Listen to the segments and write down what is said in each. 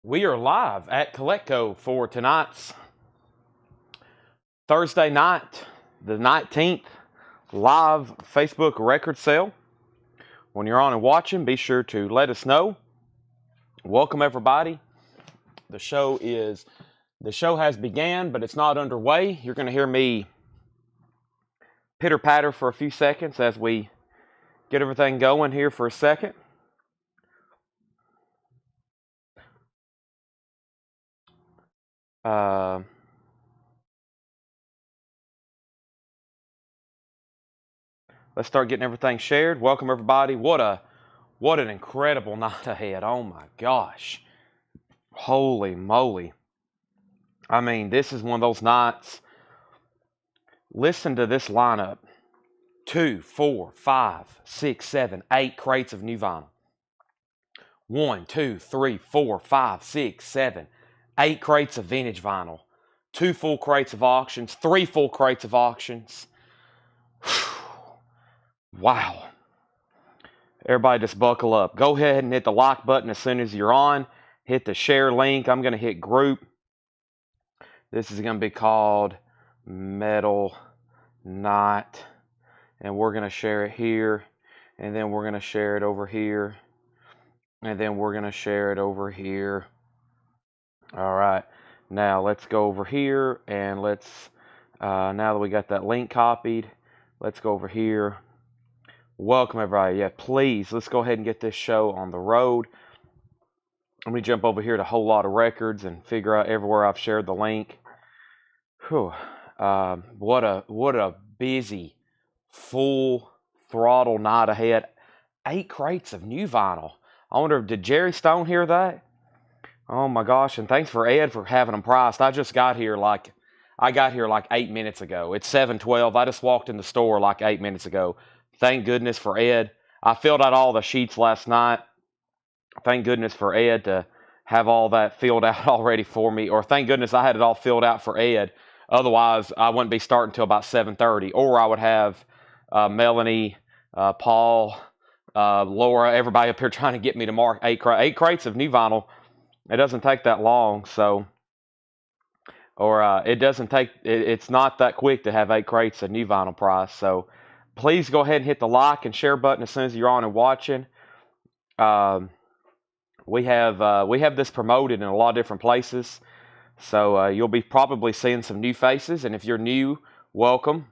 We are live at Colecco for tonight's Thursday night, the 19th, live Facebook record sale. When you're on and watching, be sure to let us know. Welcome everybody. The show has began, but it's not underway. You're going to hear me pitter patter for a few seconds as we get everything going here for a second. Let's start getting everything shared. Welcome everybody. What an incredible night ahead. Oh my gosh. Holy moly. I mean, this is one of those nights. Listen to this lineup. 2, 4, 5, 6, 7, 8 crates of new vinyl. 1, 2, 3, 4, 5, 6, 7, 8 crates of vintage vinyl. 2 full crates of auctions. 3 full crates of auctions. Wow. Everybody just buckle up. Go ahead and hit the like button as soon as you're on. Hit the share link. I'm going to hit group. This is going to be called Metal Night. And we're going to share it here. And then we're going to share it over here. And then we're going to share it over here. All right. Now let's go over here. And let's, now that we got that link copied, let's go over here. Welcome everybody. Yeah, please, let's go ahead and get this show on the road. Let me jump over here to a whole lot of records and figure out everywhere I've shared the link. Whew. What a busy, full throttle night ahead. 8 crates of new vinyl. I wonder, did Jerry Stone hear that? Oh my gosh, and thanks for Ed for having them priced. I got here like 8 minutes ago. It's 7:12. I just walked in the store like 8 minutes ago. Thank goodness for Ed. I filled out all the sheets last night. Thank goodness for Ed to have all that filled out already for me. Or thank goodness I had it all filled out for Ed. Otherwise, I wouldn't be starting until about 7:30. Or I would have Melanie, Paul, Laura, everybody up here trying to get me to mark 8 crates of new vinyl. It doesn't take that long. So, or it doesn't take, it's not that quick to have 8 crates of new vinyl price. So, please go ahead and hit the like and share button as soon as you're on and watching. We have this promoted in a lot of different places, so you'll be probably seeing some new faces. And if you're new, welcome.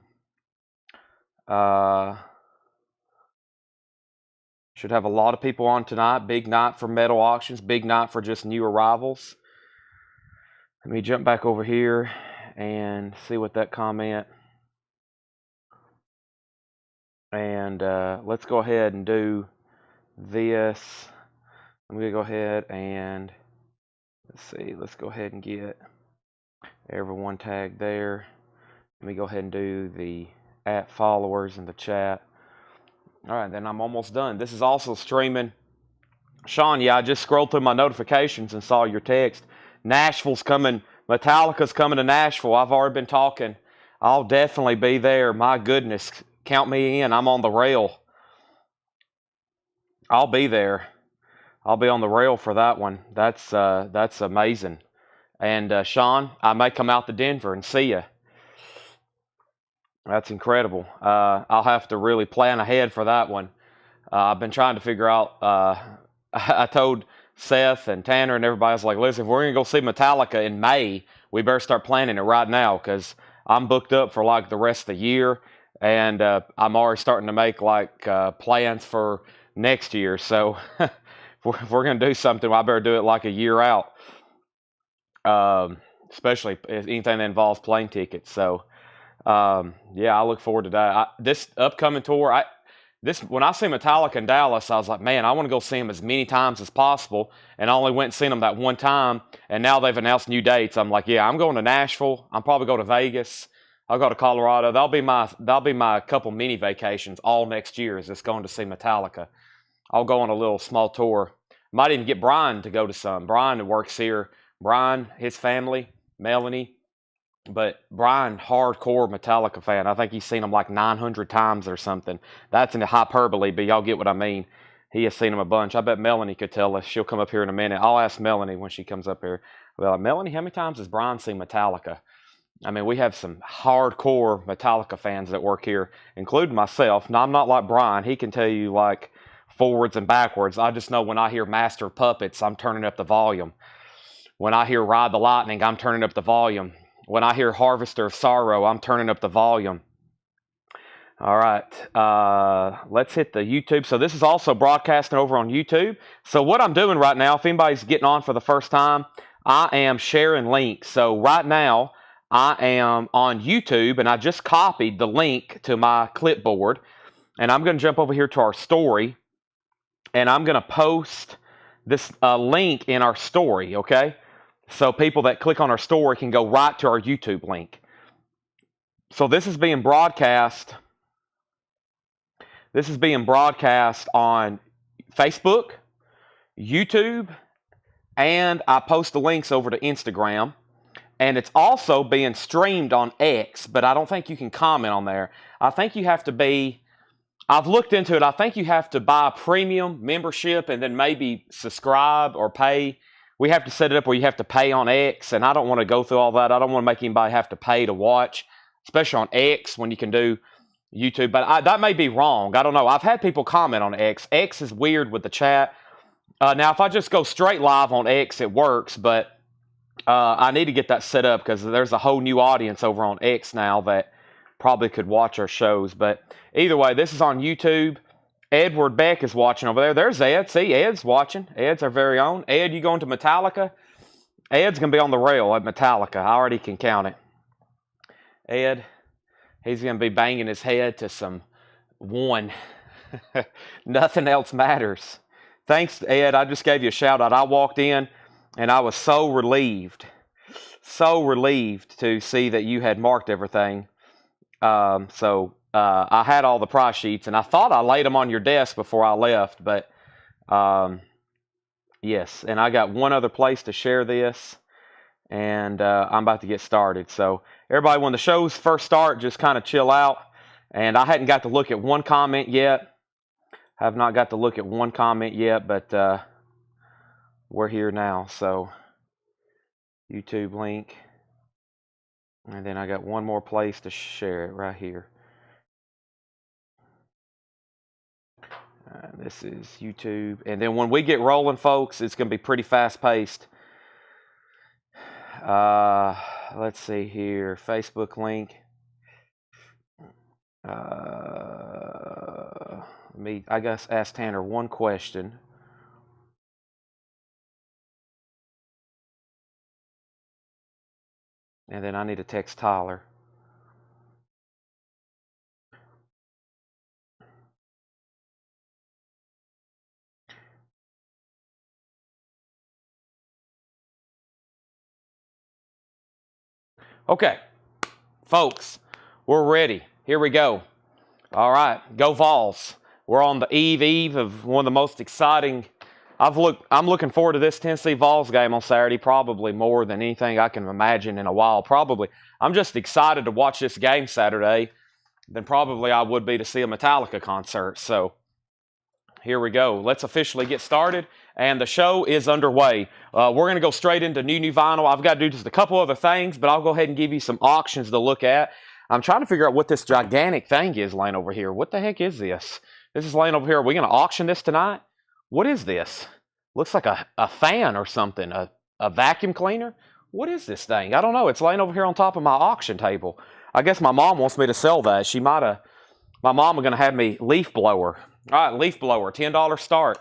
Should have a lot of people on tonight. Big night for metal auctions. Big night for just new arrivals. Let me jump back over here and see what that comment. And let's go ahead and do this. I'm going to go ahead and let's go ahead and get everyone tagged there. Let me go ahead and do the @followers in the chat. All right, then I'm almost done. This is also streaming. Sean, yeah, I just scrolled through my notifications and saw your text. Nashville's coming. Metallica's coming to Nashville. I've already been talking. I'll definitely be there. My goodness. Count me in. I'm on the rail. I'll be there. I'll be on the rail for that one. That's amazing. And Sean, I may come out to Denver and see you. That's incredible. I'll have to really plan ahead for that one. I've been trying to figure out. I told Seth and Tanner and everybody, I was like, listen, if we're going to go see Metallica in May, we better start planning it right now because I'm booked up for like the rest of the year. And I'm already starting to make like plans for next year. So if we're going to do something, I better do it like a year out. Especially anything that involves plane tickets. So yeah, I look forward to that. This upcoming tour, when I see Metallica in Dallas, I was like, man, I want to go see them as many times as possible. And I only went and seen them that one time. And now they've announced new dates. I'm like, yeah, I'm going to Nashville. I'm probably going to Vegas. I'll go to Colorado. That'll be my couple mini vacations all next year. Is just going to see Metallica. I'll go on a little small tour. Might even get Brian to go to some. Brian works here. Brian, his family, Melanie. But Brian, hardcore Metallica fan. I think he's seen them like 900 times or something. That's in the hyperbole, but y'all get what I mean. he has seen them a bunch. I bet Melanie could tell us. She'll come up here in a minute. I'll ask Melanie when she comes up here. Well, Melanie, how many times has Brian seen Metallica? I mean, we have some hardcore Metallica fans that work here, including myself. Now, I'm not like Brian. He can tell you, like, forwards and backwards. I just know when I hear Master of Puppets, I'm turning up the volume. When I hear Ride the Lightning, I'm turning up the volume. When I hear Harvester of Sorrow, I'm turning up the volume. All right, let's hit the YouTube. So this is also broadcasting over on YouTube. So what I'm doing right now, if anybody's getting on for the first time, I am sharing links. So right now, I am on YouTube, and I just copied the link to my clipboard. And I'm going to jump over here to our story, and I'm going to post this link in our story, okay? So people that click on our story can go right to our YouTube link. So this is being broadcast. This is being broadcast on Facebook, YouTube, and I post the links over to Instagram. And it's also being streamed on X, but I don't think you can comment on there. I think you have to be, I've looked into it, I think you have to buy a premium membership and then maybe subscribe or pay. We have to set it up where you have to pay on X, and I don't want to go through all that. I don't want to make anybody have to pay to watch, especially on X when you can do YouTube, but that may be wrong. I don't know. I've had people comment on X. X is weird with the chat. Now, if I just go straight live on X, it works, but I need to get that set up because there's a whole new audience over on X now that probably could watch our shows. But either way, this is on YouTube. Edward Beck is watching over there. There's Ed. See, Ed's watching. Ed's our very own. Ed, you going to Metallica? Ed's going to be on the rail at Metallica. I already can count it. Ed. He's going to be banging his head to some one. Nothing else matters. Thanks, Ed. I just gave you a shout out. I walked in and I was so relieved to see that you had marked everything. So I had all the price sheets, and I thought I laid them on your desk before I left. But yes, and I got one other place to share this. And I'm about to get started. So everybody, when the shows first start, just kind of chill out. And I hadn't got to look at one comment yet. Have not got to look at one comment yet, but we're here now. So YouTube link. And then I got one more place to share it right here. This is YouTube. And then when we get rolling, folks, it's going to be pretty fast-paced. Let's see here. Facebook link. I guess ask Tanner one question. And then I need to text Tyler. Okay, folks, we're ready. Here we go. All right, go Vols. We're on the eve of one of the most exciting. I'm looking forward to this Tennessee Vols game on Saturday, probably more than anything I can imagine in a while. Probably, I'm just excited to watch this game Saturday than probably I would be to see a Metallica concert. So here we go. Let's officially get started. And the show is underway. We're going to go straight into new vinyl. I've got to do just a couple other things, but I'll go ahead and give you some auctions to look at. I'm trying to figure out what this gigantic thing is laying over here. What the heck is this? This is laying over here. Are we going to auction this tonight? What is this? Looks like a fan or something, a vacuum cleaner. What is this thing? I don't know. It's laying over here on top of my auction table. I guess my mom wants me to sell that. My mom is going to have me leaf blower. All right, leaf blower, $10 start.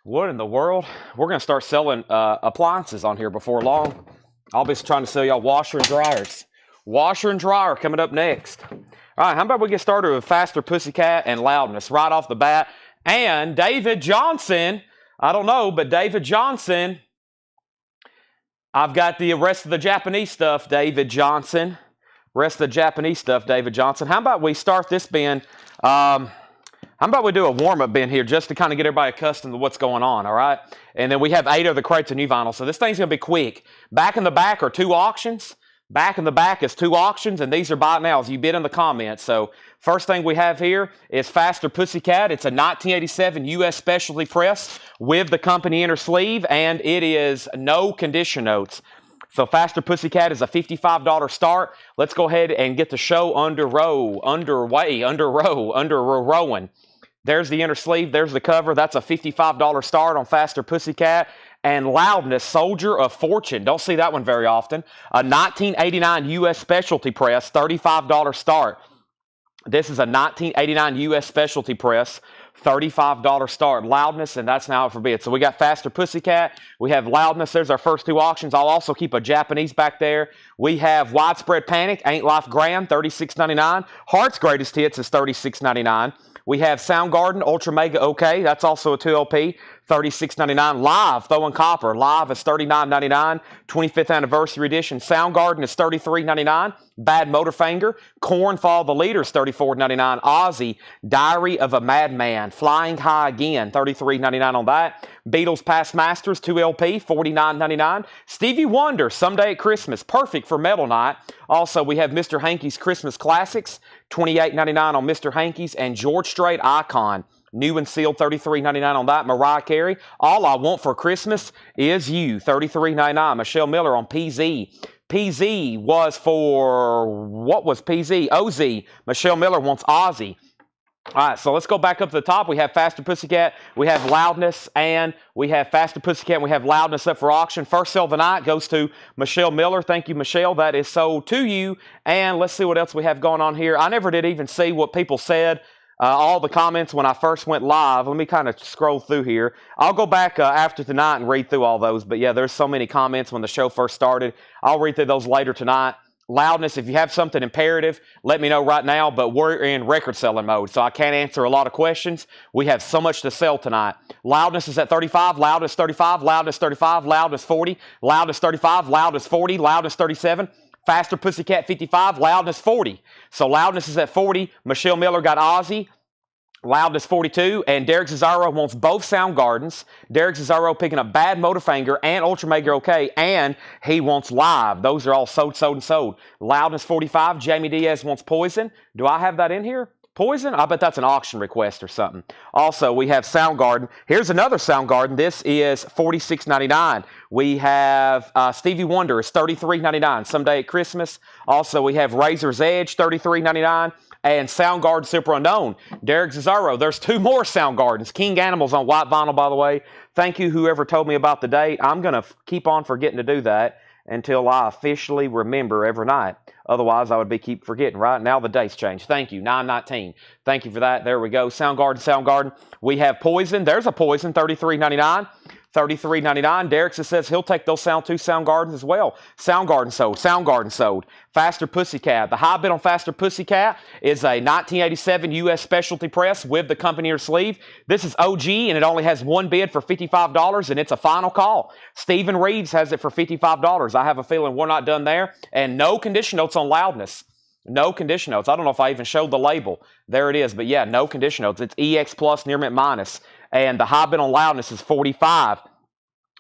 What in the world? We're going to start selling appliances on here before long. I'll be trying to sell y'all washer and dryers. Washer and dryer coming up next. All right, how about we get started with Faster Pussycat and Loudness right off the bat. And David Johnson, I don't know, but David Johnson, I've got the rest of the Japanese stuff, David Johnson. Rest of the Japanese stuff, David Johnson. How about we start this bin? How about we do a warm-up bin here just to kind of get everybody accustomed to what's going on, all right? And then we have 8 other crates of new vinyl, so this thing's going to be quick. Back in the back are 2 auctions. Back in the back is 2 auctions, and these are buy nows. You bid in the comments. So first thing we have here is Faster Pussycat. It's a 1987 U.S. specialty press with the company inner sleeve, and it is no condition notes. So Faster Pussycat is a $55 start. Let's go ahead and get the show rowing. There's the inner sleeve. There's the cover. That's a $55 start on Faster Pussycat. And Loudness, Soldier of Fortune. Don't see that one very often. A 1989 U.S. specialty press, $35 start. This is a 1989 U.S. specialty press, $35 start. Loudness, and that's now for bid. So we got Faster Pussycat. We have Loudness. There's our first 2 auctions. I'll also keep a Japanese back there. We have Widespread Panic, Ain't Life Grand, $36.99. Heart's Greatest Hits is $36.99. We have Soundgarden, Ultra Mega OK. That's also a 2LP, $36.99. Live, Throwing Copper. Live is $39.99. 25th Anniversary Edition. Soundgarden is $33.99. Bad Motorfinger. Korn, Follow the Leader is $34.99. Ozzy, Diary of a Madman. Flying High Again, $33.99 on that. Beatles Past Masters, 2LP, $49.99. Stevie Wonder, Someday at Christmas. Perfect for Metal Night. Also, we have Mr. Hankey's Christmas Classics, $28.99 on Mr. Hankey's. And George Strait Icon, new and sealed, $33.99 on that. Mariah Carey, All I Want for Christmas Is You, $33.99. Michelle Miller on PZ. PZ was for, what was PZ? OZ. Michelle Miller wants Ozzy. All right, so let's go back up to the top. We have Faster Pussycat, we have Loudness, and we have Faster Pussycat, and we have Loudness up for auction. First sale of the night goes to Michelle Miller. Thank you, Michelle. That is sold to you. And let's see what else we have going on here. I never did even see what people said. All the comments when I first went live. Let me kind of scroll through here. I'll go back after tonight and read through all those. But yeah, there's so many comments when the show first started. I'll read through those later tonight. Loudness, if you have something imperative, let me know right now. But we're in record selling mode, so I can't answer a lot of questions. We have so much to sell tonight. Loudness is at 35, Loudness 35, Loudness 35, Loudness 40, Loudness 35, Loudness 40, Loudness 37. Faster Pussycat 55, Loudness 40. So Loudness is at 40. Michelle Miller got Ozzy. Loudness 42, and Derek Cesaro wants both Soundgardens. Derek Cesaro picking up Bad Motorfinger and Ultra Mega OK, and he wants Live. Those are all sold. Loudness 45, Jamie Diaz wants Poison. Do I have that in here? Poison? I bet that's an auction request or something. Also, we have Soundgarden. Here's another Soundgarden. This is $46.99. We have Stevie Wonder is $33.99. Someday at Christmas. Also, we have Razor's Edge, $33.99. And Soundgarden Super Unknown. Derek Cesaro. There's 2 more Soundgardens. King Animals on white vinyl, by the way. Thank you, whoever told me about the date. I'm going to keep on forgetting to do that until I officially remember every night. Otherwise, I would keep forgetting, right? Now the date's changed. Thank you. 9/19. Thank you for that. There we go. Soundgarden. We have Poison. There's a Poison, $33.99. $33.99. Derek says he'll take those Soundgardens as well. Soundgarden sold. Faster Pussycat. The high bid on Faster Pussycat is a 1987 U.S. specialty press with the company or sleeve. This is OG, and it only has 1 bid for $55, and it's a final call. Stephen Reeves has it for $55. I have a feeling we're not done there. And no condition notes on Loudness. No condition notes. I don't know if I even showed the label. There it is. But yeah, no condition notes. It's EX plus, near mint minus. And the high bid on Loudness is $45.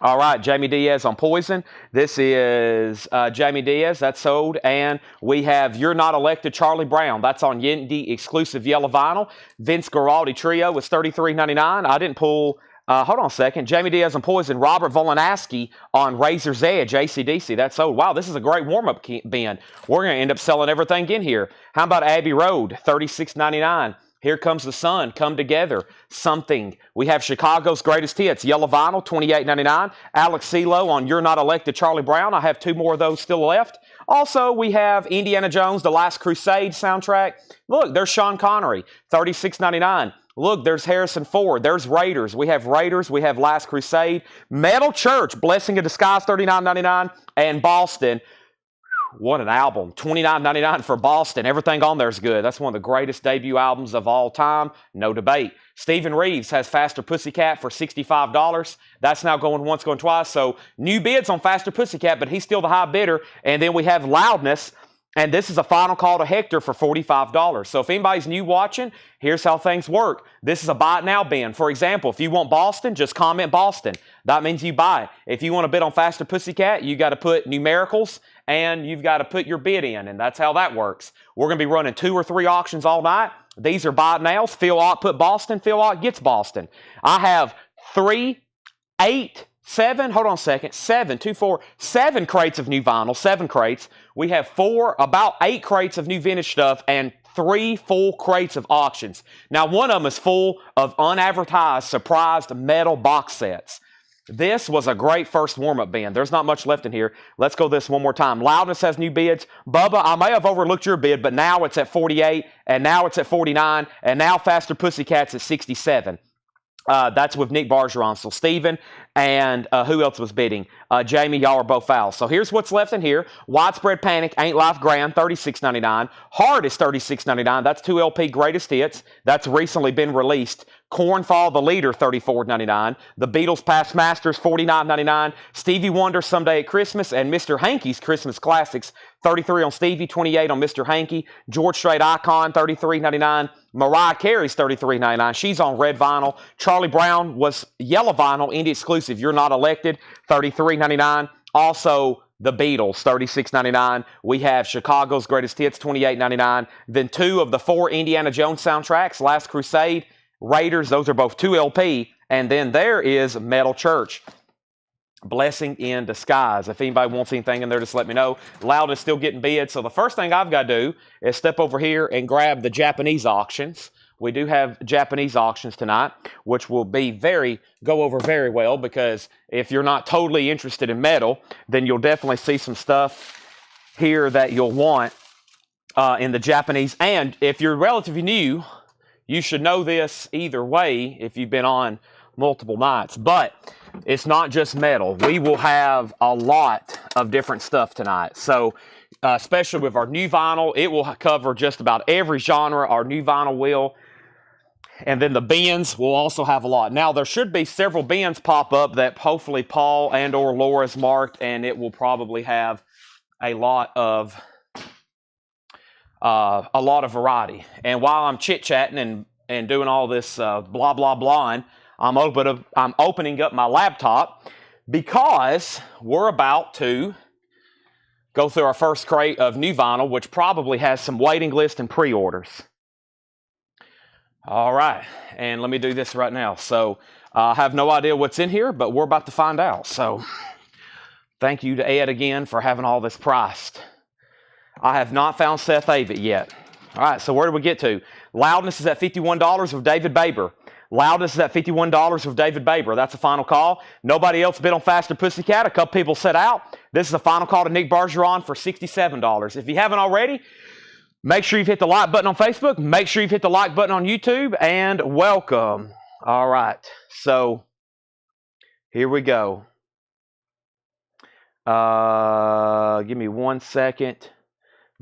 All right, Jamie Diaz on Poison. This is Jamie Diaz. That's sold. And we have You're Not Elected, Charlie Brown. That's on Yendi exclusive yellow vinyl. Vince Guaraldi Trio is $33.99. I didn't pull... hold on a second. Jamie Diaz on Poison. Robert Volanaski on Razor's Edge, ACDC. That's sold. Wow, this is a great warm-up bin. We're going to end up selling everything in here. How about Abbey Road, $36.99. Here Comes the Sun, Come Together, Something. We have Chicago's Greatest Hits, yellow vinyl, $28.99. Alex CeeLo on You're Not Elected, Charlie Brown. I have 2 more of those still left. Also, we have Indiana Jones, The Last Crusade soundtrack. Look, there's Sean Connery, $36.99. Look, there's Harrison Ford. There's Raiders. We have Last Crusade. Metal Church, Blessing in Disguise, $39.99. And Boston. What an album. $29.99 for Boston. Everything on there is good. That's one of the greatest debut albums of all time. No debate. Stephen Reeves has Faster Pussycat for $65. That's now going once, going twice. So new bids on Faster Pussycat, but he's still the high bidder. And then we have Loudness. And this is a final call to Hector for $45. So if anybody's new watching, here's how things work. This is a buy it now bin. For example, if you want Boston, just comment Boston. That means you buy it. If you want to bid on Faster Pussycat, you got to put numericals and you've got to put your bid in, and that's how that works. We're going to be running 2 or 3 auctions all night. These are buy nails. Phil Ott put Boston. Phil Ott gets Boston. I have 3, 8, 7, hold on a second, 7, 2, 4, 7 crates of new vinyl, 7 crates. We have about 8 crates of new vintage stuff and 3 full crates of auctions. Now, one of them is full of unadvertised, surprised metal box sets. This was a great first warm-up bin. There's not much left in here. Let's go this one more time. Loudness has new bids. Bubba, I may have overlooked your bid, but now it's at 48, and now it's at 49, and now Faster Pussycat's at 67. That's with Nick Bergeron. So Steven and who else was bidding? Jamie, y'all are both foul. So here's what's left in here. Widespread Panic, Ain't Life Grand, $36.99. Hard is $36.99. That's 2 LP greatest hits. That's recently been released. Cornfall the Leader, $34.99. The Beatles Past Masters, $49.99. Stevie Wonder Someday at Christmas, and Mr. Hankey's Christmas Classics, $33 on Stevie, $28 on Mr. Hankey. George Strait Icon, $33.99. Mariah Carey's $33.99. She's on red vinyl. Charlie Brown was yellow vinyl, indie exclusive. You're Not Elected, $33.99. Also, the Beatles, $36.99. We have Chicago's Greatest Hits, $28.99. Then 2 of the 4 Indiana Jones soundtracks, Last Crusade, Raiders, those are both 2 LP. And then there is Metal Church, Blessing in Disguise. If anybody wants anything in there, just let me know. Loud is still getting bids. So the first thing I've got to do is step over here and grab the Japanese auctions. We do have Japanese auctions tonight, which will go over very well, because if you're not totally interested in metal, then you'll definitely see some stuff here that you'll want in the Japanese. And if you're relatively new, you should know this either way if you've been on multiple nights. But it's not just metal. We will have a lot of different stuff tonight. So especially with our new vinyl, it will cover just about every genre. Our new vinyl will. And then the bins will also have a lot. Now, there should be several bins pop up that hopefully Paul and or Laura's marked, and it will probably have a lot of variety. And while I'm chit-chatting and doing all this blah, blah, blahing, I'm opening up my laptop, because we're about to go through our first crate of new vinyl, which probably has some waiting list and pre-orders. All right, and let me do this right now. So I have no idea what's in here, but we're about to find out. So thank you to Ed again for having all this priced. I have not found Seth Avett yet. All right, so where do we get to? Loudness is at $51 with David Baber. Loudness is at $51 with David Baber. That's a final call. Nobody else bid on Faster Pussycat. A couple people set out. This is a final call to Nick Bergeron for $67. If you haven't already, make sure you've hit the like button on Facebook. Make sure you've hit the like button on YouTube. And welcome. All right, so here we go. Give me 1 second.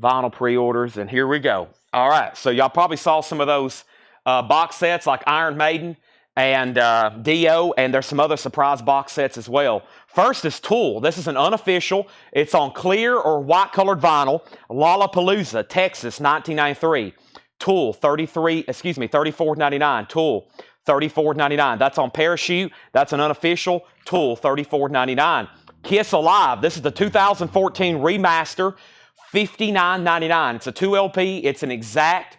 Vinyl pre-orders, and here we go. All right, so y'all probably saw some of those box sets like Iron Maiden and Dio, and there's some other surprise box sets as well. First is Tool. This is an unofficial. It's on clear or white colored vinyl. Lollapalooza, Texas, 1993. Tool, $34.99. Tool, $34.99. That's on Parachute. That's an unofficial. Tool, $34.99. Kiss Alive. This is the 2014 remaster. $59.99. It's a 2 LP. It's an exact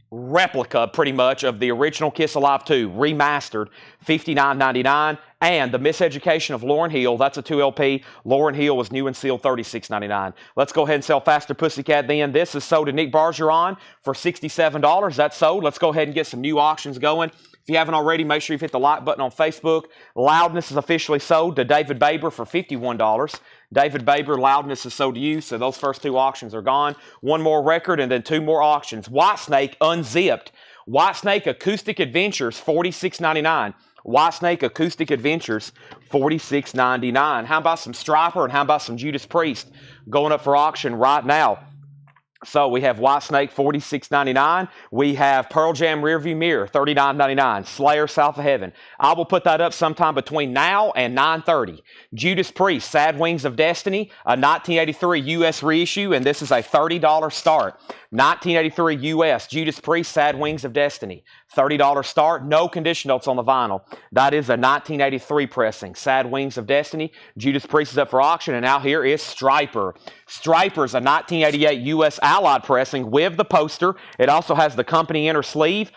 replica, pretty much, of the original Kiss Alive 2, remastered, $59.99. And The Miseducation of Lauryn Hill, that's a 2 LP. Lauryn Hill was new and sealed, $36.99. Let's go ahead and sell Faster Pussycat then. This is sold to Nick Bergeron for $67. That's sold. Let's go ahead and get some new auctions going. If you haven't already, make sure you've hit the like button on Facebook. Loudness is officially sold to David Baber for $51. David Baber, Loudness is sold to you, so those first 2 auctions are gone. 1 more record and then 2 more auctions. Whitesnake Unzipped. Whitesnake Acoustic Adventures, $46.99. Whitesnake Acoustic Adventures, $46.99. How about some Striper and how about some Judas Priest going up for auction right now? So we have Whitesnake, $46.99. We have Pearl Jam Rearview Mirror, $39.99. Slayer, South of Heaven. I will put that up sometime between now and 9:30. Judas Priest, Sad Wings of Destiny, a 1983 U.S. reissue, and this is a $30 start. 1983 U.S. Judas Priest, Sad Wings of Destiny, $30 start. No condition notes on the vinyl. That is a 1983 pressing. Sad Wings of Destiny. Judas Priest is up for auction. And now here is Striper. Striper is a 1988 U.S. Allied pressing with the poster. It also has the company inner sleeve.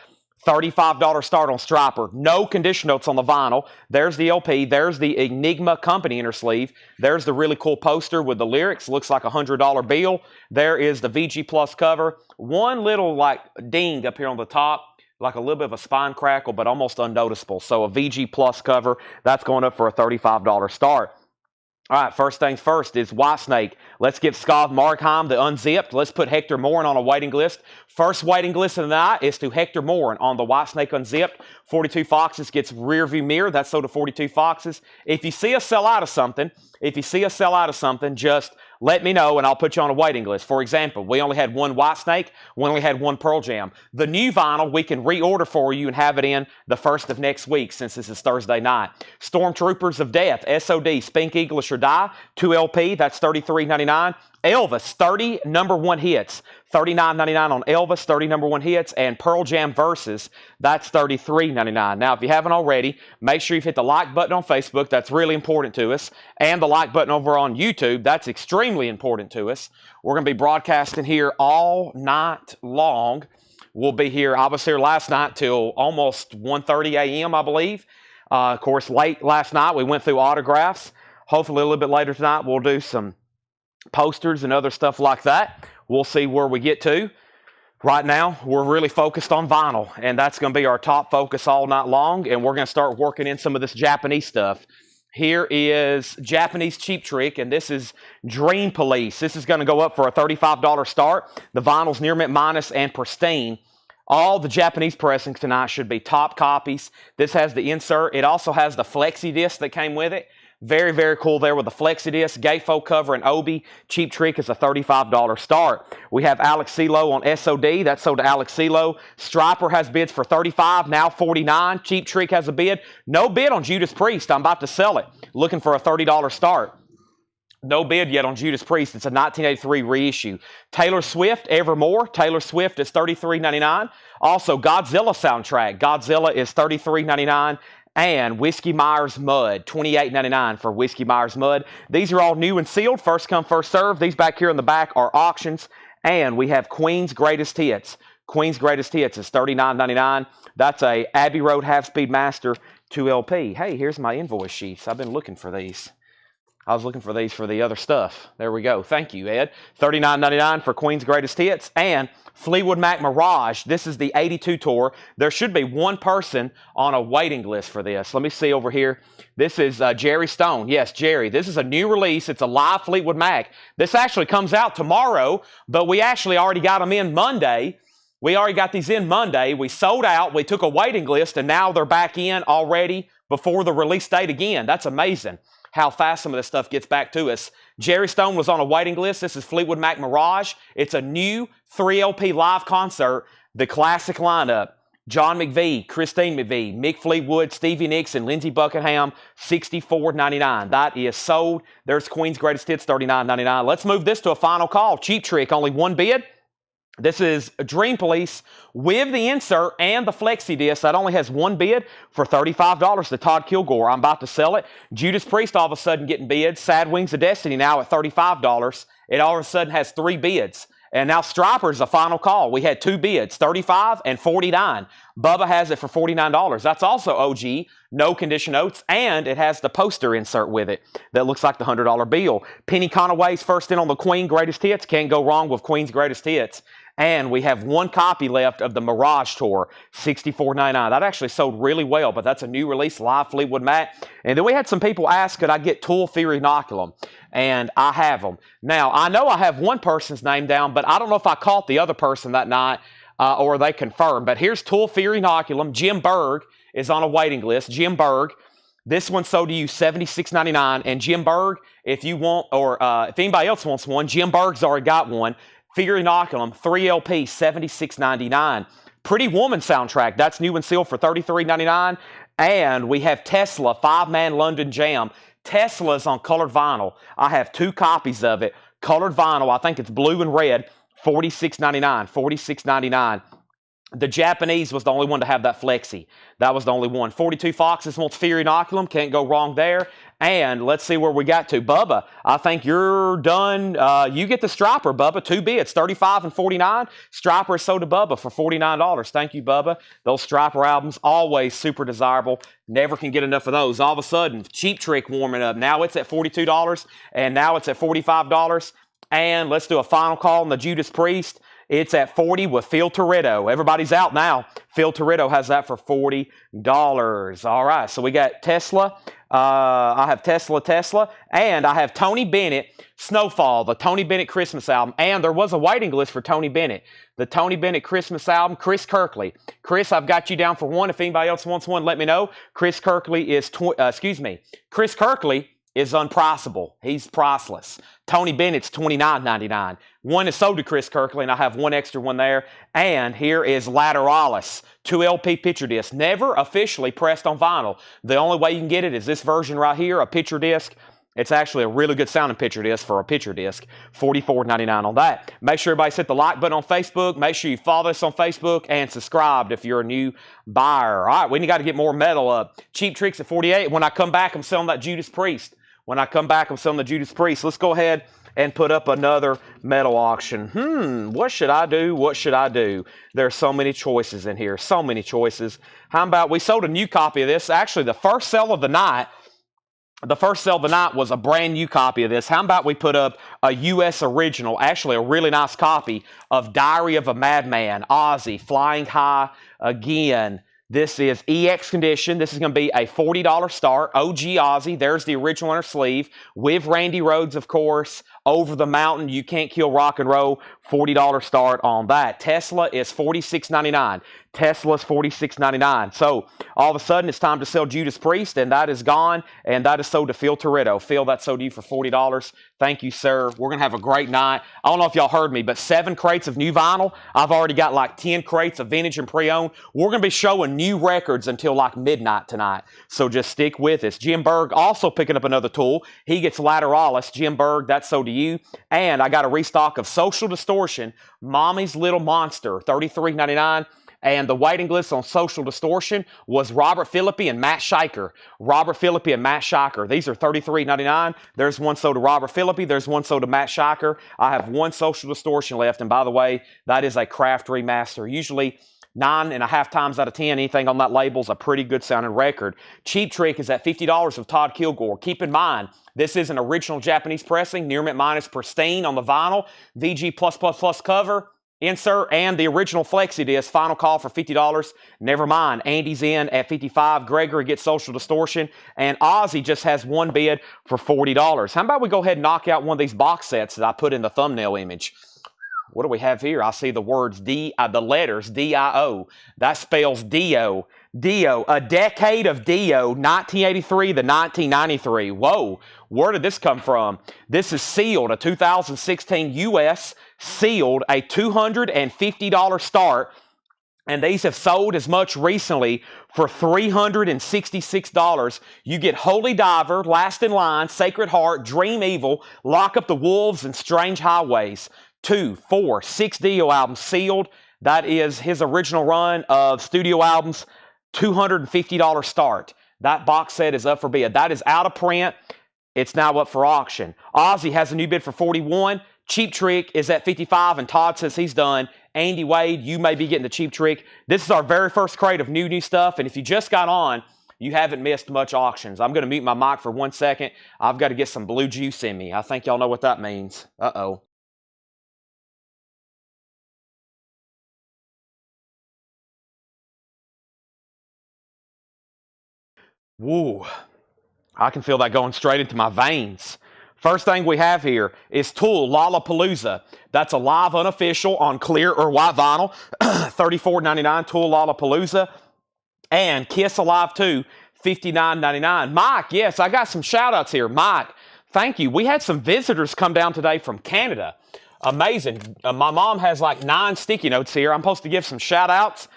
$35 start on Striper. No condition notes on the vinyl. There's the LP. There's the Enigma company inner sleeve. There's the really cool poster with the lyrics. Looks like a $100 bill. There is the VG Plus cover. One little like ding up here on the top, like a little bit of a spine crackle, but almost unnoticeable. So a VG Plus cover. That's going up for a $35 start. All right, first things first is Whitesnake. Let's give Skav Markheim the unzipped. Let's put Hector Morin on a waiting list. First waiting list of the night is to Hector Morin on the Whitesnake unzipped. 42 Foxes gets rear view mirror. That's sold to 42 Foxes. If you see us sell out of something, just let me know and I'll put you on a waiting list. For example, we only had one Whitesnake. We only had one Pearl Jam. The new vinyl we can reorder for you and have it in the first of next week since this is Thursday night. Stormtroopers of Death, SOD, Spink English or Die, 2 LP, that's $33.99. Elvis, 30 number one hits. $39.99 on Elvis, 30 number one hits, and Pearl Jam Versus, that's $33.99. Now, if you haven't already, make sure you've hit the like button on Facebook. That's really important to us. And the like button over on YouTube. That's extremely important to us. We're going to be broadcasting here all night long. We'll be here. I was here last night till almost 1:30 a.m., I believe. Of course, late last night, we went through autographs. Hopefully, a little bit later tonight, we'll do some posters and other stuff like that. We'll see where we get to. Right now, we're really focused on vinyl, and that's going to be our top focus all night long, and we're going to start working in some of this Japanese stuff. Here is Japanese Cheap Trick, and this is Dream Police. This is going to go up for a $35 start. The vinyl's near mint minus and pristine. All the Japanese pressings tonight should be top copies. This has the insert. It also has the flexi disc that came with it. Very, very cool there with the flexi disc, gatefold cover, and Obi. Cheap Trick is a $35 start. We have Alex CeeLo on SOD. That's sold to Alex CeeLo. Striper has bids for $35, now $49. Cheap Trick has a bid. No bid on Judas Priest. I'm about to sell it. Looking for a $30 start. No bid yet on Judas Priest. It's a 1983 reissue. Taylor Swift, Evermore. Taylor Swift is $33.99. Also, Godzilla soundtrack. Godzilla is $33.99. And Whiskey Myers Mud, $28.99 for Whiskey Myers Mud. These are all new and sealed, first come, first serve. These back here in the back are auctions. And we have Queen's Greatest Hits. Queen's Greatest Hits is $39.99. That's a Abbey Road Half-Speed Master 2LP. Hey, here's my invoice sheets. I've been looking for these. I was looking for these for the other stuff. There we go. Thank you, Ed. $39.99 for Queen's Greatest Hits. And Fleetwood Mac Mirage. This is the 82 tour. There should be one person on a waiting list for this. Let me see over here. This is Jerry Stone. Yes, Jerry. This is a new release. It's a live Fleetwood Mac. This actually comes out tomorrow, but we actually already got them in Monday. We already got these in Monday. We sold out. We took a waiting list, and now they're back in already before the release date again. That's amazing how fast some of this stuff gets back to us. Jerry Stone was on a waiting list. This is Fleetwood Mac Mirage. It's a new 3LP live concert, the classic lineup. John McVie, Christine McVie, Mick Fleetwood, Stevie Nicks, and Lindsey Buckingham, $64.99. That is sold. There's Queen's Greatest Hits, $39.99. Let's move this to a final call. Cheap Trick, only one bid. This is Dream Police with the insert and the flexi disc. That only has one bid for $35 to Todd Kilgore. I'm about to sell it. Judas Priest all of a sudden getting bids. Sad Wings of Destiny now at $35. It all of a sudden has 3 bids. And now Striper's a final call. We had 2 bids, $35 and $49. Bubba has it for $49. That's also OG, no condition notes, and it has the poster insert with it that looks like the $100 bill. Penny Conaway's first in on the Queen Greatest Hits. Can't go wrong with Queen's Greatest Hits. And we have one copy left of the Mirage Tour, $64.99. That actually sold really well, but that's a new release, live Fleetwood Mac. And then we had some people ask, could I get Tool Theory Inoculum? And I have them. Now, I know I have one person's name down, but I don't know if I caught the other person that night or they confirmed. But here's Tool Theory Inoculum. Jim Berg is on a waiting list. Jim Berg. This one sold to you $76.99. And Jim Berg, if you want, or if anybody else wants one, Jim Berg's already got one. Figure Inoculum, 3LP, $76.99. Pretty Woman soundtrack, that's new and sealed for $33.99. And we have Tesla, 5-Man London Jam. Tesla's on colored vinyl. I have 2 copies of it. Colored vinyl, I think it's blue and red, $46.99. $46.99. The Japanese was the only one to have that flexi. That was the only one. 42 Foxes wants fear inoculum. Can't go wrong there. And let's see where we got to. Bubba, I think you're done. You get the striper, Bubba. 2 bids, 35 and 49. Striper is sold to Bubba for $49. Thank you, Bubba. Those striper albums, always super desirable. Never can get enough of those. All of a sudden, Cheap Trick warming up. Now it's at $42, and now it's at $45. And let's do a final call on the Judas Priest. It's at 40 with Phil Toretto. Everybody's out now. Phil Toretto has that for $40. All right, so we got Tesla. I have Tesla, and I have Tony Bennett, Snowfall, the Tony Bennett Christmas album. And there was a waiting list for Tony Bennett. The Tony Bennett Christmas album, Chris Kirkley. Chris, I've got you down for one. If anybody else wants one, let me know. Chris Kirkley is, Chris Kirkley is unpriceable. He's priceless. Tony Bennett's $29.99. One is sold to Chris Kirkley, and I have one extra one there. And here is Lateralis, 2 LP picture disc. Never officially pressed on vinyl. The only way you can get it is this version right here, a picture disc. It's actually a really good sounding picture disc for a picture disc. $44.99 on that. Make sure everybody hit the like button on Facebook. Make sure you follow us on Facebook and subscribe if you're a new buyer. All right, we got to get more metal up. Cheap Tricks at 48. When I come back, I'm selling that Judas Priest. Let's go ahead and put up another metal auction. What should I do? There's so many choices in here. So many choices. How about we sold a new copy of this? Actually, the first sale of the night was a brand new copy of this. How about we put up a U.S. original, actually a really nice copy of Diary of a Madman, Ozzy, Flying High Again. This is EX condition. This is going to be a $40 start. OG Ozzy. There's the original inner sleeve. With Randy Rhoads, of course. Over the Mountain, You Can't Kill Rock and Roll. $40 start on that. Tesla is $46.99. Tesla's $46.99. So all of a sudden, it's time to sell Judas Priest, and that is gone, and that is sold to Phil Toretto. Phil, that's sold to you for $40. Thank you, sir. We're going to have a great night. I don't know if y'all heard me, but 7 crates of new vinyl. I've already got like 10 crates of vintage and pre-owned. We're going to be showing new records until like midnight tonight, so just stick with us. Jim Berg also picking up another tool. He gets Lateralis. Jim Berg, that's sold to you. And I got a restock of Social Distortion, Mommy's Little Monster, $33.99. And the waiting list on Social Distortion was Robert Philippi and Matt Shiker. These are $33.99. There's one sold to Robert Philippi. There's one sold to Matt Shiker. I have one Social Distortion left. And by the way, that is a craft remaster. Usually 9.5 times out of 10, anything on that label is a pretty good sounding record. Cheap Trick is at $50 of Todd Kilgore. Keep in mind, this is an original Japanese pressing. Near mint minus pristine on the vinyl. VG+++ cover. Insert and the original Flexi disc. Final call for $50. Never mind. Andy's in at $55. Gregory gets Social Distortion. And Ozzy just has one bid for $40. How about we go ahead and knock out one of these box sets that I put in the thumbnail image? What do we have here? I see the words the letters D-I-O. That spells Dio. Dio. A decade of Dio, 1983 to 1993. Whoa. Where did this come from? This is sealed. A 2016 U.S. sealed, a $250 start. And these have sold as much recently for $366. You get Holy Diver, Last in Line, Sacred Heart, Dream Evil, Lock Up the Wolves, and Strange Highways. 2, 4, 6 Dio albums sealed. That is his original run of studio albums. $250 start. That box set is up for bid. That is out of print. It's now up for auction. Ozzy has a new bid for $41. Cheap Trick is at $55, and Todd says he's done. Andy Wade, you may be getting the Cheap Trick. This is our very first crate of new stuff, and if you just got on, you haven't missed much auctions. I'm going to mute my mic for 1 second. I've got to get some blue juice in me. I think y'all know what that means. Uh-oh. Woo. I can feel that going straight into my veins. First thing we have here is Tool Lollapalooza. That's a live unofficial on clear or white vinyl. $34.99 Tool Lollapalooza. And Kiss Alive 2, $59.99. Mike, yes, I got some shout outs here. Mike, thank you. We had some visitors come down today from Canada. Amazing. My mom has like 9 sticky notes here. I'm supposed to give some shout outs.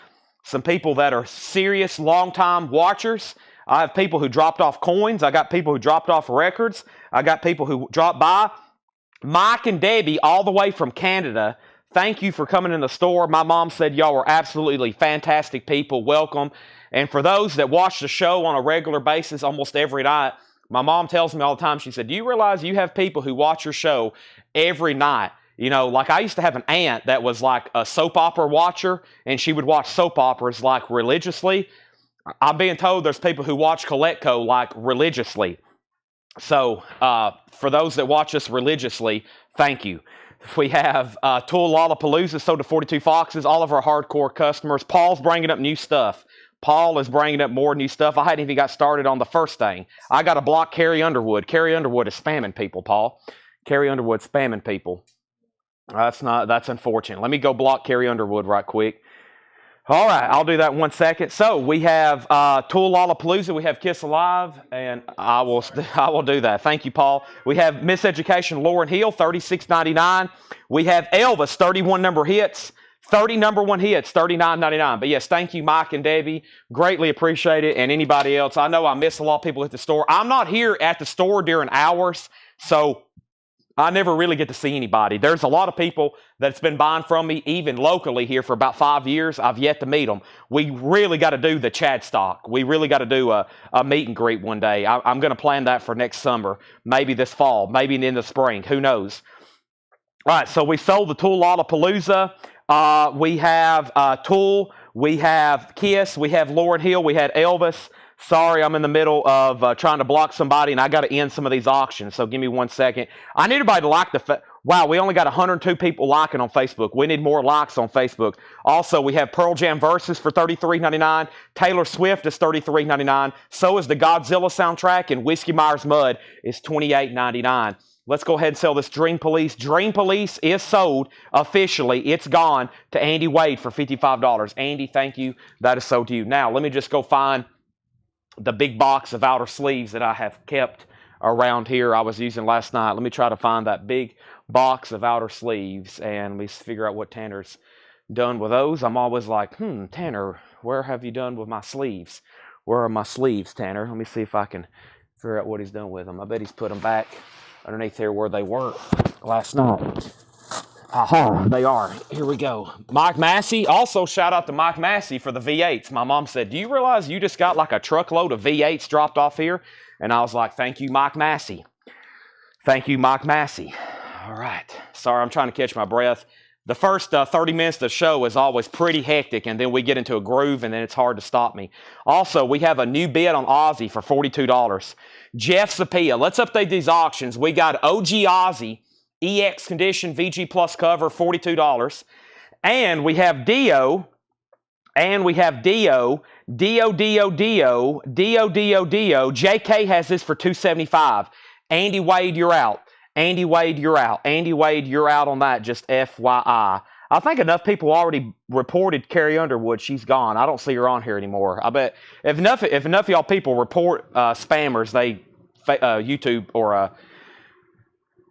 Some people that are serious, long-time watchers. I have people who dropped off coins. I got people who dropped off records. I got people who dropped by. Mike and Debbie, all the way from Canada, Thank you for coming in the store. My mom said y'all were absolutely fantastic people. Welcome. And for those that watch the show on a regular basis, almost every night, my mom tells me all the time, she said, do you realize you have people who watch your show every night? You know, like I used to have an aunt that was like a soap opera watcher, and she would watch soap operas like religiously. I'm being told there's people who watch Coletco like religiously. So for those that watch us religiously, thank you. We have Tool Lollapalooza sold to 42 Foxes, all of our hardcore customers. Paul's bringing up new stuff. Paul is bringing up more new stuff. I hadn't even got started on the first thing. I got to block Carrie Underwood. Carrie Underwood is spamming people, Paul. Carrie Underwood spamming people. That's unfortunate. Let me go block Carrie Underwood right quick. All right, I'll do that in 1 second. So we have Tool Lollapalooza. We have Kiss Alive, and I will do that. Thank you, Paul. We have Miseducation Lauryn Hill, $36.99. We have Elvis, 31 number hits. 30 number one hits, $39.99. But yes, thank you, Mike and Debbie. Greatly appreciate it. And anybody else. I know I miss a lot of people at the store. I'm not here at the store during hours, so I never really get to see anybody. There's a lot of people that's been buying from me, even locally here, for about 5 years. I've yet to meet them. We really got to do the Chad stock. We really got to do a meet and greet one day. I'm going to plan that for next summer, maybe this fall, maybe in the spring. Who knows? All right, so we sold the Tool Lollapalooza. We have Tool, we have Kiss, we have Lauryn Hill, we had Elvis. Sorry, I'm in the middle of trying to block somebody, and I got to end some of these auctions, so give me 1 second. I need everybody to like wow, we only got 102 people liking on Facebook. We need more likes on Facebook. Also, we have Pearl Jam Versus for $33.99. Taylor Swift is $33.99. So is the Godzilla soundtrack, and Whiskey Myers Mud is $28.99. Let's go ahead and sell this Dream Police. Dream Police is sold officially. It's gone to Andy Wade for $55. Andy, thank you. That is sold to you. Now, let me just go find the big box of outer sleeves that I have kept around here I was using last night. Let me try to find that big box of outer sleeves, and let me figure out what Tanner's done with those. I'm always like, Tanner, where have you done with my sleeves? Where are my sleeves, Tanner? Let me see if I can figure out what he's done with them. I bet he's put them back underneath there where they were last night. Aha, they are. Here we go. Mike Massey. Also, shout out to Mike Massey for the V8s. My mom said, do you realize you just got like a truckload of V8s dropped off here? And I was like, thank you, Mike Massey. Thank you, Mike Massey. All right. Sorry, I'm trying to catch my breath. The first 30 minutes of the show is always pretty hectic, and then we get into a groove, and then it's hard to stop me. Also, we have a new bid on Ozzy for $42. Jeff Sapia. Let's update these auctions. We got OG Ozzy, EX Condition, VG Plus cover, $42. And we have Dio, Dio. JK has this for $275. Andy Wade, you're out. Andy Wade, you're out. Andy Wade, you're out on that, just FYI. I think enough people already reported Carrie Underwood. She's gone. I don't see her on here anymore. I bet if enough of y'all people report spammers, YouTube or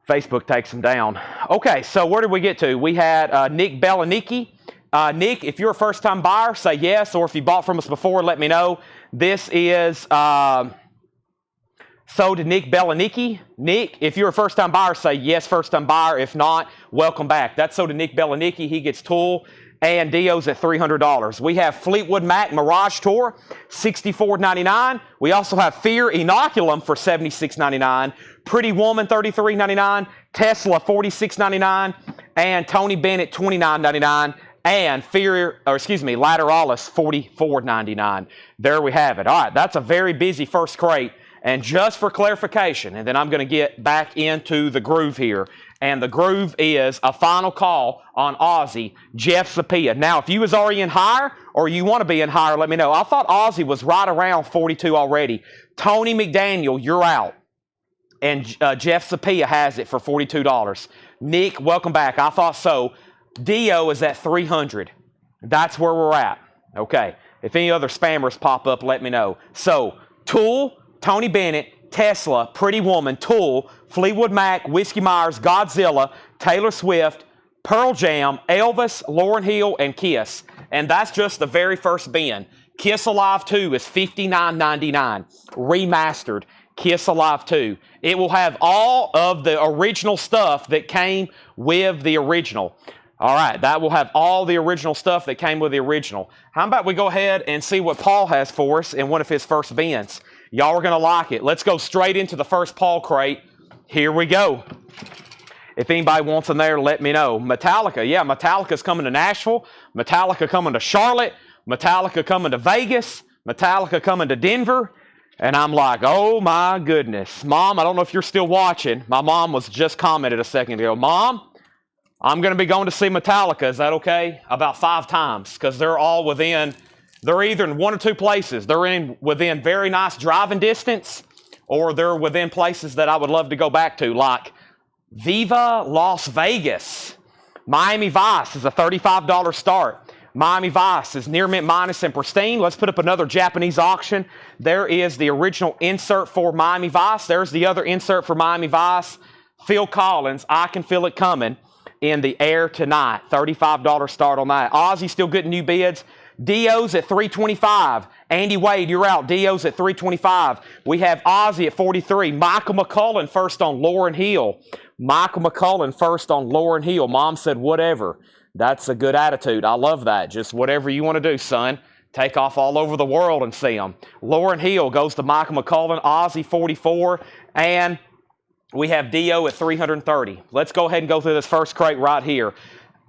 Facebook takes them down. Okay, so where did we get to? We had Nick Belanicki. Nick, if you're a first-time buyer, say yes, or if you bought from us before, let me know. This is sold to Nick Belanicki. Nick, if you're a first-time buyer, say yes, first-time buyer. If not, welcome back. That's sold to Nick Belanicki. He gets Tool and Dio's at $300. We have Fleetwood Mac Mirage Tour, $64.99. We also have Fear Inoculum for $76.99. Pretty Woman, $33.99. Tesla, $46.99. And Tony Bennett, $29.99. And Lateralis, $44.99. There we have it. All right, that's a very busy first crate. And just for clarification, and then I'm going to get back into the groove here. And the groove is a final call on Ozzy, Jeff Sapia. Now, if you was already in higher or you want to be in higher, let me know. I thought Ozzy was right around 42 already. Tony McDaniel, you're out. And Jeff Sapia has it for $42. Nick, welcome back. I thought so. Dio is at $300. That's where we're at. Okay. If any other spammers pop up, let me know. So, Tool, Tony Bennett, Tesla, Pretty Woman, Tool, Fleetwood Mac, Whiskey Myers, Godzilla, Taylor Swift, Pearl Jam, Elvis, Lauryn Hill, and Kiss. And that's just the very first bin. Kiss Alive 2 is $59.99. Remastered. Kiss Alive 2. It will have all of the original stuff that came with the original. All right, that will have all the original stuff that came with the original. How about we go ahead and see what Paul has for us in one of his first bins? Y'all are going to like it. Let's go straight into the first Paul crate. Here we go. If anybody wants them there, let me know. Metallica. Yeah, Metallica's coming to Nashville. Metallica coming to Charlotte. Metallica coming to Vegas. Metallica coming to Denver. And I'm like, oh my goodness. Mom, I don't know if you're still watching. My mom was just commented a second ago. Mom, I'm going to be going to see Metallica. Is that okay? About 5 times. Because they're all within, they're either in 1 or 2 places. They're within very nice driving distance, or they're within places that I would love to go back to, like Viva Las Vegas. Miami Vice is a $35 start. Miami Vice is near mint minus and pristine. Let's put up another Japanese auction. There is the original insert for Miami Vice. There's the other insert for Miami Vice. Phil Collins, I Can Feel It Coming, in the air tonight. $35 start on that. Ozzy still getting new bids. Dio's at $325. Andy Wade, you're out. Dio's at $325. We have Ozzy at $43. Michael McCullen first on Lauryn Hill. Michael McCullen first on Lauryn Hill. Mom said whatever. That's a good attitude. I love that. Just whatever you want to do, son. Take off all over the world and see them. Lauryn Hill goes to Michael McCullen. Ozzy 44. And we have Dio at $330. Let's go ahead and go through this first crate right here.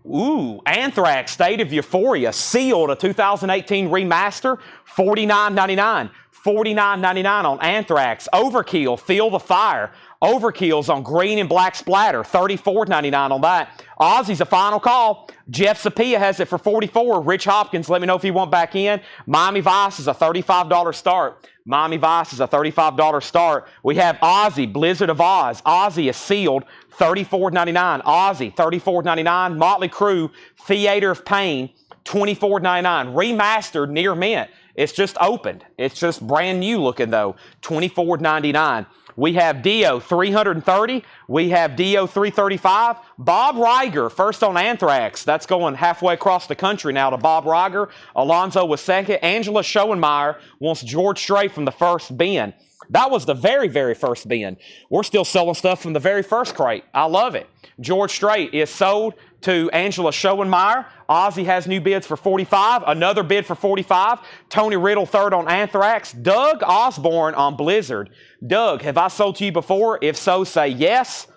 Ooh, Anthrax, State of Euphoria, sealed, a 2018 remaster, $49.99. $49.99 on Anthrax. Overkill, Feel the Fire. Overkill's on green and black splatter, $34.99 on that. Ozzy's a final call. Jeff Sapia has it for $44. Rich Hopkins, let me know if you want back in. Miami Vice is a $35 start. Miami Vice is a $35 start. We have Ozzy, Blizzard of Oz. Ozzy is sealed, $34.99. Ozzy, $34.99. Motley Crue, Theater of Pain, $24.99. Remastered near mint. It's just opened. It's just brand new looking though, $24.99. We have Dio, $330. We have Dio, $335. Bob Riger, first on Anthrax. That's going halfway across the country now to Bob Riger. Alonzo was second. Angela Schoenmeyer wants George Strait from the first bin. That was the very, very first bin. We're still selling stuff from the very first crate. I love it. George Strait is sold to Angela Schoenmeyer. Ozzy has new bids for $45. Another bid for $45. Tony Riddle third on Anthrax. Doug Osborne on Blizzard. Doug, have I sold to you before? If so, say yes.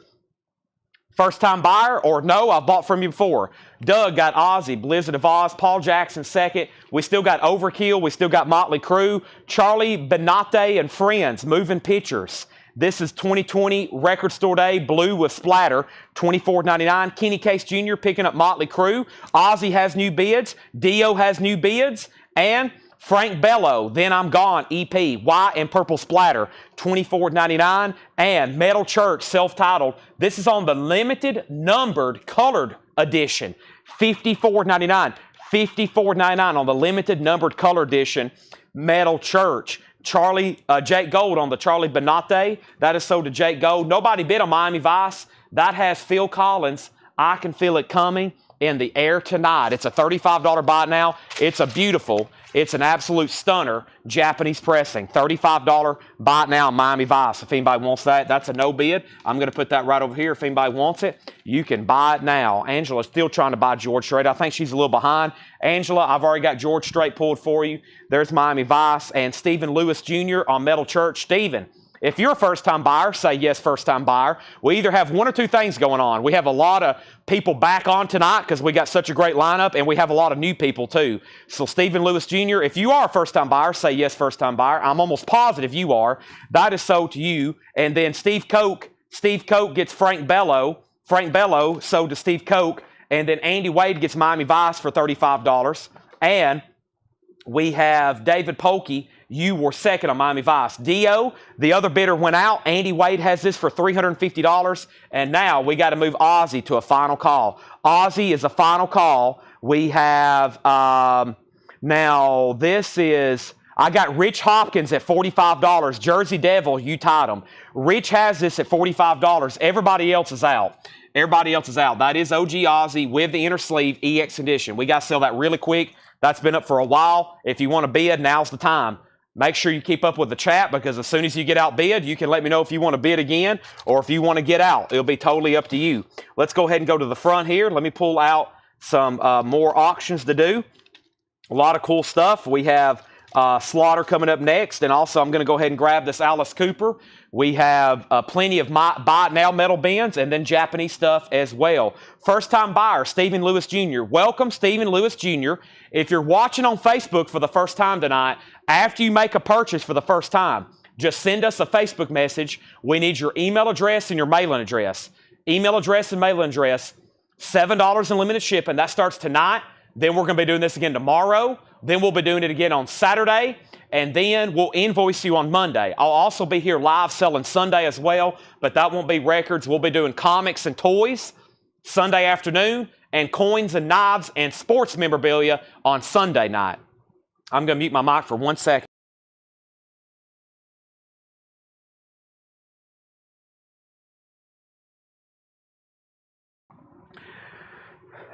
First time buyer, or no, I've bought from you before. Doug got Ozzy, Blizzard of Oz, Paul Jackson second. We still got Overkill. We still got Motley Crue. Charlie Benante and Friends, Moving Pictures. This is 2020 Record Store Day, blue with splatter, $24.99. Kenny Case Jr. picking up Motley Crue. Ozzy has new bids. Dio has new bids. And Frank Bello, Then I'm Gone, EP, white and purple splatter, $24.99. And Metal Church, self-titled. This is on the limited numbered colored edition, $54.99. $54.99 on the limited numbered color edition, Metal Church. Jake Gold on the Charlie Benante. That is sold to Jake Gold. Nobody bid on Miami Vice. That has Phil Collins, I Can Feel It Coming, in the air tonight. It's a $35 buy now. It's a beautiful, it's an absolute stunner, Japanese pressing. $35 buy now, Miami Vice. If anybody wants that, that's a no bid. I'm going to put that right over here. If anybody wants it, you can buy it now. Angela's still trying to buy George Strait. I think she's a little behind. Angela, I've already got George Strait pulled for you. There's Miami Vice. And Stephen Lewis Jr. on Metal Church. Stephen, if you're a first-time buyer, say yes, first-time buyer. We either have 1 or 2 things going on. We have a lot of people back on tonight because we got such a great lineup, and we have a lot of new people too. So Stephen Lewis Jr., if you are a first-time buyer, say yes, first-time buyer. I'm almost positive you are. That is sold to you. And then Steve Koch gets Frank Bello. Frank Bello sold to Steve Koch. And then Andy Wade gets Miami Vice for $35. And we have David Polkey. You were second on Miami Vice. Dio, the other bidder went out. Andy Wade has this for $350. And now we got to move Ozzy to a final call. Ozzy is a final call. We have, now this is, I got Rich Hopkins at $45. Jersey Devil, you tied him. Rich has this at $45. Everybody else is out. Everybody else is out. That is OG Ozzy with the inner sleeve EX edition. We got to sell that really quick. That's been up for a while. If you want to bid, now's the time. Make sure you keep up with the chat, because as soon as you get outbid, you can let me know if you want to bid again or if you want to get out. It'll be totally up to you. Let's go ahead and go to the front here. Let me pull out some more auctions to do. A lot of cool stuff. We have Slaughter coming up next, and also I'm going to go ahead and grab this Alice Cooper. We have plenty of buy now metal bins and then Japanese stuff as well. First time buyer, Stephen Lewis Jr. Welcome, Stephen Lewis Jr. If you're watching on Facebook for the first time tonight, after you make a purchase for the first time, just send us a Facebook message. We need your email address and your mailing address. Email address and mailing address, $7 in limited shipping. That starts tonight. Then we're going to be doing this again tomorrow. Then we'll be doing it again on Saturday. And then we'll invoice you on Monday. I'll also be here live selling Sunday as well, but that won't be records. We'll be doing comics and toys Sunday afternoon, and coins and knives and sports memorabilia on Sunday night. I'm going to mute my mic for 1 second.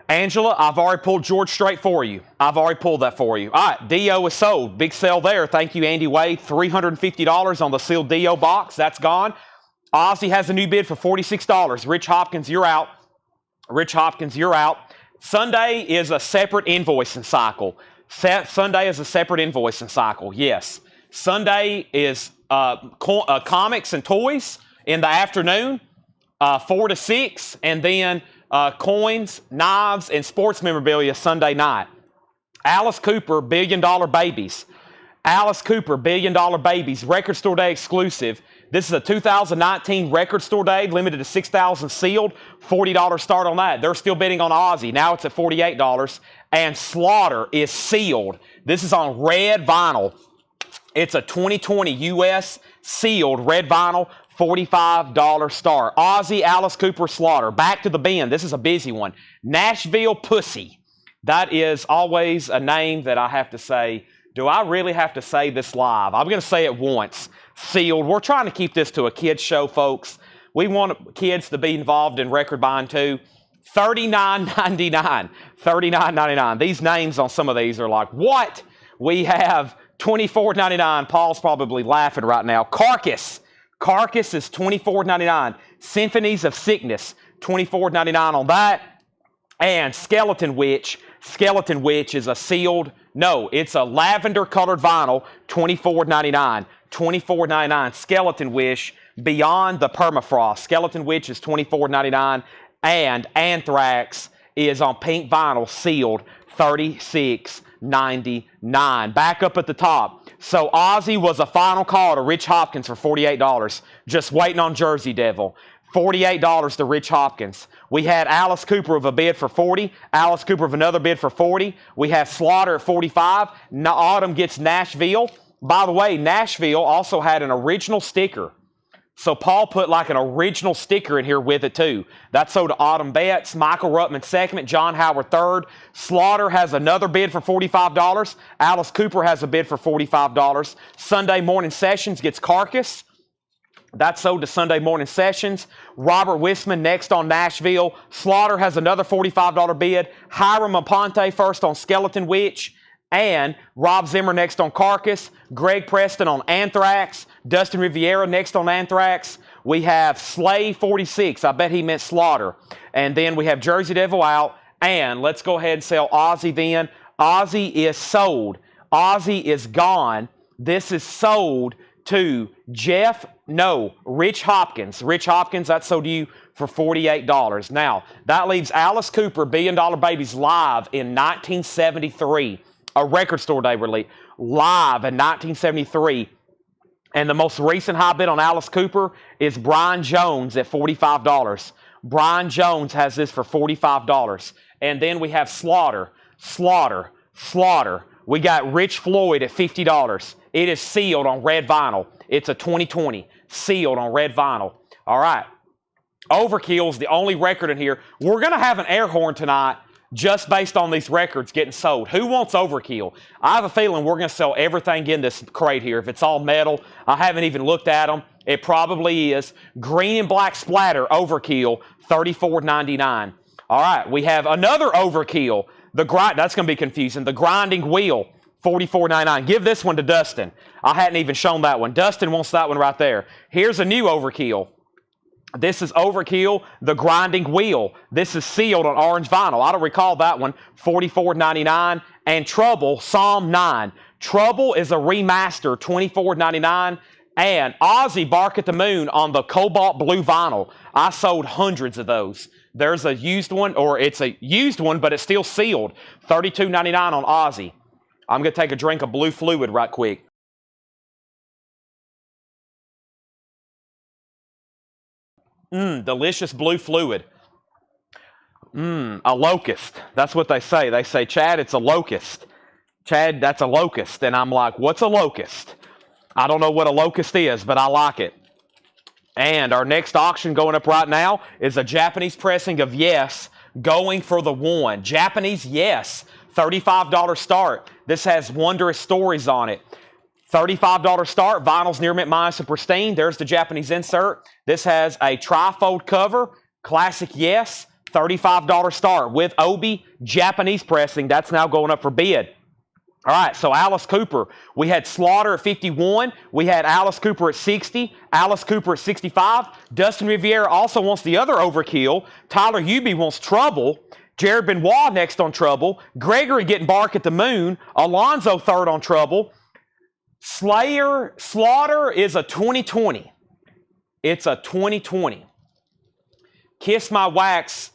Angela, I've already pulled George Strait for you. I've already pulled that for you. All right, DO is sold. Big sale there. Thank you, Andy Wade. $350 on the sealed DO box. That's gone. Ozzy has a new bid for $46. Rich Hopkins, you're out. Rich Hopkins, you're out. Sunday is a separate invoicing cycle. Sunday is a separate invoicing cycle, yes. Sunday is comics and toys in the afternoon, 4 to 6, and then coins, knives, and sports memorabilia Sunday night. Alice Cooper, $1 Billion Babies. Alice Cooper, $1 Billion Babies, Record Store Day exclusive. This is a 2019 Record Store Day, limited to 6,000 sealed, $40 start on that. They're still bidding on Ozzy. Now it's at $48. And Slaughter is sealed. This is on red vinyl. It's a 2020 U.S. sealed red vinyl, $45 start. Ozzy, Alice Cooper, Slaughter. Back to the bin. This is a busy one. Nashville Pussy. That is always a name that I have to say. Do I really have to say this live? I'm going to say it once. Sealed. We're trying to keep this to a kids show, folks. We want kids to be involved in record buying too. $39.99. $39.99. These names on some of these are like, what? We have $24.99. Paul's probably laughing right now. Carcass. Carcass is $24.99. Symphonies of Sickness, $24.99 on that. And Skeleton Witch. Skeleton Witch is a sealed, no, it's a lavender colored vinyl, $24.99. $24.99. Skeleton Witch, Beyond the Permafrost. Skeleton Witch is $24.99. And Anthrax is on pink vinyl, sealed, $36.99. Back up at the top. So Ozzy was a final call to Rich Hopkins for $48. Just waiting on Jersey Devil. $48 to Rich Hopkins. We had Alice Cooper with a bid for $40. Alice Cooper with another bid for $40. We have Slaughter at $45. Autumn gets Nashville. By the way, Nashville also had an original sticker. So Paul put like an original sticker in here with it too. That's sold to Autumn Betts, Michael Ruttman second, John Howard third. Slaughter has another bid for $45. Alice Cooper has a bid for $45. Sunday Morning Sessions gets Carcass. That's sold to Sunday Morning Sessions. Robert Wisman next on Nashville. Slaughter has another $45 bid. Hiram Aponte first on Skeleton Witch. And Rob Zimmer next on Carcass. Greg Preston on Anthrax. Dustin Riviera next on Anthrax. We have Slay 46. I bet he meant Slaughter. And then we have Jersey Devil out. And let's go ahead and sell Ozzy then. Ozzy is sold. Ozzy is gone. This is sold to Rich Hopkins. Rich Hopkins, that's sold to you for $48. Now, that leaves Alice Cooper, $1 Billion Babies, live in 1973. A Record Store Day release. Live in 1973. And the most recent high bid on Alice Cooper is Brian Jones at $45. Brian Jones has this for $45. And then we have Slaughter. We got Rich Floyd at $50. It is sealed on red vinyl. It's a 2020. Sealed on red vinyl. All right. Overkill's the only record in here. We're going to have an air horn tonight just based on these records getting sold. Who wants Overkill? I have a feeling we're going to sell everything in this crate here. If it's all metal, I haven't even looked at them. It probably is. Green and Black Splatter, Overkill, $34.99. All right, we have another Overkill. That's going to be confusing. The Grinding Wheel, $44.99. Give this one to Dustin. I hadn't even shown that one. Dustin wants that one right there. Here's a new Overkill. This is Overkill, The Grinding Wheel. This is sealed on orange vinyl. I don't recall that one. $44.99. And Trouble, Psalm 9. Trouble is a remaster, $24.99. And Ozzy, Bark at the Moon on the cobalt blue vinyl. I sold hundreds of those. There's a used one, or it's a used one, but it's still sealed. $32.99 on Ozzy. I'm going to take a drink of blue fluid right quick. Delicious blue fluid. A locust. That's what they say. They say, Chad, it's a locust. Chad, that's a locust. And I'm like, what's a locust? I don't know what a locust is, but I like it. And our next auction going up right now is a Japanese pressing of Yes, going for the one. Japanese Yes, $35 start. This has Wondrous Stories on it. $35 start, vinyl's near mint minus and pristine. There's the Japanese insert. This has a trifold cover, classic Yes, $35 start with Obi, Japanese pressing. That's now going up for bid. All right, so Alice Cooper. We had Slaughter at 51. We had Alice Cooper at 60. Alice Cooper at 65. Dustin Riviera also wants the other Overkill. Tyler Hubie wants Trouble. Jared Benoit next on Trouble. Gregory getting Bark at the Moon. Alonzo third on Trouble. Slaughter is a 2020. It's a 2020. Kiss My Wax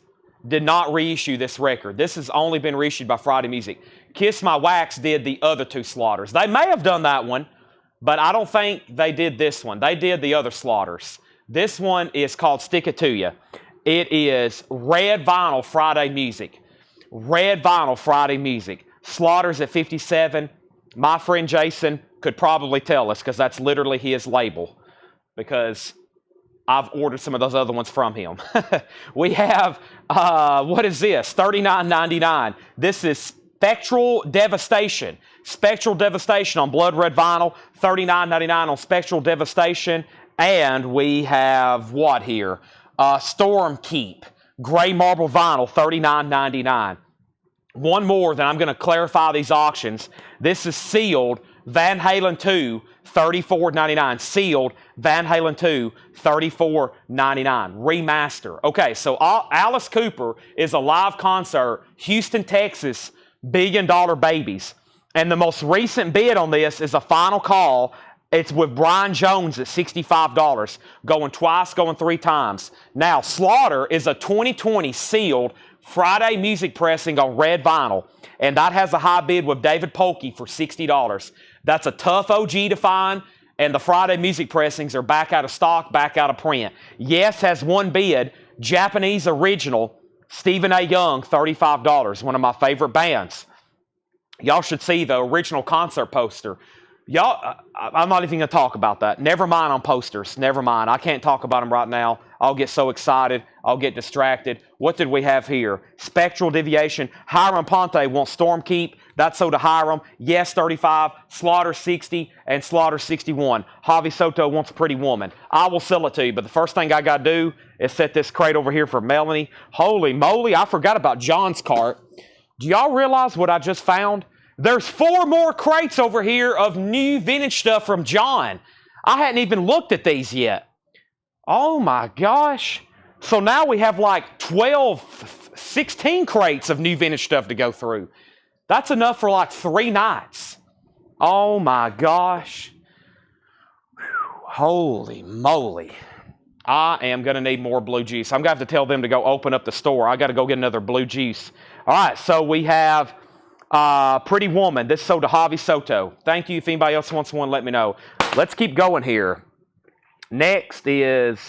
did not reissue this record. This has only been reissued by Friday Music. Kiss My Wax did the other two Slaughters. They may have done that one, but I don't think they did this one. They did the other Slaughters. This one is called Stick It To You. It is red vinyl Friday Music. Red vinyl Friday Music. Slaughters at 57. My friend Jason could probably tell us because that's literally his label, because I've ordered some of those other ones from him. We have, what is this? $39.99. This is Spectral Devastation. Spectral Devastation on blood red vinyl. $39.99 on Spectral Devastation. And we have what here? Storm Keep. Gray marble vinyl, $39.99. One more, then I'm going to clarify these auctions. This is sealed Van Halen 2, $34.99. Sealed Van Halen 2, $34.99. Remaster. Okay, so Alice Cooper is a live concert, Houston, Texas, $1 Billion Babies. And the most recent bid on this is a final call. It's with Brian Jones at $65. Going twice, going three times. Now, Slaughter is a 2020 sealed Friday Music pressing on red vinyl. And that has a high bid with David Polkey for $60. That's a tough OG to find. And the Friday Music pressings are back out of stock, back out of print. Yes has one bid. Japanese original, Stephen A. Young, $35. One of my favorite bands. Y'all should see the original concert poster. Y'all, I'm not even going to talk about that. Never mind on posters. Never mind. I can't talk about them right now. I'll get so excited. I'll get distracted. What did we have here? Spectral Deviation. Hiram Ponte wants Storm Keep. That's so to Hiram. Yes, 35. Slaughter 60 and Slaughter 61. Javi Soto wants Pretty Woman. I will sell it to you, but the first thing I got to do is set this crate over here for Melanie. Holy moly, I forgot about John's cart. Do y'all realize what I just found? There's 4 more crates over here of new vintage stuff from John. I hadn't even looked at these yet. Oh my gosh. So now we have like 12, 16 crates of new vintage stuff to go through. That's enough for like 3 nights. Oh my gosh. Whew. Holy moly. I am going to need more blue juice. I'm going to have to tell them to go open up the store. I got to go get another blue juice. All right, so we have Pretty Woman. This is sold to Javi Soto. Thank you. If anybody else wants one, let me know. Let's keep going here. Next is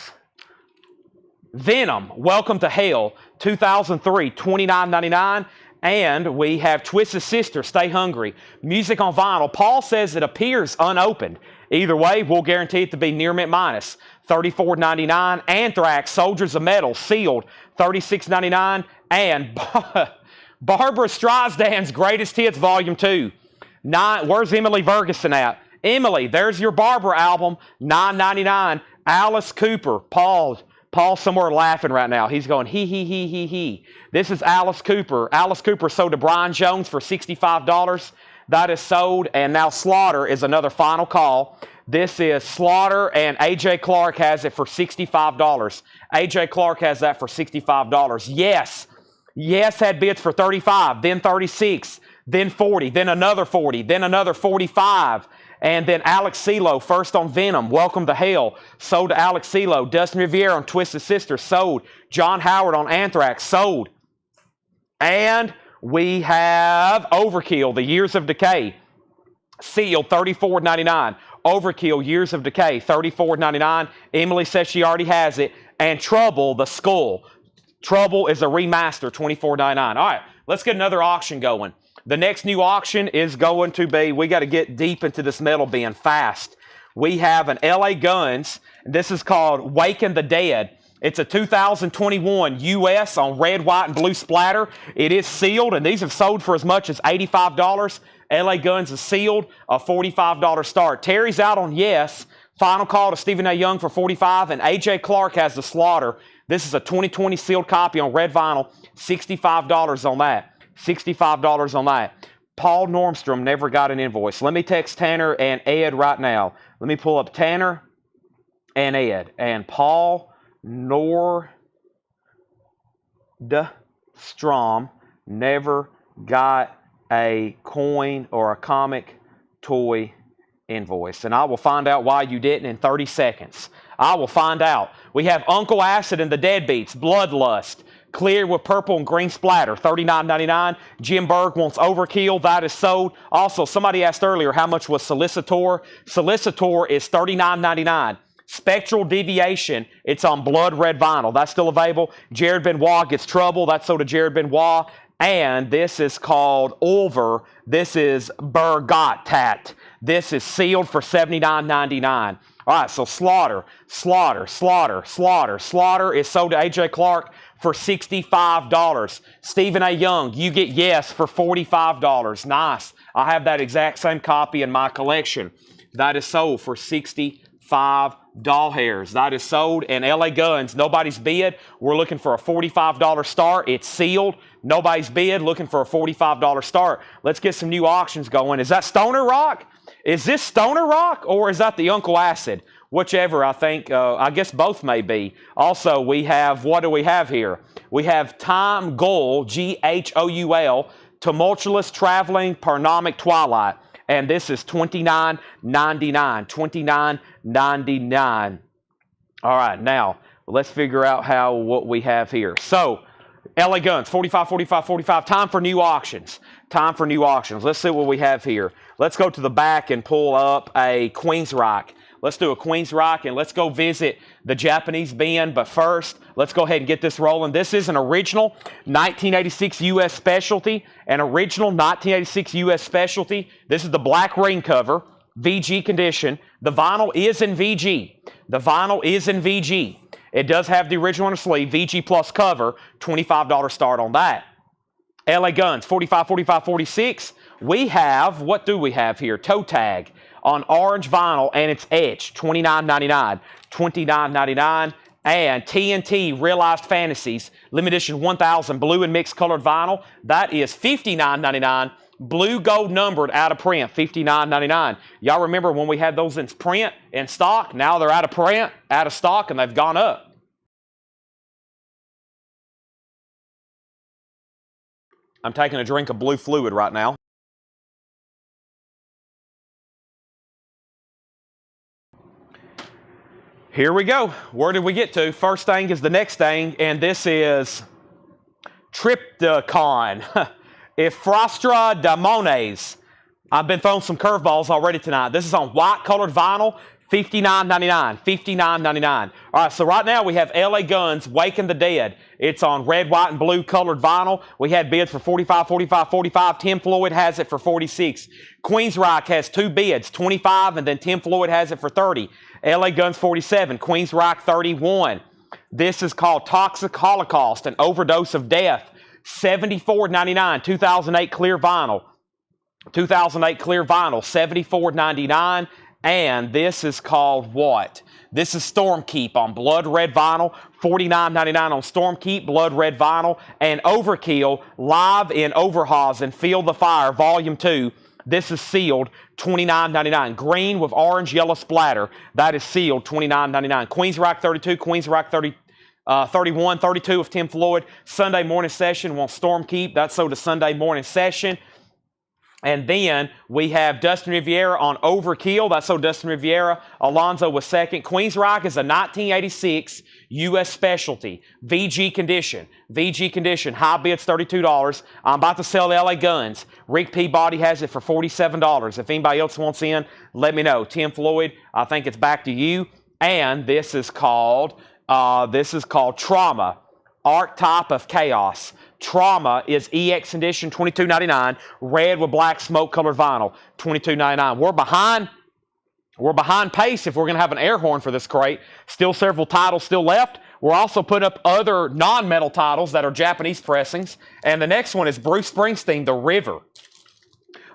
Venom, Welcome to Hell, 2003, $29.99. And we have Twisted Sister, Stay Hungry. Music on vinyl. Paul says it appears unopened. Either way, we'll guarantee it to be near mint minus. $34.99. Anthrax, Soldiers of Metal, sealed, $36.99. And Barbara Streisand's Greatest Hits, Volume 2. Where's Emily Ferguson at? Emily, there's your Barbara album, $9.99. Alice Cooper, Paul's somewhere laughing right now. He's going, he. This is Alice Cooper. Alice Cooper sold to Brian Jones for $65. That is sold, and now Slaughter is another final call. This is Slaughter, and A.J. Clark has it for $65. A.J. Clark has that for $65. Yes. Yes had bids for 35, then 36, then 40, then another 40, then another 45. And then Alex CeeLo, first on Venom, Welcome to Hell, sold to Alex CeeLo. Dustin Riviere on Twisted Sister, sold. John Howard on Anthrax, sold. And we have Overkill, The Years of Decay, sealed, $34.99. Overkill, Years of Decay, $34.99. Emily says she already has it. And Trouble, The Skull. Trouble is a remaster, $24.99. All right, let's get another auction going. The next new auction is going to be, we got to get deep into this metal bin fast. We have an LA Guns. This is called Waking the Dead. It's a 2021 US on red, white, and blue splatter. It is sealed, and these have sold for as much as $85. LA Guns is sealed, a $45 start. Terry's out on Yes. Final call to Stephen A. Young for $45, and A.J. Clark has the Slaughter. This is a 2020 sealed copy on red vinyl, $65 on that. $65 on that. Paul Normstrom never got an invoice. Let me text Tanner and Ed right now. Let me pull up Tanner and Ed. And Paul Nordstrom never got a coin or a comic toy invoice. And I will find out why you didn't in 30 seconds. I will find out. We have Uncle Acid and the Deadbeats, Bloodlust. Clear with purple and green splatter, $39.99. Jim Berg wants Overkill. That is sold. Also, somebody asked earlier how much was Solicitor. Solicitor is $39.99. Spectral Deviation, it's on blood red vinyl. That's still available. Jared Benoit gets Trouble. That's sold to Jared Benoit. And this is called Ulver. This is Bergottat. This is sealed for $79.99. All right, so Slaughter is sold to A.J. Clark for $65. Stephen A. Young, you get Yes for $45. Nice. I have that exact same copy in my collection. That is sold for $65. Doll Hairs, that is sold. And LA Guns, nobody's bid. We're looking for a $45 start. It's sealed. Nobody's bid. Looking for a $45 start. Let's get some new auctions going. Is that Stoner Rock? Is this Stoner Rock or is that the Uncle Acid? Whichever, I think. I guess both may be. Also, we have, what do we have here? We have Time Goal, Ghoul, Tumultuous Traveling Parnomic Twilight. And this is $29.99. $29.99. All right, now let's figure out what we have here. So, LA Guns, 45, 45, 45. Time for new auctions. Time for new auctions. Let's see what we have here. Let's go to the back and pull up a Queensryche. Let's do a Queensryche and let's go visit the Japanese bin. But first, let's go ahead and get this rolling. This is an original 1986 U.S. specialty. An original 1986 U.S. specialty. This is the black ring cover, VG condition. The vinyl is in VG. The vinyl is in VG. It does have the original on the sleeve, VG plus cover, $25 start on that. LA Guns, 45, 45, 46. We have, what do we have here? Toe tag on orange vinyl, and it's etched, $29.99. $29.99. And TNT Realized Fantasies, limited edition 1000, blue and mixed colored vinyl. That is $59.99. Blue gold numbered, out of print, $59.99. Y'all remember when we had those in print, in stock? Now they're out of print, out of stock, and they've gone up. I'm taking a drink of blue fluid right now. Here we go. Where did we get to? First thing is the next thing, and this is Triptychon. Ifrastra Damones. I've been throwing some curveballs already tonight. This is on white colored vinyl, $59.99. $59.99. All right, so right now we have LA Guns, Waking the Dead. It's on red, white, and blue colored vinyl. We had bids for 45, 45, 45. Tim Floyd has it for 46. Queensryche has two bids, 25, and then Tim Floyd has it for 30. LA Guns 47, Queensryche 31. This is called Toxic Holocaust, an overdose of death. $74.99, 2008 clear vinyl. 2008 clear vinyl, $74.99. And this is called what? This is Stormkeep on blood red vinyl, $49.99 on Stormkeep, blood red vinyl. And Overkill, live in Overhausen, Feel the Fire, Volume 2, This is sealed, $29.99. Green with orange, yellow splatter. That is sealed, $29.99. Queens Rock 32, Queens Rock 31, 32 of Tim Floyd. Sunday morning session, want Storm Keep. That's sold to Sunday morning session. And then we have Dustin Riviera on Overkill. That's so Dustin Riviera. Alonzo was second. Queens Rock is a 1986 U.S. specialty. VG condition. VG condition. High bid's $32. I'm about to sell LA Guns. Rick Peabody has it for $47. If anybody else wants in, let me know. Tim Floyd, I think it's back to you. And this is called Trauma. Archetype of Chaos. Trauma is EX edition, $22.99. Red with black smoke colored vinyl, $22.99. We're behind pace if we're going to have an air horn for this crate. Still several titles still left. We're also putting up other non-metal titles that are Japanese pressings. And the next one is Bruce Springsteen, The River.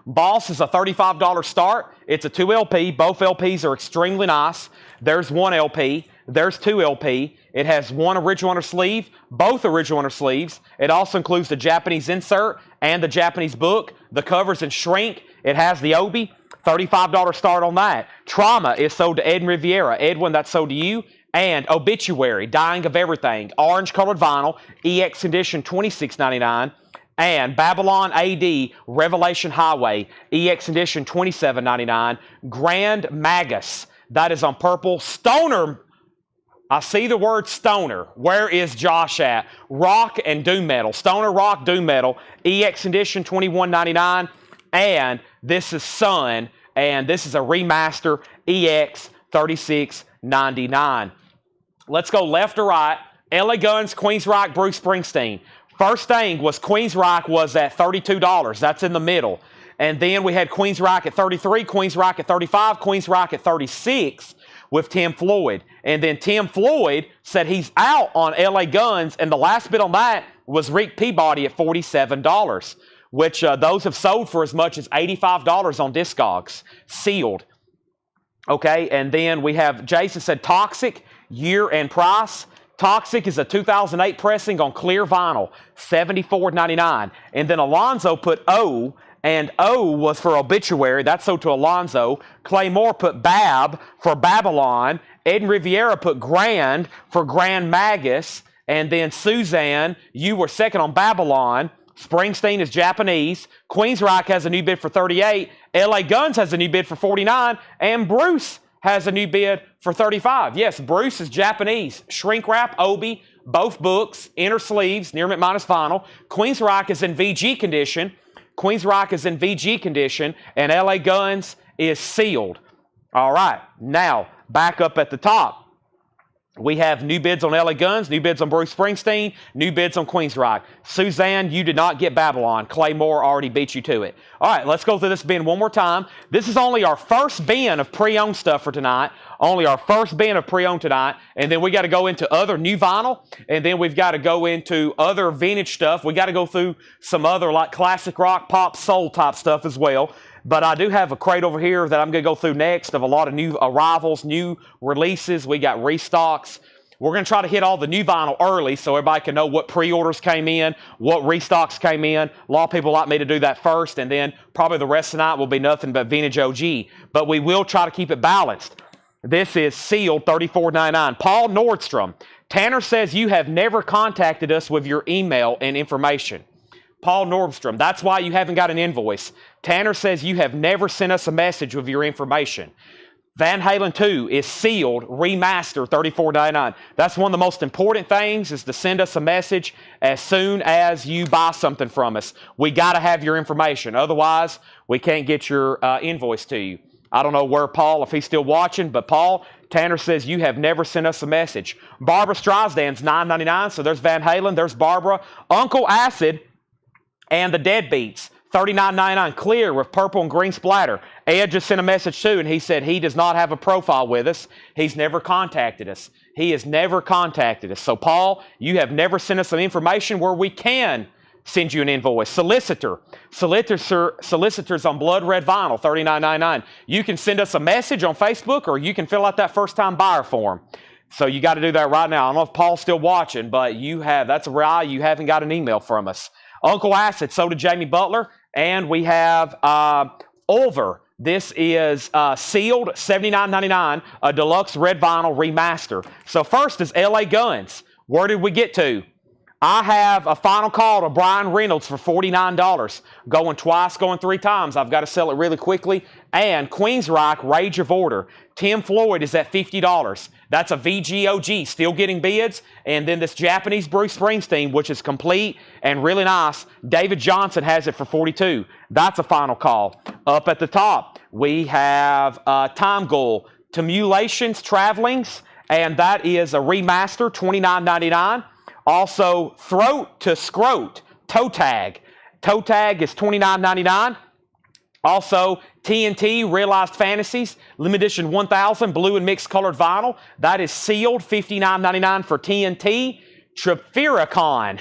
Boss is a $35 start. It's a 2 LP. Both LPs are extremely nice. There's 1 LP. There's 2 LP. It has 1 original under sleeve, both original under sleeves. It also includes the Japanese insert and the Japanese book. The cover's in shrink. It has the Obi. $35 start on that. Trauma is sold to Edwin Riviera. Edwin, that's sold to you. And Obituary, Dying of Everything, orange colored vinyl, EX edition, $26.99. And Babylon AD, Revelation Highway, EX edition, $27.99. Grand Magus, that is on purple. Stoner, I see the word stoner. Where is Josh at? Rock and doom metal. Stoner, rock, doom metal. EX edition, $21.99. And this is Sun, and this is a remaster, EX, $36.99. Let's go left to right. LA Guns, Queens Rock, Bruce Springsteen. First thing was Queens Rock was at $32. That's in the middle. And then we had Queens Rock at $33, Queens Rock at $35, Queens Rock at $36 with Tim Floyd. And then Tim Floyd said he's out on LA Guns, and the last bid on that was Rick Peabody at $47, which those have sold for as much as $85 on Discogs, sealed. Okay, and then we have, Jason said Toxic, year and price. Toxic is a 2008 pressing on clear vinyl, $74.99. And then Alonzo put O, and O was for Obituary. That's sold to Alonzo. Claymore put Bab for Babylon. Ed Riviera put Grand for Grand Magus. And then Suzanne, you were second on Babylon. Springsteen is Japanese. Queens Rock has a new bid for $38. LA Guns has a new bid for $49. And Bruce has a new bid for $35. Yes, Bruce is Japanese. Shrink wrap, Obi, both books, inner sleeves, near mint minus vinyl. Queens Rock is in VG condition. Queens Rock is in VG condition. And LA Guns is sealed. All right, now back up at the top. We have new bids on LA Guns, new bids on Bruce Springsteen, new bids on Queens Rock. Suzanne, you did not get Babylon. Claymore already beat you to it. All right, let's go through this bin one more time. This is only our first bin of pre-owned stuff for tonight. Only our first bin of pre-owned tonight. And then we got to go into other new vinyl. And then we've got to go into other vintage stuff. We got to go through some other like classic rock, pop, soul type stuff as well. But I do have a crate over here that I'm going to go through next of a lot of new arrivals, new releases. We got restocks. We're going to try to hit all the new vinyl early so everybody can know what pre-orders came in, what restocks came in. A lot of people like me to do that first, and then probably the rest of the night will be nothing but vintage OG. But we will try to keep it balanced. This is sealed, $34.99. Paul Nordstrom. Tanner says you have never contacted us with your email and information. Paul Nordstrom, that's why you haven't got an invoice. Tanner says you have never sent us a message with your information. Van Halen 2 is sealed, remastered, $34.99. That's one of the most important things, is to send us a message as soon as you buy something from us. We got to have your information. Otherwise, we can't get your invoice to you. I don't know where Paul, if he's still watching, but Paul, Tanner says you have never sent us a message. Barbara Streisand's $9.99, so there's Van Halen, there's Barbara. Uncle Acid and the Deadbeats, $39.99 clear with purple and green splatter. Ed just sent a message too, and he said he does not have a profile with us. He's never contacted us. He has never contacted us. So, Paul, you have never sent us some information where we can send you an invoice. Solicitors on blood red vinyl, $39.99. You can send us a message on Facebook, or you can fill out that first-time buyer form. So you got to do that right now. I don't know if Paul's still watching, but that's a lie. You haven't got an email from us. Uncle Acid, so did Jamie Butler. And we have Over. This is sealed, $79.99, a deluxe red vinyl remaster. So first is LA Guns. Where did we get to? I have a final call to Brian Reynolds for $49. Going twice, going three times. I've got to sell it really quickly. And Queensryche, Rage of Order. Tim Floyd is at $50. That's a VGOG, still getting bids. And then this Japanese Bruce Springsteen, which is complete and really nice. David Johnson has it for $42. That's a final call. Up at the top, we have Time Ghoul, Tumulations, Travelings, and that is a remaster, $29.99. Also, Throat to Scrote, Toe Tag. Toe Tag is $29.99. Also, TNT, Realized Fantasies, Limited Edition 1000, blue and mixed colored vinyl. That is sealed, $59.99 for TNT. Triphericon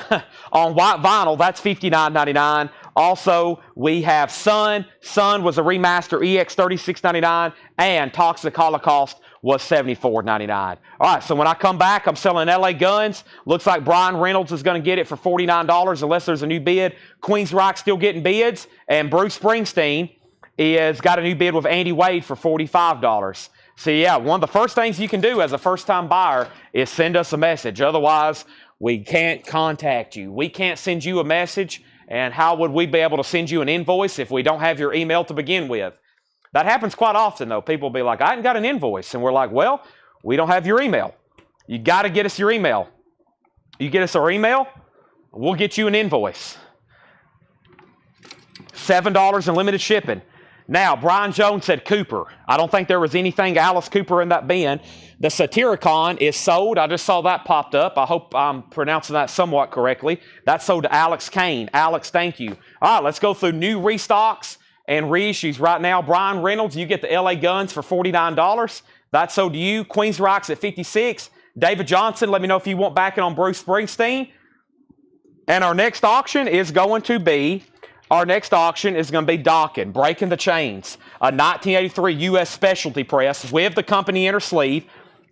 on white vinyl, that's $59.99. Also, we have Sun. Sun was a remaster, EX $36.99, and Toxic Holocaust was $74.99. All right, so when I come back, I'm selling LA Guns. Looks like Brian Reynolds is going to get it for $49 unless there's a new bid. Queensryche still getting bids, and Bruce Springsteen is got a new bid with Andy Wade for $45. So yeah, one of the first things you can do as a first-time buyer is send us a message. Otherwise, we can't contact you. We can't send you a message, and how would we be able to send you an invoice if we don't have your email to begin with? That happens quite often, though. People will be like, I haven't got an invoice. And we're like, well, we don't have your email. You got to get us your email. You get us our email, we'll get you an invoice. $7 in limited shipping. Now, Brian Jones said Cooper. I don't think there was anything Alice Cooper in that bin. The Satyricon is sold. I just saw that popped up. I hope I'm pronouncing that somewhat correctly. That's sold to Alex Kane. Alex, thank you. All right, let's go through new restocks and reissues right now. Brian Reynolds, you get the LA Guns for $49. That's sold to you. Queensryche's at $56. David Johnson, let me know if you want backing on Bruce Springsteen. And our next auction is going to be Dokken, Breaking the Chains, a 1983 U.S. specialty press with the company inner sleeve,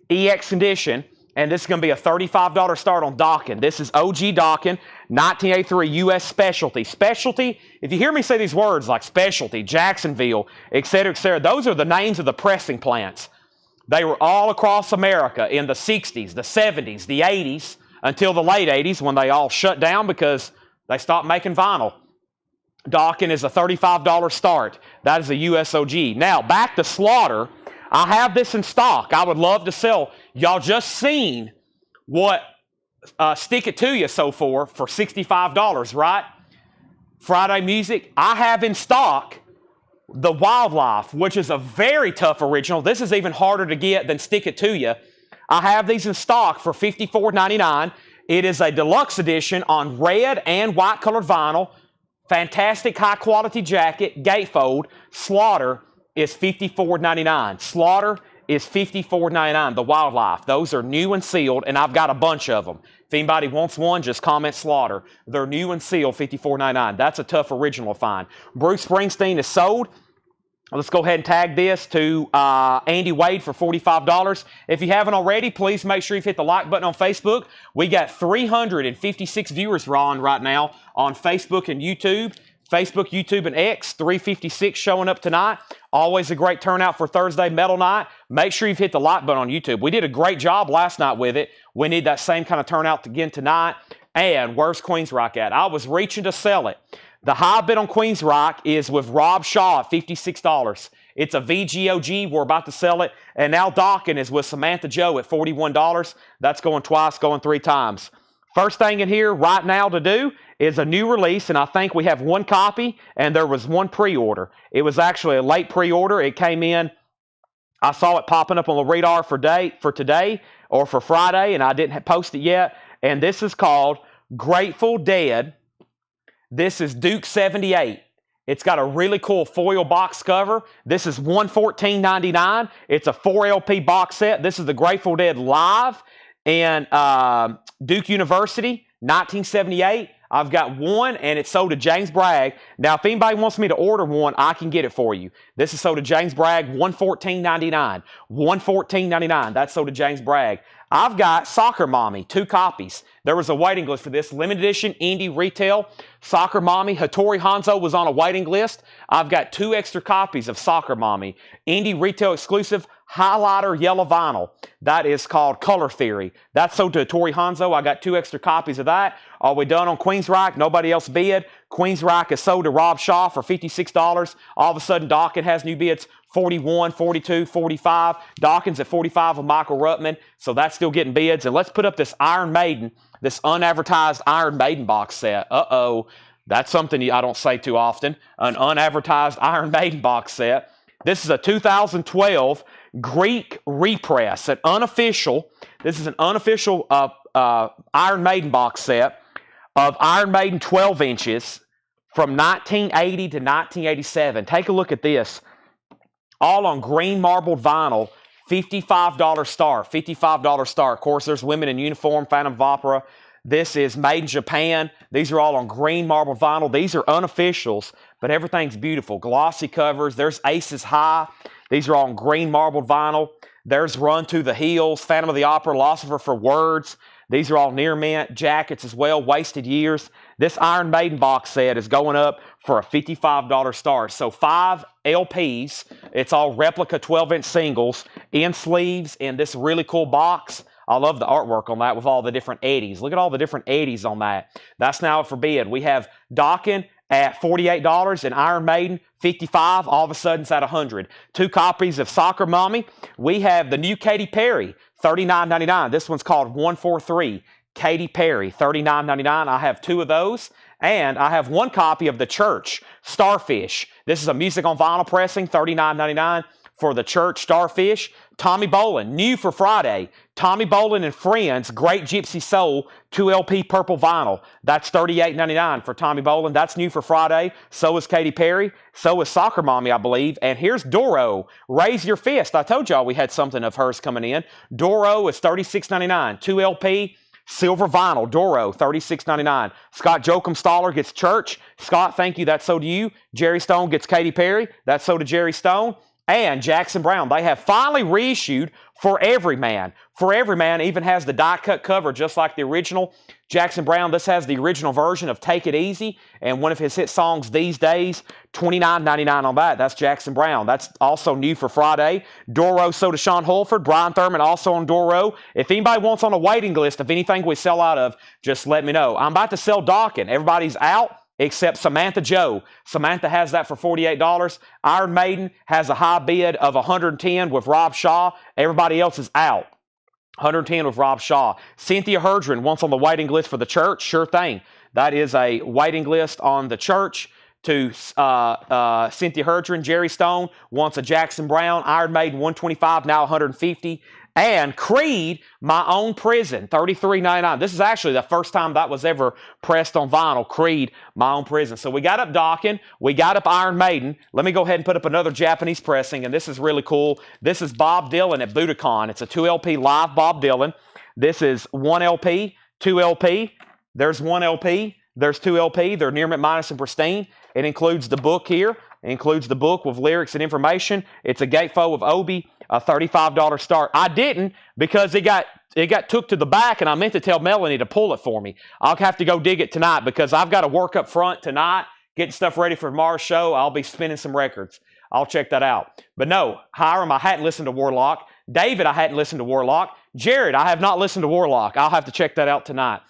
EX edition, and this is going to be a $35 start on Dokken. This is OG Dokken, 1983 U.S. specialty. Specialty, if you hear me say these words like specialty, Jacksonville, etc., those are the names of the pressing plants. They were all across America in the 60s, the 70s, the 80s, until the late 80s when they all shut down because they stopped making vinyl. Dokken is a $35 start. That is a USOG. Now, back to Slaughter. I have this in stock. I would love to sell. Y'all just seen what Stick It To You so for $65, right? Friday Music. I have in stock the Wildlife, which is a very tough original. This is even harder to get than Stick It To You. I have these in stock for $54.99. It is a deluxe edition on red and white colored vinyl. Fantastic high quality jacket, gatefold. Slaughter is $54.99. Slaughter is $54.99, the Wildlife. Those are new and sealed, and I've got a bunch of them. If anybody wants one, just comment Slaughter. They're new and sealed, $54.99. That's a tough original find. Bruce Springsteen is sold. Let's go ahead and tag this to Andy Wade for $45. If you haven't already, please make sure you've hit the like button on Facebook. We got 356 viewers on right now on Facebook and YouTube. Facebook, YouTube, and X, 356 showing up tonight. Always a great turnout for Thursday Metal Night. Make sure you've hit the like button on YouTube. We did a great job last night with it. We need that same kind of turnout again tonight. And where's Queensryche at? I was reaching to sell it. The high bid on Queensryche is with Rob Shaw at $56. It's a VGOG. We're about to sell it. And now Dokken is with Samantha Joe at $41. That's going twice, going three times. First thing in here right now to do is a new release, and I think we have one copy, and there was one pre-order. It was actually a late pre-order. It came in. I saw it popping up on the radar for today or for Friday, and I didn't post it yet. And this is called Grateful Dead. This is Duke 78. It's got a really cool foil box cover. This is $114.99. It's a 4 LP box set. This is the Grateful Dead live in Duke University, 1978. I've got one, and it's sold to James Bragg. Now, if anybody wants me to order one, I can get it for you. This is sold to James Bragg, $114.99. $114.99. That's sold to James Bragg. I've got Soccer Mommy, 2 copies. There was a waiting list for this. Limited edition, indie, retail. Soccer Mommy. Hattori Hanzo was on a waiting list. I've got 2 extra copies of Soccer Mommy. Indie, retail exclusive, highlighter, yellow vinyl. That is called Color Theory. That's sold to Hattori Hanzo. I got 2 extra copies of that. Are we done on Queensryche? Nobody else bid. Queensryche is sold to Rob Shaw for $56. All of a sudden, Dawkins has new bids. 41, 42, 45. Dawkins at 45 with Michael Ruttman. So that's still getting bids. And let's put up this Iron Maiden, this unadvertised Iron Maiden box set. Uh-oh. That's something I don't say too often. An unadvertised Iron Maiden box set. This is a 2012 Greek repress. An unofficial, this is an unofficial Iron Maiden box set of Iron Maiden 12 inches from 1980 to 1987. Take a look at this. All on green marbled vinyl, $55 star, $55 star. Of course, there's Women in Uniform, Phantom of Opera. This is made in Japan. These are all on green marbled vinyl. These are unofficials, but everything's beautiful. Glossy covers. There's Aces High. These are all on green marbled vinyl. There's Run to the Hills, Phantom of the Opera, Philosopher for Words. These are all near mint jackets as well, Wasted Years. This Iron Maiden box set is going up for a $55 star. So 5 LPs. It's all replica 12-inch singles in sleeves in this really cool box. I love the artwork on that with all the different Eddies. Look at all the different Eddies on that. That's now up for bid. We have Dawkins at $48 and Iron Maiden $55. All of a sudden it's at $100. 2 copies of Soccer Mommy. We have the new Katy Perry, $39.99. This one's called 143. Katy Perry, $39.99. I have 2 of those. And I have 1 copy of The Church, Starfish. This is a music on vinyl pressing, $39.99 for The Church, Starfish. Tommy Bolin, new for Friday. Tommy Bolin and Friends, Great Gypsy Soul, 2 LP purple vinyl. That's $38.99 for Tommy Bolin. That's new for Friday. So is Katy Perry. So is Soccer Mommy, I believe. And here's Doro, Raise Your Fist. I told y'all we had something of hers coming in. Doro is $36.99. 2 LP. Silver vinyl, Doro, $36.99. Scott Joachim Staller gets Church. Scott, thank you. That's so to you. Jerry Stone gets Katy Perry. That's so to Jerry Stone. And Jackson Browne. They have finally reissued For Every Man. For Every Man even has the die-cut cover just like the original. Jackson Browne, this has the original version of Take It Easy and one of his hit songs, These Days. $29.99 on that. That's Jackson Browne. That's also new for Friday. Doro, so to Sean Holford. Brian Thurman also on Doro. If anybody wants on a waiting list of anything we sell out of, just let me know. I'm about to sell Dawkins. Everybody's out except Samantha Joe. Samantha has that for $48. Iron Maiden has a high bid of $110 with Rob Shaw. Everybody else is out. $110 with Rob Shaw. Cynthia Herdron wants on the waiting list for The Church. Sure thing. That is a waiting list on The Church to Cynthia Herdron. Jerry Stone wants a Jackson Browne. Iron Maiden $125, now $150. And Creed, My Own Prison, $33.99. This is actually the first time that was ever pressed on vinyl. Creed, My Own Prison. So we got up Dawkins. We got up Iron Maiden. Let me go ahead and put up another Japanese pressing, and this is really cool. This is Bob Dylan at Budokan. It's a 2 LP live Bob Dylan. This is 1 LP, 2 LP. There's 1 LP. There's 2 LP. They're near mint minus and pristine. It includes the book here. It includes the book with lyrics and information. It's a gatefold of Obi, a $35 start. I didn't because it got took to the back, and I meant to tell Melanie to pull it for me. I'll have to go dig it tonight because I've got to work up front tonight, getting stuff ready for tomorrow's show. I'll be spinning some records. I'll check that out. But no, Hiram, I hadn't listened to Warlock. David, I hadn't listened to Warlock. Jared, I have not listened to Warlock. I'll have to check that out tonight.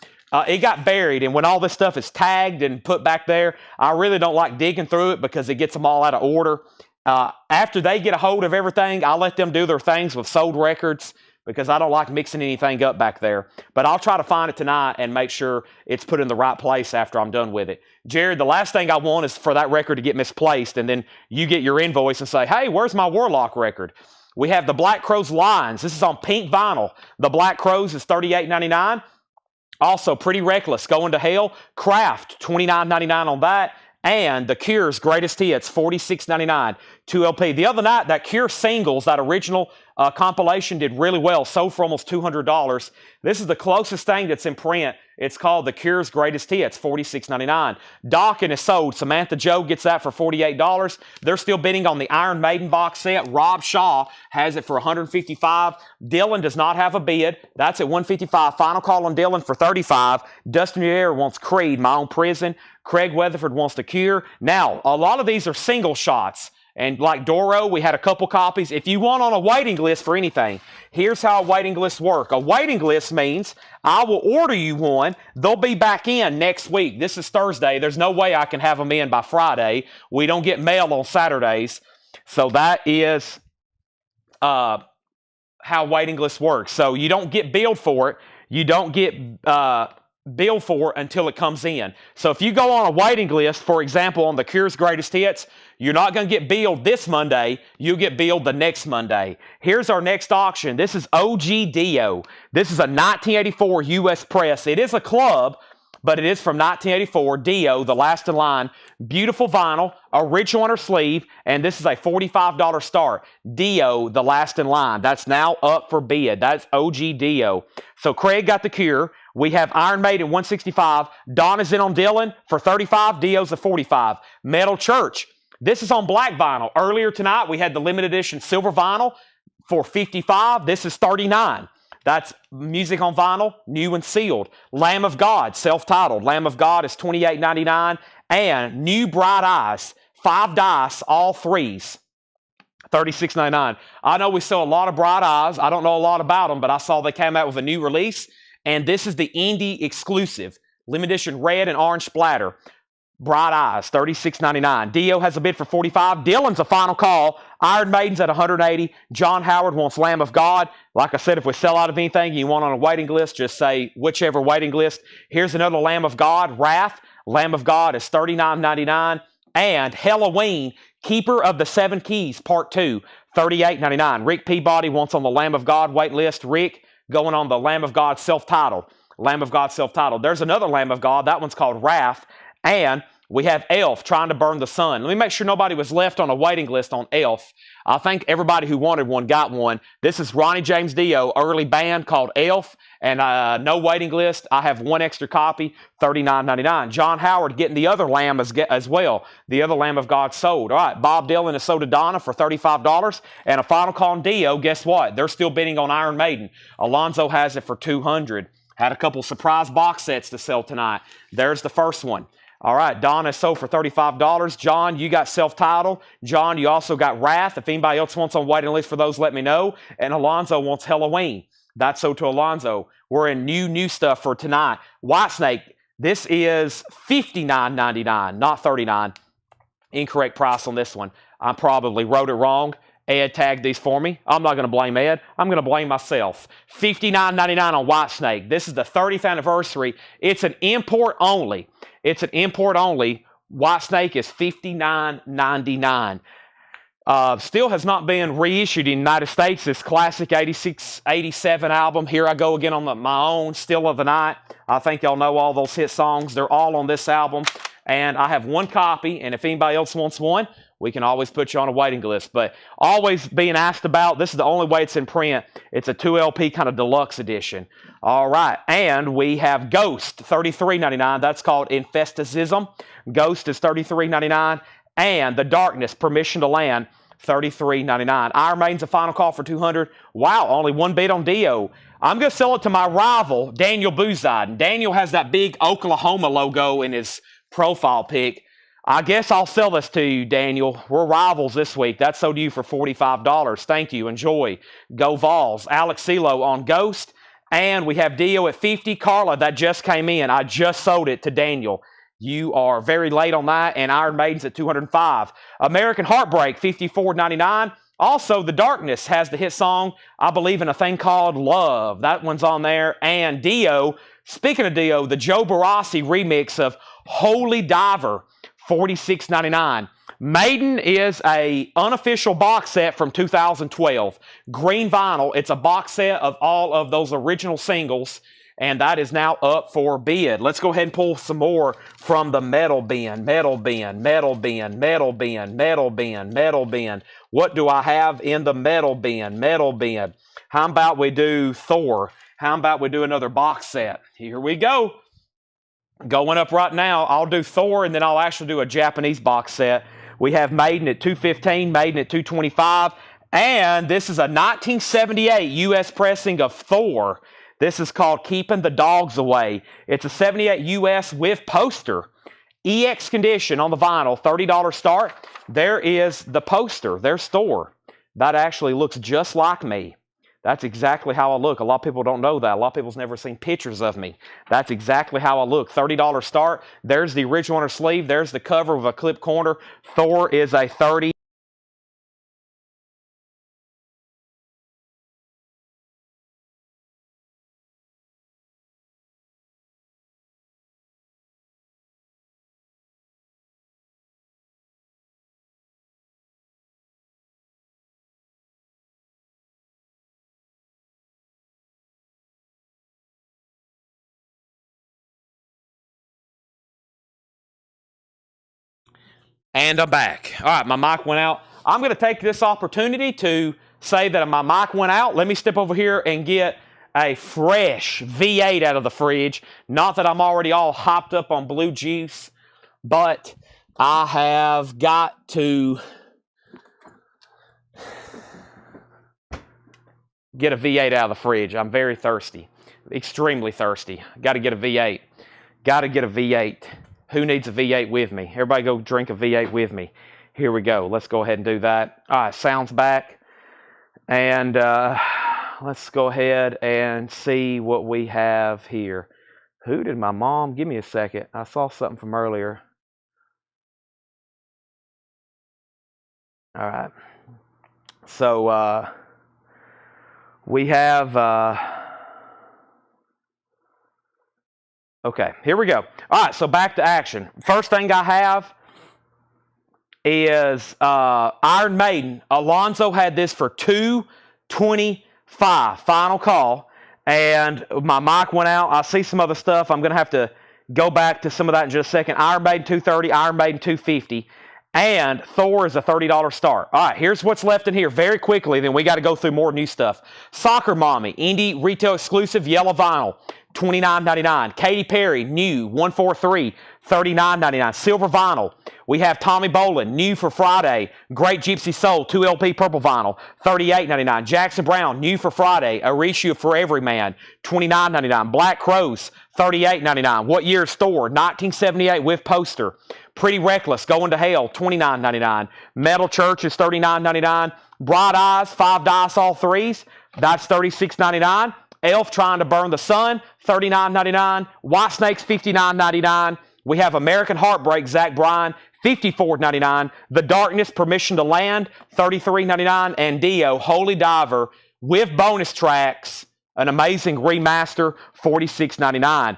It got buried, and when all this stuff is tagged and put back there, I really don't like digging through it because it gets them all out of order. After they get a hold of everything, I'll let them do their things with sold records because I don't like mixing anything up back there. But I'll try to find it tonight and make sure it's put in the right place after I'm done with it. Jared, the last thing I want is for that record to get misplaced, and then you get your invoice and say, hey, where's my Warlock record? We have the Black Crowes Lines. This is on pink vinyl. The Black Crowes is $38.99. Also, Pretty Reckless, Going to Hell. Craft, $29.99 on that. And The Cure's Greatest Hits, $46.99, 2 LP. The other night, that Cure singles, that original compilation did really well, sold for almost $200. This is the closest thing that's in print It's called The Cure's Greatest Hits, $46.99. Dawkins is sold. Samantha Joe gets that for $48. They're still bidding on the Iron Maiden box set. Rob Shaw has it for $155. Dylan does not have a bid. That's at $155. Final call on Dylan for $35. Dustin Uyer wants Creed, My Own Prison. Craig Weatherford wants The Cure. Now, a lot of these are single shots. And like Doro, we had a couple copies. If you want on a waiting list for anything, here's how a waiting list works. A waiting list means I will order you one. They'll be back in next week. This is Thursday. There's no way I can have them in by Friday. We don't get mail on Saturdays. So that is how waiting lists work. So you don't get billed for it. You don't get billed for it until it comes in. So if you go on a waiting list, for example, on The Cure's Greatest Hits, you're not going to get billed this Monday. You'll get billed the next Monday. Here's our next auction. This is OG Dio. This is a 1984 U.S. press. It is a club, but it is from 1984. Dio, The Last in Line. Beautiful vinyl, original inner sleeve, and this is a $45 start. Dio, The Last in Line. That's now up for bid. That's OG Dio. So Craig got The Cure. We have Iron Maiden 165. Donna's in on Dylan for 35. Dio's a 45. Metal Church. This is on black vinyl. Earlier tonight, we had the limited edition silver vinyl for 55. This is 39. That's music on vinyl, new and sealed. Lamb of God, self-titled. Lamb of God is $28.99. And New Bright Eyes, 5 dice, all threes, $36.99. I know we sell a lot of Bright Eyes. I don't know a lot about them, but I saw they came out with a new release. And this is the indie exclusive. Limited edition red and orange splatter. Bright Eyes, $36.99. Dio has a bid for $45. Dylan's a final call. Iron Maiden's at $180. John Howard wants Lamb of God. Like I said, if we sell out of anything you want on a waiting list, just say whichever waiting list. Here's another Lamb of God, Wrath. Lamb of God is $39.99. And Halloween, Keeper of the Seven Keys, Part 2, $38.99. Rick Peabody wants on the Lamb of God wait list. Rick going on the Lamb of God self-titled. Lamb of God self-titled. There's another Lamb of God. That one's called Wrath. And we have Elf, Trying to Burn the Sun. Let me make sure nobody was left on a waiting list on Elf. I think everybody who wanted one got one. This is Ronnie James Dio, early band called Elf, and no waiting list. I have one extra copy, $39.99. John Howard getting the other Lamb as well. The other Lamb of God sold. All right, Bob Dylan is sold to Donna for $35. And a final call on Dio, guess what? They're still bidding on Iron Maiden. Alonzo has it for $200. Had a couple surprise box sets to sell tonight. There's the first one. All right, Donna is sold for $35. John, you got self-titled. John, you also got Wrath. If anybody else wants on waiting list for those, let me know. And Alonzo wants Halloween. That's sold to Alonzo. We're in new stuff for tonight. Whitesnake, this is $59.99, not $39. Incorrect price on this one. I probably wrote it wrong. Ed tagged these for me. I'm not going to blame Ed. I'm going to blame myself. $59.99 on Whitesnake. This is the 30th anniversary. It's an import only. It's an import only. Whitesnake is $59.99. Still has not been reissued in the United States. This classic 86, 87 album. Here I go again on my own, Still of the Night. I think y'all know all those hit songs. They're all on this album. And I have one copy, and if anybody else wants one, we can always put you on a waiting list. But always being asked about, this is the only way it's in print. It's a 2LP kind of deluxe edition. All right, and we have Ghost, $33.99. That's called Infestism. Ghost is $33.99. And The Darkness, Permission to Land, $33.99. Iron Maiden's a final call for $200. Wow, only one bid on Dio. I'm going to sell it to my rival, Daniel Boozide. Daniel has that big Oklahoma logo in his profile pic. I guess I'll sell this to you, Daniel. We're rivals this week. That's sold to you for $45. Thank you. Enjoy. Go Vols. Alex Celo on Ghost. And we have Dio at $50. Carla, that just came in. I just sold it to Daniel. You are very late on that. And Iron Maiden's at $205. American Heartbreak, $54.99. Also, The Darkness has the hit song, I Believe in a Thing Called Love. That one's on there. And Dio, speaking of Dio, the Joe Barassi remix of Holy Diver, $46.99. Maiden is a unofficial box set from 2012. Green vinyl. It's a box set of all of those original singles, and that is now up for bid. Let's go ahead and pull some more from the metal bin. Metal bin, metal bin, metal bin, metal bin, metal bin. What do I have in the metal bin? Metal bin. How about we do Thor? How about we do another box set? Here we go. Going up right now, I'll do Thor, and then I'll actually do a Japanese box set. We have Maiden at $215, Maiden at $225, and this is a 1978 U.S. pressing of Thor. This is called Keeping the Dogs Away. It's a 78 U.S. with poster. EX condition on the vinyl, $30 start. There is the poster. There's Thor. That actually looks just like me. That's exactly how I look. A lot of people don't know that. A lot of people's never seen pictures of me. That's exactly how I look. $30 start. There's the original on her sleeve. There's the cover with a clip corner. Thor is a 30. And I'm back. All right, my mic went out. I'm going to take this opportunity to say that my mic went out. Let me step over here and get a fresh V8 out of the fridge. Not that I'm already all hopped up on blue juice, but I have got to get a V8 out of the fridge. I'm very thirsty, extremely thirsty. Got to get a V8. Got to get a V8. Who needs a V8 with me? Everybody go drink a V8 with me. Here we go. Let's go ahead and do that. All right, sound's back. And let's go ahead and see what we have here. Who did my mom? Give me a second. I saw something from earlier. All right. So we have... okay, here we go. All right, so back to action. First thing I have is Iron Maiden. Alonzo had this for $225. Final call. And my mic went out. I see some other stuff. I'm going to have to go back to some of that in just a second. Iron Maiden $230, Iron Maiden $250. And Thor is a $30 start. All right, here's what's left in here very quickly. Then we got to go through more new stuff. Soccer Mommy, indie retail exclusive, yellow vinyl, $29.99. Katy Perry, new, 143, $39.99. Silver vinyl. We have Tommy Bolin, new for Friday. Great Gypsy Soul, 2 LP purple vinyl, $38.99. Jackson Brown, new for Friday. A reissue for Every Man, $29.99. Black Crows, $38.99. What year is Thor? 1978 with poster. Pretty Reckless, Going to Hell, $29.99. Metal Church is $39.99. Bright Eyes, 5 dice, all threes. That's $36.99. Elf Trying to Burn the Sun, $39.99. White Snakes, $59.99. We have American Heartbreak, Zach Bryan, $54.99. The Darkness, Permission to Land, $33.99. And Dio, Holy Diver, with bonus tracks, an amazing remaster, $46.99.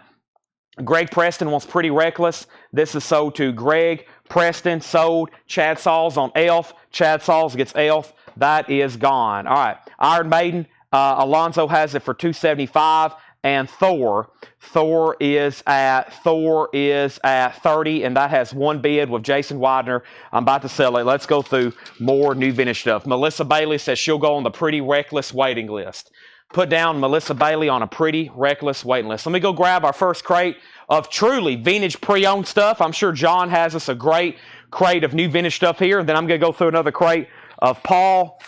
Greg Preston wants Pretty Reckless. This is sold to Greg Preston, sold. Chad Sauls on Elf. Chad Sauls gets Elf. That is gone. All right. Iron Maiden, Alonzo has it for $275. And Thor is at 30, and that has one bid with Jason Widener. I'm about to sell it. Let's go through more new vintage stuff. Melissa Bailey says she'll go on the Pretty Reckless waiting list. Put down Melissa Bailey on a Pretty Reckless waiting list. Let me go grab our first crate of truly vintage pre-owned stuff. I'm sure John has us a great crate of new vintage stuff here. And then I'm going to go through another crate of Paul.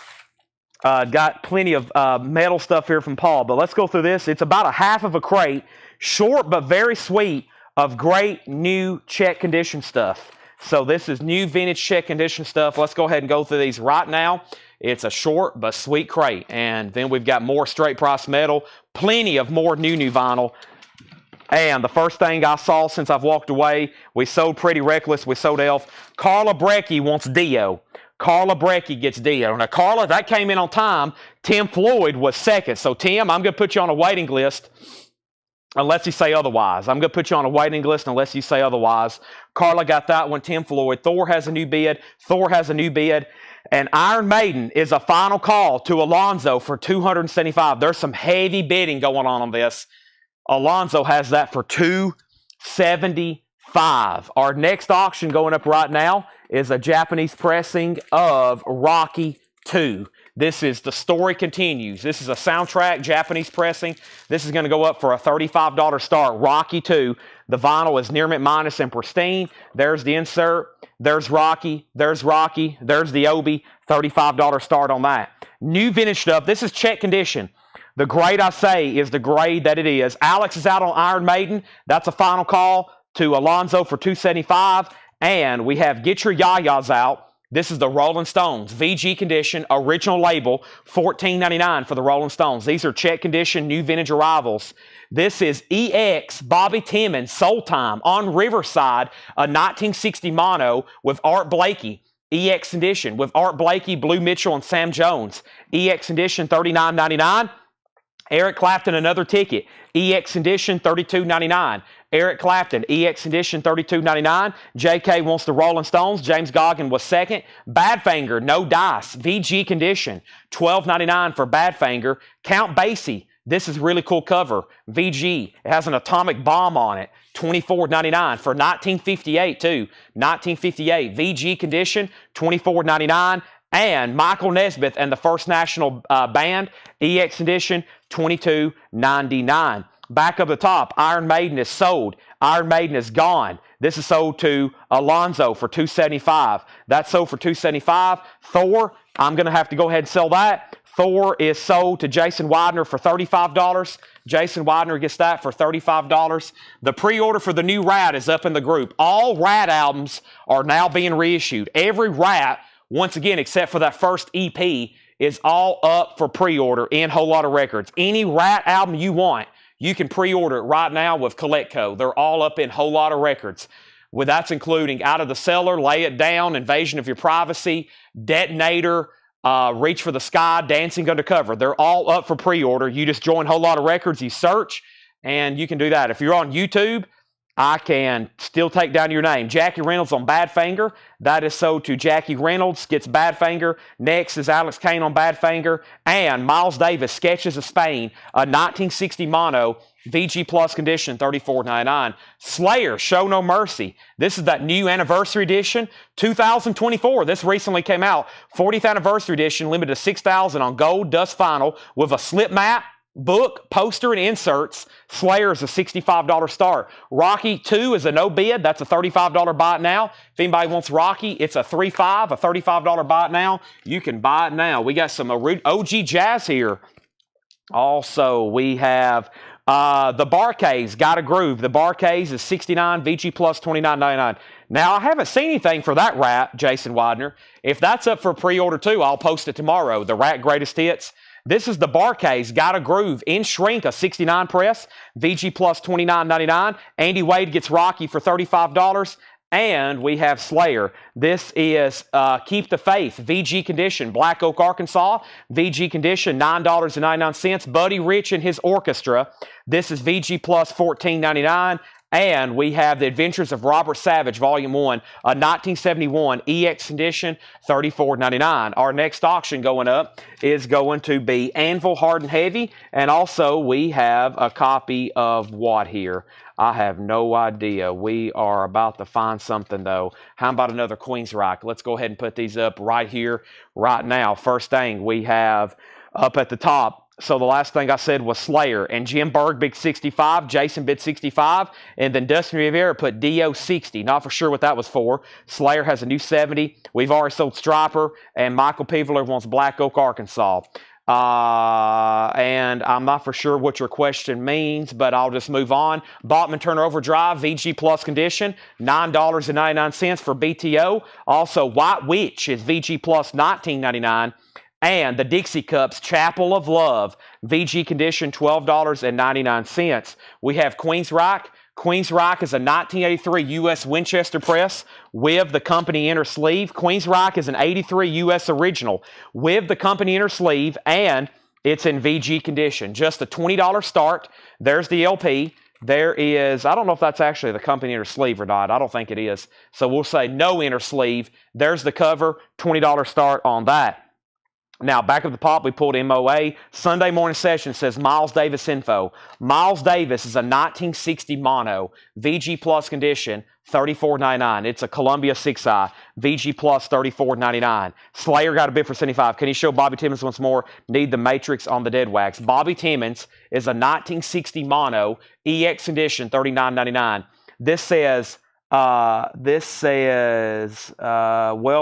Got plenty of metal stuff here from Paul. But let's go through this. It's about a half of a crate, short but very sweet, of great new check condition stuff. So this is new vintage check condition stuff. Let's go ahead and go through these right now. It's a short but sweet crate. And then we've got more straight price metal, plenty of more new vinyl. And the first thing I saw since I've walked away, we sold Pretty Reckless, we sold Elf. Carla Brecky wants Dio. Carla Brecky gets Dio. Now, Carla, that came in on time. Tim Floyd was second. So, Tim, I'm going to put you on a waiting list unless you say otherwise. I'm going to put you on a waiting list unless you say otherwise. Carla got that one. Tim Floyd. Thor has a new bid. Thor has a new bid. And Iron Maiden is a final call to Alonzo for $275. There's some heavy bidding going on this. Alonzo has that for $275. Our next auction going up right now is a Japanese pressing of Rocky II. This is The Story Continues. This is a soundtrack, Japanese pressing. This is going to go up for a $35 start. Rocky 2. The vinyl is near mint minus and pristine. There's the insert. There's Rocky. There's Rocky. There's the Obi. $35 start on that. New vintage stuff. This is check condition. The grade I say is the grade that it is. Alex is out on Iron Maiden. That's a final call to Alonzo for $275. And we have Get Your Yayas out. This is the Rolling Stones, VG condition, original label, $14.99 for the Rolling Stones. These are check condition, new vintage arrivals. This is EX Bobby Timmons Soul Time on Riverside, a 1960 mono with Art Blakey. EX edition with Art Blakey, Blue Mitchell, and Sam Jones. EX edition, $39.99. Eric Clapton, another ticket. EX edition, $32.99. Eric Clapton, EX edition, $32.99. JK wants the Rolling Stones. James Goggin was second. Badfinger, no dice. VG condition, $12.99 for Badfinger. Count Basie, this is really cool cover. VG, it has an atomic bomb on it. $24.99 for 1958 too. 1958 VG condition, $24.99. And Michael Nesmith and the First National Band, EX edition, $22.99. Back up the top, Iron Maiden is sold. Iron Maiden is gone. This is sold to Alonzo for $275. That's sold for $275. Thor, I'm going to have to go ahead and sell that. Thor is sold to Jason Widener for $35. Jason Widener gets that for $35. The pre-order for the new Rat is up in the group. All Rat albums are now being reissued. Every Rat, once again, except for that first EP, is all up for pre-order in Whole Lotta Records. Any Rat album you want, you can pre-order it right now with Collectco. They're all up in Whole Lotta Records. Well, that's including Out of the Cellar, Lay It Down, Invasion of Your Privacy, Detonator, Reach for the Sky, Dancing Undercover. They're all up for pre-order. You just join Whole Lotta Records, you search, and you can do that. If you're on YouTube, I can still take down your name. Jackie Reynolds on Badfinger. That is sold to Jackie Reynolds, gets Badfinger. Next is Alex Kane on Badfinger. And Miles Davis, Sketches of Spain, a 1960 mono, VG Plus condition, $34.99. Slayer, Show No Mercy. This is that new anniversary edition, 2024. This recently came out. 40th anniversary edition, limited to 6,000 on gold dust vinyl with a slip mat, book, poster, and inserts. Slayer is a $65 start. Rocky 2 is a no bid. That's a $35 buy it now. If anybody wants Rocky, it's a $35, a $35 buy it now. You can buy it now. We got some OG Jazz here. Also, we have the Barcays, Got a Groove. The Barcays is $69, VG Plus $29.99. Now, I haven't seen anything for that Rat, Jason Widener. If that's up for pre-order too, I'll post it tomorrow. The Rat Greatest Hits. This is the Barcays, Got a Groove, in shrink, a 69 press, VG Plus $29.99. Andy Wade gets Rocky for $35. And we have Slayer. This is Keep the Faith, VG condition, Black Oak, Arkansas. VG condition, $9.99. Buddy Rich and his orchestra. This is VG Plus $14.99. And we have The Adventures of Robert Savage, Volume 1, a 1971 EX condition, $34.99. Our next auction going up is going to be Anvil Hard and Heavy. And also we have a copy of what here? I have no idea. We are about to find something, though. How about another Queensryche? Let's go ahead and put these up right here, right now. First thing we have up at the top. So the last thing I said was Slayer, and Jim Berg bid 65, Jason bid 65, and then Dustin Rivera put DO 60. Not for sure what that was for. Slayer has a new 70. We've already sold Striper, and Michael Peveler wants Black Oak, Arkansas. And I'm not for sure what your question means, but I'll just move on. Bachman Turner Overdrive, VG Plus condition, $9.99 for BTO. Also, White Witch is VG Plus $19.99. And the Dixie Cups, Chapel of Love, VG condition, $12.99. We have Queensryche. Queensryche is a 1983 U.S. Winchester press with the company inner sleeve. Queensryche is an 83 U.S. original with the company inner sleeve, and it's in VG condition. Just a $20 start. There's the LP. There is, I don't know if that's actually the company inner sleeve or not. I don't think it is. So we'll say no inner sleeve. There's the cover, $20 start on that. Now, back of the pop, we pulled MOA. Sunday morning session says Miles Davis info. Miles Davis is a 1960 mono, VG plus condition, $34.99. It's a Columbia 6i, VG plus $34.99. Slayer got a bid for $75. Can you show Bobby Timmons once more? Need the matrix on the dead wax. Bobby Timmons is a 1960 mono, EX condition, $39.99. This says, well,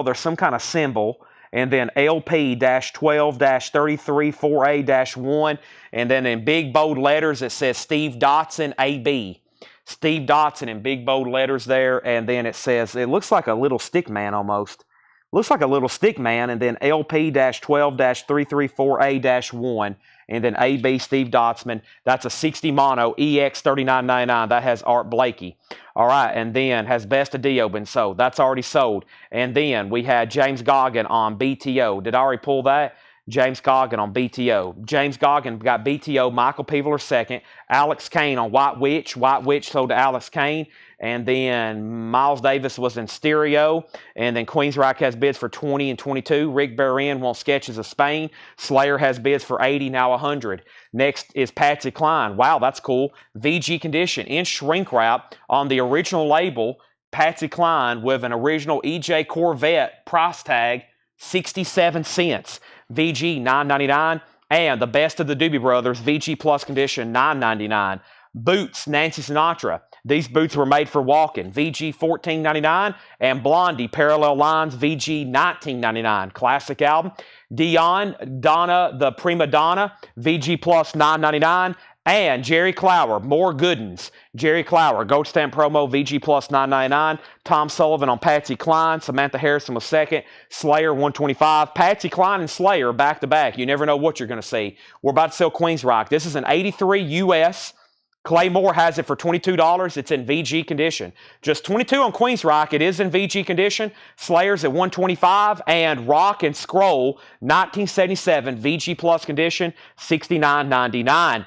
there's some kind of symbol. And then LP-12-33-4A-1. And then in big bold letters, it says Steve Dotson, AB. Steve Dotson in big bold letters there. And then it says, it looks like a little stick man almost. Looks like a little stick man. And then LP-12-334A-1. And then AB Steve Dotsman. That's a 60 mono, EX $39.99. That has Art Blakey. All right, and then has Best of Dio been sold? That's already sold. And then we had James Goggin on BTO. Did I already pull that? James Goggin on BTO. James Goggin got BTO, Michael Peeveler second. Alex Kane on White Witch. White Witch sold to Alex Kane. And then Miles Davis was in stereo. And then Queensryche has bids for 20 and 22. Rick Barron wants Sketches of Spain. Slayer has bids for 80, now 100. Next is Patsy Cline. Wow, that's cool. VG condition in shrink wrap on the original label. Patsy Cline with an original EJ Corvette price tag, 67 cents. VG $9.99. And the Best of the Doobie Brothers, VG Plus condition, $9.99. Boots, Nancy Sinatra. These boots were made for walking. VG $14.99. And Blondie, Parallel Lines, VG $19.99. Classic album. Dion, Donna, the Prima Donna, VG Plus $9.99. And Jerry Clower, More Goodens. Jerry Clower, Gold Stamp Promo, VG Plus $9.99. Tom Sullivan on Patsy Cline. Samantha Harrison was second. Slayer $125. Patsy Cline and Slayer back to back. You never know what you're going to see. We're about to sell Queensryche. This is an 83 US. Claymore has it for $22. It's in VG condition. Just 22 on Queensryche. It is in VG condition. Slayer's at $125. And Rock and Scroll, 1977, VG Plus condition, $69.99.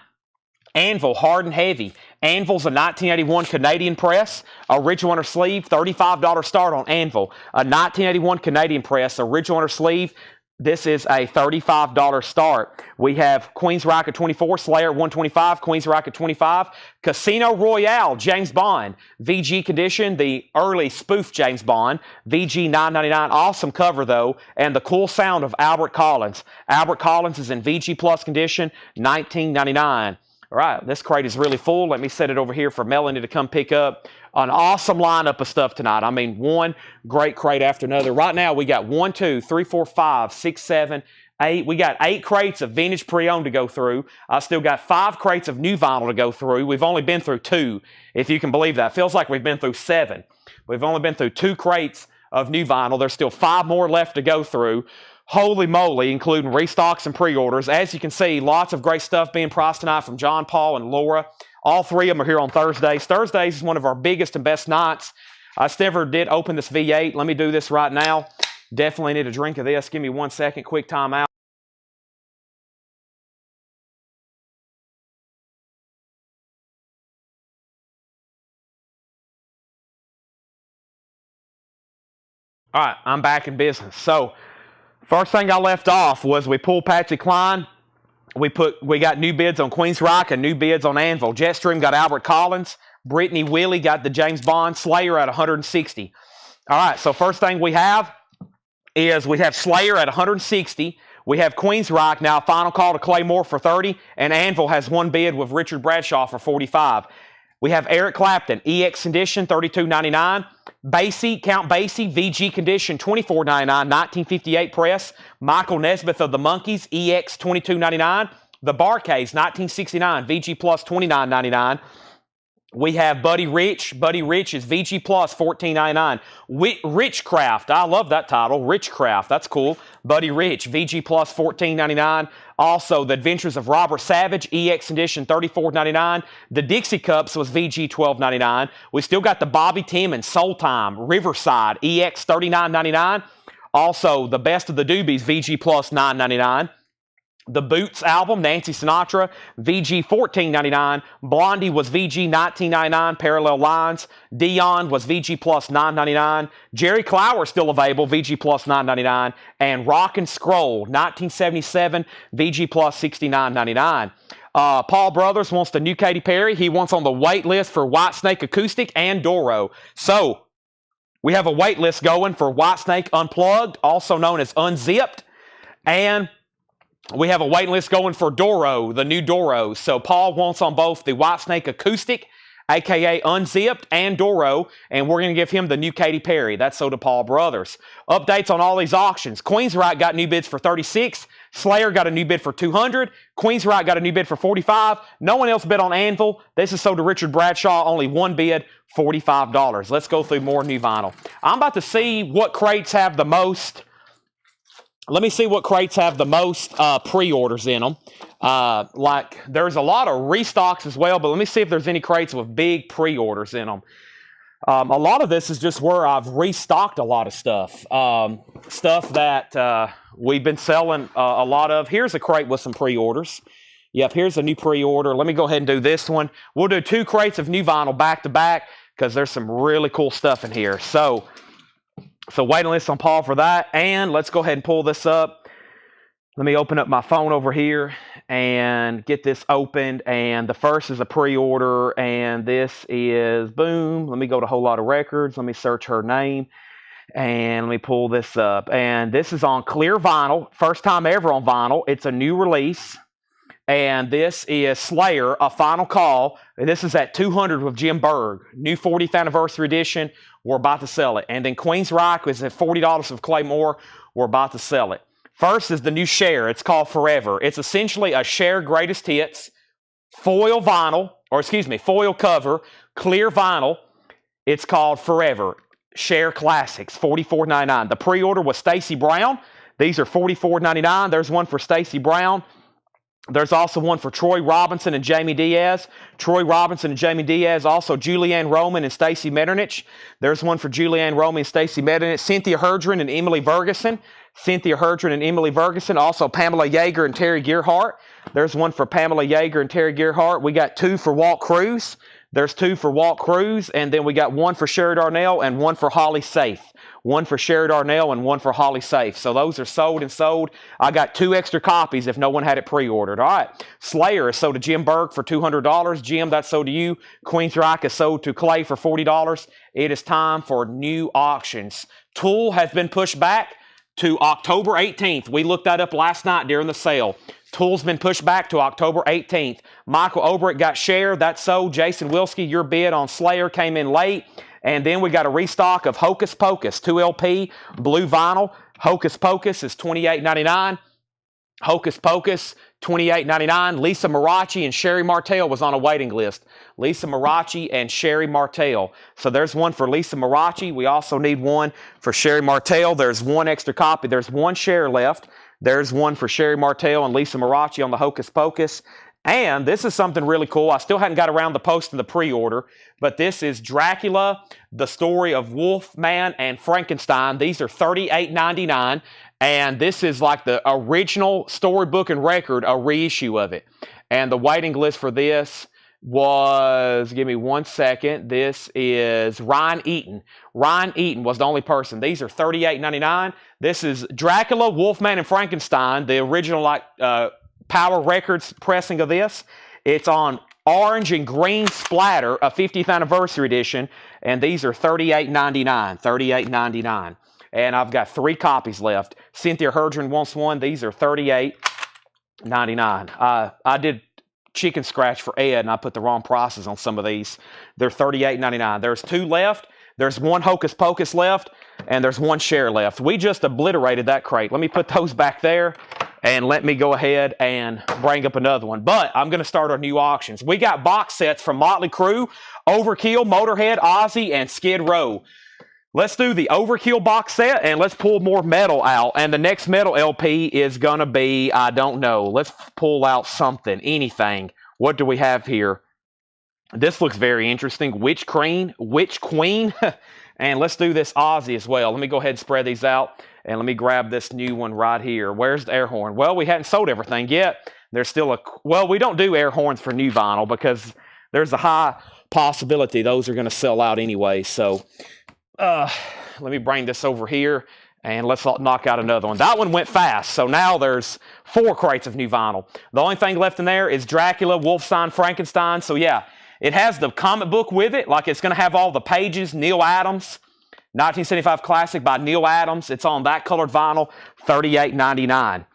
Anvil, Hard and Heavy. Anvil's a 1981 Canadian press. Original under sleeve, $35 start on Anvil. A 1981 Canadian press, original under sleeve. This is a $35 start. We have Queensryche at 24, Slayer at 125, Queensryche at 25. Casino Royale, James Bond, VG condition, the early spoof James Bond, VG $9.99. Awesome cover though, and the cool sound of Albert Collins. Albert Collins is in VG Plus condition, $19.99. All right, this crate is really full. Let me set it over here for Melanie to come pick up. An awesome lineup of stuff tonight. I mean, one great crate after another. Right now, we got 1, 2, 3, 4, 5, 6, 7, 8. We got 8 crates of vintage pre-owned to go through. I still got 5 crates of new vinyl to go through. We've only been through 2, if you can believe that. Feels like we've been through 7. We've only been through 2 crates of new vinyl. There's still 5 more left to go through. Holy moly, including restocks and pre-orders. As you can see, lots of great stuff being priced tonight from John Paul and Laura. All 3 of them are here on Thursdays. Thursdays is one of our biggest and best nights. I never did open this V8. Let me do this right now. Definitely need a drink of this. Give me 1 second, quick time out. All right, I'm back in business. So, first thing I left off was we pulled Patsy Cline. We got new bids on Queensryche and new bids on Anvil. Jetstream got Albert Collins. Brittany Willie got the James Bond. Slayer at 160. All right, so first thing we have is we have Slayer at 160. We have Queensryche now, final call to Claymore for 30. And Anvil has one bid with Richard Bradshaw for 45. We have Eric Clapton, EX condition, $32.99. Basie, Count Basie, VG condition, $24.99, 1958 press. Michael Nesmith of the Monkees, EX, $22.99. The Bar-Kays, 1969, VG plus, $29.99. We have Buddy Rich. Buddy Rich is VG plus, $14.99. Richcraft, I love that title. Richcraft, that's cool. Buddy Rich, VG plus, $14.99. Also, The Adventures of Robert Savage, EX edition, $34.99. The Dixie Cups was VG, $12.99. We still got the Bobby Timmons, Soul Time, Riverside, EX, $39.99. Also, the Best of the Doobies, VG plus, $9.99. The Boots album, Nancy Sinatra, VG $14.99. Blondie was VG $19.99. Parallel Lines. Dion was VG plus $9.99. Jerry Clower still available, VG plus $9.99. And Rock and Scroll, 1977, VG plus $69.99. Paul Brothers wants the new Katy Perry. He wants on the wait list for Whitesnake Acoustic and Doro. So we have a wait list going for Whitesnake Unplugged, also known as Unzipped. And we have a waiting list going for Doro, the new Doro. So Paul wants on both the Whitesnake Acoustic, a.k.a. Unzipped, and Doro, and we're going to give him the new Katy Perry. That's so to Paul Brothers. Updates on all these auctions. Queensryche got new bids for $36. Slayer got a new bid for $200. Queensryche got a new bid for $45. No one else bid on Anvil. This is so to Richard Bradshaw. Only one bid, $45. Let's go through more new vinyl. I'm about to see what crates have the most. Let me see what crates have the most pre-orders in them. Like, there's a lot of restocks as well, but let me see if there's any crates with big pre-orders in them. A lot of this is just where I've restocked a lot of stuff. Stuff that we've been selling a lot of. Here's a crate with some pre-orders. Yep, here's a new pre-order. Let me go ahead and do this one. We'll do 2 crates of new vinyl back-to-back because there's some really cool stuff in here. So waiting list on Paul for that. And let's go ahead and pull this up. Let me open up my phone over here and get this opened. And the first is a pre-order. And this is, boom. Let me go to Whole Lot of Records. Let me search her name. And let me pull this up. And this is on clear vinyl. First time ever on vinyl. It's a new release. And this is Slayer, A Final Call. And this is at $200 with Jim Berg. New 40th anniversary edition. We're about to sell it. And then Queensryche is at $40 with Clay Moore. We're about to sell it. First is the new Cher. It's called Forever. It's essentially a Cher Greatest Hits foil vinyl, or excuse me, foil cover, clear vinyl. It's called Forever. Cher Classics, $44.99. The pre-order was Stacey Brown. These are $44.99. There's one for Stacey Brown. There's also one for Troy Robinson and Jamie Diaz. Troy Robinson and Jamie Diaz. Also Julianne Roman and Stacey Metternich. There's one for Julianne Roman and Stacey Metternich. Cynthia Herdren and Emily Ferguson. Cynthia Herdren and Emily Ferguson. Also Pamela Yeager and Terry Gearhart. There's one for Pamela Yeager and Terry Gearhart. We got 2 for Walt Cruz. There's 2 for Walt Cruz. And then we got 1 for Sherry Darnell and 1 for Holly Safe. 1 for Sherry Darnell and 1 for Holly Safe. So those are sold and sold. I got 2 extra copies if no one had it pre-ordered. All right. Slayer is sold to Jim Berg for $200. Jim, that's sold to you. Queensryche is sold to Clay for $40. It is time for new auctions. Tool has been pushed back to October 18th. We looked that up last night during the sale. Tool's been pushed back to October 18th. Michael Obrick got Cher. That's sold. Jason Wilski, your bid on Slayer came in late. And then we got a restock of Hocus Pocus, 2LP, blue vinyl. Hocus Pocus is $28.99. Hocus Pocus, $28.99. Lisa Marachi and Sherry Martell was on a waiting list. Lisa Marachi and Sherry Martell. So there's one for Lisa Marachi. We also need one for Sherry Martell. There's 1 extra copy. There's 1 share left. There's one for Sherry Martell and Lisa Marachi on the Hocus Pocus. And this is something really cool. I still hadn't got around to posting the pre-order, but this is Dracula, the story of Wolfman and Frankenstein. These are $38.99, and this is like the original storybook and record, a reissue of it. And the waiting list for this was, give me 1 second, this is Ryan Eaton. Ryan Eaton was the only person. These are $38.99. This is Dracula, Wolfman, and Frankenstein, the original Power Records pressing of this. It's on orange and green splatter, a 50th anniversary edition, and these are $38.99. $38.99. And I've got 3 copies left. Cynthia Herdren wants one. These are $38.99. I did chicken scratch for Ed, and I put the wrong prices on some of these. They're $38.99. There's 2 left. There's 1 Hocus Pocus left, and there's 1 share left. We just obliterated that crate. Let me put those back there. And let me go ahead and bring up another one. But I'm going to start our new auctions. We got box sets from Motley Crue, Overkill, Motorhead, Ozzy, and Skid Row. Let's do the Overkill box set, and let's pull more metal out. And the next metal LP is going to be, I don't know. Let's pull out something, anything. What do we have here? This looks very interesting. Witch Queen. And let's do this Aussie as well. Let me go ahead and spread these out. And let me grab this new one right here. Where's the air horn? Well, we hadn't sold everything yet. There's still well, we don't do air horns for new vinyl because there's a high possibility those are going to sell out anyway. So let me bring this over here. And let's knock out another one. That one went fast. So now there's 4 crates of new vinyl. The only thing left in there is Dracula, Wolfenstein, Frankenstein. So yeah, it has the comic book with it. Like it's going to have all the pages. Neil Adams, 1975 classic by Neil Adams. It's on that colored vinyl, $38.99.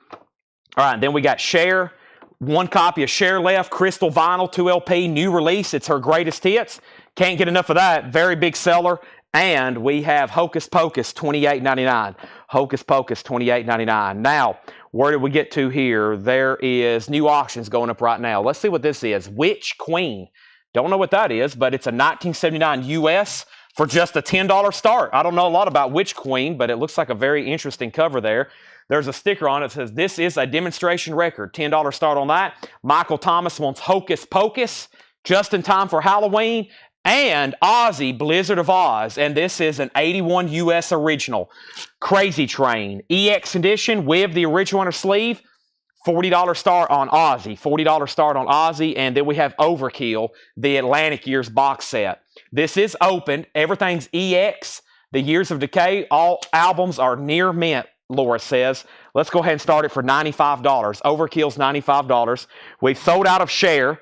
All right, then we got Cher. 1 copy of Cher left. Crystal vinyl, 2 LP, new release. It's her greatest hits. Can't get enough of that. Very big seller. And we have Hocus Pocus, $28.99. Hocus Pocus, $28.99. Now, where did we get to here? There is new auctions going up right now. Let's see what this is. Witch Queen. Don't know what that is, but it's a 1979 US for just a $10 start. I don't know a lot about Witch Queen, but it looks like a very interesting cover there. There's a sticker on it that says, this is a demonstration record. $10 start on that. Michael Thomas wants Hocus Pocus just in time for Halloween. And Ozzy, Blizzard of Oz, and this is an 81 US original. Crazy Train, EX edition with the original on her sleeve, $40 start on Ozzy, $40 start on Ozzy, and then we have Overkill, the Atlantic Years box set. This is open, everything's EX, the Years of Decay, all albums are near mint, Laura says. Let's go ahead and start it for $95. Overkill's $95. We've sold out of Cher.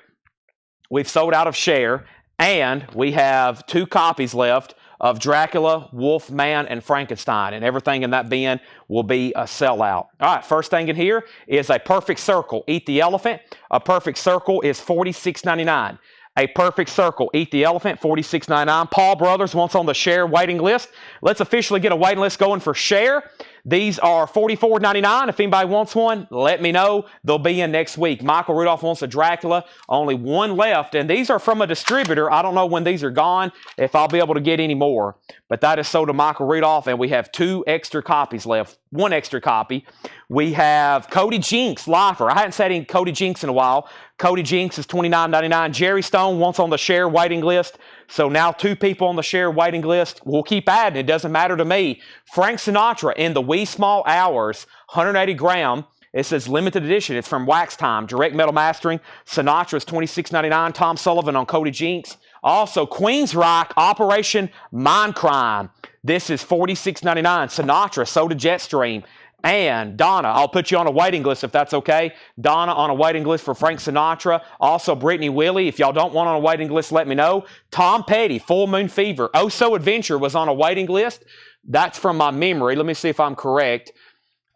And we have 2 copies left of Dracula, Wolfman, and Frankenstein. And everything in that bin will be a sellout. All right, first thing in here is a perfect circle. Eat the elephant. A perfect circle is $46.99. A perfect circle. Eat the elephant, $46.99. Paul Brothers wants on the Cher waiting list. Let's officially get a waiting list going for Cher. These are $44.99. If anybody wants one, let me know. They'll be in next week. Michael Rudolph wants a Dracula. Only 1 left. And these are from a distributor. I don't know when these are gone, if I'll be able to get any more. But that is sold to Michael Rudolph, and we have 2 extra copies left. 1 extra copy. We have Cody Jinks, Lifer. I hadn't said any Cody Jinks in a while. Cody Jinks is $29.99. Jerry Stone wants on the Cher waiting list. So now 2 people on the Cher waiting list. We'll keep adding. It doesn't matter to me. Frank Sinatra in the Wee Small Hours, 180 gram. It says limited edition. It's from Wax Time. Direct metal mastering. Sinatra is $26.99. Tom Sullivan on Cody Jinks. Also, Queensryche, Operation Mindcrime. This is $46.99. Sinatra, sold to Jetstream. And Donna, I'll put you on a waiting list if that's okay. Donna on a waiting list for Frank Sinatra. Also, Brittany Willie. If y'all don't want on a waiting list, let me know. Tom Petty, Full Moon Fever. Oh So Adventure was on a waiting list. That's from my memory. Let me see if I'm correct.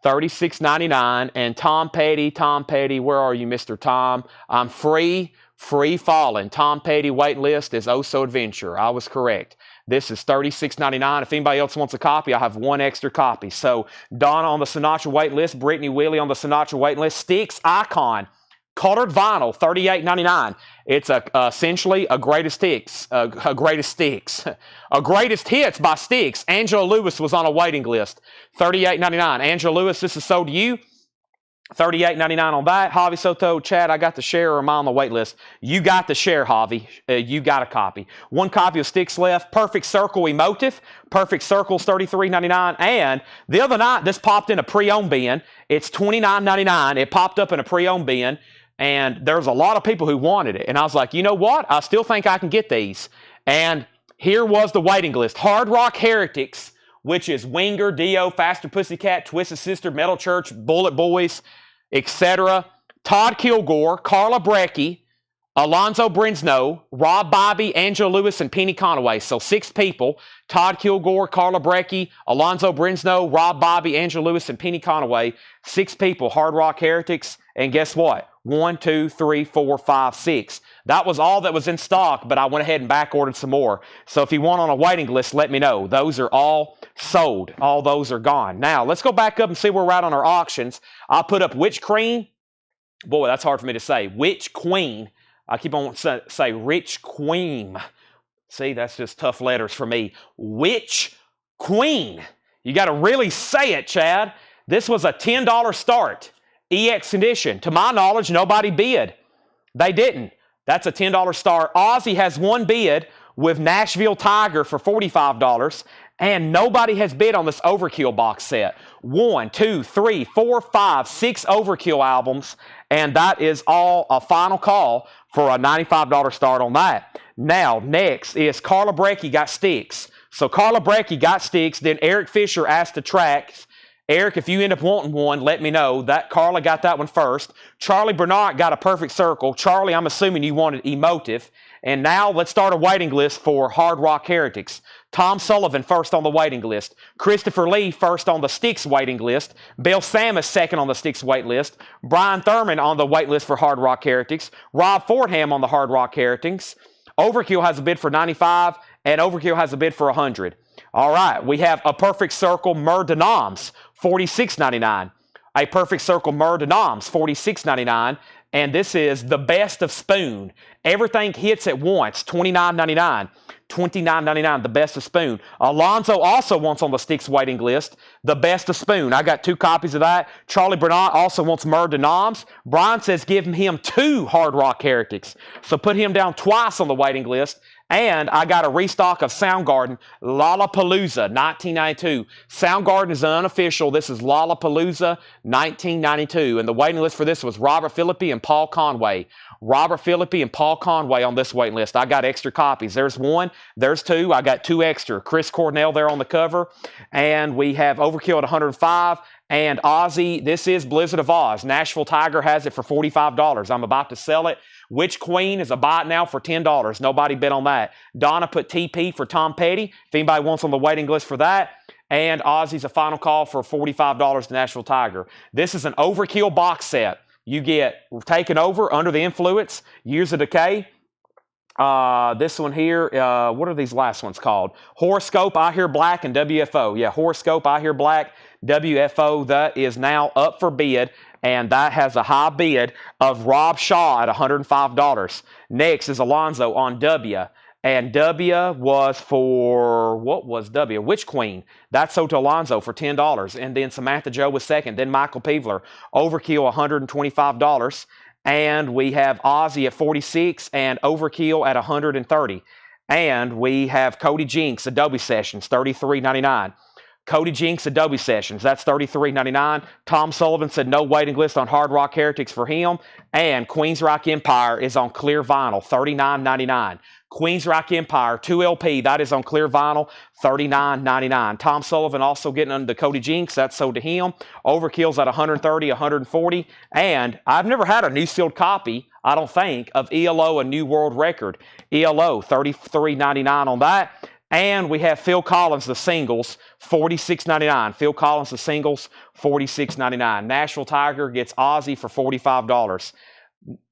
$36.99. And Tom Petty, where are you, Mr. Tom? I'm Free Falling. Tom Petty waiting list is Oh So Adventure. I was correct. This is $36.99. If anybody else wants a copy, I have 1 extra copy. So Donna on the Sinatra wait list, Brittany Willie on the Sinatra wait list, Styx Icon, colored vinyl, $38.99. It's essentially a greatest hits, a greatest hits by Styx. Angela Lewis was on a waiting list, $38.99. Angela Lewis, this is sold to you. $38.99 on that. Javi Soto, Chad, I got the Cher or am I on the wait list? You got the Cher, Javi. You got a copy. 1 copy of Styx left. Perfect Circle Emotive. Perfect Circle's $33.99. And the other night, this popped in a pre-owned bin. It's $29.99. It popped up in a pre-owned bin. And there's a lot of people who wanted it. And I was like, you know what? I still think I can get these. And here was the waiting list. Hard Rock Heretics, which is Winger, Dio, Faster Pussycat, Twisted Sister, Metal Church, Bullet Boys, etc. Todd Kilgore, Carla Brecky, Alonzo Brinsnow, Rob Bobby, Angela Lewis, and Penny Conaway. So 6 people. Todd Kilgore, Carla Brecky, Alonzo Brinsnow, Rob Bobby, Angela Lewis, and Penny Conaway. 6 people, Hard Rock Heretics. And guess what? 1, 2, 3, 4, 5, 6. That was all that was in stock, but I went ahead and back ordered some more. So if you want on a waiting list, let me know. Those are all sold. All those are gone. Now, let's go back up and see where we're at on our auctions. I put up Witch Queen. Boy, that's hard for me to say. Witch Queen. I keep on wanting to say Rich Queen. See, that's just tough letters for me. Witch Queen. You got to really say it, Chad. This was a $10 start. EX edition. To my knowledge, nobody bid. They didn't. That's a $10 start. Aussie has one bid with Nashville Tiger for $45. And nobody has bid on this Overkill box set. 1, 2, 3, 4, 5, 6 Overkill albums. And that is all a final call for a $95 start on that. Now, next is Carla Brecky got sticks. So Carla Brecky got sticks. Then Eric Fisher asked the tracks. Eric, if you end up wanting one, let me know. That Carla got that one first. Charlie Bernard got a perfect circle. Charlie, I'm assuming you wanted emotive. And now let's start a waiting list for Hard Rock Heretics. Tom Sullivan first on the waiting list. Christopher Lee first on the Styx waiting list. Bill Samus second on the Styx wait list. Brian Thurman on the wait list for Hard Rock Heretics. Rob Fordham on the Hard Rock Heretics. Overkill has a bid for 95 and Overkill has a bid for 100. All right, we have a perfect circle Mur de Noms, $46.99. A perfect circle Mur de Noms, $46.99. And this is the best of Spoon. Everything hits at once, $29.99. $29.99, the best of Spoon. Alonzo also wants on the Styx waiting list the best of Spoon. I got 2 copies of that. Charlie Bernard also wants Mur de Noms. Brian says give him 2 Hard Rock Heretics. So put him down twice on the waiting list. And I got a restock of Soundgarden, Lollapalooza, 1992. Soundgarden is unofficial. This is Lollapalooza, 1992. And the waiting list for this was Robert Philippi and Paul Conway. Robert Philippi and Paul Conway on this waiting list. I got extra copies. There's 1. There's 2. I got 2 extra. Chris Cornell there on the cover. And we have Overkill at 105. And Ozzy, this is Blizzard of Oz. Nashville Tiger has it for $45. I'm about to sell it. Witch Queen is a buy it now for $10. Nobody bid on that. Donna put TP for Tom Petty. If anybody wants on the waiting list for that. And Ozzy's a final call for $45 to Nashville Tiger. This is an Overkill box set. You get Taken Over, Under the Influence, Years of Decay. This one here, what are these last ones called? Horoscope, I Hear Black, and WFO. Yeah, Horoscope, I Hear Black, WFO. That is now up for bid. And that has a high bid of Rob Shaw at $105. Next is Alonzo on W. And W was for, what was W? Witch Queen. That sold to Alonzo for $10. And then Samantha Joe was second. Then Michael Peevler. Overkill, $125. And we have Ozzy at $46 and Overkill at $130. And we have Cody Jinks, Adobe Sessions, $33.99. Cody Jinks, Adobe Sessions, that's $33.99. Tom Sullivan said no waiting list on Hard Rock Heretics for him. And Queens Rock Empire is on clear vinyl, $39.99. Queens Rock Empire, 2 LP, that is on clear vinyl, $39.99. Tom Sullivan also getting under the Cody Jinks, that's sold to him. Overkill's at $130, $140. And I've never had a new sealed copy, I don't think, of ELO, A New World Record. ELO, $33.99 on that. And we have Phil Collins, the singles, $46.99. Phil Collins, the singles, $46.99. Nashville Tiger gets Ozzy for $45.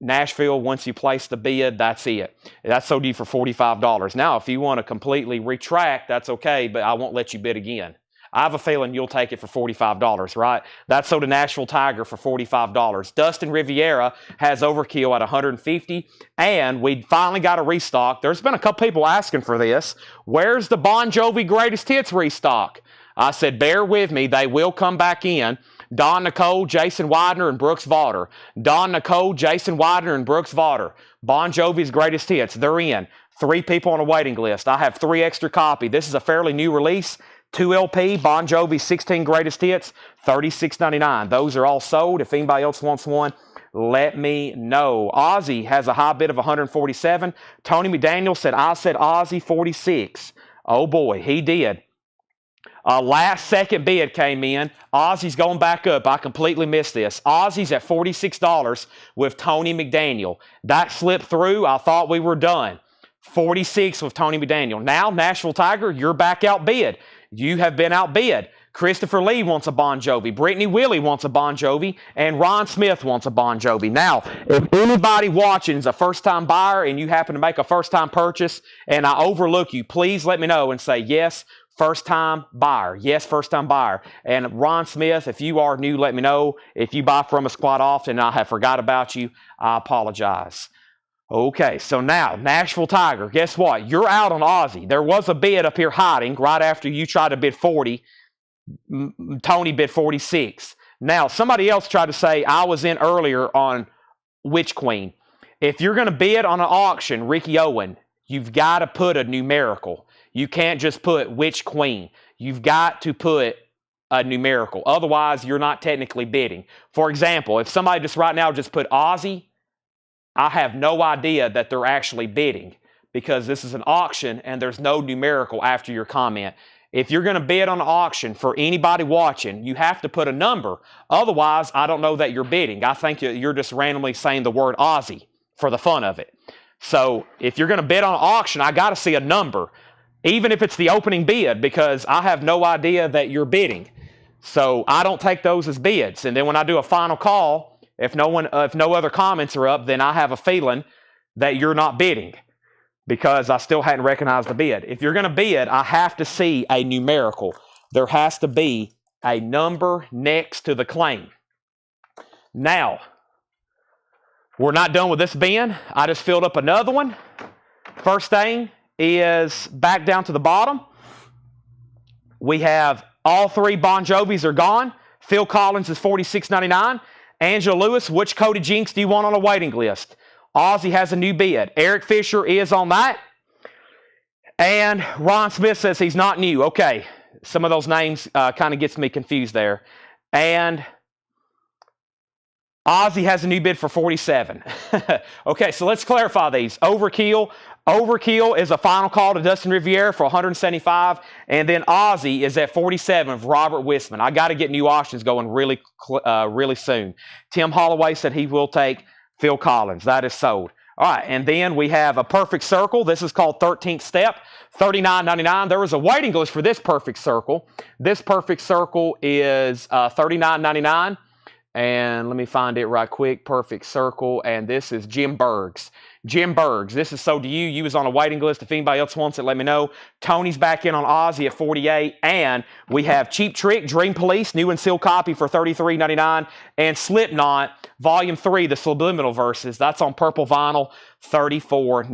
Nashville, once you place the bid, that's it. That's sold you for $45. Now, if you want to completely retract, that's okay, but I won't let you bid again. I have a feeling you'll take it for $45, right? That's sold to Nashville Tiger for $45. Dustin Riviera has Overkill at $150, and we finally got a restock. There's been a couple people asking for this. Where's the Bon Jovi Greatest Hits restock? I said, bear with me. They will come back in. Don Nicole, Jason Widener, and Brooks Vaughter. Don Nicole, Jason Widener, and Brooks Vaughter. Bon Jovi's Greatest Hits. They're in. 3 people on a waiting list. I have 3 extra copies. This is a fairly new release. 2 LP, Bon Jovi 16 Greatest Hits, $36.99. Those are all sold. If anybody else wants one, let me know. Ozzy has a high bid of $147. Tony McDaniel said, I said Ozzy 46. Oh boy, he did. Last second bid came in. Ozzy's going back up. I completely missed this. Ozzy's at $46 with Tony McDaniel. That slipped through. I thought we were done. 46 with Tony McDaniel. Now, Nashville Tiger, you're back outbid. You have been outbid. Christopher Lee wants a Bon Jovi. Brittany Willie wants a Bon Jovi. And Ron Smith wants a Bon Jovi. Now, if anybody watching is a first-time buyer and you happen to make a first-time purchase and I overlook you, please let me know and say, yes, first-time buyer. Yes, first-time buyer. And Ron Smith, if you are new, let me know. If you buy from us quite often and I have forgot about you, I apologize. Okay, so now, Nashville Tiger, guess what? You're out on Ozzy. There was a bid up here hiding right after you tried to bid 40. Tony bid 46. Now, somebody else tried to say I was in earlier on Witch Queen. If you're going to bid on an auction, Ricky Owen, you've got to put a numerical. You can't just put which queen. You've got to put a numerical. Otherwise, you're not technically bidding. For example, if somebody just right now just put Aussie, I have no idea that they're actually bidding because this is an auction and there's no numerical after your comment. If you're going to bid on an auction for anybody watching, you have to put a number. Otherwise, I don't know that you're bidding. I think you're just randomly saying the word Aussie for the fun of it. So if you're going to bid on an auction, I got to see a number, even if it's the opening bid, because I have no idea that you're bidding. So I don't take those as bids. And then when I do a final call, if no other comments are up, then I have a feeling that you're not bidding because I still hadn't recognized the bid. If you're going to bid, I have to see a numerical. There has to be a number next to the claim. Now, we're not done with this bin. I just filled up another one. First thing is back down to the bottom. We have all three Bon Jovis are gone. Phil Collins is $46.99. Angela Lewis, which Cody Jinks do you want on a waiting list? Ozzy has a new bid. Eric Fisher is on that. And Ron Smith says he's not new. Okay, some of those names kind of gets me confused there. And Ozzy has a new bid for $47. Okay, so let's clarify these. Overkill. Overkill is a final call to Dustin Riviere for $175. And then Ozzy is at $47 of Robert Wisman. I got to get new auctions going really soon. Tim Holloway said he will take Phil Collins. That is sold. All right, and then we have a perfect circle. This is called 13th Step, $39.99. There was a waiting list for this perfect circle. This perfect circle is $39.99. And let me find it right quick. Perfect circle. And this is Jim Bergs. Jim Bergs, this is sold to you. You was on a waiting list. If anybody else wants it, let me know. Tony's back in on Ozzy at $48. And we have Cheap Trick, Dream Police, new and sealed copy for $33.99. And Slipknot, Volume 3, the Subliminal Verses. That's on purple vinyl, $34.99.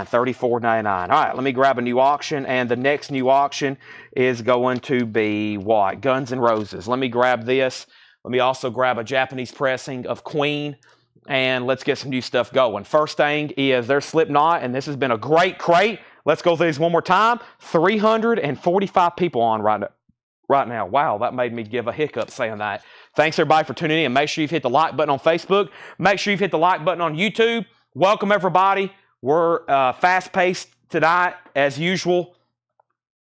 $34.99. All right, let me grab a new auction. And the next new auction is going to be what? Guns N' Roses. Let me grab this. Let me also grab a Japanese pressing of Queen, and let's get some new stuff going. First thing is there's Slipknot, and this has been a great crate. Let's go through these one more time. 345 people on right now. Wow, that made me give a hiccup saying that. Thanks, everybody, for tuning in. Make sure you've hit the like button on Facebook. Make sure you've hit the like button on YouTube. Welcome, everybody. We're fast-paced tonight, as usual.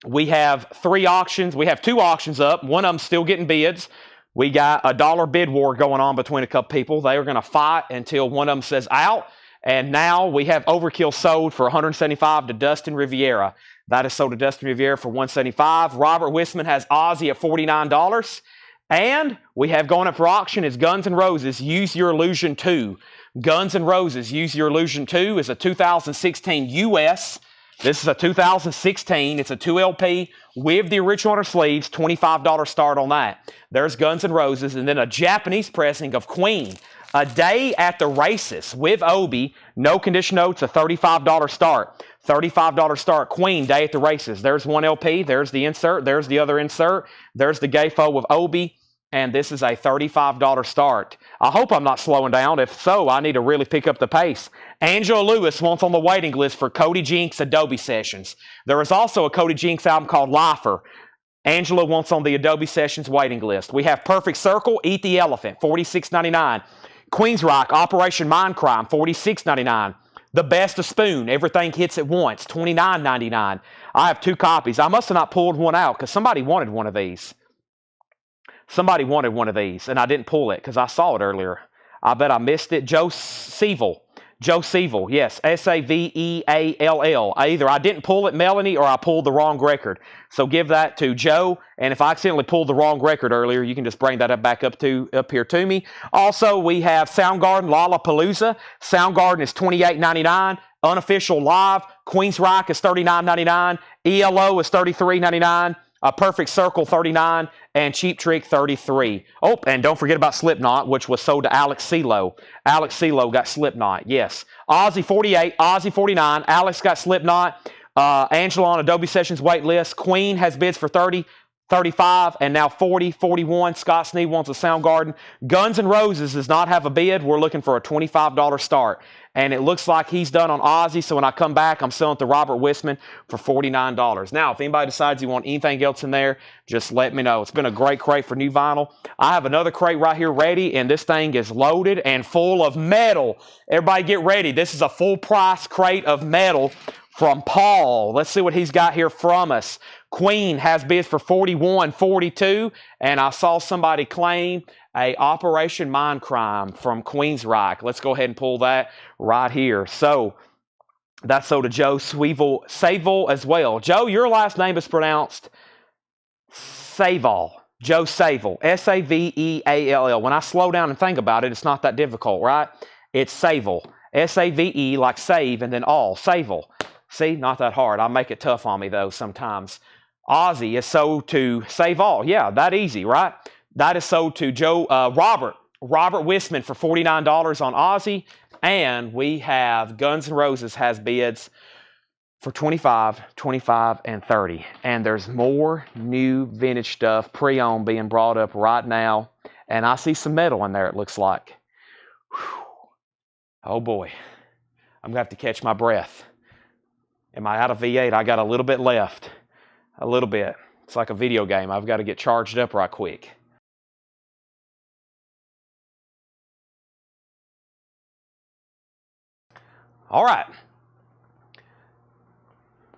We have 3 auctions. We have 2 auctions up. One of them still getting bids. We got a dollar bid war going on between a couple people. They are going to fight until one of them says out. And now we have Overkill sold for $175 to Dustin Riviera. That is sold to Dustin Riviera for $175. Robert Wisman has Ozzy at $49. And we have going up for auction is Guns N' Roses, Use Your Illusion 2. Guns N' Roses, Use Your Illusion 2 is a 2016 US. This is a 2016. It's a 2 LP with the original on her sleeves. $25 start on that. There's Guns N' Roses. And then a Japanese pressing of Queen. A Day at the Races with Obi. No condition notes. A $35 start. $35 start. Queen, Day at the Races. There's one LP. There's the insert. There's the other insert. There's the Gayfo with Obi. And this is a $35 start. I hope I'm not slowing down. If so, I need to really pick up the pace. Angela Lewis wants on the waiting list for Cody Jinks Adobe Sessions. There is also a Cody Jinks album called Lifer. Angela wants on the Adobe Sessions waiting list. We have Perfect Circle, Eat the Elephant, $46.99. Queensryche, Operation Mindcrime, $46.99. The Best of Spoon, Everything Hits at Once, $29.99. I have 2 copies. I must have not pulled one out because somebody wanted one of these. Somebody wanted one of these, and I didn't pull it because I saw it earlier. I bet I missed it. Joe Seville, yes, Saveall. Either I didn't pull it, Melanie, or I pulled the wrong record. So give that to Joe, and if I accidentally pulled the wrong record earlier, you can just bring that back up here to me. Also, we have Soundgarden, Lollapalooza. Soundgarden is $28.99. Unofficial Live, Queensryche is $39.99. ELO is $33.99. A Perfect Circle, $39, and Cheap Trick, $33. Oh, and don't forget about Slipknot, which was sold to Alex CeeLo. Alex CeeLo got Slipknot, yes. Ozzy, $48, Ozzy, $49. Alex got Slipknot. Angela on Adobe Sessions wait list. Queen has bids for $30, $35, and now $40, $41. Scott Sneed wants a Soundgarden. Guns N' Roses does not have a bid. We're looking for a $25 start. And it looks like he's done on Ozzy. So when I come back, I'm selling it to Robert Wisman for $49. Now, if anybody decides you want anything else in there, just let me know. It's been a great crate for new vinyl. I have another crate right here ready, and this thing is loaded and full of metal. Everybody get ready. This is a full price crate of metal from Paul. Let's see what he's got here from us. Queen has bids for $41.42, and I saw somebody claim a Operation Mindcrime from Queensryche. Let's go ahead and pull that right here. So that's sold to Joe Savell as well. Joe, your last name is pronounced Savell. Joe Savell. S-A-V-E-A-L-L. When I slow down and think about it, it's not that difficult, right? It's Savell. S-A-V-E like save and then all. Savell. See, not that hard. I make it tough on me, though, sometimes. Ozzy is sold to Save All. Yeah, that easy, right? That is sold to Robert Wisman for $49 on Ozzy. And we have Guns N' Roses has bids for $25, $25, and $30. And there's more new vintage stuff, pre-owned, being brought up right now. And I see some metal in there, it looks like. Whew. Oh, boy. I'm going to have to catch my breath. Am I out of V8? I got a little bit left. A little bit. It's like a video game. I've got to get charged up right quick. All right.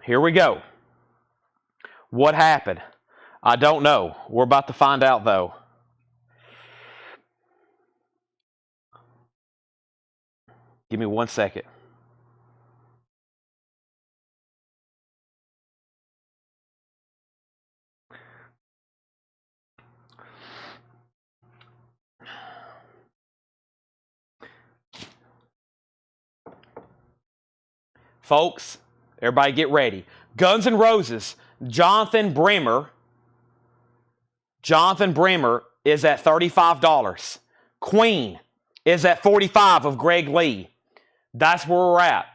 Here we go. What happened? I don't know. We're about to find out, though. Give me 1 second. Folks, everybody get ready. Guns N' Roses, Jonathan Bremer is at $35. Queen is at $45 of Greg Lee. That's where we're at.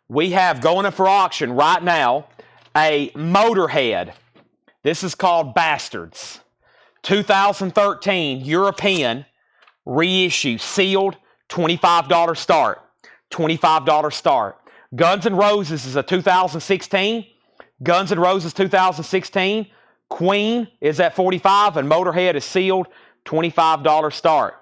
We have going up for auction right now a Motorhead. This is called Bastards. 2013 European reissue, sealed, $25 start. $25 start. Guns N' Roses is a 2016. Guns N' Roses 2016. Queen is at $45 and Motorhead is sealed, $25 start.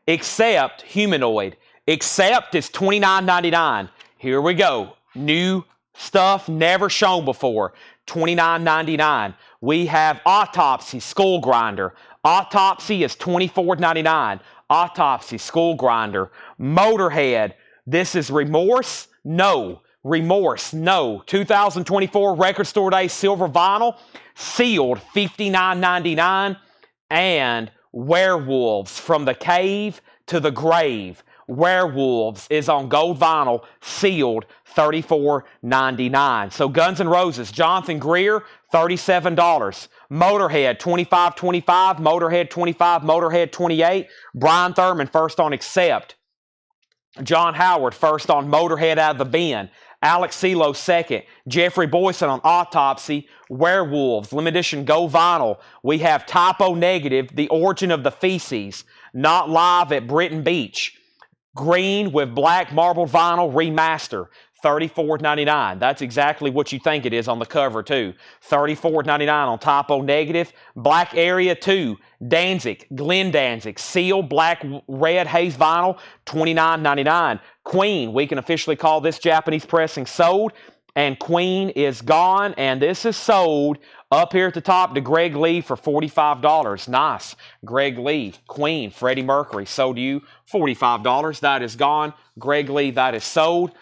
Except Humanoid. Except is $29.99. Here we go. New stuff never shown before. $29.99. We have Autopsy Skull Grinder. Autopsy is $24.99. Autopsy Skull Grinder. Motorhead. This is Remorse? No. Remorse? No. 2024 Record Store Day Silver Vinyl. Sealed $59.99. And Werewolves From the Cave to the Grave. Werewolves is on gold vinyl, sealed $34.99. So Guns N' Roses, Jonathan Greer, $37. Motorhead, $25.25. Motorhead, $25. Motorhead, $28. Brian Thurman, first on Accept. John Howard, first on Motorhead Out of the Bin. Alex CeeLo, second. Jeffrey Boyson on Autopsy. Werewolves, limited edition gold vinyl. We have Typo Negative, The Origin of the Feces. Not Live at Britain Beach. Green with black marbled vinyl remaster. $34.99. That's exactly what you think it is on the cover, too. $34.99 on Typo Negative. Black Area 2, Danzig, Glenn Danzig, sealed black red haze vinyl, $29.99. Queen, we can officially call this Japanese pressing sold, and Queen is gone, and this is sold up here at the top to Greg Lee for $45. Nice. Greg Lee, Queen, Freddie Mercury, sold you $45. That is gone. Greg Lee, that is sold.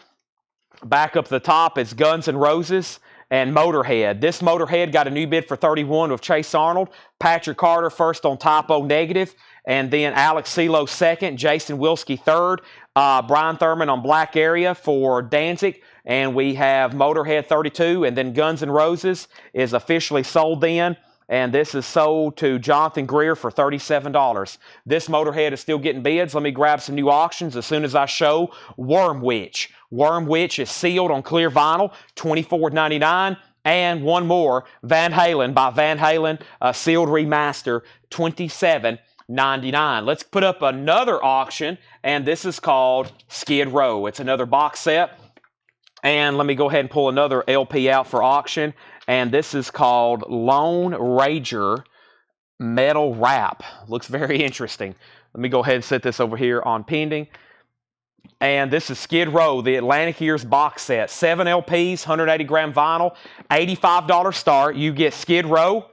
Back up the top, it's Guns N' Roses and Motorhead. This Motorhead got a new bid for $31 with Chase Arnold. Patrick Carter first on Typo Negative. And then Alex CeeLo second. Jason Wilsky third. Brian Thurman on Black Area for Danzig. And we have Motorhead 32. And then Guns N' Roses is officially sold then. And this is sold to Jonathan Greer for $37. This Motorhead is still getting bids. Let me grab some new auctions as soon as I show Worm Witch. Worm Witch is sealed on clear vinyl, $24.99. And one more, Van Halen by Van Halen, sealed remaster, $27.99. $24.99. Let's put up another auction, and this is called Skid Row. It's another box set. And let me go ahead and pull another LP out for auction. And this is called Lone Ranger Metal Wrap. Looks very interesting. Let me go ahead and set this over here on pending. And this is Skid Row, the Atlantic Years box set. 7 LPs, 180-gram vinyl, $85 start. You get Skid Row,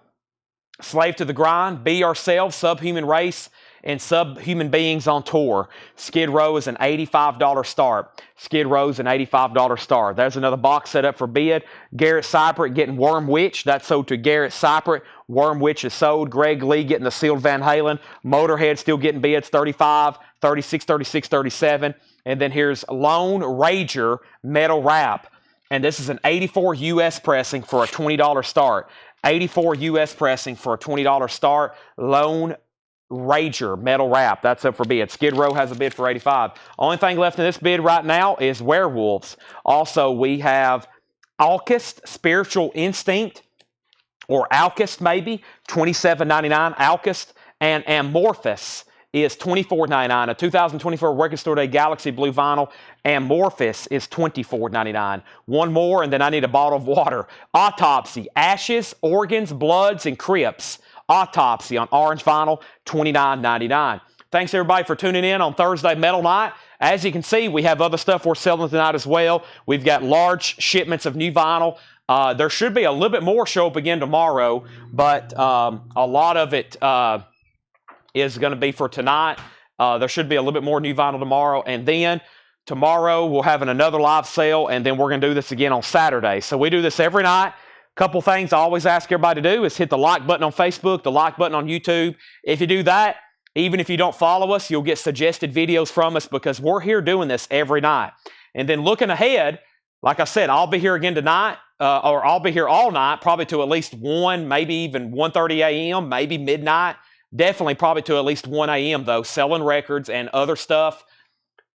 Slave to the Grind, Be Ourselves, Subhuman Race, and Subhuman Beings on Tour. Skid Row is an $85 start. Skid Row is an $85 start. There's another box set up for bid. Garrett Cypress getting Worm Witch. That's sold to Garrett Cypress. Worm Witch is sold. Greg Lee getting the Sealed Van Halen. Motorhead still getting bids, 35, 36, 36, 37. And then here's Lone Ranger Metal Wrap. And this is an 84 US pressing for a $20 start. 84 US pressing for a $20 start. Lone Ranger Metal Wrap. That's up for bid. Skid Row has a bid for 85. Only thing left in this bid right now is Werewolves. Also, we have Alkist, Spiritual Instinct, or Alkist maybe, $27.99. Alkist, and Amorphous is $24.99. A 2024 Record Store Day Galaxy Blue Vinyl. Amorphous is $24.99. One more, and then I need a bottle of water. Autopsy, Ashes, Organs, Bloods, and Crypts. Autopsy on orange vinyl, $29.99. Thanks everybody for tuning in on Thursday Metal Night. As you can see, we have other stuff we're selling tonight as well. We've got large shipments of new vinyl. There should be a little bit more show up again tomorrow, but a lot of it is going to be for tonight. There should be a little bit more new vinyl tomorrow, and then tomorrow we'll have another live sale, and then we're going to do this again on Saturday. So we do this every night. Couple things I always ask everybody to do is hit the like button on Facebook, the like button on YouTube. If you do that, even if you don't follow us, you'll get suggested videos from us because we're here doing this every night. And then looking ahead, like I said, I'll be here again tonight, or I'll be here all night, probably to at least 1, maybe even 1:30 a.m., maybe midnight. Definitely probably to at least 1 a.m. though, selling records and other stuff.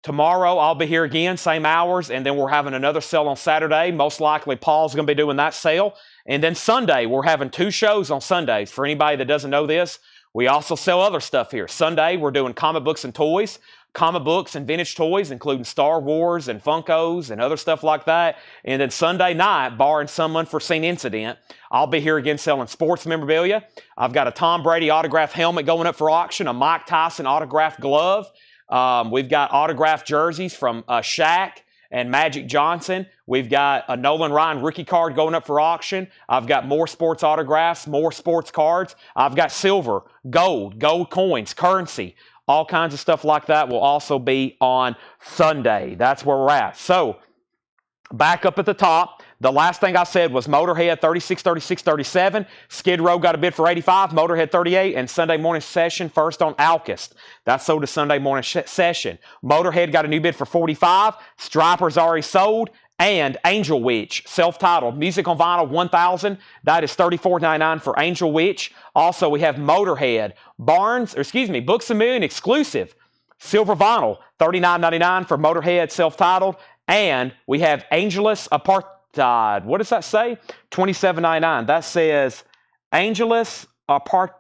Tomorrow, I'll be here again, same hours, and then we're having another sale on Saturday. Most likely, Paul's going to be doing that sale. And then Sunday, we're having 2 shows on Sundays. For anybody that doesn't know this, we also sell other stuff here. Sunday, we're doing comic books and toys. Comic books and vintage toys, including Star Wars and Funkos and other stuff like that. And then Sunday night, barring some unforeseen incident, I'll be here again selling sports memorabilia. I've got a Tom Brady autographed helmet going up for auction, a Mike Tyson autographed glove. We've got autographed jerseys from Shaq and Magic Johnson. We've got a Nolan Ryan rookie card going up for auction. I've got more sports autographs, more sports cards. I've got silver, gold coins, currency. All kinds of stuff like that will also be on Sunday. That's where we're at. So, back up at the top, the last thing I said was Motorhead 36, 36, 37. Skid Row got a bid for 85. Motorhead 38. And Sunday morning session first on Alkist. That's sold to Sunday morning session. Motorhead got a new bid for 45. Striper's already sold. And Angel Witch, self-titled, music on vinyl 1000. That is $34.99 for Angel Witch. Also, we have Motorhead, Books a Million exclusive, silver vinyl, $39.99 for Motorhead, self-titled. And we have Angelus Apartheid. What does that say? $27.99. That says Angelus Apartheid.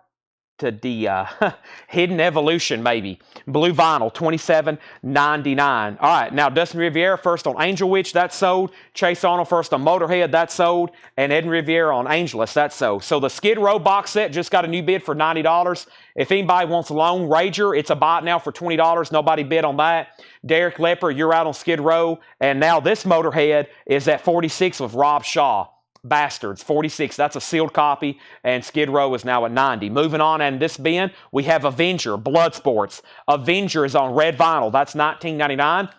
Hidden Evolution, maybe. Blue vinyl, $27.99. All right, now Dustin Riviera first on Angel Witch, that's sold. Chase Arnold first on Motorhead, that's sold. And Ed Riviera on Angelus, that's sold. So the Skid Row box set just got a new bid for $90. If anybody wants Lone Ranger, it's a buy now for $20. Nobody bid on that. Derek Lepper, you're out on Skid Row. And now this Motorhead is at $46 with Rob Shaw. Bastards, $46. That's a sealed copy, and Skid Row is now at $90. Moving on, and this bin, we have Avenger, Bloodsports. Avenger is on red vinyl. That's $19.99.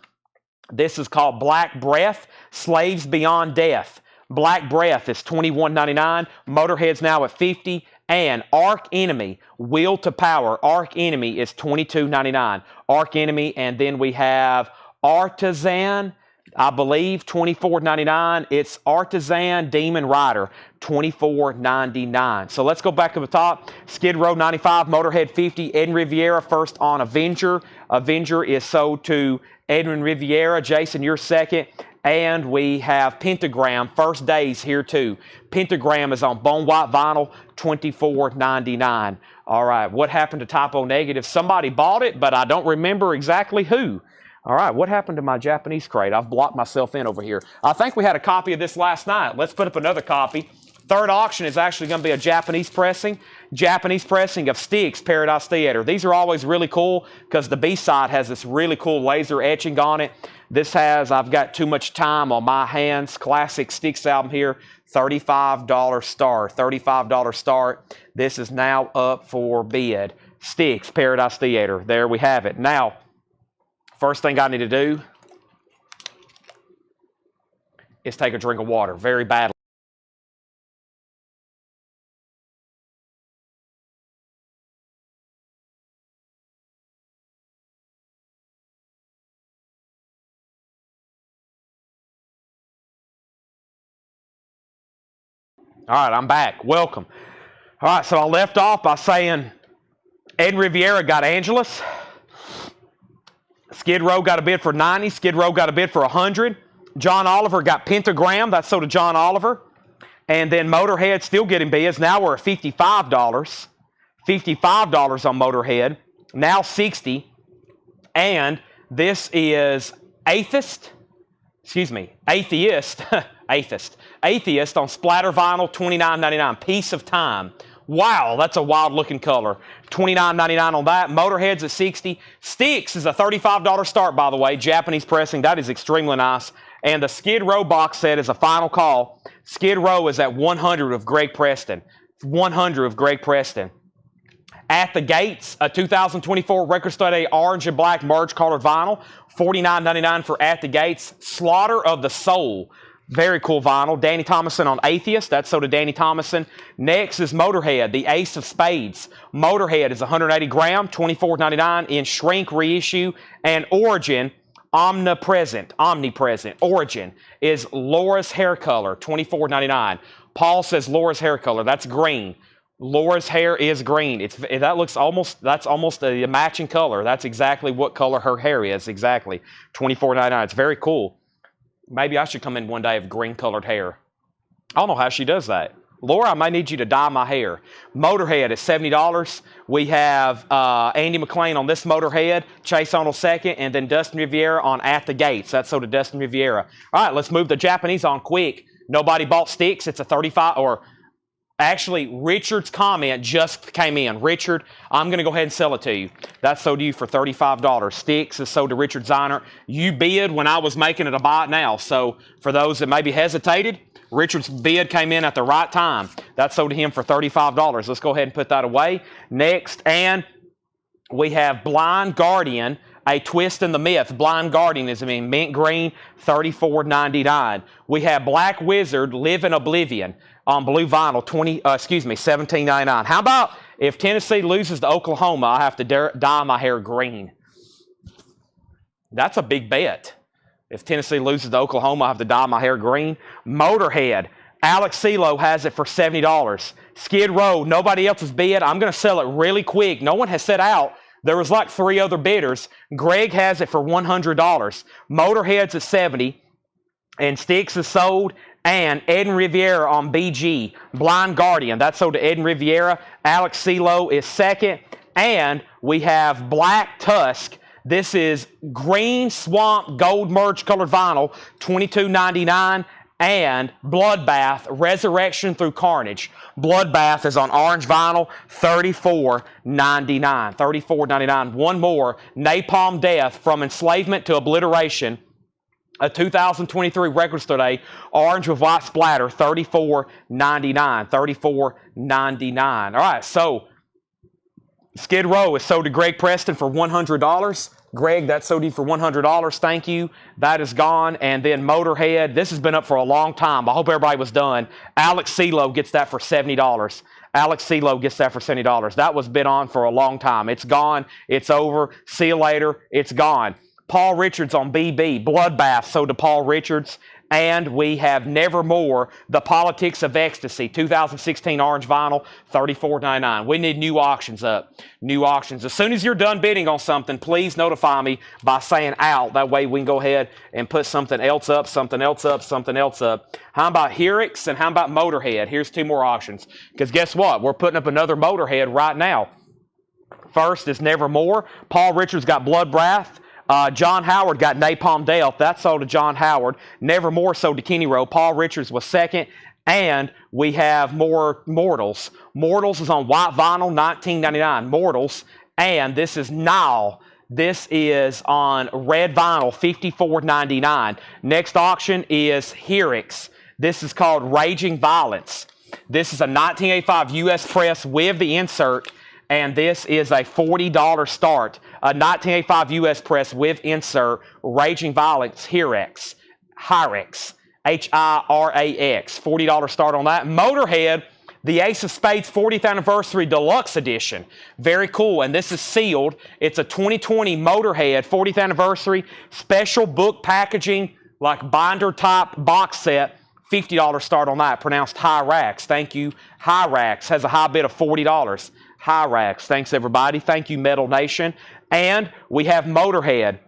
This is called Black Breath, Slaves Beyond Death. Black Breath is $21.99. Motorhead's now at $50. And Arch Enemy, Will to Power. Arch Enemy is $22.99. Arch Enemy, and then we have Artisan, I believe, $24.99. It's Artisan Demon Rider, $24.99. So let's go back to the top. Skid Row 95, Motorhead 50, Edwin Riviera first on Avenger. Avenger is sold to Edwin Riviera. Jason, you're second. And we have Pentagram, First Days here too. Pentagram is on bone white vinyl, $24.99. All right, what happened to Typo Negative? Somebody bought it, but I don't remember exactly who. All right, what happened to my Japanese crate? I've blocked myself in over here. I think we had a copy of this last night. Let's put up another copy. Third auction is actually going to be a Japanese pressing of Styx Paradise Theater. These are always really cool because the B-side has this really cool laser etching on it. This has, I've got too much time on my hands, classic Styx album here, $35 start, $35 start. This is now up for bid. Styx Paradise Theater, there we have it. Now, first thing I need to do is take a drink of water very badly. All right, I'm back. Welcome. All right, so I left off by saying Ed Riviera got Angelus. Skid Row got a bid for 90. Skid Row got a bid for 100. John Oliver got Pentagram. That's sold to John Oliver. And then Motorhead still getting bids. Now we're at $55. $55 on Motorhead. Now $60. And this is Atheist. Atheist on splatter vinyl, $29.99. Piece of Time. Wow, that's a wild looking color. $29.99 on that. Motorhead's at $60. Styx is a $35 start, by the way. Japanese pressing. That is extremely nice. And the Skid Row box set is a final call. Skid Row is at 100 of Greg Preston. 100 of Greg Preston. At the Gates, a 2024 Record Store Day orange and black merge colored vinyl. $49.99 for At the Gates. Slaughter of the Soul. Very cool vinyl. Danny Thomason on Atheist. That's sold to Danny Thomason. Next is Motorhead, the Ace of Spades. Motorhead is 180 gram, $24.99 in shrink reissue. And Origin, omnipresent. Origin is Laura's hair color, $24.99. Paul says Laura's hair color. That's green. Laura's hair is green. That's almost a matching color. That's exactly what color her hair is. Exactly. $24.99. It's very cool. Maybe I should come in one day of green-colored hair. I don't know how she does that. Laura, I may need you to dye my hair. Motorhead is $70. We have Andy McLean on this Motorhead, Chase Arnold second, and then Dustin Riviera on At the Gates. That's sold to Dustin Riviera. All right, let's move the Japanese on quick. Nobody bought Styx. It's a 35, or actually, Richard's comment just came in. Richard, I'm going to go ahead and sell it to you. That's sold to you for $35. Styx is sold to Richard Ziner. You bid when I was making it a buy it now. So for those that maybe hesitated, Richard's bid came in at the right time. That's sold to him for $35. Let's go ahead and put that away. Next, and we have Blind Guardian, A Twist in the Myth. Blind Guardian is in mint green, $34.99. We have Black Wizard, Live in Oblivion on blue vinyl, $17.99. How about if Tennessee loses to Oklahoma, I have to dye my hair green? That's a big bet. If Tennessee loses to Oklahoma, I have to dye my hair green. Motorhead, Alex CeeLo has it for $70. Skid Row, nobody else has bid. I'm going to sell it really quick. No one has set out. There was like 3 other bidders. Greg has it for $100. Motorhead's at $70. And Styx is sold. And Eden Riviera on BG. Blind Guardian, that's sold to Eden Riviera. Alex CeeLo is second. And we have Black Tusk. This is green swamp gold merge colored vinyl, $22.99. And Bloodbath, Resurrection Through Carnage. Bloodbath is on orange vinyl, $34.99. $34.99. One more, Napalm Death, From Enslavement to Obliteration. A 2023 Record Store Day, orange with white splatter, $34.99. $34.99. All right, so Skid Row is sold to Greg Preston for $100. Greg, that's sold you for $100. Thank you. That is gone. And then Motorhead, this has been up for a long time. I hope everybody was done. Alex CeeLo gets that for $70. Alex CeeLo gets that for $70. That was bid on for a long time. It's gone. It's over. See you later. It's gone. Paul Richards on BB. Bloodbath sold to Paul Richards. And we have Nevermore, The Politics of Ecstasy, 2016 orange vinyl, $34.99. We need new auctions up. New auctions. As soon as you're done bidding on something, please notify me by saying out. That way we can go ahead and put something else up, something else up, something else up. How about Herix and how about Motorhead? Here's two more auctions. Because guess what? We're putting up another Motorhead right now. First is Nevermore. Paul Richards got Bloodbath. John Howard got Napalm Death. That sold to John Howard. Nevermore sold to Kenny Rowe. Paul Richards was second. And we have more Mortals. Mortals is on white vinyl, $19.99. Mortals. And this is Nile. This is on red vinyl, $54.99. Next auction is Herix. This is called Raging Violence. This is a 1985 U.S. press with the insert. And this is a $40 start. A 1985 U.S. press with insert, Raging Violence, Herix. H-I-R-A-X, $40 start on that. Motorhead, the Ace of Spades 40th Anniversary Deluxe Edition. Very cool, and this is sealed. It's a 2020 Motorhead 40th Anniversary special book packaging, like binder type box set. $50 start on that, pronounced Hyrax. Thank you. Hyrax has a high bid of $40. Hyrax. Thanks, everybody. Thank you, Metal Nation. And we have Motorhead.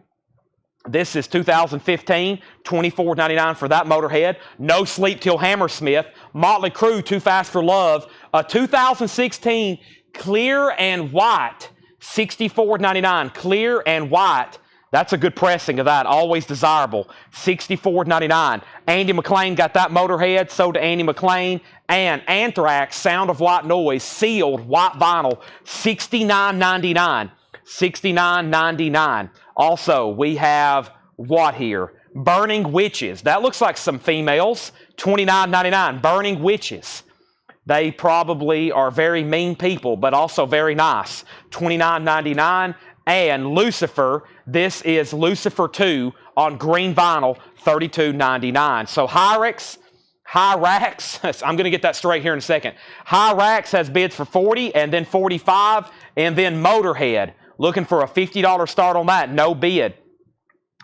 This is 2015, $24.99 for that Motorhead. No Sleep Till Hammersmith. Motley Crue, Too Fast for Love. A 2016 clear and white, $64.99. Clear and white. That's a good pressing of that. Always desirable. $64.99. Andy McLean got that Motorhead. Sold to Andy McLean. And Anthrax, Sound of White Noise, sealed white vinyl, $69.99. $69.99. Also, we have what here? Burning Witches. That looks like some females. $29.99. Burning Witches. They probably are very mean people, but also very nice. $29.99. And Lucifer. This is Lucifer 2 on green vinyl, $32.99. So Hyrax, I'm going to get that straight here in a second. Hyrax has bids for $40 and then $45, and then Motorhead, looking for a $50 start on that, no bid.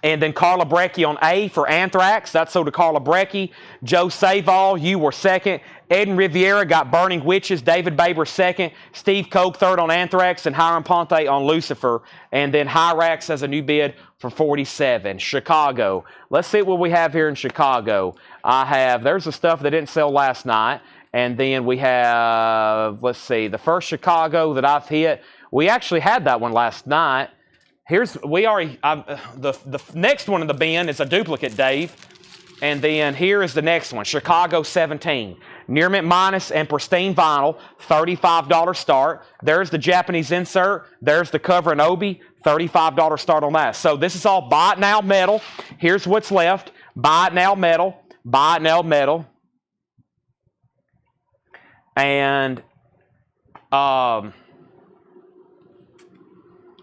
And then Carla Brecci on A for Anthrax. That's sold to Carla Brecci. Joe Savall, you were second. Eden Riviera got Burning Witches. David Baber second. Steve Koch third on Anthrax. And Hiram Ponte on Lucifer. And then Hyrax has a new bid for $47. Chicago. Let's see what we have here in Chicago. There's the stuff that didn't sell last night. And then we have, let's see, the first Chicago that I've hit. We actually had that one last night. The next one in the bin is a duplicate, Dave. And then here is the next one, Chicago 17. Near Mint Minus and pristine vinyl, $35 start. There's the Japanese insert. There's the cover and obi, $35 start on that. So this is all buy it now metal. Here's what's left. Buy it now metal. Buy it now metal. And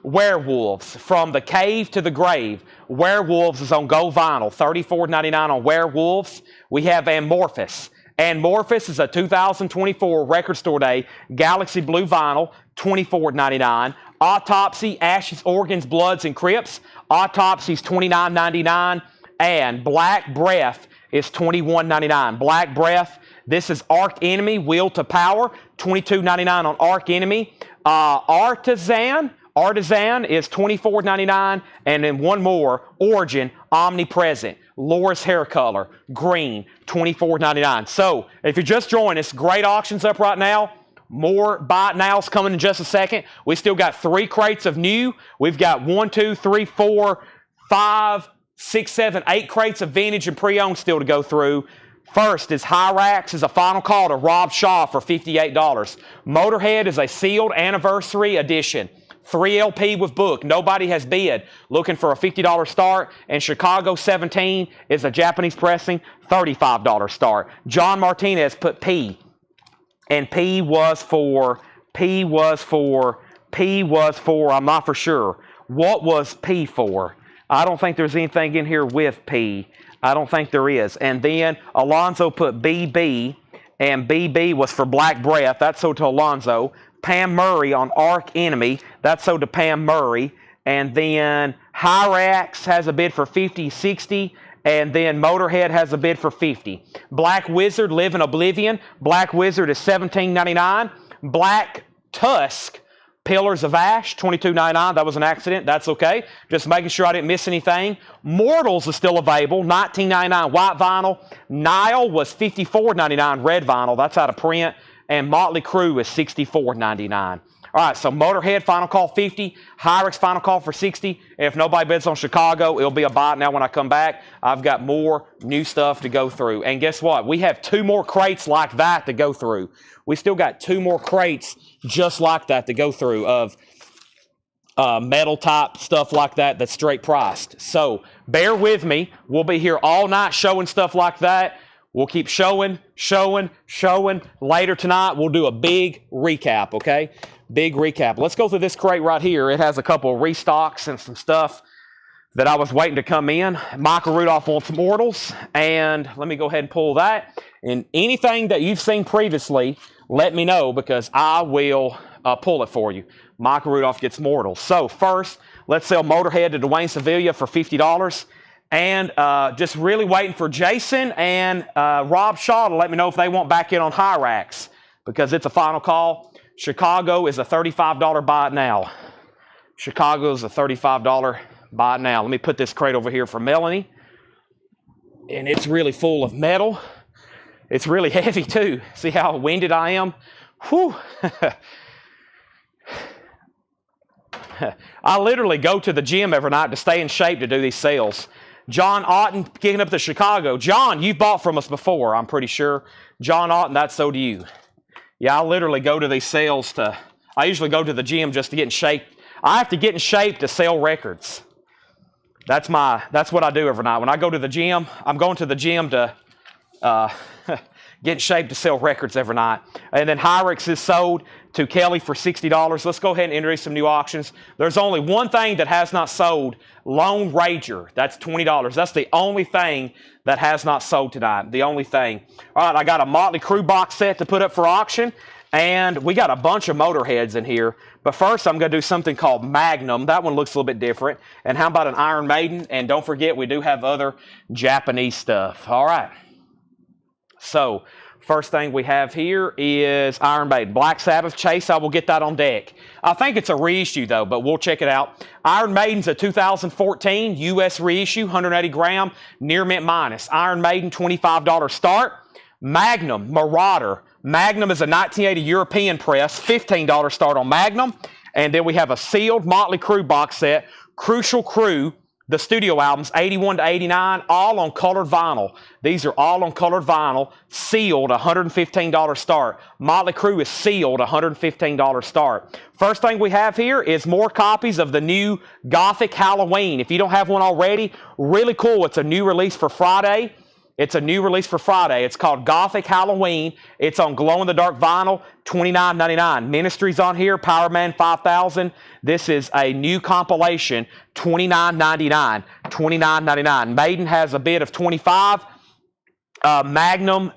Werewolves, From the Cave to the Grave. Werewolves is on gold vinyl, $34.99 on Werewolves. We have Amorphous. Amorphous is a 2024 Record Store Day Galaxy Blue vinyl, $24.99. Autopsy, Ashes, Organs, Bloods, and Crips. Autopsy's $29.99. And Black Breath is $21.99. Black Breath, this is Arch Enemy, Will to Power, $22.99 on Arch Enemy. Artisan is $24.99, and then one more, Origin, Omnipresent, Laura's Hair Color, Green, $24.99. So, if you're just joining us, great auctions up right now. More buy it nows coming in just a second. We still got 3 crates of new. We've got 1, 2, 3, 4, 5, 6, 7, 8 crates of vintage and pre-owned still to go through. First is Hyrax is a final call to Rob Shaw for $58. Motorhead is a sealed anniversary edition. 3 LP with book. Nobody has bid. Looking for a $50 start. And Chicago 17 is a Japanese pressing, $35 start. John Martinez put P. And P was for, I'm not for sure. What was P for? I don't think there's anything in here with P. I don't think there is. And then Alonzo put BB. And BB was for Black Breath. That's sold to Alonzo. Pam Murray on Arch Enemy. That's sold to Pam Murray. And then Hyrax has a bid for $50, $60. And then Motorhead has a bid for $50. Black Wizard, Live in Oblivion. Black Wizard is $17.99. Black Tusk, Pillars of Ash, $22.99. That was an accident. That's okay. Just making sure I didn't miss anything. Mortals is still available, $19.99 white vinyl. Nile was $54.99 red vinyl. That's out of print. And Motley Crue is $64.99. All right, so Motorhead, final call 50. Hyrix, final call for 60. If nobody bids on Chicago, it'll be a buy now when I come back. I've got more new stuff to go through. And guess what? We have 2 more crates like that to go through. We still got 2 more crates just like that to go through of metal type stuff like that that's straight priced. So bear with me. We'll be here all night showing stuff like that. We'll keep showing. Later tonight, we'll do a big recap, okay? Big recap. Let's go through this crate right here. It has a couple of restocks and some stuff that I was waiting to come in. Michael Rudolph wants Mortals. And let me go ahead and pull that. And anything that you've seen previously, let me know because I will pull it for you. Michael Rudolph gets Mortals. So first, let's sell Motorhead to Dwayne Sevilla for $50. And just really waiting for Jason and Rob Shaw to let me know if they want back in on Hyrax because it's a final call. Chicago is a $35 buy it now. Chicago is a $35 buy it now. Let me put this crate over here for Melanie. And it's really full of metal. It's really heavy too. See how winded I am? Whew. I literally go to the gym every night to stay in shape to do these sales. John Otten kicking up to Chicago. John, you've bought from us before, I'm pretty sure. John Otten, that's so do you. Yeah, I literally go to these sales I usually go to the gym just to get in shape. I have to get in shape to sell records. That's what I do every night. When I go to the gym, I'm going to the gym to get in shape to sell records every night. And then Hyrix is sold to Kelly for $60. Let's go ahead and introduce some new auctions. There's only one thing that has not sold, Lone Ranger. That's $20. That's the only thing that has not sold tonight. The only thing. All right, I got a Motley Crue box set to put up for auction. And we got a bunch of Motorheads in here. But first, I'm going to do something called Magnum. That one looks a little bit different. And how about an Iron Maiden? And don't forget, we do have other Japanese stuff. All right. So, first thing we have here is Iron Maiden. Black Sabbath Chase, I will get that on deck. I think it's a reissue though, but we'll check it out. Iron Maiden's a 2014 U.S. reissue, 180 gram, near mint minus. Iron Maiden, $25 start. Magnum, Marauder. Magnum is a 1980 European press, $15 start on Magnum. And then we have a sealed Motley Crue box set, Crucial Crew, the studio albums, 81 to 89, all on colored vinyl. These are all on colored vinyl, sealed, $115 start. Motley Crue is sealed, $115 start. First thing we have here is more copies of the new Gothic Halloween. If you don't have one already, really cool. It's a new release for Friday. It's called Gothic Halloween. It's on glow-in-the-dark vinyl, $29.99. Ministry's on here, Power Man 5000. This is a new compilation, $29.99. $29.99. Maiden has a bid of $25. Magnum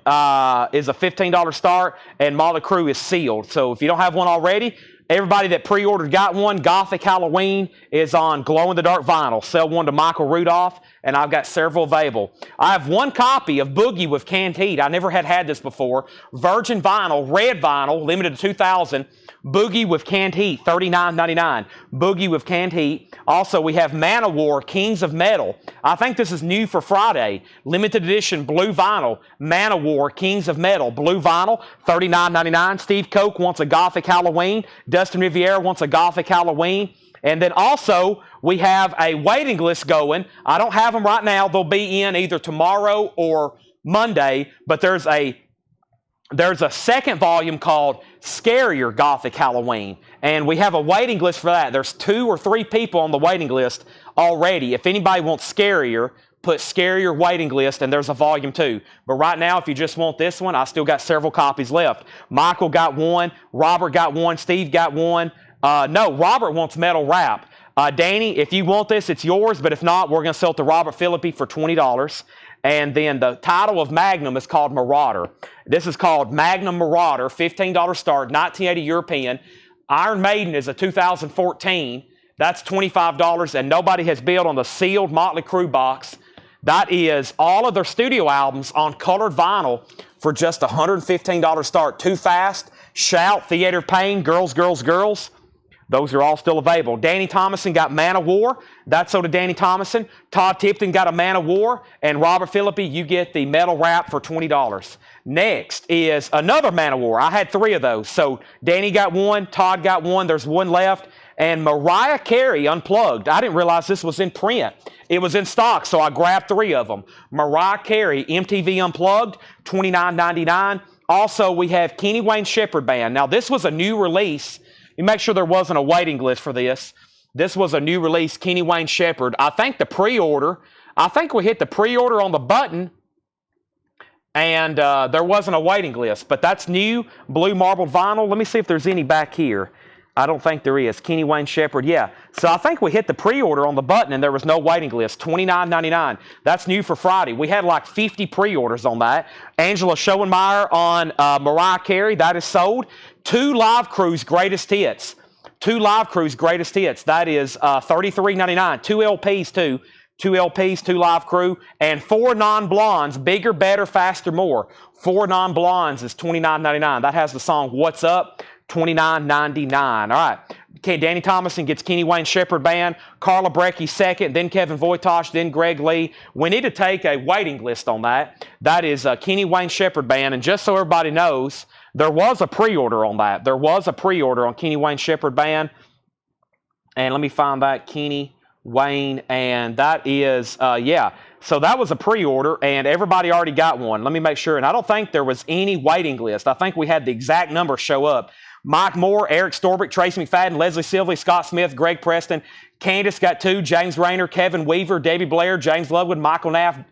is a $15 start, and Motley Crue is sealed. So if you don't have one already, everybody that pre-ordered got one. Gothic Halloween is on glow-in-the-dark vinyl. Sell one to Michael Rudolph, and I've got several available. I have one copy of Boogie with Canned Heat. I never had this before. Virgin vinyl, red vinyl, limited to 2,000. Boogie with Canned Heat, $39.99. Boogie with Canned Heat. Also, we have Manowar, Kings of Metal. I think this is new for Friday. Limited edition blue vinyl. Manowar, Kings of Metal, blue vinyl, $39.99. Steve Koch wants a Gothic Halloween. Dustin Riviera wants a Gothic Halloween. And then also, we have a waiting list going. I don't have them right now. They'll be in either tomorrow or Monday. But there's a second volume called Scarier Gothic Halloween. And we have a waiting list for that. There's 2 or 3 people on the waiting list already. If anybody wants Scarier, put Scarier waiting list, and there's a volume 2. But right now, if you just want this one, I still got several copies left. Michael got one. Robert got one. Steve got one. No, Robert wants Metal Rap. Danny, if you want this, it's yours. But if not, we're going to sell it to Robert Philippi for $20. And then the title of Magnum is called Marauder. This is called Magnum Marauder, $15 start, 1980 European. Iron Maiden is a 2014. That's $25, and nobody has bid on the sealed Motley Crue box. That is all of their studio albums on colored vinyl for just $115 start. Too Fast, Shout, Theater of Pain, Girls, Girls, Girls. Those are all still available. Danny Thomason got Man of War. That's so did Danny Thomason. Todd Tipton got a Man of War. And Robert Philippi, you get the metal wrap for $20. Next is another Man of War. I had 3 of those. So Danny got one. Todd got one. There's one left. And Mariah Carey Unplugged. I didn't realize this was in print. It was in stock, so I grabbed 3 of them. Mariah Carey MTV Unplugged, $29.99. Also, we have Kenny Wayne Shepherd Band. Now, this was a new release. You make sure there wasn't a waiting list for this. This was a new release, Kenny Wayne Shepherd. I think we hit the pre-order on the button, and there wasn't a waiting list. But that's new, blue marbled vinyl. Let me see if there's any back here. I don't think there is. Kenny Wayne Shepherd, yeah. So I think we hit the pre-order on the button, and there was no waiting list. $29.99. That's new for Friday. We had like 50 pre-orders on that. Angela Schoenmeyer on Mariah Carey, that is sold. 2 Live Crew's Greatest Hits. 2 Live Crew's Greatest Hits. That is $33.99. 2 LPs, too. 2 LPs, 2 Live Crew. And 4 Non-Blondes, Bigger, Better, Faster, More. 4 Non-Blondes is $29.99. That has the song What's Up? $29.99. All right. Okay, Danny Thomason gets Kenny Wayne Shepherd Band. Carla Brecky second, then Kevin Voitosh, then Greg Lee. We need to take a waiting list on that. That is Kenny Wayne Shepherd Band. And just so everybody knows, there was a pre-order on that. There was a pre-order on Kenny Wayne Shepherd Band. And let me find that, Kenny Wayne. And that is, yeah. So that was a pre-order, and everybody already got one. Let me make sure. And I don't think there was any waiting list. I think we had the exact number show up. Mike Moore, Eric Storbick, Tracy McFadden, Leslie Silvey, Scott Smith, Greg Preston. Candace got 2, James Rayner, Kevin Weaver, Debbie Blair, James Lovewood, Michael Naff,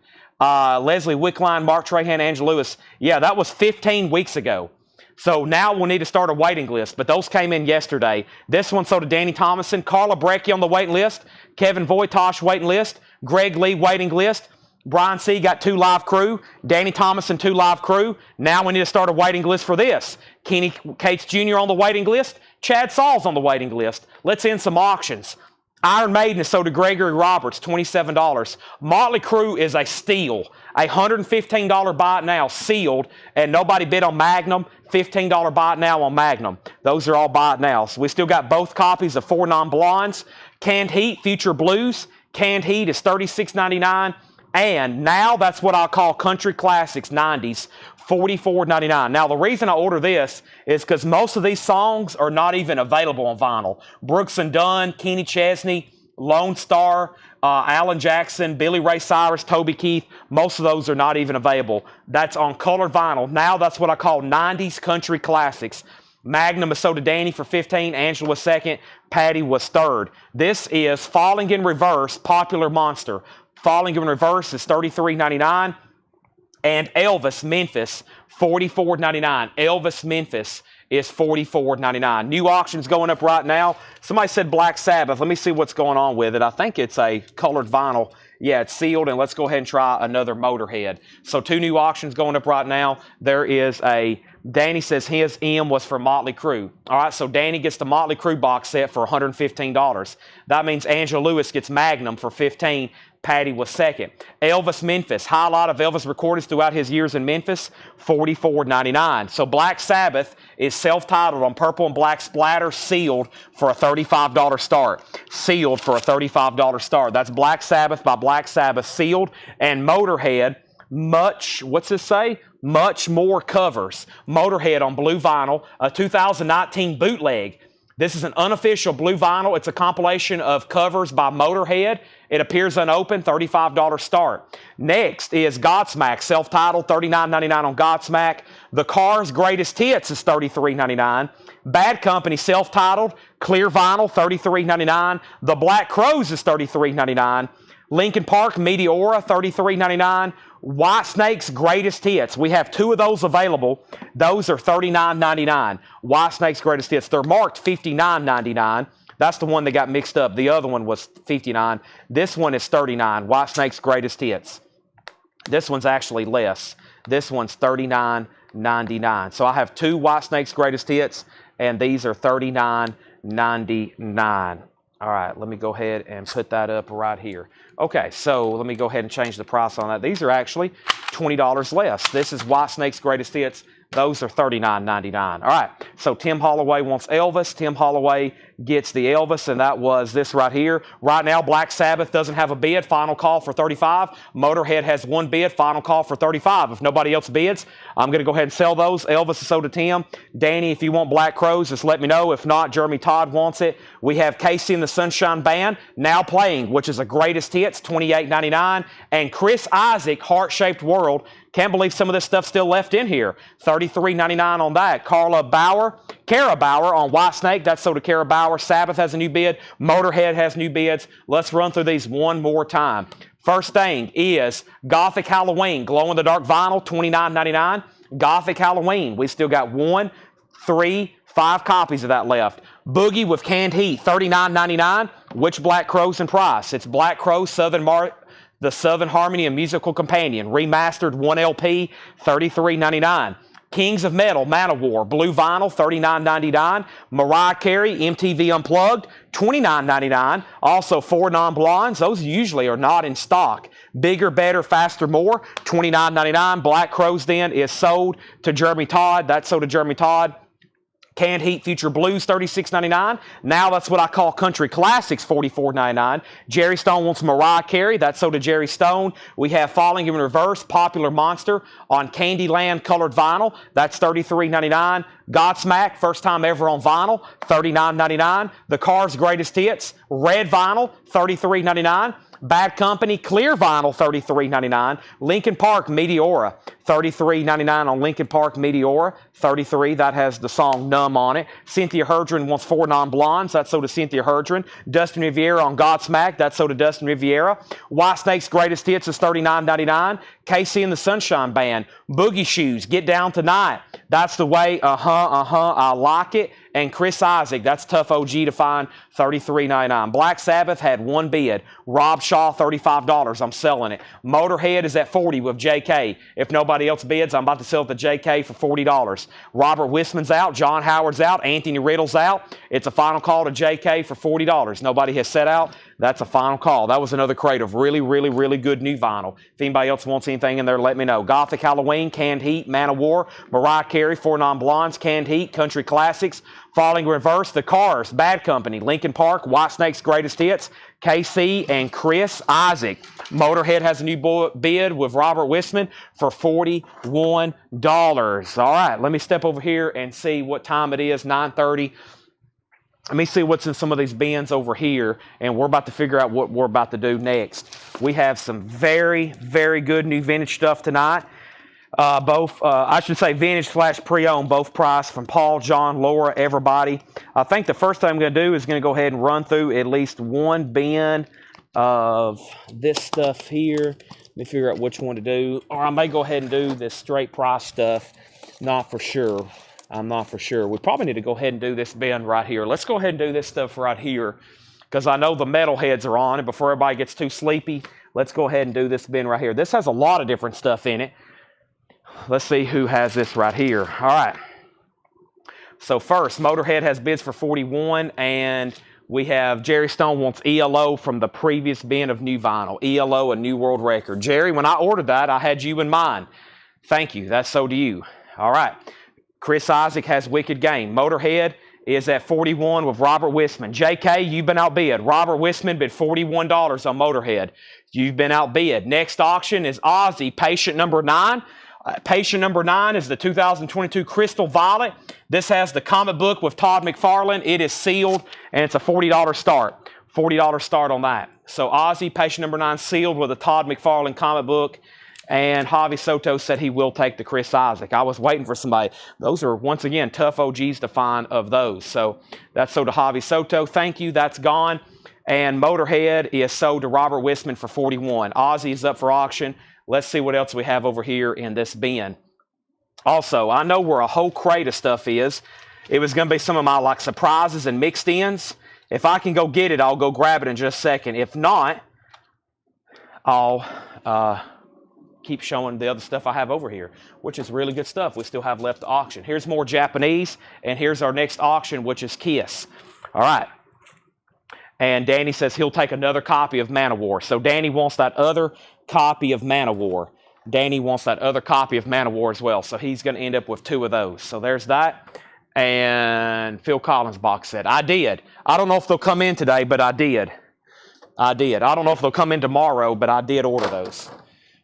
Leslie Wickline, Mark Trahan, Angela Lewis. Yeah, that was 15 weeks ago. So now we'll need to start a waiting list, but those came in yesterday. This one sold to Danny Thomason, Carla Brecky on the waiting list, Kevin Voitosh waiting list, Greg Lee waiting list, Brian C. got 2 Live Crew, Danny Thomason 2 Live Crew. Now we need to start a waiting list for this. Kenny Cates Jr. on the waiting list, Chad Saul's on the waiting list. Let's end some auctions. Iron Maiden is sold to Gregory Roberts, $27. Motley Crue is a steal. A $115 buy it now, sealed, and nobody bid on Magnum. $15 buy it now on Magnum. Those are all buy it now. So we still got both copies of 4 Non-Blondes. Canned Heat, Future Blues. Canned Heat is $36.99. And now that's what I'll call Country Classics 90s, $44.99. Now, the reason I order this is because most of these songs are not even available on vinyl. Brooks and Dunn, Kenny Chesney, Lone Star, Alan Jackson, Billy Ray Cyrus, Toby Keith, most of those are not even available. That's on colored vinyl. Now that's what I call 90s Country Classics. Magnum is sold to Danny for $15, Angela was second, Patty was third. This is Falling in Reverse, Popular Monster. Falling in Reverse is $33.99. And Elvis Memphis, $44.99. Elvis Memphis is $44.99. New auctions going up right now. Somebody said Black Sabbath. Let me see what's going on with it. I think it's a colored vinyl. Yeah, it's sealed, and let's go ahead and try another Motorhead. So 2 new auctions going up right now. There is a, Danny says his M was for Motley Crue. All right, so Danny gets the Motley Crue box set for $115. That means Angela Lewis gets Magnum for $15. Patty was second. Elvis Memphis, highlight of Elvis recordings throughout his years in Memphis, $44.99. So Black Sabbath is self-titled on purple and black splatter, sealed for a $35 start. Sealed for a $35 start. That's Black Sabbath by Black Sabbath, sealed. And Motorhead, what's this say? Much More covers. Motorhead on blue vinyl, a 2019 bootleg. This is an unofficial blue vinyl. It's a compilation of covers by Motorhead. It appears unopened, $35 start. Next is Godsmack, self-titled, $39.99 on Godsmack. The Cars' Greatest Hits is $33.99. Bad Company, self-titled, clear vinyl, $33.99. The Black Crowes is $33.99. Linkin Park, Meteora, $33.99. Whitesnake's Greatest Hits. We have 2 of those available. Those are $39.99. Whitesnake's Greatest Hits. They're marked $59.99. That's the one that got mixed up. The other one was $59. This one is $39. Whitesnake's Greatest Hits. This one's actually less. This one's $39.99. So I have 2 Whitesnake's Greatest Hits, and these are $39.99. All right, let me go ahead and put that up right here. Okay, so let me go ahead and change the price on that. These are actually $20 less. This is White Snake's Greatest Hits. Those are $39.99. All right, so Tim Holloway wants Elvis. Tim Holloway gets the Elvis, and that was this right here. Right now, Black Sabbath doesn't have a bid. Final call for $35. Motorhead has one bid. Final call for $35. If nobody else bids, I'm going to go ahead and sell those. Elvis is sold to Tim. Danny, if you want Black Crows, just let me know. If not, Jeremy Todd wants it. We have Casey and the Sunshine Band now playing, which is a Greatest Hits, $28.99. And Chris Isaac, Heart-Shaped World. Can't believe some of this stuff's still left in here. $33.99 on that. Kara Bauer on White Snake. That's sold to Kara Bauer. Sabbath has a new bid. Motorhead has new bids. Let's run through these one more time. First thing is Gothic Halloween, glow-in-the-dark vinyl, $29.99. Gothic Halloween. We still got 1, 3, 5 copies of that left. Boogie with Canned Heat, $39.99. Which Black Crow's in price? It's Black Crow, the Southern Harmony and Musical Companion, remastered 1 LP, $33.99. Kings of Metal, Manowar, blue vinyl, $39.99. Mariah Carey, MTV Unplugged, $29.99. Also, 4 Non-Blondes. Those usually are not in stock. Bigger, Better, Faster, More, $29.99. Black Crow's Den is sold to Jeremy Todd. That's sold to Jeremy Todd. Canned Heat Future Blues, $36.99. Now that's what I call Country Classics, $44.99. Jerry Stone wants Mariah Carey. That's sold to Jerry Stone. We have Falling in Reverse, Popular Monster on Candyland colored vinyl. That's $33.99. Godsmack, first time ever on vinyl, $39.99. The Cars Greatest Hits, red vinyl, $33.99. Bad Company, clear vinyl, $33.99. Linkin Park, Meteora, $33.99 on Linkin Park, Meteora. $33, that has the song Numb on it. Cynthia Herdron wants 4 Non-Blondes. That's sold to Cynthia Herdron. Dustin Riviera on Godsmack. That's sold to Dustin Riviera. White Snake's Greatest Hits is $39.99. Casey and the Sunshine Band. Boogie Shoes, Get Down Tonight. That's the way, I like it. And Chris Isaac, that's tough OG to find, $33.99. Black Sabbath had 1 bid. Rob Shaw, $35. I'm selling it. Motorhead is at $40 with JK. If nobody else bids, I'm about to sell it to JK for $40. Robert Wisman's out. John Howard's out. Anthony Riddle's out. It's a final call to JK for $40. Nobody has set out. That's a final call. That was another crate of really, really, really good new vinyl. If anybody else wants anything in there, let me know. Gothic Halloween, Canned Heat, Man-O-War, Mariah Carey, 4 Non-Blondes, Canned Heat, Country Classics, Falling Reverse, The Cars, Bad Company, Linkin Park, White Snake's Greatest Hits, KC, and Chris Isaac. Motorhead has a new bid with Robert Wisman for $41. All right, let me step over here and see what time it is, 9:30. Let me see what's in some of these bins over here, and we're about to figure out what we're about to do next. We have some very, very good new vintage stuff tonight. I should say vintage / pre-owned, both priced from Paul, John, Laura, everybody. I think the first thing I'm going to do is going to go ahead and run through at least one bin of this stuff here. Let me figure out which one to do. Or I may go ahead and do this straight price stuff. Not for sure. I'm not for sure. We probably need to go ahead and do this bin right here. Let's go ahead and do this stuff right here, because I know the metalheads are on, and before everybody gets too sleepy, let's go ahead and do this bin right here. This has a lot of different stuff in it. Let's see who has this right here. All right. So first, Motorhead has bids for $41, and we have Jerry Stone wants ELO from the previous bin of new vinyl. ELO, a new world record. Jerry, when I ordered that, I had you in mind. Thank you. That's so to you. All right. Chris Isaac has Wicked Game. Motorhead is at $41 with Robert Wisman. JK, you've been outbid. Robert Wisman bid $41 on Motorhead. You've been outbid. Next auction is Ozzy, Patient Number 9. Patient Number 9 is the 2022 Crystal Violet. This has the comic book with Todd McFarlane. It is sealed, and it's a $40 start. $40 start on that. So Ozzy, Patient Number 9, sealed with a Todd McFarlane comic book. And Javi Soto said he will take the Chris Isaac. I was waiting for somebody. Those are, once again, tough OGs to find of those. So that's sold to Javi Soto. Thank you. That's gone. And Motorhead is sold to Robert Wisman for $41. Ozzy is up for auction. Let's see what else we have over here in this bin. Also, I know where a whole crate of stuff is. It was going to be some of my surprises and mixed ins. If I can go get it, I'll go grab it in just a second. If not, I'll keep showing the other stuff I have over here, which is really good stuff we still have left to auction. Here's more Japanese, and here's our next auction, which is Kiss. All right. And Danny says he'll take another copy of Manowar. So Danny wants that other copy of Manowar. Danny wants that other copy of Manowar as well. So he's going to end up with 2 of those. So there's that. And Phil Collins box set. I did. I don't know if they'll come in today, but I did. I don't know if they'll come in tomorrow, but I did order those.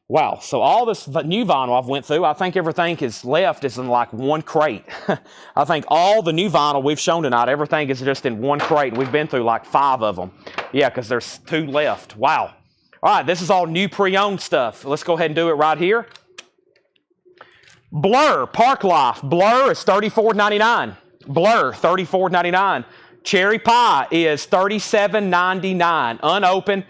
Wow, so all this new vinyl I've went through, I think everything is left is in like 1 crate. I think all the new vinyl we've shown tonight, everything is just in 1 crate. We've been through like 5 of them. Yeah, because there's 2 left. Wow. All right, this is all new pre-owned stuff. Let's go ahead and do it right here. Blur, Park Life. Blur is $34.99. Blur, $34.99. Cherry Pie is $37.99. Unopened.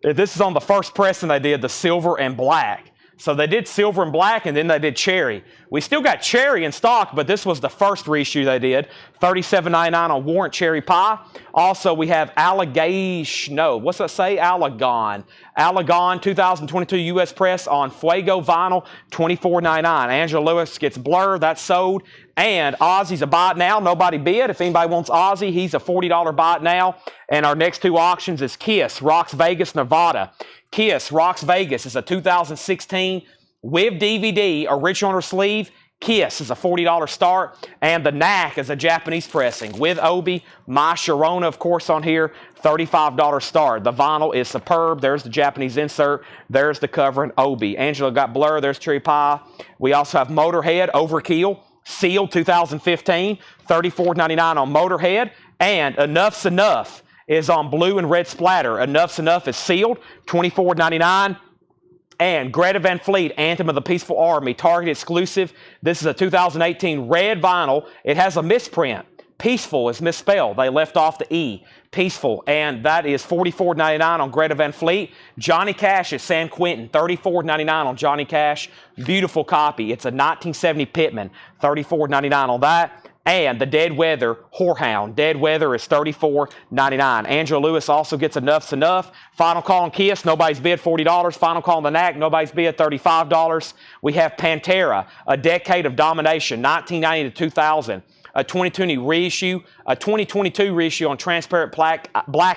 This is on the first pressing they did, the silver and black. So they did silver and black, and then they did cherry. We still got cherry in stock, but this was the first reissue they did. $37.99 on Warrant Cherry Pie. Also, we have Allegation. No, what's that say? Allegon. Allegon 2022 U.S. Press on Fuego vinyl, $24.99. Angela Lewis gets Blur. That's sold. And Ozzy's a buy it now. Nobody bid. If anybody wants Ozzy, he's a $40 buy it now. And our next 2 auctions is Kiss, Rocks Vegas, Nevada. Kiss, Rocks Vegas is a 2016 with DVD, original or sleeve. Kiss is a $40 start. And the Knack is a Japanese pressing with Obi. My Sharona, of course, on here, $35 start. The vinyl is superb. There's the Japanese insert. There's the cover and Obi. Angela got Blur. There's Cherry Pie. We also have Motorhead, Overkill, sealed 2015, $34.99 on Motorhead. And Enough's Enough is on blue and red splatter. Enough's Enough is sealed, $24.99. And Greta Van Fleet, Anthem of the Peaceful Army, Target exclusive. This is a 2018 red vinyl. It has a misprint. Peaceful is misspelled. They left off the E. Peaceful. And that is $44.99 on Greta Van Fleet. Johnny Cash at San Quentin, $34.99 on Johnny Cash. Beautiful copy. It's a 1970 Pitman, $34.99 on that. And the Dead Weather Whorehound. Dead Weather is $34.99. Angela Lewis also gets Enough's Enough. Final Call on Kiss, nobody's bid, $40. Final Call on the Knack, nobody's bid, $35. We have Pantera, A Decade of Domination, 1990 to 2000. A 2022 reissue on transparent black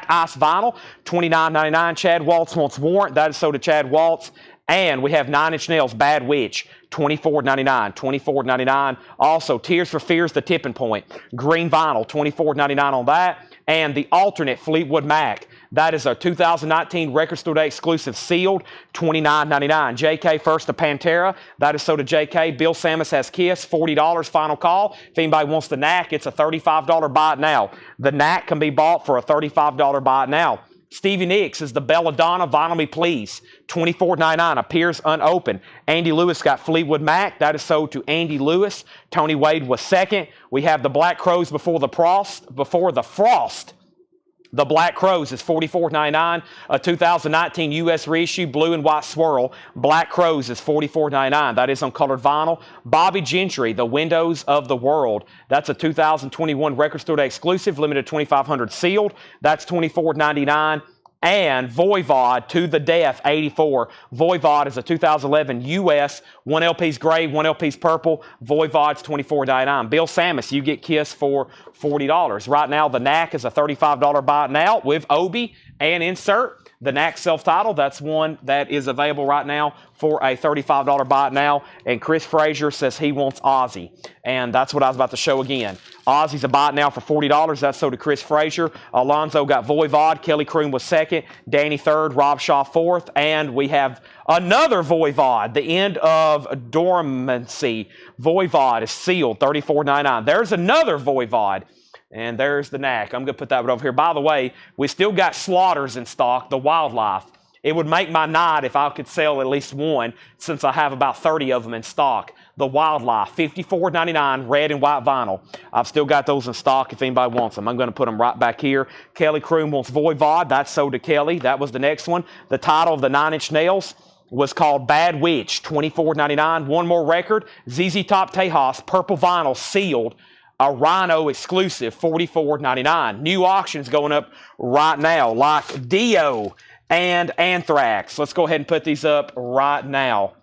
ice vinyl, $29.99. Chad Waltz wants Warrant. That is so to Chad Waltz. And we have 9 Inch Nails, Bad Witch, $24.99. $24.99. Also, Tears for Fears, The Tipping Point. Green vinyl, $24.99 on that. And the alternate Fleetwood Mac. That is a 2019 Record Store Day exclusive sealed, $29.99. JK first to Pantera. That is so to JK. Bill Samus has Kiss, $40 final call. If anybody wants the Knack, it's a $35 buy it now. The Knack can be bought for a $35 buy it now. Stevie Nicks is the Belladonna Vinyl Me Please, $24.99, appears unopened. Andy Lewis got Fleetwood Mac. That is sold to Andy Lewis. Tony Wade was second. We have the Black Crows Before the Frost. The Black Crows is $44.99. A 2019 U.S. reissue, blue and white swirl. Black Crows is $44.99. That is on colored vinyl. Bobby Gentry, The Windows of the World. That's a 2021 Record Store Day exclusive, limited 2,500 sealed. That's $24.99. And Voivod, To the Death, 84. Voivod is a 2011 U.S. 1 LP's gray, 1 LP's purple. Voivod's $24.99. Bill Samus, you get Kiss for $40. Right now, the Knack is a $35 buy it now with Obi and insert. The Knack self-titled, that's one that is available right now for a $35 buy it now. And Chris Frazier says he wants Ozzy. And that's what I was about to show again. Ozzy's a buy it now for $40. That's so to Chris Frazier. Alonzo got Voivod. Kelly Croom was second. Danny third. Rob Shaw fourth. And we have another Voivod. The End of Dormancy. Voivod is sealed, $34.99. There's another Voivod. And there's the Knack. I'm going to put that one over here. By the way, we still got Slaughters in stock, the Wildlife. It would make my night if I could sell at least one, since I have about 30 of them in stock. The Wildlife, $54.99, red and white vinyl. I've still got those in stock if anybody wants them. I'm going to put them right back here. Kelly Croom wants Voivod. That's sold to Kelly. That was the next one. The title of the 9 Inch Nails was called Bad Witch, $24.99. One more record, ZZ Top Tejas, purple vinyl, sealed. A Rhino exclusive, $44.99. New auctions going up right now, like Dio and Anthrax. Let's go ahead and put these up right now.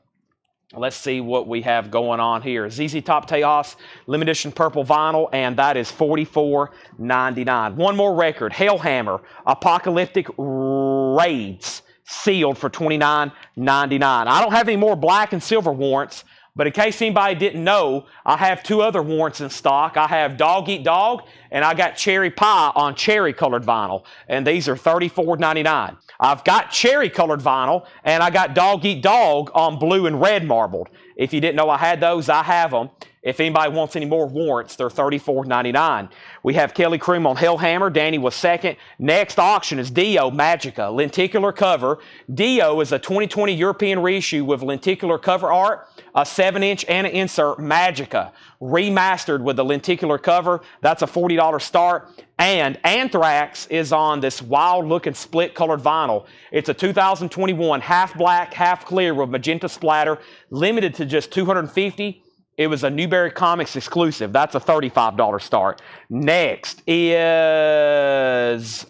Let's see what we have going on here. ZZ Top Tejas, limited edition purple vinyl, and that is $44.99. One more record, Hellhammer, Apocalyptic Raids, sealed for $29.99. I don't have any more black and silver warrants, but in case anybody didn't know, I have two other warrants in stock. I have Dog Eat Dog, and I got Cherry Pie on cherry colored vinyl, and these are $34.99. I've got cherry colored vinyl, and I got Dog Eat Dog on blue and red marbled. If you didn't know I had those, I have them. If anybody wants any more warrants, they're $34.99. We have Kelly Croom on Hellhammer. Danny was second. Next auction is Dio Magica, lenticular cover. Dio is a 2020 European reissue with lenticular cover art, a 7-inch and an insert, Magica, remastered with the lenticular cover. That's a $40 start. And Anthrax is on this wild-looking split-colored vinyl. It's a 2021 half black, half clear with magenta splatter, limited to just 250. It was a Newberry Comics exclusive. That's a $35 start. Next is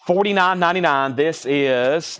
$49.99. This is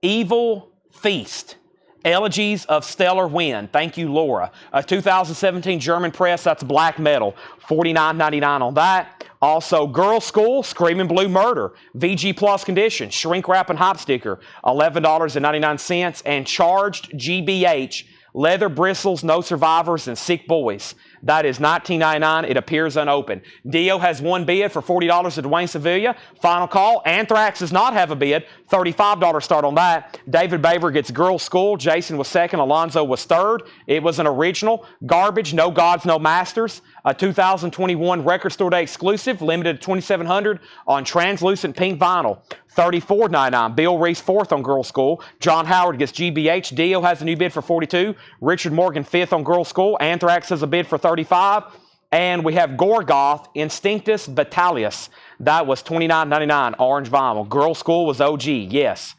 Evil Feast, Elegies of Stellar Wind. Thank you, Laura. A 2017 German press. That's black metal. $49.99 on that. Also, Girl School, Screaming Blue Murder, VG Plus condition, shrink wrap and hop sticker, $11.99. And Charged GBH, leather bristles, no survivors, and sick boys. That is $19.99. It appears unopened. Dio has one bid for $40 to Dwayne Sevilla. Final call. Anthrax does not have a bid. $35 start on that. David Baber gets Girl School. Jason was second. Alonzo was third. It was an original. Garbage, No Gods, No Masters. A 2021 Record Store Day exclusive, limited to 2,700 on translucent pink vinyl. $34.99. Bill Reese fourth on Girl School. John Howard gets GBH. Dio has a new bid for $42. Richard Morgan fifth on Girl School. Anthrax has a bid for $35. And we have Gorgoth Instinctus Vitalis. That was $29.99. Orange vinyl. Girl School was OG, yes.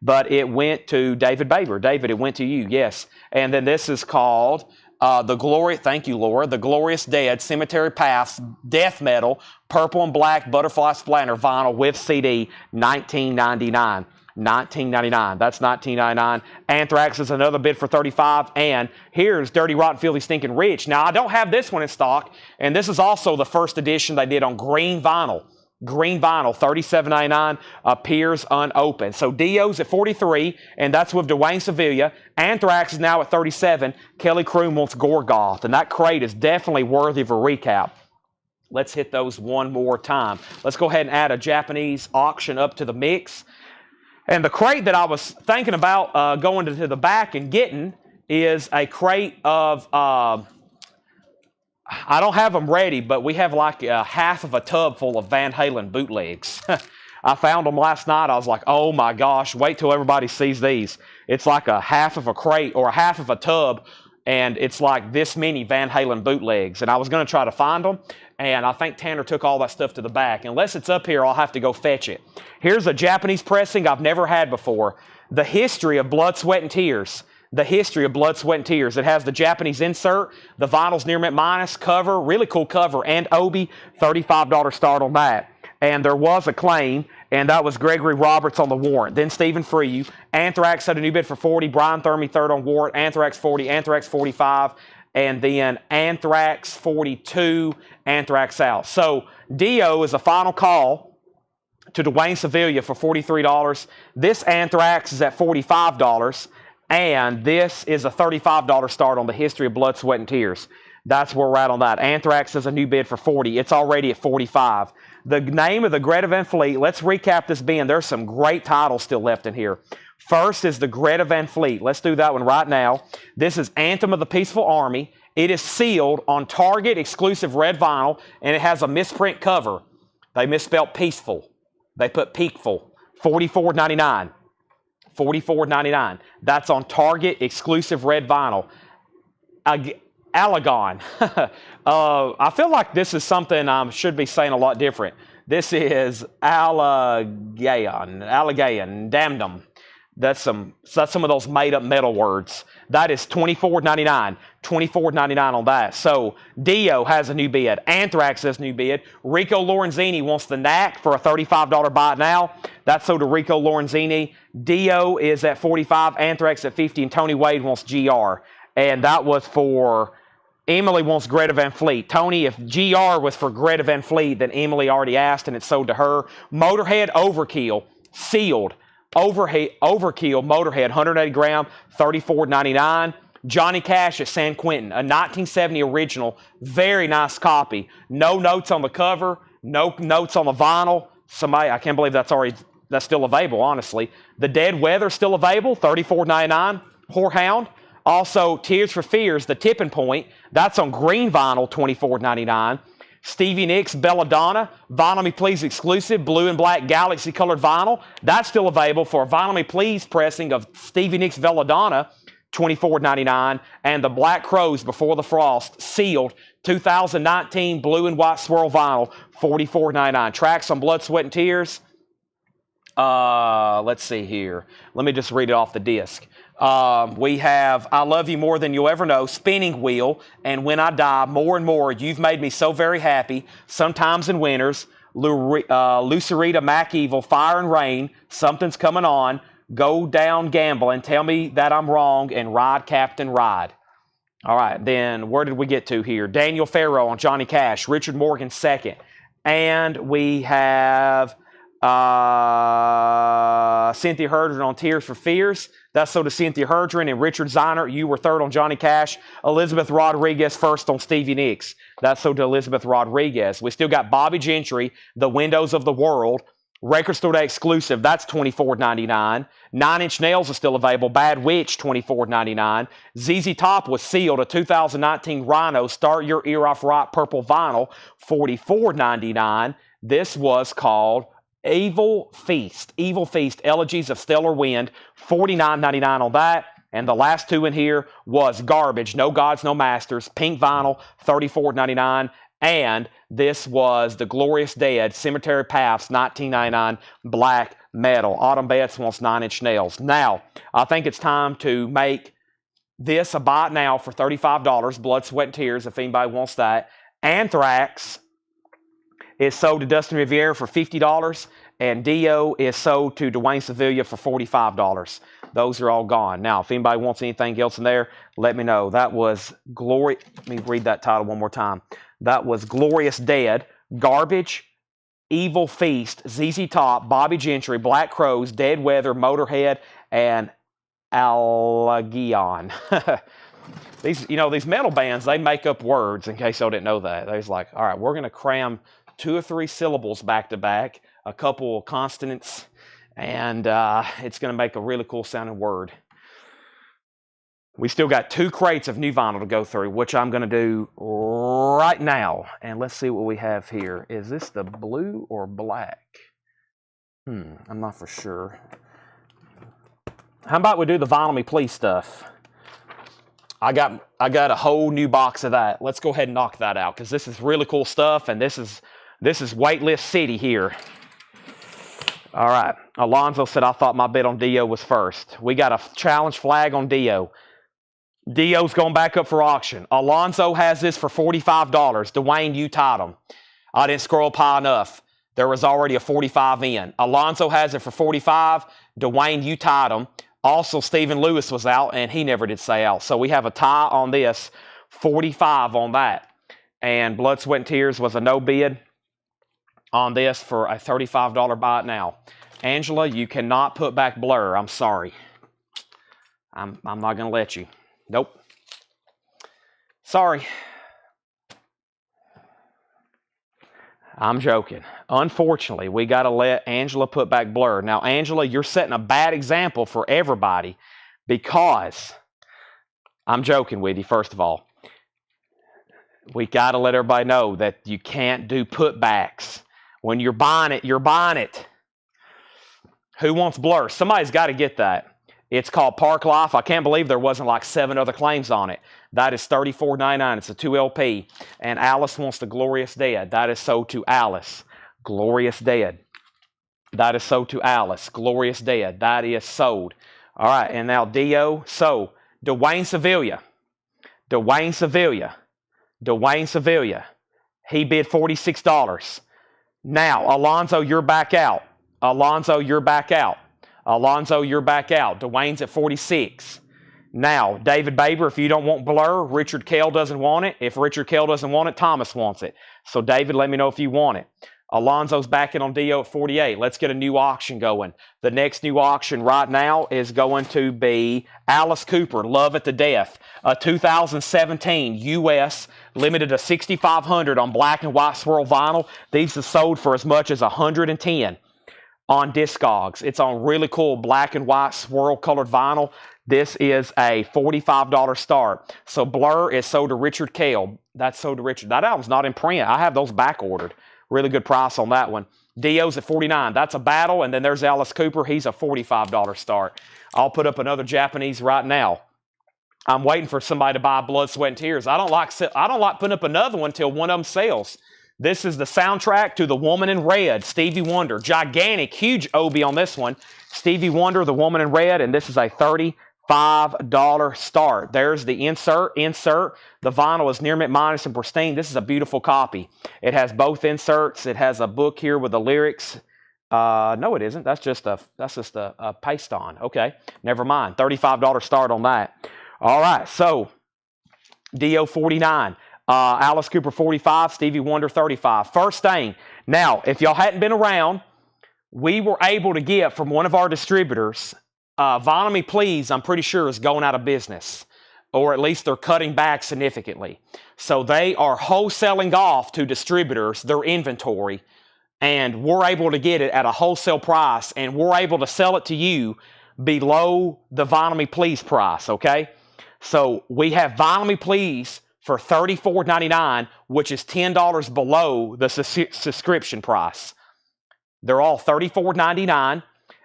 But it went to David Baber. David, it went to you, yes. And then this is called thank you, Laura, The Glorious Dead, Cemetery Paths, Death Metal, purple and black butterfly splatter vinyl with CD, $19.99. $19.99. That's $19.99. Anthrax is another bid for $35. And here's Dirty Rotten Filthy Stinking Rich. Now, I don't have this one in stock, and this is also the first edition they did on green vinyl. Green vinyl, $37.99, appears unopened. So Dio's at $43, and that's with Dwayne Sevilla. Anthrax is now at $37. Kelly Croom wants Gorgoth, and that crate is definitely worthy of a recap. Let's hit those one more time. Let's go ahead and add a Japanese auction up to the mix. And the crate that I was thinking about going to the back and getting is a crate of... I don't have them ready, but we have like half of a tub full of Van Halen bootlegs. I found them last night. I was like, oh my gosh, wait till everybody sees these. It's like a half of a crate or a half of a tub, and it's like this many Van Halen bootlegs. And I was going to try to find them, and I think Tanner took all that stuff to the back. Unless it's up here, I'll have to go fetch it. Here's a Japanese pressing I've never had before. The History of Blood, Sweat, and Tears. The History of Blood, Sweat, and Tears. It has the Japanese insert, the vinyl's near mint minus, cover, really cool cover, and Obi, $35 start on that. And there was a claim, and that was Gregory Roberts on the warrant. Then Stephen Freyu. Anthrax had a new bid for $40. Brian Thermy third on warrant. Anthrax $40, Anthrax $45, and then Anthrax $42, Anthrax out. So Dio is a final call to Dwayne Sevilla for $43. This Anthrax is at $45. And this is a $35 start on the History of Blood, Sweat, and Tears. That's where we're at on that. Anthrax is a new bid for $40. It's already at $45. The name of the Greta Van Fleet, let's recap this bin. There's some great titles still left in here. First is the Greta Van Fleet. Let's do that one right now. This is Anthem of the Peaceful Army. It is sealed on Target exclusive red vinyl, and it has a misprint cover. They misspelled peaceful. They put peakful. $44.99. $44.99. That's on Target exclusive red vinyl. Allegon. I feel like this is something I should be saying a lot different. This is Allegaon. Damn them. That's some of those made up metal words. That is $24.99. $24.99 on that. So Dio has a new bid. Anthrax has a new bid. Rico Lorenzini wants the Knack for a $35 buy it now. That's sold to Rico Lorenzini. Dio is at $45. Anthrax at $50. And Tony Wade wants GR. And that was for... Emily wants Greta Van Fleet. Tony, if GR was for Greta Van Fleet, then Emily already asked and it's sold to her. Motorhead Overkill, sealed. Overkill Motorhead, 180 gram, $34.99. Johnny Cash at San Quentin, a 1970 original, very nice copy. No notes on the cover, no notes on the vinyl. Somebody, I can't believe that's still available, honestly. The Dead Weather still available, $34.99. Whorehound. Also, Tears for Fears, The Tipping Point, that's on green vinyl, $24.99. Stevie Nicks, Belladonna, Vinyl Me Please exclusive, blue and black galaxy colored vinyl. That's still available for a Vinyl Me Please pressing of Stevie Nicks Belladonna, $24.99. And the Black Crows Before the Frost, sealed, 2019 blue and white swirl vinyl, $44.99. Tracks on Blood, Sweat, and Tears. Let's see here. Let me just read it off the disc. We have I Love You More Than You'll Ever Know, Spinning Wheel, and When I Die, More and More, You've Made Me So Very Happy, Sometimes in Winters, Lucerita Mac Evil, Fire and Rain, Something's Coming On, Go Down Gambling, Tell Me That I'm Wrong, and Ride Captain Ride. All right, then where did we get to here? Daniel Farrow on Johnny Cash, Richard Morgan second. And we have Cynthia Herdron on Tears for Fears. That's so to Cynthia Herdron and Richard Ziner. You were third on Johnny Cash. Elizabeth Rodriguez first on Stevie Nicks. That's so to Elizabeth Rodriguez. We still got Bobby Gentry, The Windows of the World. Record Store Day exclusive. That's $24.99. 9 Inch Nails is still available. Bad Witch, $24.99. ZZ Top was sealed. A 2019 Rhino Start Your Ear Off Rock purple vinyl, $44.99. This was called Evil Feast, Elegies of Stellar Wind, $49.99 on that. And the last two in here was Garbage, No Gods, No Masters, pink vinyl, $34.99. And this was The Glorious Dead, Cemetery Paths, $19.99, black metal. Autumn Betts wants 9 Inch Nails. Now, I think it's time to make this a buy it now for $35, Blood, Sweat, and Tears, if anybody wants that. Anthrax is sold to Dustin Riviera for $50, and Dio is sold to Dwayne Sevilla for $45. Those are all gone. Now, if anybody wants anything else in there, let me know. That was Glory. Let me read that title one more time. That was Glorious Dead, Garbage, Evil Feast, ZZ Top, Bobby Gentry, Black Crows, Dead Weather, Motorhead, and Allegion. These metal bands, they make up words, in case y'all didn't know that. They're like, all right, we're going to cram 2 or 3 syllables back to back, a couple of consonants, and it's going to make a really cool sounding word. We still got 2 crates of new vinyl to go through, which I'm going to do right now. And let's see what we have here. Is this the blue or black? I'm not for sure. How about we do the Vinyl Me Please stuff? I got a whole new box of that. Let's go ahead and knock that out, because this is really cool stuff, and this is waitlist city here. All right. Alonzo said, I thought my bid on Dio was first. We got a challenge flag on Dio. Dio's going back up for auction. Alonzo has this for $45. Dwayne, you tied him. I didn't scroll up high enough. There was already a 45 in. Alonzo has it for 45. Dwayne, you tied him. Also, Stephen Lewis was out, and he never did say out. So we have a tie on this, 45 on that. And Blood, Sweat, and Tears was a no bid on this for a $35 buy it now. Angela, you cannot put back Blur. I'm sorry. I'm not going to let you. Nope. Sorry. I'm joking. Unfortunately, we got to let Angela put back Blur. Now, Angela, you're setting a bad example for everybody, because I'm joking with you, first of all. We got to let everybody know that you can't do putbacks. When you're buying it, you're buying it. Who wants Blur? Somebody's got to get that. It's called Park Life. I can't believe there wasn't like 7 other claims on it. That is $34.99. It's a 2 LP. And Alice wants the Glorious Dead. That is sold to Alice. Glorious Dead. That is sold to Alice. Glorious Dead. That is sold. All right. And now Dio. So Dwayne Sevilla. Dwayne Sevilla. Dwayne Sevilla. He bid $46. Now, Alonzo, you're back out. Alonzo, you're back out. Alonzo, you're back out. Dwayne's at 46. Now, David Baber, if you don't want Blur, Richard Kell doesn't want it. If Richard Kell doesn't want it, Thomas wants it. So, David, let me know if you want it. Alonzo's backing on Dio at 48. Let's get a new auction going. The next new auction right now is going to be Alice Cooper, Love It to Death, a 2017 U.S. limited to 6,500 on black and white swirl vinyl. These are sold for as much as 110 on Discogs. It's on really cool black and white swirl colored vinyl. This is a $45 start. So Blur is sold to Richard Kell. That's sold to Richard. That album's not in print. I have those back ordered. Really good price on that one. Dio's at 49. That's a battle. And then there's Alice Cooper. He's a $45 start. I'll put up another Japanese right now. I'm waiting for somebody to buy Blood, Sweat, and Tears. I don't like putting up another one until one of them sells. This is the soundtrack to The Woman in Red, Stevie Wonder. Gigantic, huge Obi on this one. Stevie Wonder, The Woman in Red, and this is a $35 start. There's the insert. The vinyl is near mint minus and pristine. This is a beautiful copy. It has both inserts. It has a book here with the lyrics. No, it isn't. That's just a paste on. Okay, never mind. $35 start on that. All right, so Dio 49. Alice Cooper 45, Stevie Wonder 35. First thing, now, if y'all hadn't been around, we were able to get from one of our distributors, Vinyl Me Please, I'm pretty sure is going out of business, or at least they're cutting back significantly. So they are wholesaling off to distributors their inventory, and we're able to get it at a wholesale price, and we're able to sell it to you below the Vinyl Me Please price, okay? So we have Vinyl Me Please for $34.99, which is $10 below the subscription price. They're all $34.99,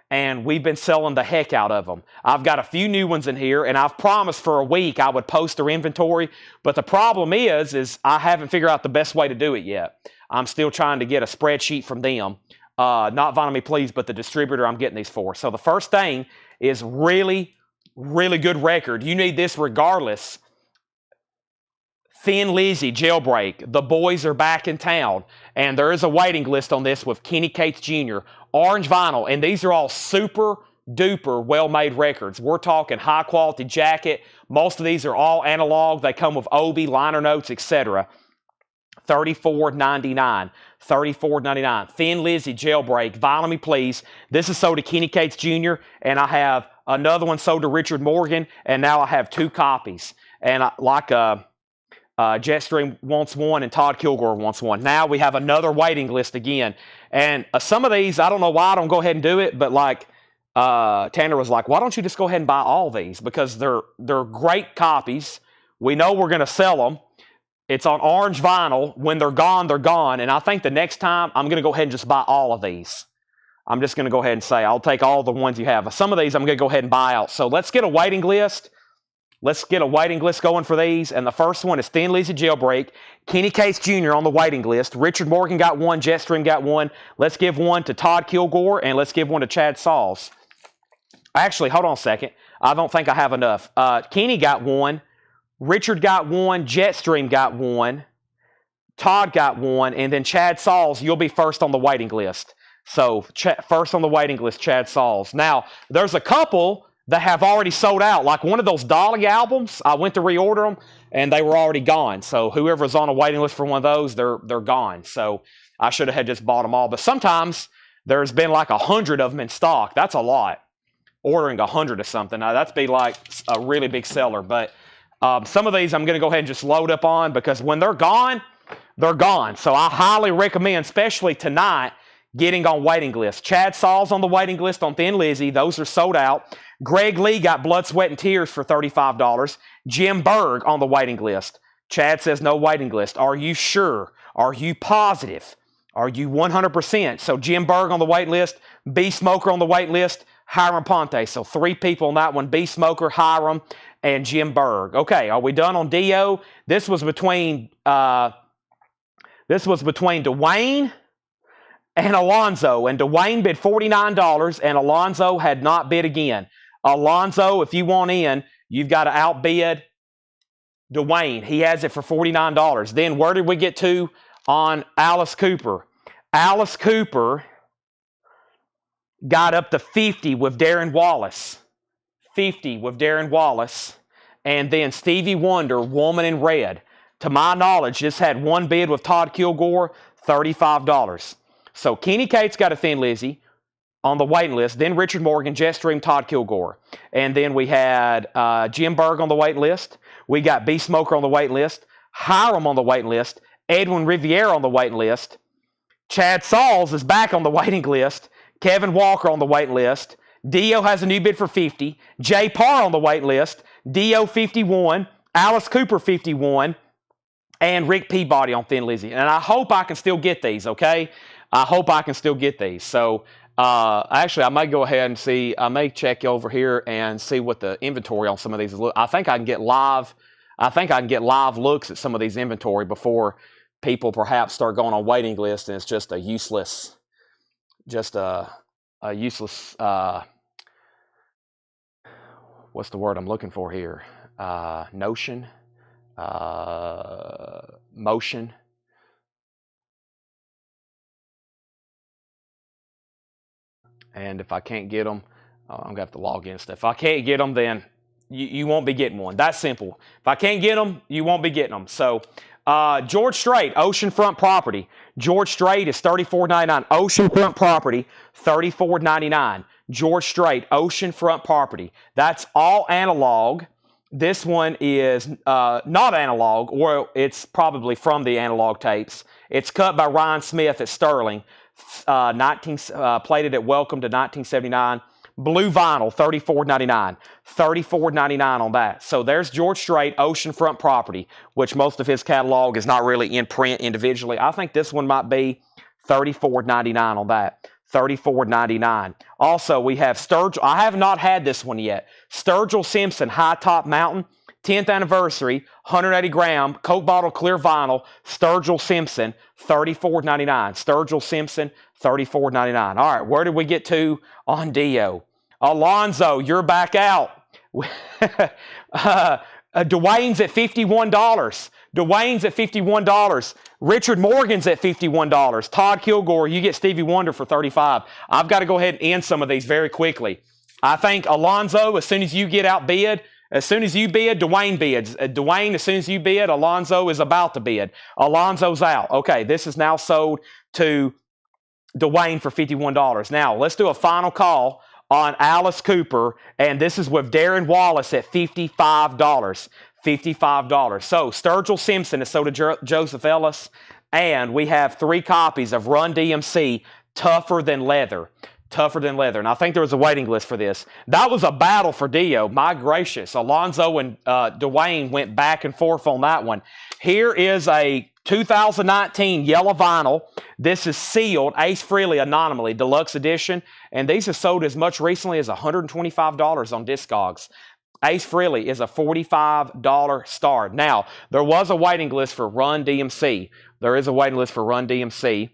and we've been selling the heck out of them. I've got a few new ones in here, and I've promised for a week I would post their inventory, but the problem is I haven't figured out the best way to do it yet. I'm still trying to get a spreadsheet from them, not Vinyl Me Please, but the distributor I'm getting these for. So the first thing is really, really good record. You need this regardless. Thin Lizzy, Jailbreak, The Boys Are Back in Town, and there is a waiting list on this with Kenny Cates Jr., Orange Vinyl, and these are all super duper well-made records. We're talking high-quality jacket. Most of these are all analog. They come with Obi, liner notes, etc. $34.99. $34.99. Thin Lizzy, Jailbreak, Vinyl Me Please. This is sold to Kenny Cates Jr., and I have another one sold to Richard Morgan, and now I have two copies. And Jetstream wants one, and Todd Kilgore wants one. Now we have another waiting list again. And some of these, I don't know why I don't go ahead and do it, but like Tanner was like, why don't you just go ahead and buy all these? Because they're great copies. We know we're going to sell them. It's on orange vinyl. When they're gone, they're gone. And I think the next time, I'm going to go ahead and just buy all of these. I'm just going to go ahead and say, I'll take all the ones you have. Some of these I'm going to go ahead and buy out. So let's get a waiting list. Let's get a waiting list going for these. And the first one is Thin Lizzy, Jailbreak. Kenny Cates Jr. on the waiting list. Richard Morgan got one. Jetstream got one. Let's give one to Todd Kilgore, and let's give one to Chad Sauls. Actually, hold on a second. I don't think I have enough. Kenny got one. Richard got one. Jetstream got one. Todd got one. And then Chad Sauls, you'll be first on the waiting list. So first on the waiting list, Chad Sauls. Now, there's a couple that have already sold out. Like one of those Dolly albums, I went to reorder them, and they were already gone. So whoever's on a waiting list for one of those, they're gone. So I should have just bought them all. But sometimes there's been like 100 of them in stock. That's a lot. Ordering 100 or something. Now, that's be like a really big seller. But some of these I'm going to go ahead and just load up on, because when they're gone, they're gone. So I highly recommend, especially tonight, getting on waiting list. Chad Sauls on the waiting list on Thin Lizzy. Those are sold out. Greg Lee got Blood, Sweat, and Tears for $35. Jim Berg on the waiting list. Chad says no waiting list. Are you sure? Are you positive? Are you 100%? So Jim Berg on the wait list. B Smoker on the wait list. Hiram Ponte. So 3 people on that one. B Smoker, Hiram, and Jim Berg. Okay, are we done on Dio? This was between Dwayne and Alonzo, and Dwayne bid $49, and Alonzo had not bid again. Alonzo, if you want in, You've got to outbid Dwayne. He has it for $49. Then where did we get to on Alice Cooper? Alice Cooper got up to 50 with Darren Wallace. 50 with Darren Wallace. And then Stevie Wonder, Woman in Red. To my knowledge, just had one bid with Todd Kilgore, $35. So Kenny Cates got a Thin Lizzy on the waiting list. Then Richard Morgan, Jetstream, Todd Kilgore. And then we had Jim Berg on the waiting list. We got B. Smoker on the waiting list. Hiram on the waiting list. Edwin Riviere on the waiting list. Chad Sauls is back on the waiting list. Kevin Walker on the waiting list. Dio has a new bid for 50. Jay Parr on the waiting list. Dio 51. Alice Cooper 51. And Rick Peabody on Thin Lizzy. And I hope I can still get these, okay? I hope I can still get these. So, actually, I may go ahead and see. I may check over here and see what the inventory on some of these is. I think I can get live. I think I can get live looks at some of these inventory before people perhaps start going on waiting lists, and it's just a useless, useless. What's the word I'm looking for here? Notion. Motion. And if I can't get them, I'm going to have to log in and stuff. If I can't get them, then you won't be getting one. That's simple. If I can't get them, you won't be getting them. So, George Strait, Oceanfront Property. George Strait is $34.99. Oceanfront Property, $34.99. George Strait, Oceanfront Property. That's all analog. This one is not analog, or it's probably from the analog tapes. It's cut by Ryan Smith at Sterling, plated at Welcome to 1979. Blue vinyl, $34.99. $34.99 on that. So there's George Strait, Oceanfront Property, which most of his catalog is not really in print individually. I think this one might be $34.99 on that. $34.99. Also, we have Sturgill. I have not had this one yet. Sturgill Simpson, High Top Mountain, 10th anniversary, 180 gram, Coke bottle, clear vinyl, Sturgill Simpson, $34.99. Sturgill Simpson, $34.99. All right, where did we get to on Dio? Alonzo, you're back out. Dwayne's at $51. Dwayne's at $51. Richard Morgan's at $51. Todd Kilgore, you get Stevie Wonder for $35. I've got to go ahead and end some of these very quickly. I think Alonzo, as soon as you get outbid, as soon as you bid, Dwayne bids. Dwayne, as soon as you bid, Alonzo is about to bid. Alonzo's out. Okay, this is now sold to Dwayne for $51. Now, let's do a final call on Alice Cooper, and this is with Darren Wallace at $55. $55. So, Sturgill Simpson is sold to Joseph Ellis, and we have 3 copies of Run DMC, Tougher Than Leather. Tougher Than Leather. And I think there was a waiting list for this. That was a battle for Dio. My gracious. Alonzo and Dwayne went back and forth on that one. Here is a 2019 yellow vinyl. This is sealed, Ace Frehley Anomaly, Deluxe Edition. And these are sold as much recently as $125 on Discogs. Ace Frehley is a $45 star. Now, there was a waiting list for Run DMC. There is a waiting list for Run DMC.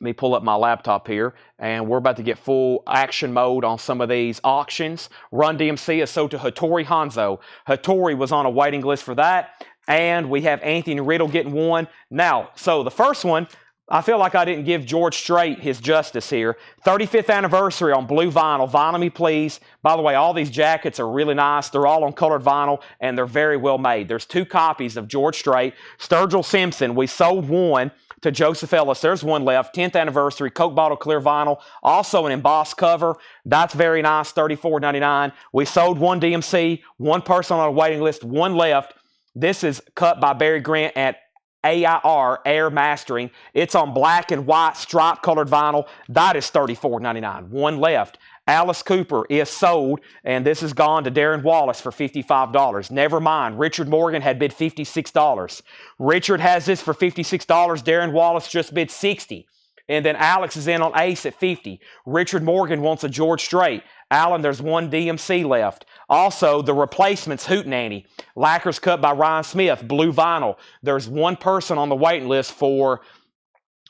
Let me pull up my laptop here, and we're about to get full action mode on some of these auctions. Run DMC is sold to Hattori Hanzo. Hattori was on a waiting list for that, and we have Anthony Riddle getting one. Now, so the first one, I feel like I didn't give George Strait his justice here. 35th anniversary on blue vinyl. Vinyl me, please. By the way, all these jackets are really nice. They're all on colored vinyl, and they're very well made. There's 2 copies of George Strait. Sturgill Simpson, we sold one to Joseph Ellis. There's one left. 10th anniversary, Coke bottle, clear vinyl. Also an embossed cover. That's very nice, $34.99. We sold one DMC, one person on a waiting list, one left. This is cut by Barry Grant at AIR, Air Mastering. It's on black and white stripe colored vinyl. That is $34.99. One left. Alice Cooper is sold, and this has gone to Darren Wallace for $55. Never mind. Richard Morgan had bid $56. Richard has this for $56. Darren Wallace just bid $60. And then Alex is in on Ace at $50. Richard Morgan wants a George Strait. Alan, there's one DMC left. Also, the replacements, Hootenanny. Lacquers cut by Ryan Smith, blue vinyl. There's one person on the waiting list for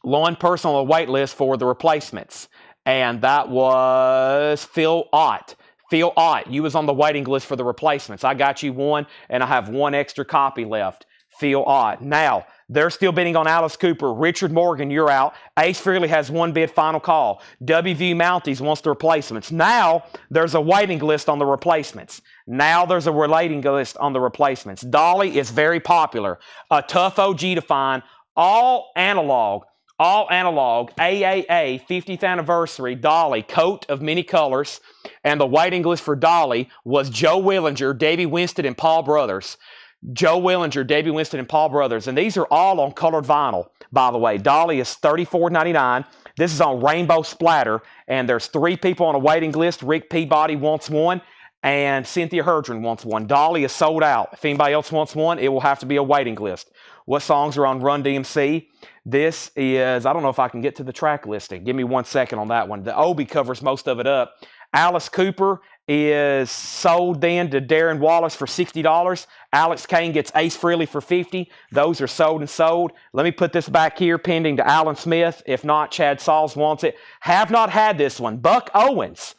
the replacements. And that was Phil Ott. Phil Ott, you was on the waiting list for the replacements. I got you one, and I have one extra copy left. Phil Ott. Now, they're still bidding on Alice Cooper. Richard Morgan, you're out. Ace Frehley has one bid, final call. WV Mounties wants the replacements. Now, there's a waiting list on the replacements. Now, there's a relating list on the replacements. Dolly is very popular. A tough OG to find. All analog, AAA, 50th anniversary, Dolly, coat of many colors. And the waiting list for Dolly was Joe Willinger, Davey Winston, and Paul Brothers. Joe Willinger, Davey Winston, and Paul Brothers. And these are all on colored vinyl, by the way. Dolly is $34.99. This is on Rainbow Splatter. And there's 3 people on a waiting list. Rick Peabody wants one, and Cynthia Herdron wants one. Dolly is sold out. If anybody else wants one, it will have to be a waiting list. What songs are on Run DMC? This is, I don't know if I can get to the track listing. Give me 1 second on that one. The Obi covers most of it up. Alice Cooper is sold then to Darren Wallace for $60. Alex Kane gets Ace Frehley for $50. Those are sold and sold. Let me put this back here pending to Alan Smith. If not, Chad Sauls wants it. Have not had this one. Buck Owens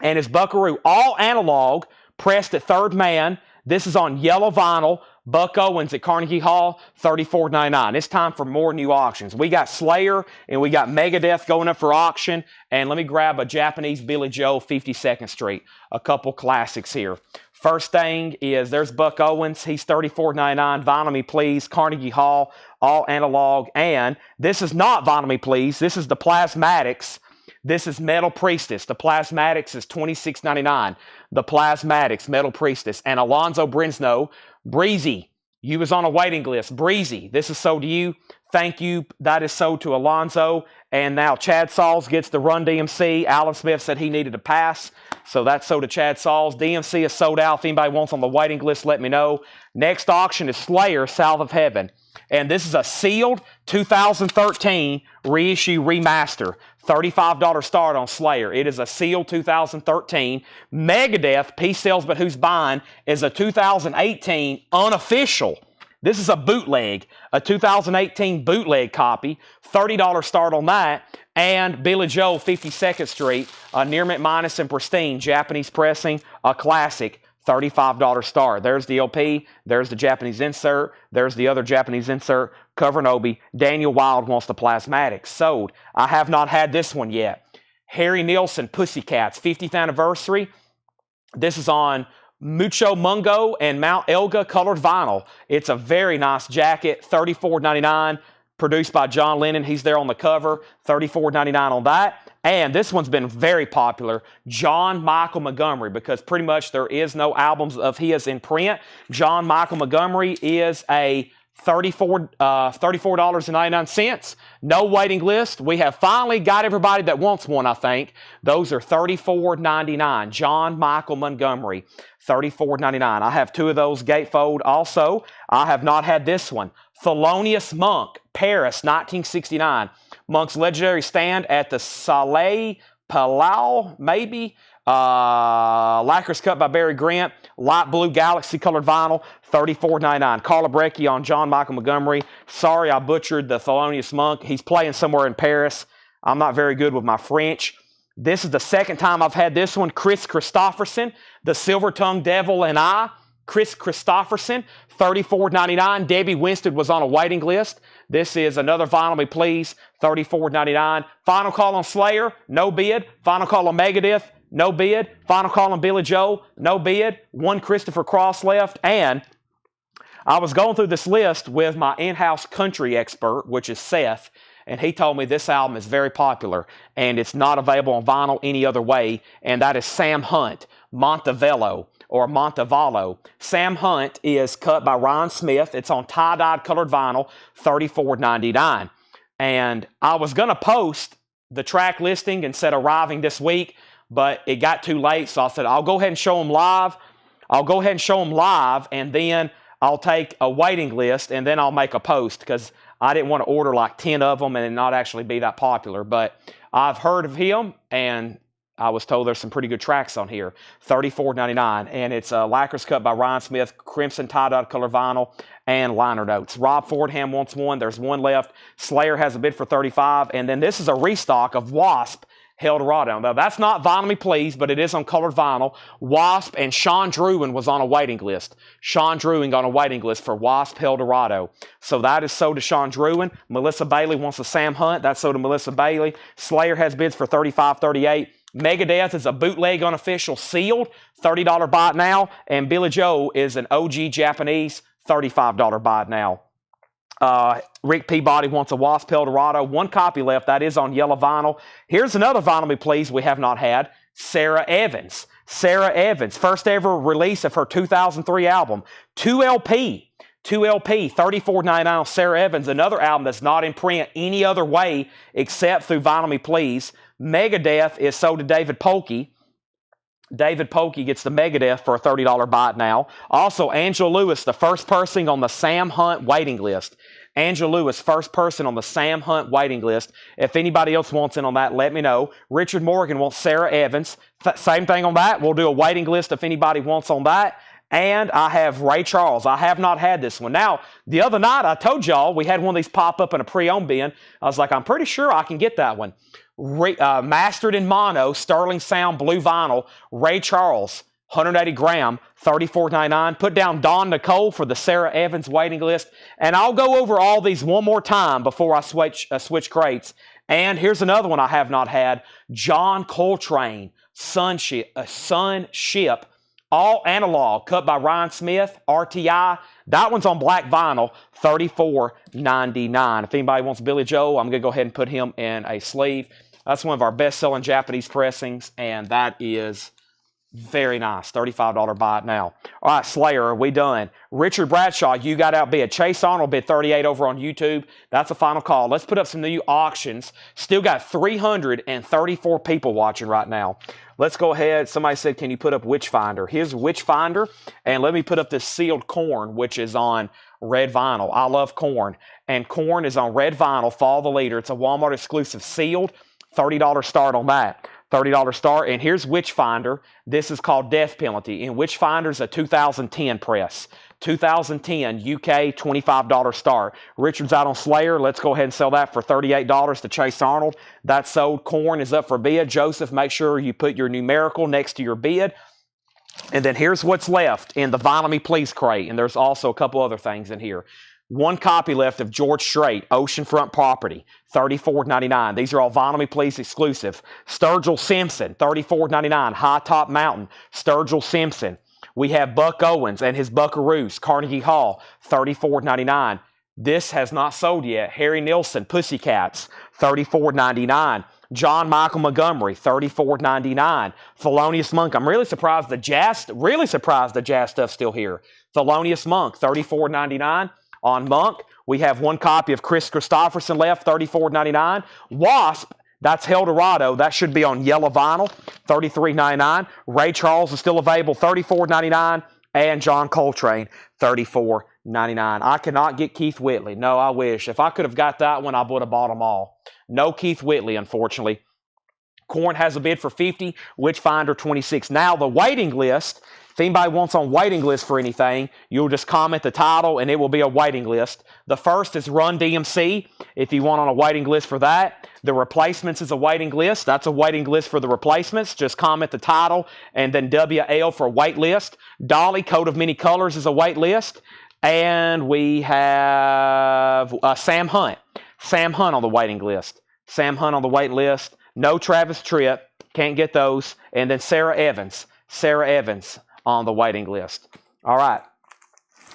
and his Buckaroo, all analog, pressed at Third Man. This is on yellow vinyl. Buck Owens at Carnegie Hall, $34.99. It's time for more new auctions. We got Slayer and we got Megadeth going up for auction. And let me grab a Japanese Billy Joe, 52nd Street. A couple classics here. First thing is there's Buck Owens. He's $34.99. Vinyl Me Please, Carnegie Hall, all analog. And this is not Vinyl Me Please. This is the Plasmatics. This is Metal Priestess. The Plasmatics is $26.99. The Plasmatics, Metal Priestess. And Alonzo Brinsnow, Breezy. You was on a waiting list. Breezy, this is sold to you. Thank you. That is sold to Alonzo. And now Chad Sauls gets the Run DMC. Alan Smith said he needed a pass. So that's sold to Chad Sauls. DMC is sold out. If anybody wants on the waiting list, let me know. Next auction is Slayer, South of Heaven. And this is a sealed 2013 reissue remaster. $35 start on Slayer. It is a sealed 2013. Megadeth, Peace Sells But Who's Buying, is a 2018 unofficial. This is a bootleg, a 2018 bootleg copy. $30 start on that. And Billy Joel, 52nd Street, near mint minus and pristine, Japanese pressing, a classic. $35 start. There's the LP. There's the Japanese insert. There's the other Japanese insert. Cover and Obi. Daniel Wild wants the Plasmatics. Sold. I have not had this one yet. Harry Nilsson, Pussycats, 50th anniversary. This is on Mucho Mungo and Mount Elga colored vinyl. It's a very nice jacket. $34.99. Produced by John Lennon. He's there on the cover. $34.99 on that. And this one's been very popular. John Michael Montgomery, because pretty much there is no albums of his in print. John Michael Montgomery is a $34.99. No waiting list. We have finally got everybody that wants one, I think. Those are $34.99. John Michael Montgomery, $34.99. I have 2 of those gatefold also. I have not had this one. Thelonious Monk, Paris, 1969. Monk's legendary stand at the Soleil Palau, maybe. Lacquer's cut by Barry Grant. Light blue galaxy colored vinyl, $34.99. Carla Brecchi on John Michael Montgomery. Sorry I butchered the Thelonious Monk. He's playing somewhere in Paris. I'm not very good with my French. This is the second time I've had this one. Chris Christopherson, The Silver-Tongued Devil and I. Chris Christopherson, $34.99. Debbie Winston was on a waiting list. This is another Vinyl Me Please, $34.99. Final call on Slayer, no bid. Final call on Megadeth, no bid. Final call on Billy Joel, no bid. 1 Christopher Cross left. And I was going through this list with my in-house country expert, which is Seth, and he told me this album is very popular and it's not available on vinyl any other way, and that is Sam Hunt, Montevallo. Or Montevallo. Sam Hunt is cut by Ryan Smith. It's on tie-dyed colored vinyl, $34.99. And I was going to post the track listing and said arriving this week, but it got too late, so I said, I'll go ahead and show them live. And then I'll take a waiting list, and then I'll make a post, because I didn't want to order like 10 of them and not actually be that popular. But I've heard of him, and I was told there's some pretty good tracks on here. $34.99. And it's Lacquer's cut by Ryan Smith, crimson tie-dye color vinyl, and liner notes. Rob Fordham wants one. There's one left. Slayer has a bid for $35. And then this is a restock of Wasp, Eldorado. Now, that's not Vinyl Me Please, but it is on colored vinyl. Wasp and Sean Drewin was on a waiting list. Sean Drewin on a waiting list for Wasp Eldorado. So that is sold to Sean Drewin. Melissa Bailey wants a Sam Hunt. That's sold to Melissa Bailey. Slayer has bids for $35, $38. Megadeth is a bootleg unofficial sealed, $30 buy it now. And Billy Joe is an OG Japanese, $35 buy it now. Rick Peabody wants a Wasp Eldorado. One copy left. That is on yellow vinyl. Here's another Vinyl Me Please we have not had. Sarah Evans. Sarah Evans, first ever release of her 2003 album. 2LP, $34.99 on Sarah Evans. Another album that's not in print any other way except through Vinyl Me Please. Megadeth is sold to David Polkey. David Polkey gets the Megadeth for a $30 buy it now. Also, Angela Lewis, the first person on the Sam Hunt waiting list. Angela Lewis, first person on the Sam Hunt waiting list. If anybody else wants in on that, let me know. Richard Morgan wants Sarah Evans. Same thing on that. We'll do a waiting list if anybody wants on that. And I have Ray Charles. I have not had this one. Now, the other night, I told y'all we had one of these pop up in a pre-owned bin. I was like, I'm pretty sure I can get that one. Mastered in mono, Sterling Sound blue vinyl, Ray Charles, 180 gram, $34.99. Put down Dawn Nicole for the Sarah Evans waiting list. And I'll go over all these one more time before I switch crates. And here's another one I have not had. John Coltrane, Sunship, all analog, cut by Ryan Smith, RTI. That one's on black vinyl, $34.99. If anybody wants Billy Joe, I'm going to go ahead and put him in a sleeve. That's one of our best-selling Japanese pressings, and that is very nice. $35 buy it now. All right, Slayer, are we done? Richard Bradshaw, you got outbid. Chase Arnold bid 38 over on YouTube. That's a final call. Let's put up some new auctions. Still got 334 people watching right now. Let's go ahead. Somebody said, can you put up Witchfinder? Here's Witchfinder, and let me put up this sealed Corn, which is on red vinyl. I love Corn, and Corn is on red vinyl. Follow the leader. It's a Walmart exclusive sealed. $30 start on that. $30 start. And here's Witchfinder. This is called Death Penalty. And Witchfinder's a 2010 press. 2010 UK, $25 start. Richard's out on Slayer. Let's go ahead and sell that for $38 to Chase Arnold. That's sold. Corn is up for bid. Joseph, make sure you put your numerical next to your bid. And then here's what's left in the Vinyl Me Please crate. And there's also a couple other things in here. One copy left of George Strait, Oceanfront Property, $34.99. These are all Vinyl Me Please exclusive. Sturgill Simpson, $34.99. High Top Mountain, Sturgill Simpson. We have Buck Owens and his Buckaroos, Carnegie Hall, $34.99. This has not sold yet. Harry Nilsson, Pussycats, $34.99. John Michael Montgomery, $34.99. Thelonious Monk. I'm really surprised the jazz stuff's still here. Thelonious Monk, $34.99. On Monk, we have one copy of Chris Christopherson left, $34.99. Wasp, that's Eldorado. That should be on yellow vinyl, $33.99. Ray Charles is still available, $34.99. And John Coltrane, $34.99. I cannot get Keith Whitley. No, I wish. If I could have got that one, I would have bought them all. No Keith Whitley, unfortunately. Corn has a bid for $50, Witchfinder 26. Now, the waiting list, if anybody wants on waiting list for anything, you'll just comment the title and it will be a waiting list. The first is Run DMC, if you want on a waiting list for that. The Replacements is a waiting list. That's a waiting list for the Replacements. Just comment the title and then WL for wait list. Dolly, Coat of Many Colors is a wait list. And we have Sam Hunt. Sam Hunt on the waiting list. Sam Hunt on the wait list. No Travis Tritt. Can't get those. And then Sarah Evans. Sarah Evans on the waiting list. All right.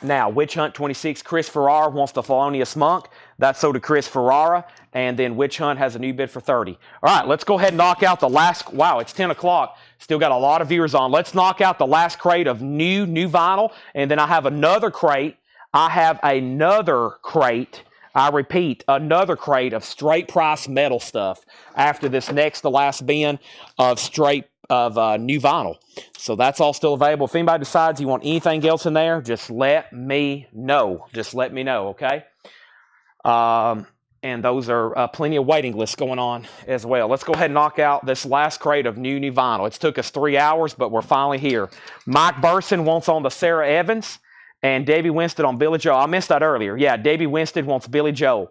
Now, Witch Hunt 26, Chris Ferrara wants the Thelonious Monk. That's sold to Chris Ferrara. And then Witch Hunt has a new bid for $30. All right, let's go ahead and knock out the last. Wow, it's 10 o'clock. Still got a lot of viewers on. Let's knock out the last crate of new vinyl. And then I have another crate. I repeat, another crate of straight price metal stuff after this the last bin of new vinyl. So that's all still available. If anybody decides you want anything else in there, just let me know. Just let me know, okay? And those are plenty of waiting lists going on as well. Let's go ahead and knock out this last crate of new vinyl. It's took us 3 hours, but we're finally here. Mike Burson wants on the Sarah Evans. And Debbie Winston on Billy Joe. I missed that earlier. Yeah, Debbie Winston wants Billy Joe.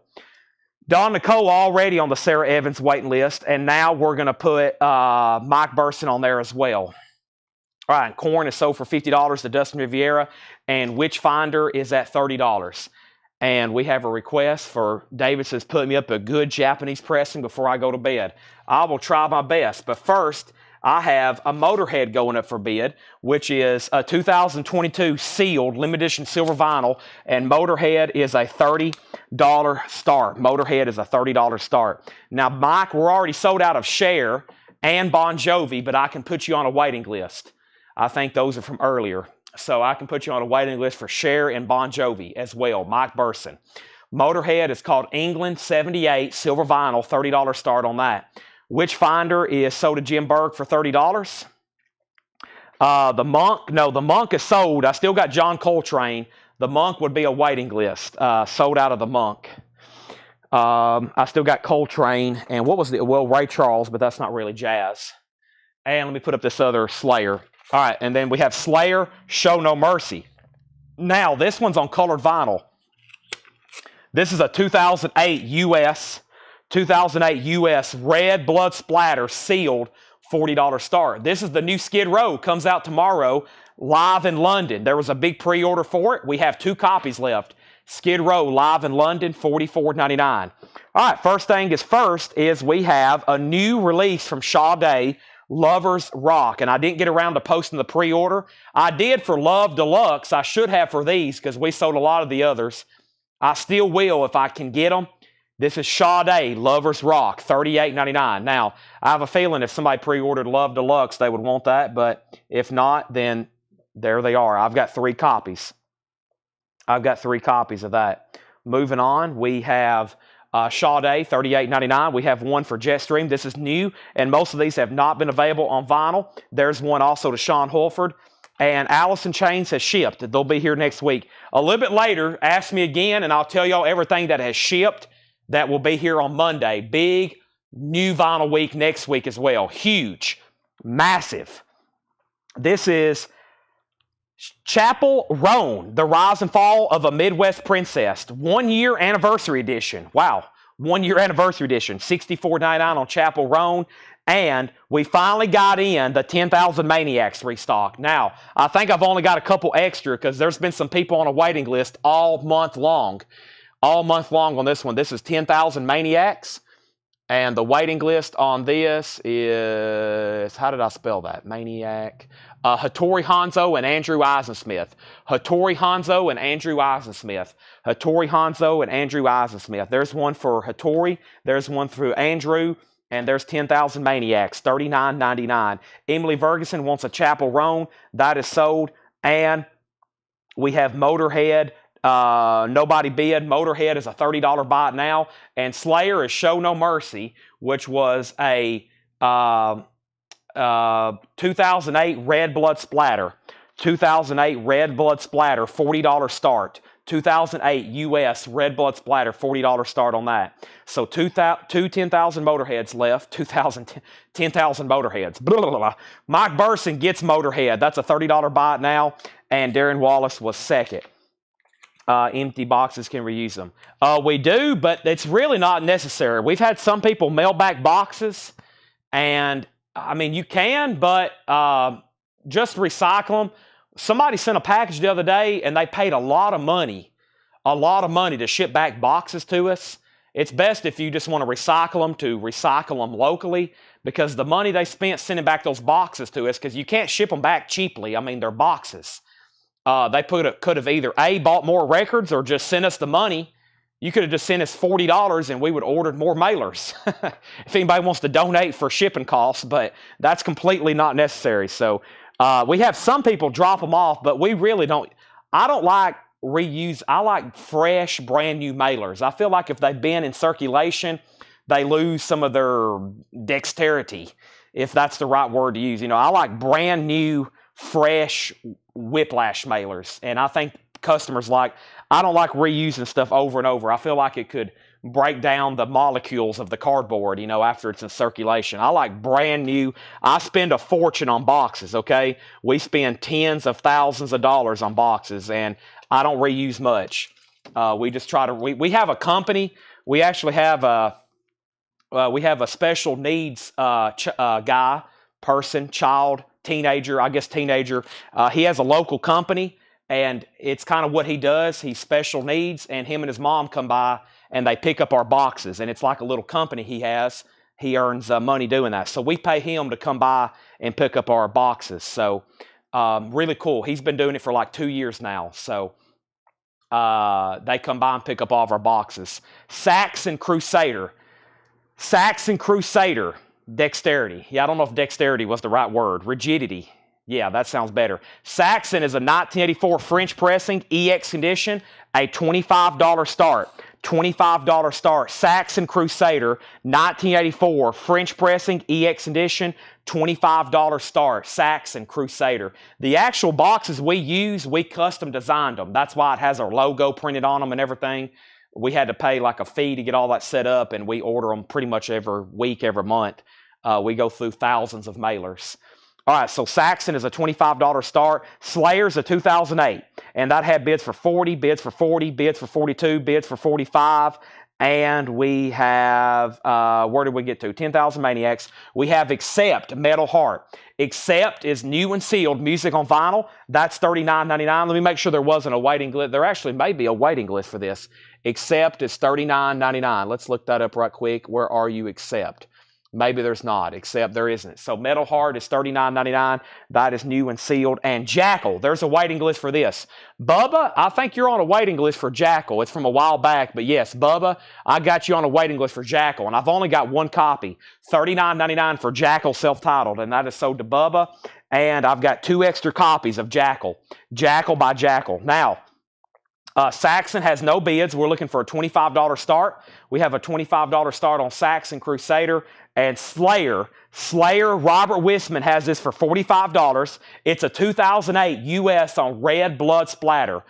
Don Nicole already on the Sarah Evans waiting list, and now we're going to put Mike Burson on there as well. All right, corn is sold for $50 to Dustin Riviera, and Witchfinder is at $30. And we have a request for David says, put me up a good Japanese pressing before I go to bed. I will try my best, but first, I have a Motorhead going up for bid, which is a 2022 sealed limited edition silver vinyl, and Motorhead is a $30 start. Motorhead is a $30 start. Now, Mike, we're already sold out of Cher and Bon Jovi, but I can put you on a waiting list. I think those are from earlier. So I can put you on a waiting list for Cher and Bon Jovi as well, Mike Burson. Motorhead is called England 78 silver vinyl, $30 start on that. Witchfinder is sold to Jim Berg for $30. The Monk is sold. I still got John Coltrane. The Monk would be a waiting list. Sold out of the Monk. I still got Coltrane. And what was Ray Charles, but that's not really jazz. And let me put up this other Slayer. All right, and then we have Slayer, Show No Mercy. Now, this one's on colored vinyl. This is a 2008 U.S. red blood splatter sealed $40 start. This is the new Skid Row. Comes out tomorrow live in London. There was a big pre-order for it. We have 2 copies left. Skid Row live in London, $44.99. All right, first thing is first is we have a new release from Sade, Lovers Rock. And I didn't get around to posting the pre-order. I did for Love Deluxe. I should have for these because we sold a lot of the others. I still will if I can get them. This is Sade, Lovers Rock, $38.99. Now, I have a feeling if somebody pre-ordered Love Deluxe, they would want that. But if not, then there they are. I've got 3 copies. I've got 3 copies of that. Moving on, we have Sade, $38.99. We have one for Jetstream. This is new, and most of these have not been available on vinyl. There's one also to Sean Holford. And Allison Chains has shipped. They'll be here next week. A little bit later, ask me again, and I'll tell y'all everything that has shipped that will be here on Monday. Big new vinyl week next week as well. Huge. Massive. This is Chapel Roan, The Rise and Fall of a Midwest Princess. 1-year anniversary edition. Wow. 1-year anniversary edition. $64.99 on Chapel Roan. And we finally got in the 10,000 Maniacs restock. Now, I think I've only got a couple extra because there's been some people on a waiting list all month long. All month long on this one. This is 10,000 Maniacs. And the waiting list on this is, how did I spell that? Maniac. Hattori Hanzo and Andrew Eisensmith. Hattori Hanzo and Andrew Eisensmith. Hattori Hanzo and Andrew Eisensmith. There's one for Hattori. There's one for Andrew. And there's 10,000 Maniacs, $39.99. Emily Ferguson wants a Chapel Roan. That is sold. And we have Motorhead. Nobody bid. Motorhead is a $30 buy now. And Slayer is Show No Mercy, which was a 2008 Red Blood Splatter. 2008 Red Blood Splatter, $40 start. 2008 U.S. Red Blood Splatter, $40 start on that. So 10,000 Motorheads left, 10,000 Motorheads. Blah, blah, blah. Mike Burson gets Motorhead. That's a $30 buy now. And Darren Wallace was second. Empty boxes, can reuse them. We do, but it's really not necessary. We've had some people mail back boxes. And, I mean, you can, but just recycle them. Somebody sent a package the other day, and they paid a lot of money to ship back boxes to us. It's best if you just want to recycle them locally, because the money they spent sending back those boxes to us, because you can't ship them back cheaply. I mean, they're boxes. They could have either A, bought more records or just sent us the money. You could have just sent us $40 and we would have ordered more mailers if anybody wants to donate for shipping costs, but that's completely not necessary. So we have some people drop them off, but we really don't. I don't like reuse. I like fresh, brand new mailers. I feel like if they've been in circulation, they lose some of their dexterity, if that's the right word to use. You know, I like brand new, fresh whiplash mailers. And I think customers I don't like reusing stuff over and over. I feel like it could break down the molecules of the cardboard, you know, after it's in circulation. I like brand new. I spend a fortune on boxes, okay? We spend tens of thousands of dollars on boxes, and I don't reuse much. We just try to, we have a company. We actually have a special needs guy, person, child, teenager, I guess teenager. He has a local company, and it's kind of what he does. He's special needs, and him and his mom come by, and they pick up our boxes. And it's like a little company he has. He earns money doing that. So we pay him to come by and pick up our boxes. So really cool. He's been doing it for like 2 years now. So they come by and pick up all of our boxes. Saxon Crusader. Saxon Crusader. Dexterity. Yeah, I don't know if dexterity was the right word. Rigidity. Yeah, that sounds better. Saxon is a 1984 French pressing EX condition, a $25 start. $25 start. Saxon Crusader, 1984 French pressing EX edition, $25 start. Saxon Crusader. The actual boxes we use, we custom designed them. That's why it has our logo printed on them and everything. We had to pay like a fee to get all that set up, and we order them pretty much every week, every month. We go through thousands of mailers. All right, so Saxon is a $25 start. Slayer's a 2008, and that had bids for 40, bids for 40, bids for 42, bids for 45, and we have, where did we get to? 10,000 Maniacs. We have Accept, Metal Heart. Accept is new and sealed music on vinyl. That's $39.99. Let me make sure there wasn't a waiting list. There actually may be a waiting list for this. Accept is $39.99. Let's look that up right quick. Where are you, Accept? Maybe there's not, except there isn't. So Metal Heart is $39.99. That is new and sealed. And Jackal, there's a waiting list for this. Bubba, I think you're on a waiting list for Jackal. It's from a while back, but yes, Bubba, I got you on a waiting list for Jackal, and I've only got one copy. $39.99 for Jackal self-titled, and that is sold to Bubba. And I've got 2 extra copies of Jackal. Jackal by Jackal. Now, Saxon has no bids. We're looking for a $25 start. We have a $25 start on Saxon Crusader. And Slayer, Robert Wisman has this for $45. It's a 2008 US on Red Blood Splatter.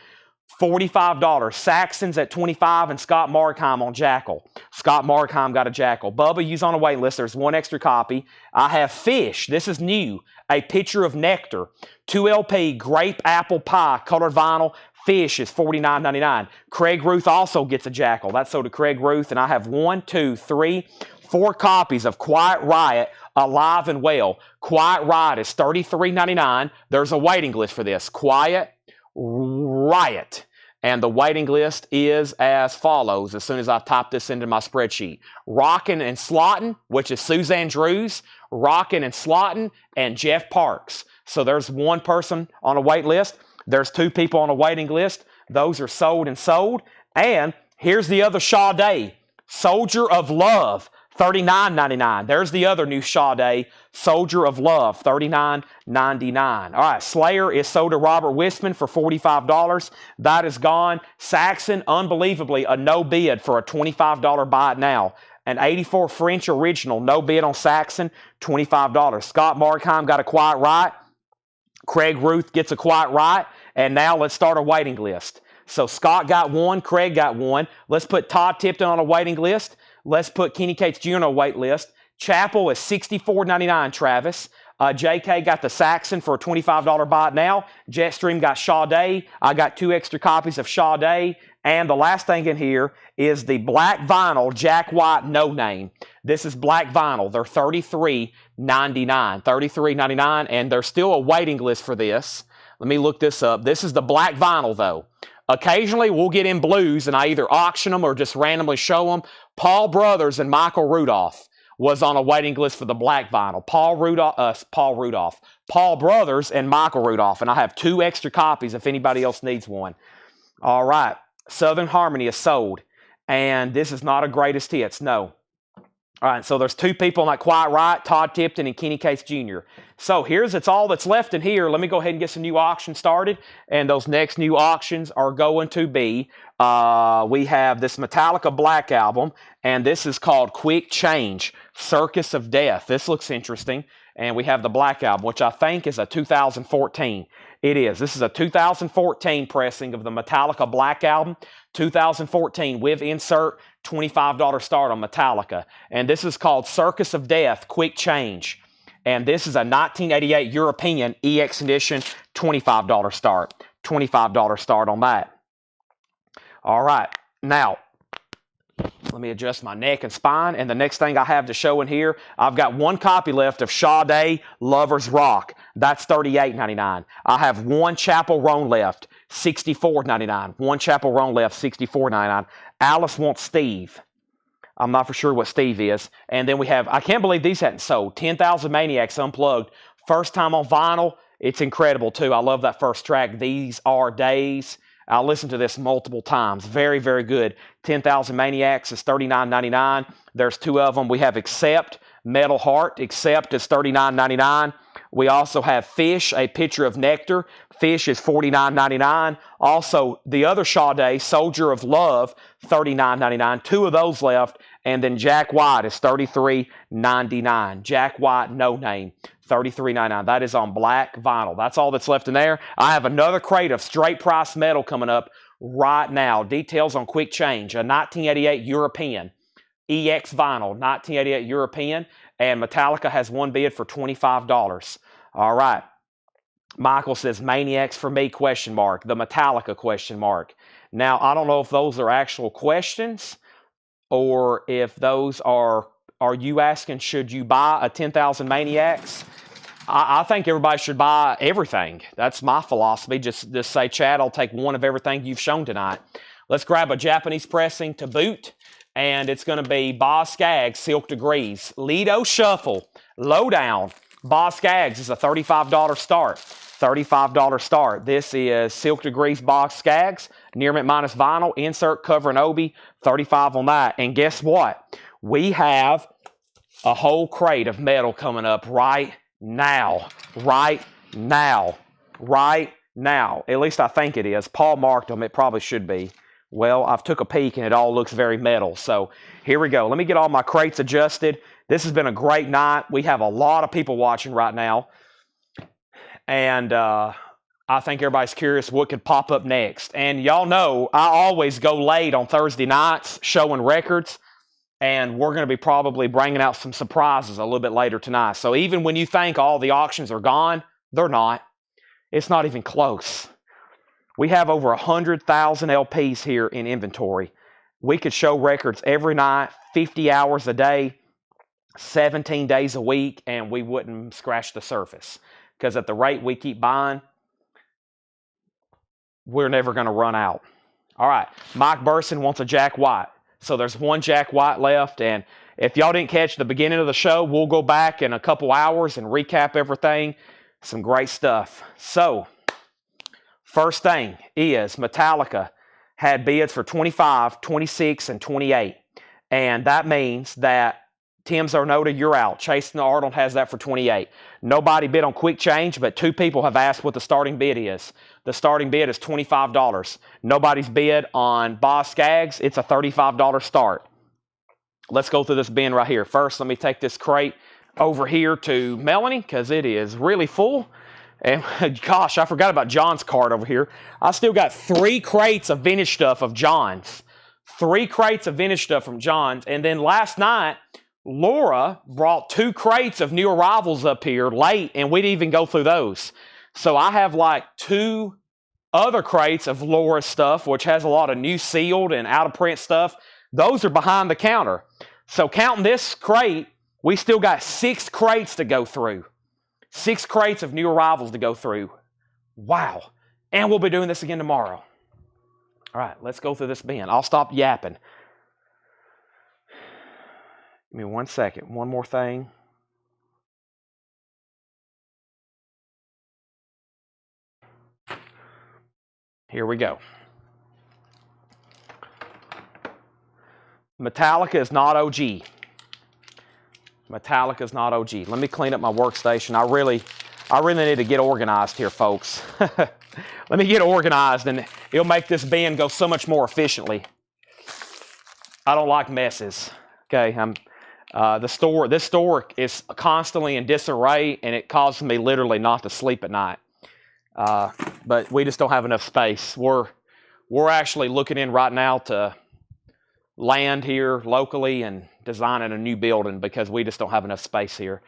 $45. Saxon's at $25, and Scott Markheim on Jackal. Scott Markheim got a Jackal. Bubba, you's on a wait list. There's 1 extra copy. I have Fish. This is new. A Pitcher of Nectar. 2 LP Grape Apple Pie colored vinyl. Fish is $49.99. Craig Ruth also gets a Jackal. That's sold to Craig Ruth, and I have 1, 2, 3, 4 copies of Quiet Riot, Alive and Well. Quiet Riot is $33.99. There's a waiting list for this. Quiet Riot. And the waiting list is as follows as soon as I type this into my spreadsheet. Rockin' and Slottin', which is Suzanne Drews, Rockin' and Slottin', and Jeff Parks. So there's 1 person on a wait list. There's 2 people on a waiting list. Those are sold and sold. And here's the other Sade, Soldier of Love. $39.99. There's the other new Sade, Soldier of Love, $39.99. All right, Slayer is sold to Robert Wisman for $45. That is gone. Saxon, unbelievably, a no bid for a $25 buy it now. An 84 French original, no bid on Saxon, $25. Scott Markheim got a Quiet Riot. Craig Ruth gets a Quiet Riot. And now let's start a waiting list. So Scott got 1, Craig got 1. Let's put Todd Tipton on a waiting list. Let's put Kenny Cates Jr. on a wait list. Chapel is $64.99, Travis. JK got the Saxon for a $25 buy it now. Jetstream got Sade. I got 2 extra copies of Sade. And the last thing in here is the black vinyl Jack White No Name. This is black vinyl. They're $33.99. $33.99, and there's still a waiting list for this. Let me look this up. This is the black vinyl, though. Occasionally, we'll get in blues, and I either auction them or just randomly show them. Paul Brothers and Michael Rudolph was on a waiting list for the black vinyl. Paul Brothers and Michael Rudolph, and I have 2 extra copies if anybody else needs one. All right, Southern Harmony is sold, and this is not a greatest hits, no. All right, so there's 2 people on that Quiet Riot, Todd Tipton and Kenny Cates Jr. So it's all that's left in here. Let me go ahead and get some new auctions started. And those next new auctions are going to be, we have this Metallica Black Album, and this is called Quick Change, Circus of Death. This looks interesting. And we have the Black Album, which I think is a 2014. It is. This is a 2014 pressing of the Metallica Black Album. 2014 with insert $25 start on Metallica. And this is called Circus of Death, Quick Change. And this is a 1988 European EX edition, $25 start. $25 start on that. All right. Now, Let me adjust my neck and spine. And the next thing I have to show in here, I've got one copy left of Sade Lover's Rock. That's $38.99. I have one Chapel Roan left, $64.99. One Chapel Roan left, $64.99. Alice wants Steve. I'm not for sure what Steve is. And then we have, I can't believe these hadn't sold, 10,000 Maniacs Unplugged. First time on vinyl. It's incredible, too. I love that first track, These Are Days. I'll listen to this multiple times. Very, very good. 10,000 Maniacs is $39.99. There's two of them. We have Accept, Metal Heart. Accept is $39.99. We also have Fish, A Picture of Nectar. Fish is $49.99. Also, the other Sade, Soldier of Love, $39.99. Two of those left. And then Jack White is $33.99. Jack White, No Name, $33.99. That is on black vinyl. That's all that's left in there. I have another crate of straight price metal coming up right now. Details on quick change. A 1988 European EX vinyl, 1988 European. And Metallica has one bid for $25. All right. Michael says, Maniacs for me, question mark. The Metallica, question mark. Now, I don't know if those are actual questions or if those are you asking, should you buy a 10,000 Maniacs? I think everybody should buy everything. That's my philosophy. Just say, Chad, I'll take one of everything you've shown tonight. Let's grab a Japanese pressing to boot. And it's going to be Boz Scaggs, Silk Degrees. Lido Shuffle, Lowdown. Boz Scaggs is a $35 start. $35 start. This is Silk Degrees Boz Scaggs. Near mint minus vinyl. Insert, cover, and obi. $35 on that. And guess what? We have a whole crate of metal coming up right now. Right now. Right now. At least I think it is. Paul marked them. It probably should be. Well, I've took a peek and it all looks very metal. So here we go. Let me get all my crates adjusted. This has been a great night. We have a lot of people watching right now. And I think everybody's curious what could pop up next. And y'all know I always go late on Thursday nights showing records. And we're going to be probably bringing out some surprises a little bit later tonight. So even when you think all the auctions are gone, they're not. It's not even close. We have over 100,000 LPs here in inventory. We could show records every night, 50 hours a day, 17 days a week, and we wouldn't scratch the surface. Because at the rate we keep buying, we're never going to run out. All right, Mike Burson wants a Jack White. So there's one Jack White left, and if y'all didn't catch the beginning of the show, we'll go back in a couple hours and recap everything. Some great stuff. So, first thing is Metallica had bids for 25, 26, and 28. And that means that Tim Zarnota, you're out. Chasing Arnold has that for 28. Nobody bid on quick change, but two people have asked what the starting bid is. The starting bid is $25. Nobody's bid on Boz Scaggs. It's a $35 start. Let's go through this bin right here. First, let me take this crate over here to Melanie because it is really full. And gosh, I forgot about John's card over here. I still got 3 crates of vintage stuff of John's. 3 crates of vintage stuff from John's. And then last night, Laura brought 2 crates of new arrivals up here late, and we didn't even go through those. So I have like 2 other crates of Laura's stuff, which has a lot of new sealed and out-of-print stuff. Those are behind the counter. So counting this crate, we still got 6 crates to go through. 6 crates of new arrivals to go through. Wow. And we'll be doing this again tomorrow. All right, let's go through this bin. I'll stop yapping. Give me 1 second. One more thing. Here we go. Metallica is not OG. Metallica is not OG. Let me clean up my workstation. I really need to get organized here, folks. Let me get organized, and it'll make this bin go so much more efficiently. I don't like messes. Okay, this store is constantly in disarray, and it causes me literally not to sleep at night. But we just don't have enough space. We're actually looking in right now to land here locally and designing a new building because we just don't have enough space here.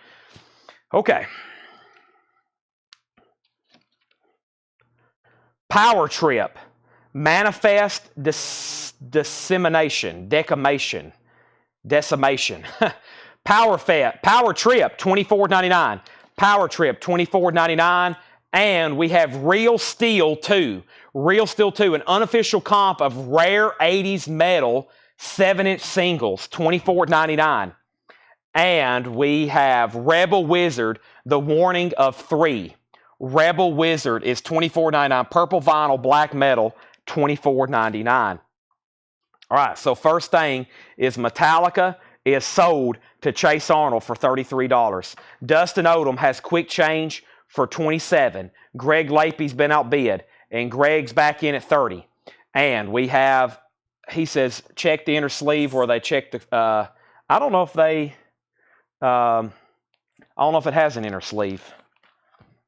Okay. Power Trip. Manifest decimation. Power Trip, $24.99. Power Trip, $24.99. And we have Real Steel 2. Real Steel 2, an unofficial comp of rare 80s metal 7-inch singles, $24.99. And we have Rebel Wizard, The Warning of 3. Rebel Wizard is $24.99. Purple vinyl, black metal, $24.99. All right, so first thing is Metallica is sold to Chase Arnold for $33. Dustin Odom has quick change for $27. Greg Lapey's been outbid, and Greg's back in at $30. And we have, he says, check the inner sleeve where they check the, I don't know if they, I don't know if it has an inner sleeve.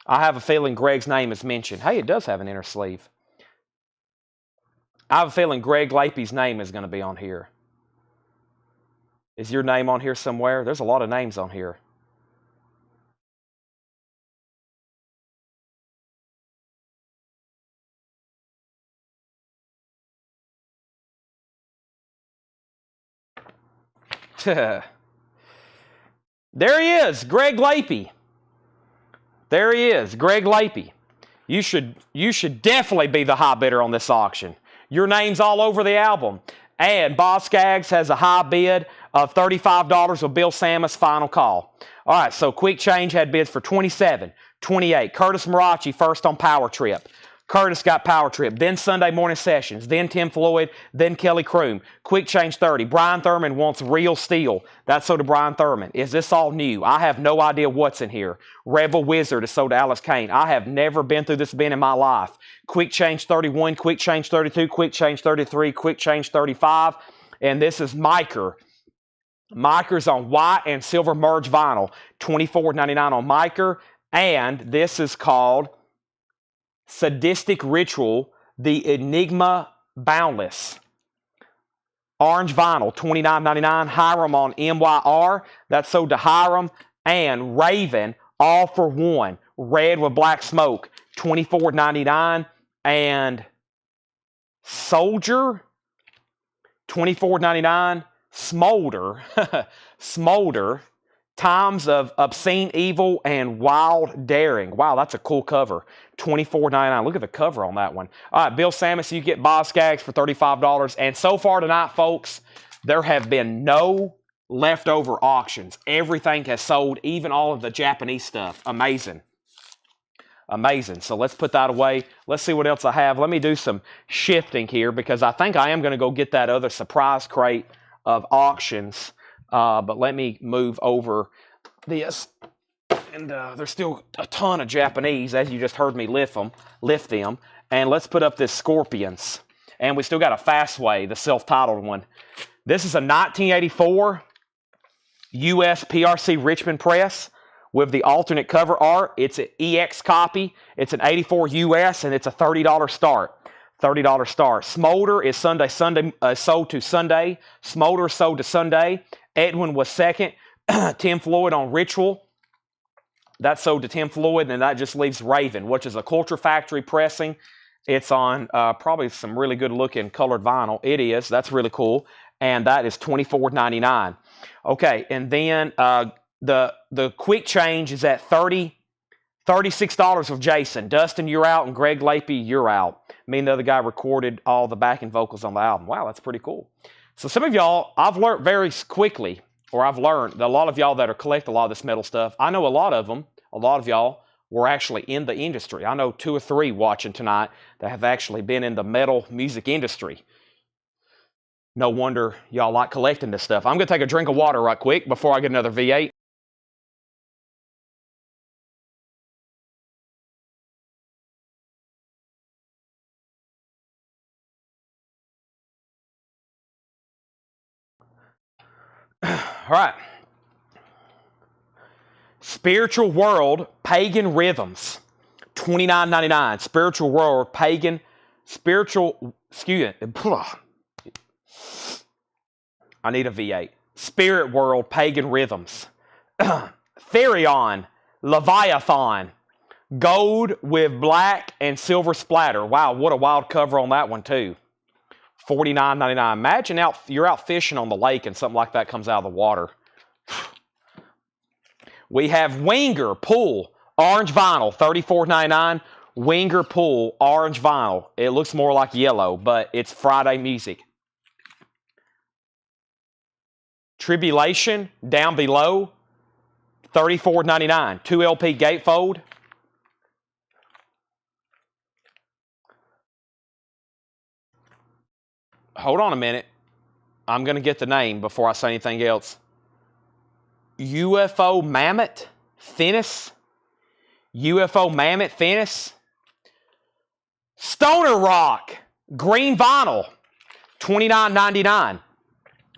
I have a feeling Greg's name is mentioned. Hey, it does have an inner sleeve. I have a feeling Greg Lapey's name is going to be on here. Is your name on here somewhere? There's a lot of names on here. There he is, Greg Lapey. There he is, Greg Lapey. You should definitely be the high bidder on this auction. Your name's all over the album. And Boss Skaggs has a high bid of $35 with Bill Samus final call. All right, so Quick Change had bids for $27, $28. Curtis Marachi first on Power Trip. Curtis got Power Trip, then Sunday Morning Sessions, then Tim Floyd, then Kelly Croom. Quick Change 30. Brian Thurman wants Real Steel. That's sold to Brian Thurman. Is this all new? I have no idea what's in here. Rebel Wizard is sold to Alice Kane. I have never been through this bin in my life. Quick Change 31, Quick Change 32, Quick Change 33, Quick Change 35. And this is Miker. Miker's on white and silver merge vinyl. $24.99 on Miker. And this is called Sadistic Ritual, the Enigma Boundless. Orange vinyl, $29.99. Hiram on MYR. That's sold to Hiram. And Raven, all for one. Red with black smoke, $24.99. And Soldier, $24.99. Smolder, Smolder, Times of Obscene Evil and Wild Daring. Wow, that's a cool cover. $24.99. Look at the cover on that one. All right, Bill Samus, you get Boss Skaggs for $35. And so far tonight, folks, there have been no leftover auctions. Everything has sold, even all of the Japanese stuff. Amazing. Amazing. So let's put that away. Let's see what else I have. Let me do some shifting here because I think I am going to go get that other surprise crate of auctions. But let me move over this. And there's still a ton of Japanese, as you just heard me lift them. And let's put up this Scorpions. And we still got a Fastway, the self-titled one. This is a 1984 US PRC Richmond press with the alternate cover art. It's an EX copy. It's an 84 US, and it's a $30 start. $30 start. Smolder is sold to Sunday. Smolder sold to Sunday. Edwin was second. Tim Floyd on Ritual. That sold to Tim Floyd, and that just leaves Raven, which is a Culture Factory pressing. It's on probably some really good looking colored vinyl. It is. That's really cool. And that is $24.99. Okay, and then the Quick Change is at $36 with Jason. Dustin, you're out, and Greg Lapey, you're out. Me and the other guy recorded all the backing vocals on the album. Wow, that's pretty cool. So some of y'all, I've learned very quickly, or I've learned that a lot of y'all that are collect a lot of this metal stuff, I know a lot of them, a lot of y'all were actually in the industry. I know 2 or 3 watching tonight that have actually been in the metal music industry. No wonder y'all like collecting this stuff. I'm going to take a drink of water right quick before I get another V8. All right. Spiritual World, Pagan Rhythms, $29.99. Spiritual World, Pagan, excuse me. I need a V8. Spirit World, Pagan Rhythms. Therion, Leviathan, Gold with black and silver splatter. Wow, what a wild cover on that one too. $49.99. Imagine you're out fishing on the lake and something like that comes out of the water. We have Winger Pool orange vinyl, $34.99. Winger Pool orange vinyl. It looks more like yellow, but it's Friday music. Tribulation down below, $34.99. 2 LP gatefold. Hold on a minute. I'm going to get the name before I say anything else. UFO Mammoth Finis. UFO Mammoth Finis. Stoner Rock green vinyl, $29.99.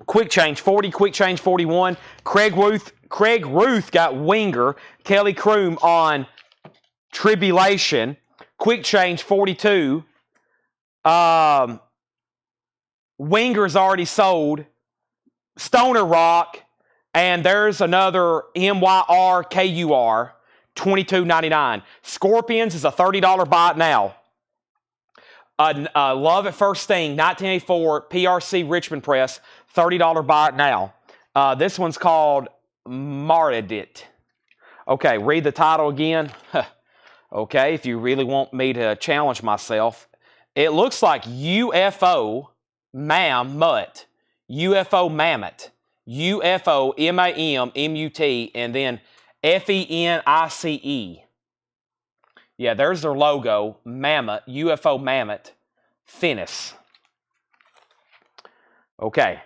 Quick change 40, quick change 41. Craig Ruth got Winger. Kelly Kroom on Tribulation. Quick change 42. Winger's already sold. Stoner Rock. And there's another MYRKUR, $22.99. Scorpions is a $30 buy it now. Love at First Sting, 1984, PRC Richmond Press, $30 buy it now. This one's called Maridit. Okay, read the title again. Okay, if you really want me to challenge myself. It looks like UFO Mammoth. UFO Mammoth. UFO MAMMUT and then FENICE. Yeah, there's their logo, Mammoth, UFO Mammoth, Finis. Okay,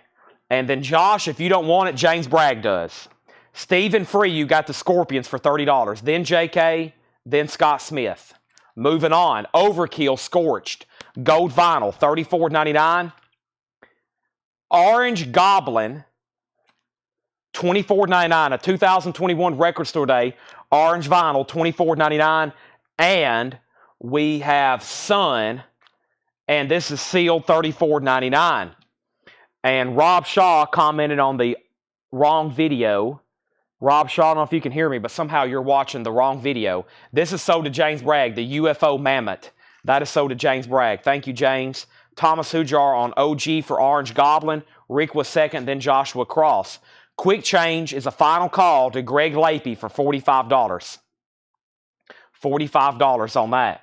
and then Josh, if you don't want it, James Bragg does. Stephen Free, you got the Scorpions for $30. Then JK, then Scott Smith. Moving on, Overkill Scorched, gold vinyl, $34.99. Orange Goblin, $24.99, a 2021 Record Store Day, orange vinyl, $24.99. And we have Sun, and this is sealed, $34.99. And Rob Shaw commented on the wrong video. Rob Shaw, I don't know if you can hear me, but somehow you're watching the wrong video. This is sold to James Bragg, the UFO Mammoth. That is sold to James Bragg. Thank you, James. Thomas Hujar on OG for Orange Goblin. Rick was second, then Joshua Cross. Quick change is a final call to Greg Lapey for $45. $45 on that.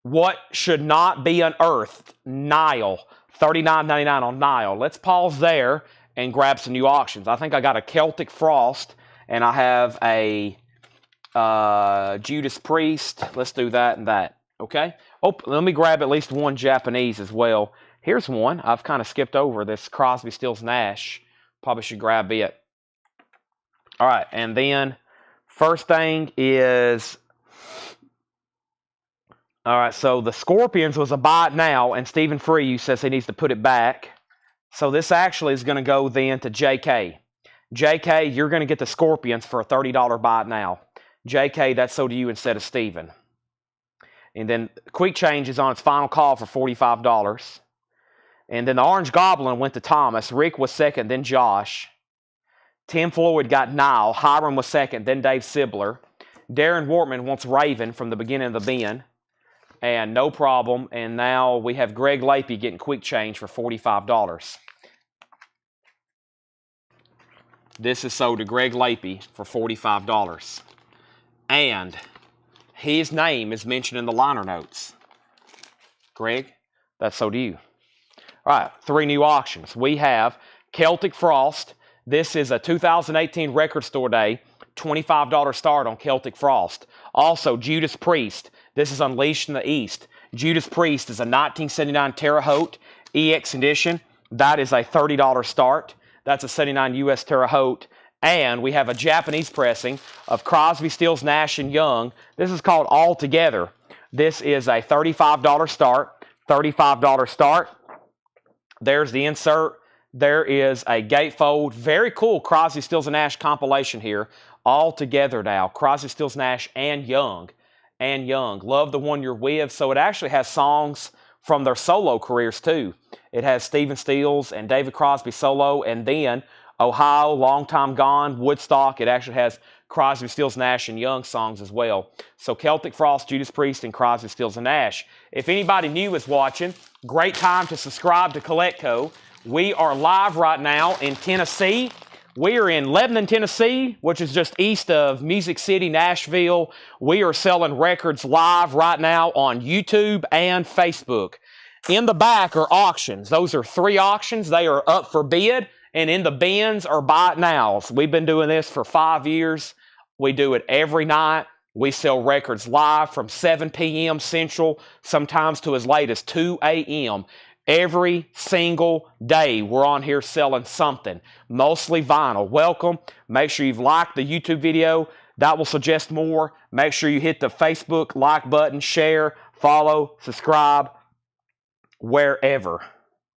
What should not be unearthed? Nile. $39.99 on Nile. Let's pause there and grab some new auctions. I think I got a Celtic Frost and I have a Judas Priest. Let's do that and that. Okay? Oh, let me grab at least one Japanese as well. Here's one. I've kind of skipped over this Crosby, Stills, Nash. Probably should grab it. All right, and then first thing is, all right, so the Scorpions was a buy it now, and Stephen Free says he needs to put it back. So this actually is going to go then to JK. JK, you're going to get the Scorpions for a $30 buy it now. JK, that's sold to you instead of Stephen. And then Quick Change is on its final call for $45. And then the Orange Goblin went to Thomas. Rick was second, then Josh. Tim Floyd got Nile. Hiram was second, then Dave Sibler. Darren Wortman wants Raven from the beginning of the bin. And no problem. And now we have Greg Lapey getting Quick Change for $45. This is sold to Greg Lapey for $45. And his name is mentioned in the liner notes. Greg, that's sold to you. All right, 3 new auctions. We have Celtic Frost. This is a 2018 Record Store Day, $25 start on Celtic Frost. Also, Judas Priest. This is Unleashed in the East. Judas Priest is a 1979 Terre Haute EX edition. That is a $30 start. That's a 79 US Terre Haute. And we have a Japanese pressing of Crosby, Stills, Nash & Young. This is called All Together. This is a $35 start. $35 start. There's the insert. There is a gatefold. Very cool Crosby, Stills, and Nash compilation here. All together now. Crosby, Stills, Nash, and Young. And Young. Love the One You're With. So it actually has songs from their solo careers too. It has Stephen Stills and David Crosby solo. And then Ohio, Long Time Gone, Woodstock. It actually has Crosby, Stills, Nash, and Young songs as well. So Celtic Frost, Judas Priest, and Crosby, Stills, and Nash. If anybody new is watching, great time to subscribe to Collectco. We are live right now in Tennessee. We are in Lebanon, Tennessee, which is just east of Music City, Nashville. We are selling records live right now on YouTube and Facebook. In the back are auctions. Those are 3 auctions. They are up for bid. And in the bins are buy it nows. We've been doing this for 5 years. We do it every night. We sell records live from 7 p.m. Central, sometimes to as late as 2 a.m. Every single day we're on here selling something, mostly vinyl. Welcome. Make sure you've liked the YouTube video. That will suggest more. Make sure you hit the Facebook like button, share, follow, subscribe, wherever.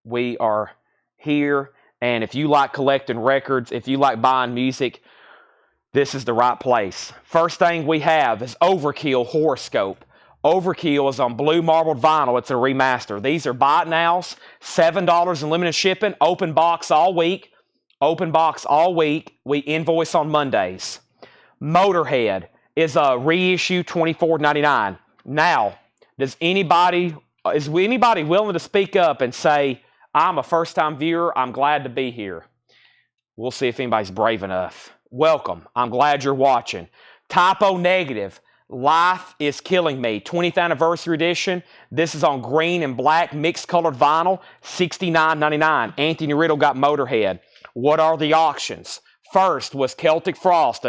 We are here. And if you like collecting records, if you like buying music, this is the right place. First thing we have is Overkill Horoscope. Overkill is on blue marbled vinyl. It's a remaster. These are buy it nows, $7 in limited shipping, open box all week. Open box all week. We invoice on Mondays. Motorhead is a reissue $24.99. Now, is anybody willing to speak up and say, I'm a first-time viewer, I'm glad to be here? We'll see if anybody's brave enough. Welcome. I'm glad you're watching. Typo Negative. Life is Killing Me, 20th Anniversary Edition. This is on green and black mixed colored vinyl, $69.99. Anthony Riddle got Motorhead. What are the auctions? First was Celtic Frost.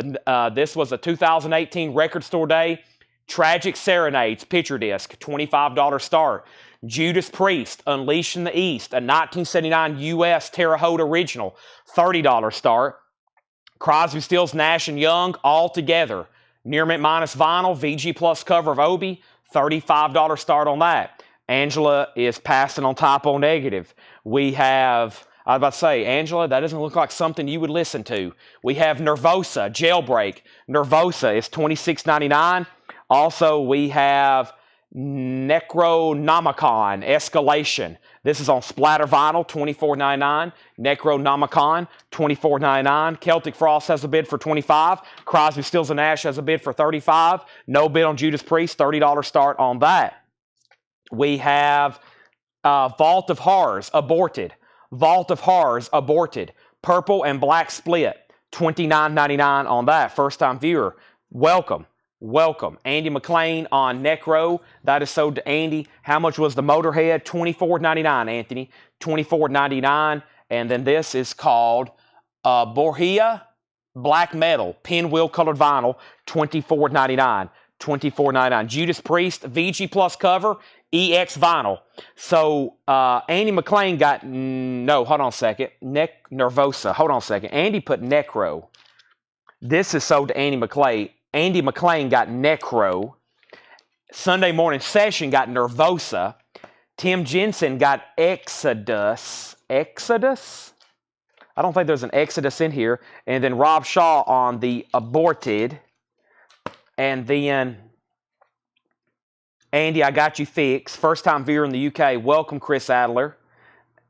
This was a 2018 Record Store Day. Tragic Serenades, picture disc, $25 start. Judas Priest, Unleashing the East, a 1979 U.S. Terre Haute original, $30 start. Crosby, Stills, Nash, and Young, all together. Near Mint minus vinyl, VG Plus cover of Obi, $35 start on that. Angela is passing on Typo Negative. We have, I was about to say, Angela, that doesn't look like something you would listen to. We have Nervosa, Jailbreak. Nervosa is $26.99. Also, we have Necronomicon, Escalation. This is on splatter vinyl, $24.99. Necronomicon, $24.99. Celtic Frost has a bid for $25. Crosby, Stills, and Nash has a bid for $35. No bid on Judas Priest, $30 start on that. We have Vault of Horrors, Aborted. Vault of Horrors, Aborted. Purple and black split, $29.99 on that. First-time viewer, welcome. Welcome. Andy McLean on Necro. That is sold to Andy. How much was the Motorhead? $24.99, Anthony. $24.99. And then this is called Borgia Black Metal, pinwheel colored vinyl, $24.99. $24.99. Judas Priest, VG Plus cover, EX vinyl. So Andy McLean got, no, hold on a second. Nervosa. Hold on a second. Andy put Necro. This is sold to Andy McLean. Andy McLean got Necro. Sunday Morning Session got Nervosa. Tim Jensen got Exodus. Exodus? I don't think there's an Exodus in here. And then Rob Shaw on the Aborted. And then Andy, I got you fixed. First time viewer in the UK. Welcome, Chris Adler.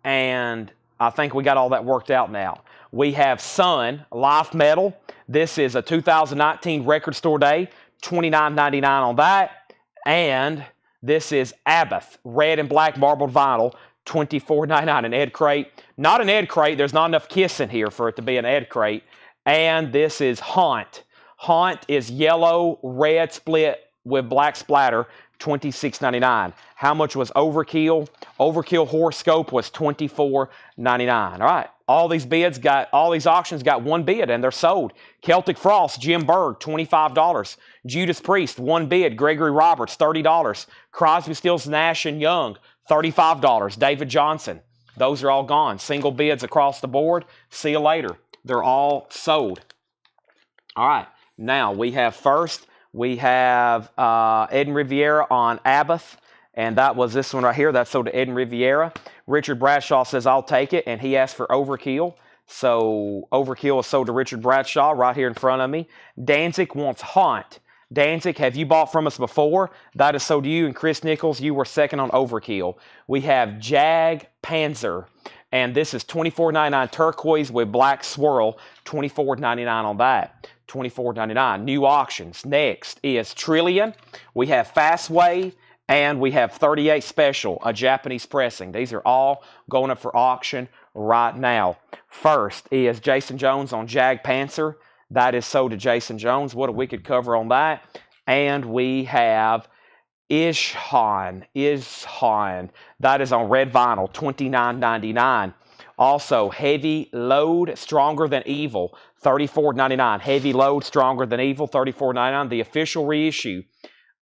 And I think we got all that worked out now. We have Sun, Life Metal. This is a 2019 Record Store Day, $29.99 on that. And this is Abath, red and black marbled vinyl, $24.99. An Ed Crate. Not an Ed Crate. There's not enough Kiss in here for it to be an Ed Crate. And this is Haunt. Haunt is yellow, red split with black splatter, $26.99. How much was Overkill? Overkill Horoscope was $24.99. All right. All these auctions got one bid and they're sold. Celtic Frost, Jim Berg, $25. Judas Priest, one bid. Gregory Roberts, $30. Crosby, Stills, Nash, and Young, $35. David Johnson. Those are all gone. Single bids across the board. See you later. They're all sold. All right. Now, we have Ed and Riviera on Abath. And that was this one right here. That's sold to Ed and Riviera. Richard Bradshaw says, I'll take it. And he asked for Overkill. So Overkill is sold to Richard Bradshaw right here in front of me. Danzig wants Haunt. Danzig, have you bought from us before? That is sold to you. And Chris Nichols, you were second on Overkill. We have Jag Panzer. And this is $24.99 turquoise with black swirl. $24.99 on that. $24.99. New auctions. Next is Trillion. We have Fastway, and we have 38 Special, a Japanese pressing. These are all going up for auction right now. First is Jason Jones on Jag Panzer. That is sold to Jason Jones. What a wicked cover on that. And we have Ishan. That is on red vinyl, $29.99. Also, Heavy Load, Stronger Than Evil, $34.99. Heavy Load, Stronger Than Evil, $34.99. The official reissue.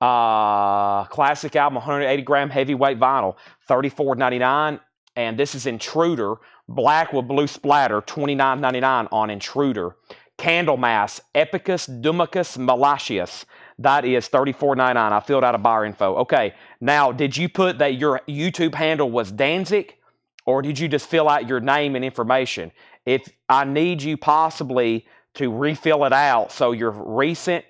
Classic album, 180 gram heavyweight vinyl, $34.99. And this is Intruder, black with blue splatter, $29.99 on Intruder. Candlemass, Epicus Dumicus Malicious. That is $34.99. I filled out a buyer info. Okay, now, did you put that your YouTube handle was Danzig, or did you just fill out your name and information? If I need you possibly to refill it out so you're recent,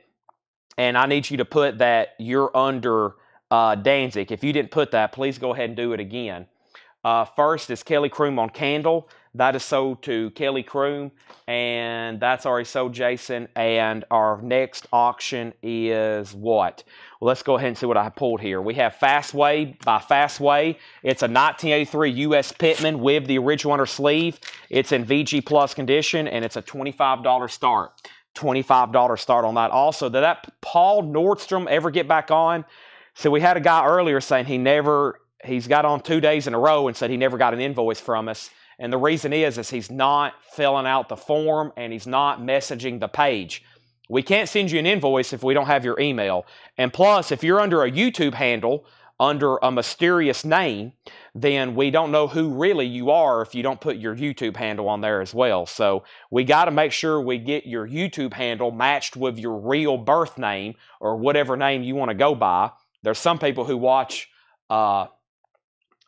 and I need you to put that you're under Danzig. If you didn't put that, please go ahead and do it again. First is Kelly Kroom on Candle. That is sold to Kelly Kroom, and that's already sold, Jason. And our next auction is what? Well, let's go ahead and see what I pulled here. We have Fastway by Fastway. It's a 1983 U.S. Pitman with the original under sleeve. It's in VG Plus condition, and it's a $25 start. $25 start on that. Also, did that Paul Nordstrom ever get back on? So we had a guy earlier saying he's got on 2 days in a row and said he never got an invoice from us. And the reason is he's not filling out the form and he's not messaging the page. We can't send you an invoice if we don't have your email. And plus, if you're under a YouTube handle under a mysterious name, then we don't know who really you are if you don't put your YouTube handle on there as well. So we got to make sure we get your YouTube handle matched with your real birth name or whatever name you want to go by. There's some people who watch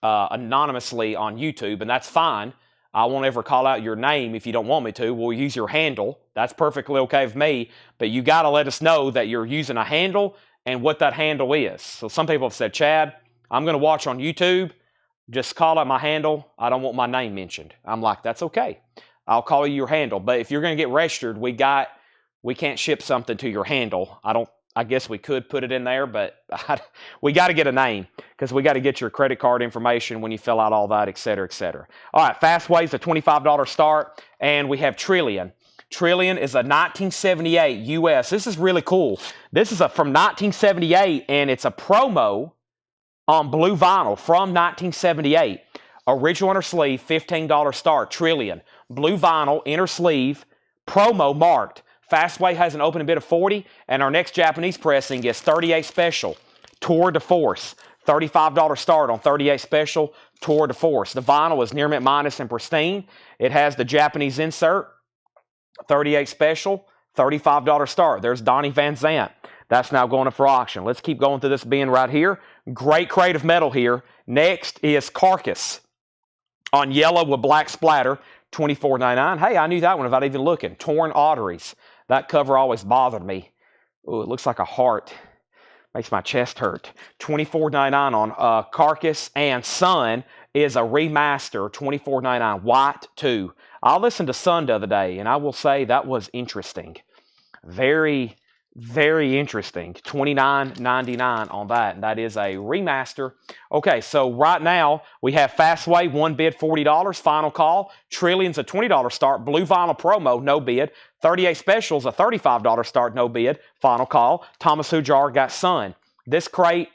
anonymously on YouTube, and that's fine. I won't ever call out your name if you don't want me to. We'll use your handle. That's perfectly okay with me, but you got to let us know that you're using a handle and what that handle is. So some people have said, Chad, I'm going to watch on YouTube. Just call out my handle. I don't want my name mentioned. I'm like, that's okay. I'll call you your handle. But if you're going to get registered, we can't ship something to your handle. I guess we could put it in there, but we got to get a name because we got to get your credit card information when you fill out all that, et cetera, et cetera. All right, Fastway's a $25 start, and we have Trillion. Trillion is a 1978 U.S. This is really cool. This is from 1978, and it's a promo on blue vinyl from 1978. Original inner sleeve, $15 start. Trillion. Blue vinyl, inner sleeve, promo marked. Fastway has an opening bid of 40, and our next Japanese pressing is 38 Special, Tour de Force. $35 start on 38 Special, Tour de Force. The vinyl is near mint minus and pristine. It has the Japanese insert. 38 Special, $35 start. There's Donnie Van Zant. That's now going up for auction. Let's keep going through this bin right here. Great crate of metal here. Next is Carcass on yellow with black splatter, $24.99. Hey, I knew that one without even looking. Torn Arteries. That cover always bothered me. Oh, it looks like a heart. Makes my chest hurt. $24.99 on Carcass. And Sun is a remaster, $24.99. White 2. I listened to Sun the other day, and I will say that was interesting. Very, very interesting. $29.99 on that, and that is a remaster. Okay, so right now we have Fastway, one bid, $40, final call. Trillion's a $20 start. Blue vinyl promo, no bid. 38 Specials, a $35 start, no bid, final call. Thomas Hujar got Sun. This crate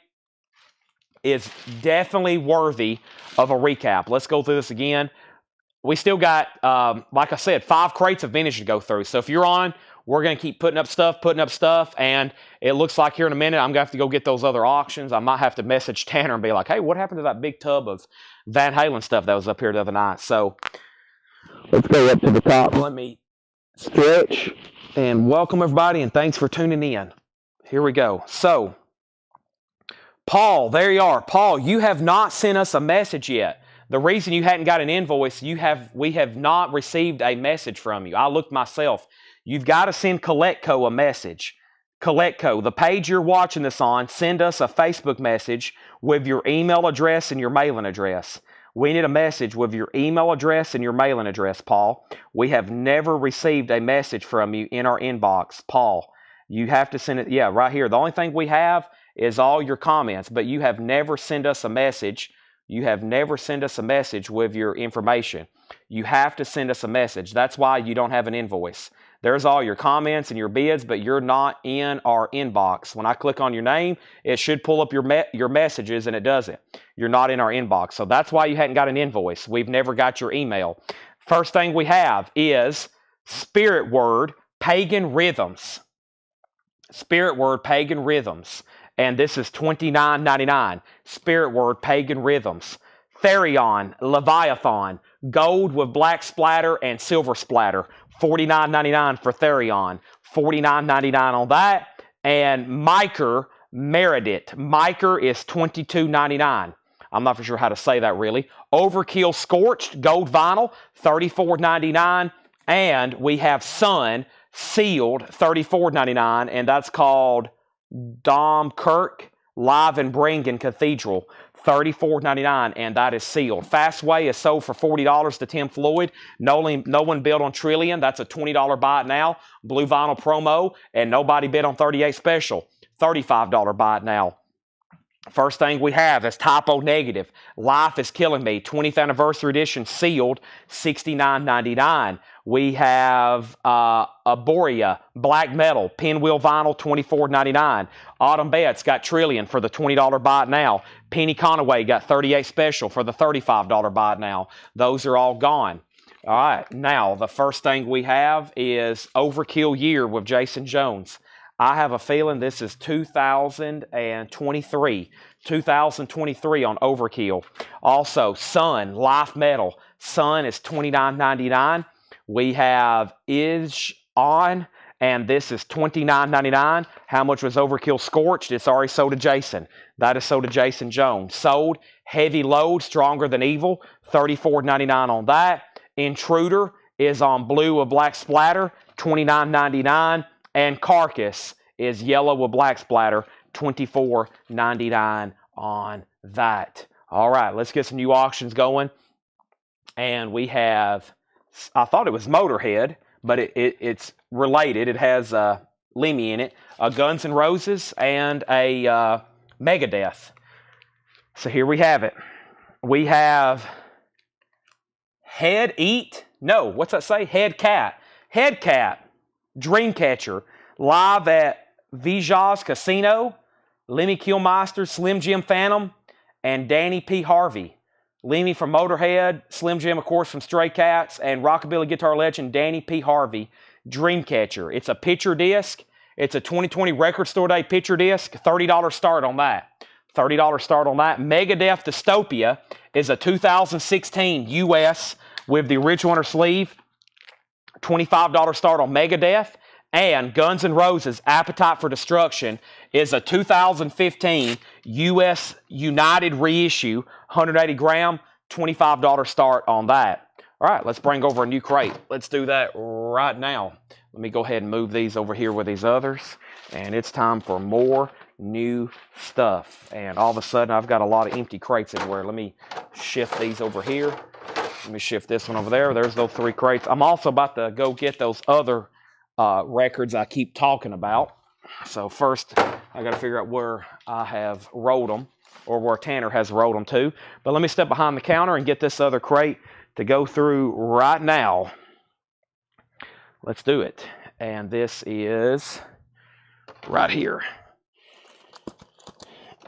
is definitely worthy of a recap. Let's go through this again. We still got, like I said, 5 crates of vintage to go through. So if you're on, we're going to keep putting up stuff, and it looks like here in a minute I'm going to have to go get those other auctions. I might have to message Tanner and be like, hey, what happened to that big tub of Van Halen stuff that was up here the other night? So let's go up to the top. Let me stretch, and welcome everybody, and thanks for tuning in. Here we go. So, Paul, there you are. Paul, you have not sent us a message yet. The reason you hadn't got an invoice, we have not received a message from you. I looked myself. You've got to send CollectCo a message. CollectCo, the page you're watching this on, send us a Facebook message with your email address and your mailing address. We need a message with your email address and your mailing address, Paul. We have never received a message from you in our inbox, Paul. You have to send it, yeah, right here. The only thing we have is all your comments, but you have never sent us a message. You have never sent us a message with your information. You have to send us a message. That's why you don't have an invoice. There's all your comments and your bids, but you're not in our inbox. When I click on your name, it should pull up your messages, and it doesn't. You're not in our inbox. So that's why you hadn't got an invoice. We've never got your email. First thing we have is Spirit Word Pagan Rhythms. Spirit Word Pagan Rhythms. And this is $29.99. Spirit Word Pagan Rhythms. Therion Leviathan. Gold with black splatter and silver splatter. $49.99 for Therion. $49.99 on that. And Miker Meredith. Miker is $22.99. I'm not for sure how to say that really. Overkill Scorched Gold Vinyl. $34.99. And we have Sun Sealed. $34.99. And that's called Dom Kirk Live and Bringen Cathedral. $34.99, and that is sealed. Fastway is sold for $40 to Tim Floyd. No one bid on Trillion. That's a $20 buy it now. Blue Vinyl promo, and nobody bid on 38 Special. $35 buy it now. First thing we have is Typo Negative. Life is Killing Me. 20th Anniversary Edition sealed. $69.99. We have Aboria Black Metal Pinwheel Vinyl. $24.99. Autumn Betts got Trillion for the $20 buy it now. Penny Conaway got 38 Special for the $35 buy it now. Those are all gone. All right, now the first thing we have is Overkill Year with Jason Jones. I have a feeling this is 2023. 2023 on Overkill. Also, Sun Life Metal. Sun is $29.99. We have Is On, and this is $29.99. How much was Overkill Scorched? It's already sold to Jason. That is sold to Jason Jones. Sold Heavy Load, Stronger Than Evil. $34.99 on that. Intruder is on blue with black splatter. $29.99. And Carcass is yellow with black splatter, $24.99 on that. All right, let's get some new auctions going. And we have, I thought it was Motorhead, but it's related. It has Lemmy in it, a Guns N' Roses, and a Megadeth. So here we have it. We have Head Cat. Dreamcatcher, live at Vijay's Casino, Lemmy Kilmister, Slim Jim Phantom, and Danny P. Harvey. Lemmy from Motorhead, Slim Jim, of course, from Stray Cats, and rockabilly guitar legend Danny P. Harvey. Dreamcatcher. It's a picture disc. It's a 2020 Record Store Day picture disc. $30 start on that. $30 start on that. Megadeth Dystopia is a 2016 US with the original on her sleeve. $25 start on Megadeth. And Guns N' Roses Appetite for Destruction is a 2015 US United reissue, 180 gram, $25 start on that. All right, let's bring over a new crate. Let's do that right now. Let me go ahead and move these over here with these others. And it's time for more new stuff. And all of a sudden, I've got a lot of empty crates everywhere. Let me shift these over here. Let me shift this one over there. There's those 3 crates. I'm also about to go get those other records I keep talking about. So first, I got to figure out where I have rolled them, or where Tanner has rolled them to. But let me step behind the counter and get this other crate to go through right now. Let's do it. And this is right here.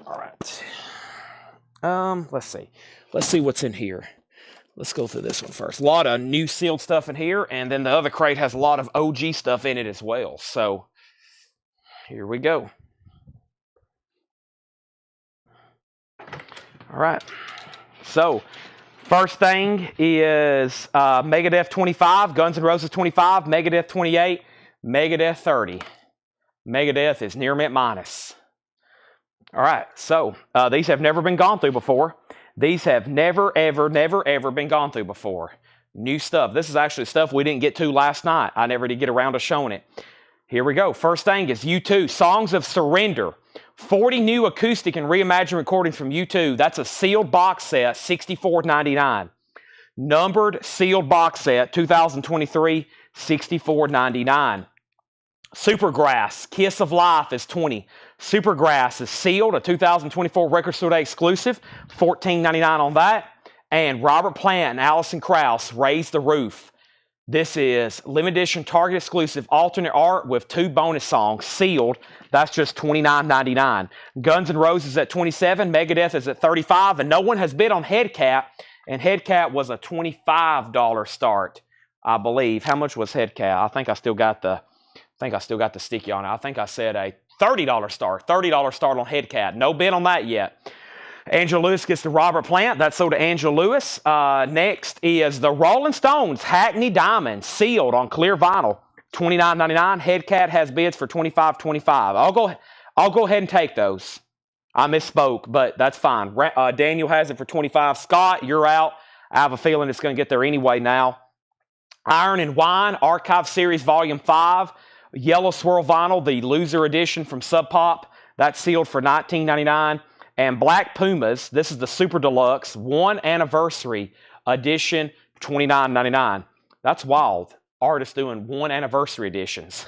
All right. Let's see. Let's see what's in here. Let's go through this one first. A lot of new sealed stuff in here, and then the other crate has a lot of OG stuff in it as well. So here we go. All right. So first thing is Megadeth 25, Guns N' Roses 25, Megadeth 28, Megadeth 30. Megadeth is near mint minus. All right. So these have never been gone through before. These have never, ever been gone through before. New stuff. This is actually stuff we didn't get to last night. I never did get around to showing it. Here we go. First thing is U2, Songs of Surrender. 40 new acoustic and reimagined recordings from U2. That's a sealed box set, $64.99. Numbered sealed box set, 2023, $64.99. Supergrass, Kiss of Life is $20. Supergrass is sealed, a 2024 Record Store Day exclusive, $14.99 on that. And Robert Plant and Alison Krauss, Raise the Roof. This is limited edition Target exclusive alternate art with 2 bonus songs, sealed. That's just $29.99. Guns N' Roses at $27, Megadeth is at $35, and no one has bid on Headcat, and Headcat was a $25 start, I believe. How much was Headcat? I think I still got the sticky on it. I think I said a $30 start. $30 start on Headcat. No bid on that yet. Angela Lewis gets the Robert Plant. That's sold to Angela Lewis. Next is the Rolling Stones Hackney Diamond, sealed on clear vinyl, $29.99. Headcat has bids for $25.25. I'll go ahead and take those. I misspoke, but that's fine. Daniel has it for $25. Scott, you're out. I have a feeling it's going to get there anyway now. Iron and Wine Archive Series Volume 5. Yellow Swirl Vinyl, the loser edition from Sub Pop. That's sealed for $19.99. And Black Pumas, this is the Super Deluxe 1 Anniversary Edition, $29.99. That's wild. Artists doing 1 Anniversary editions.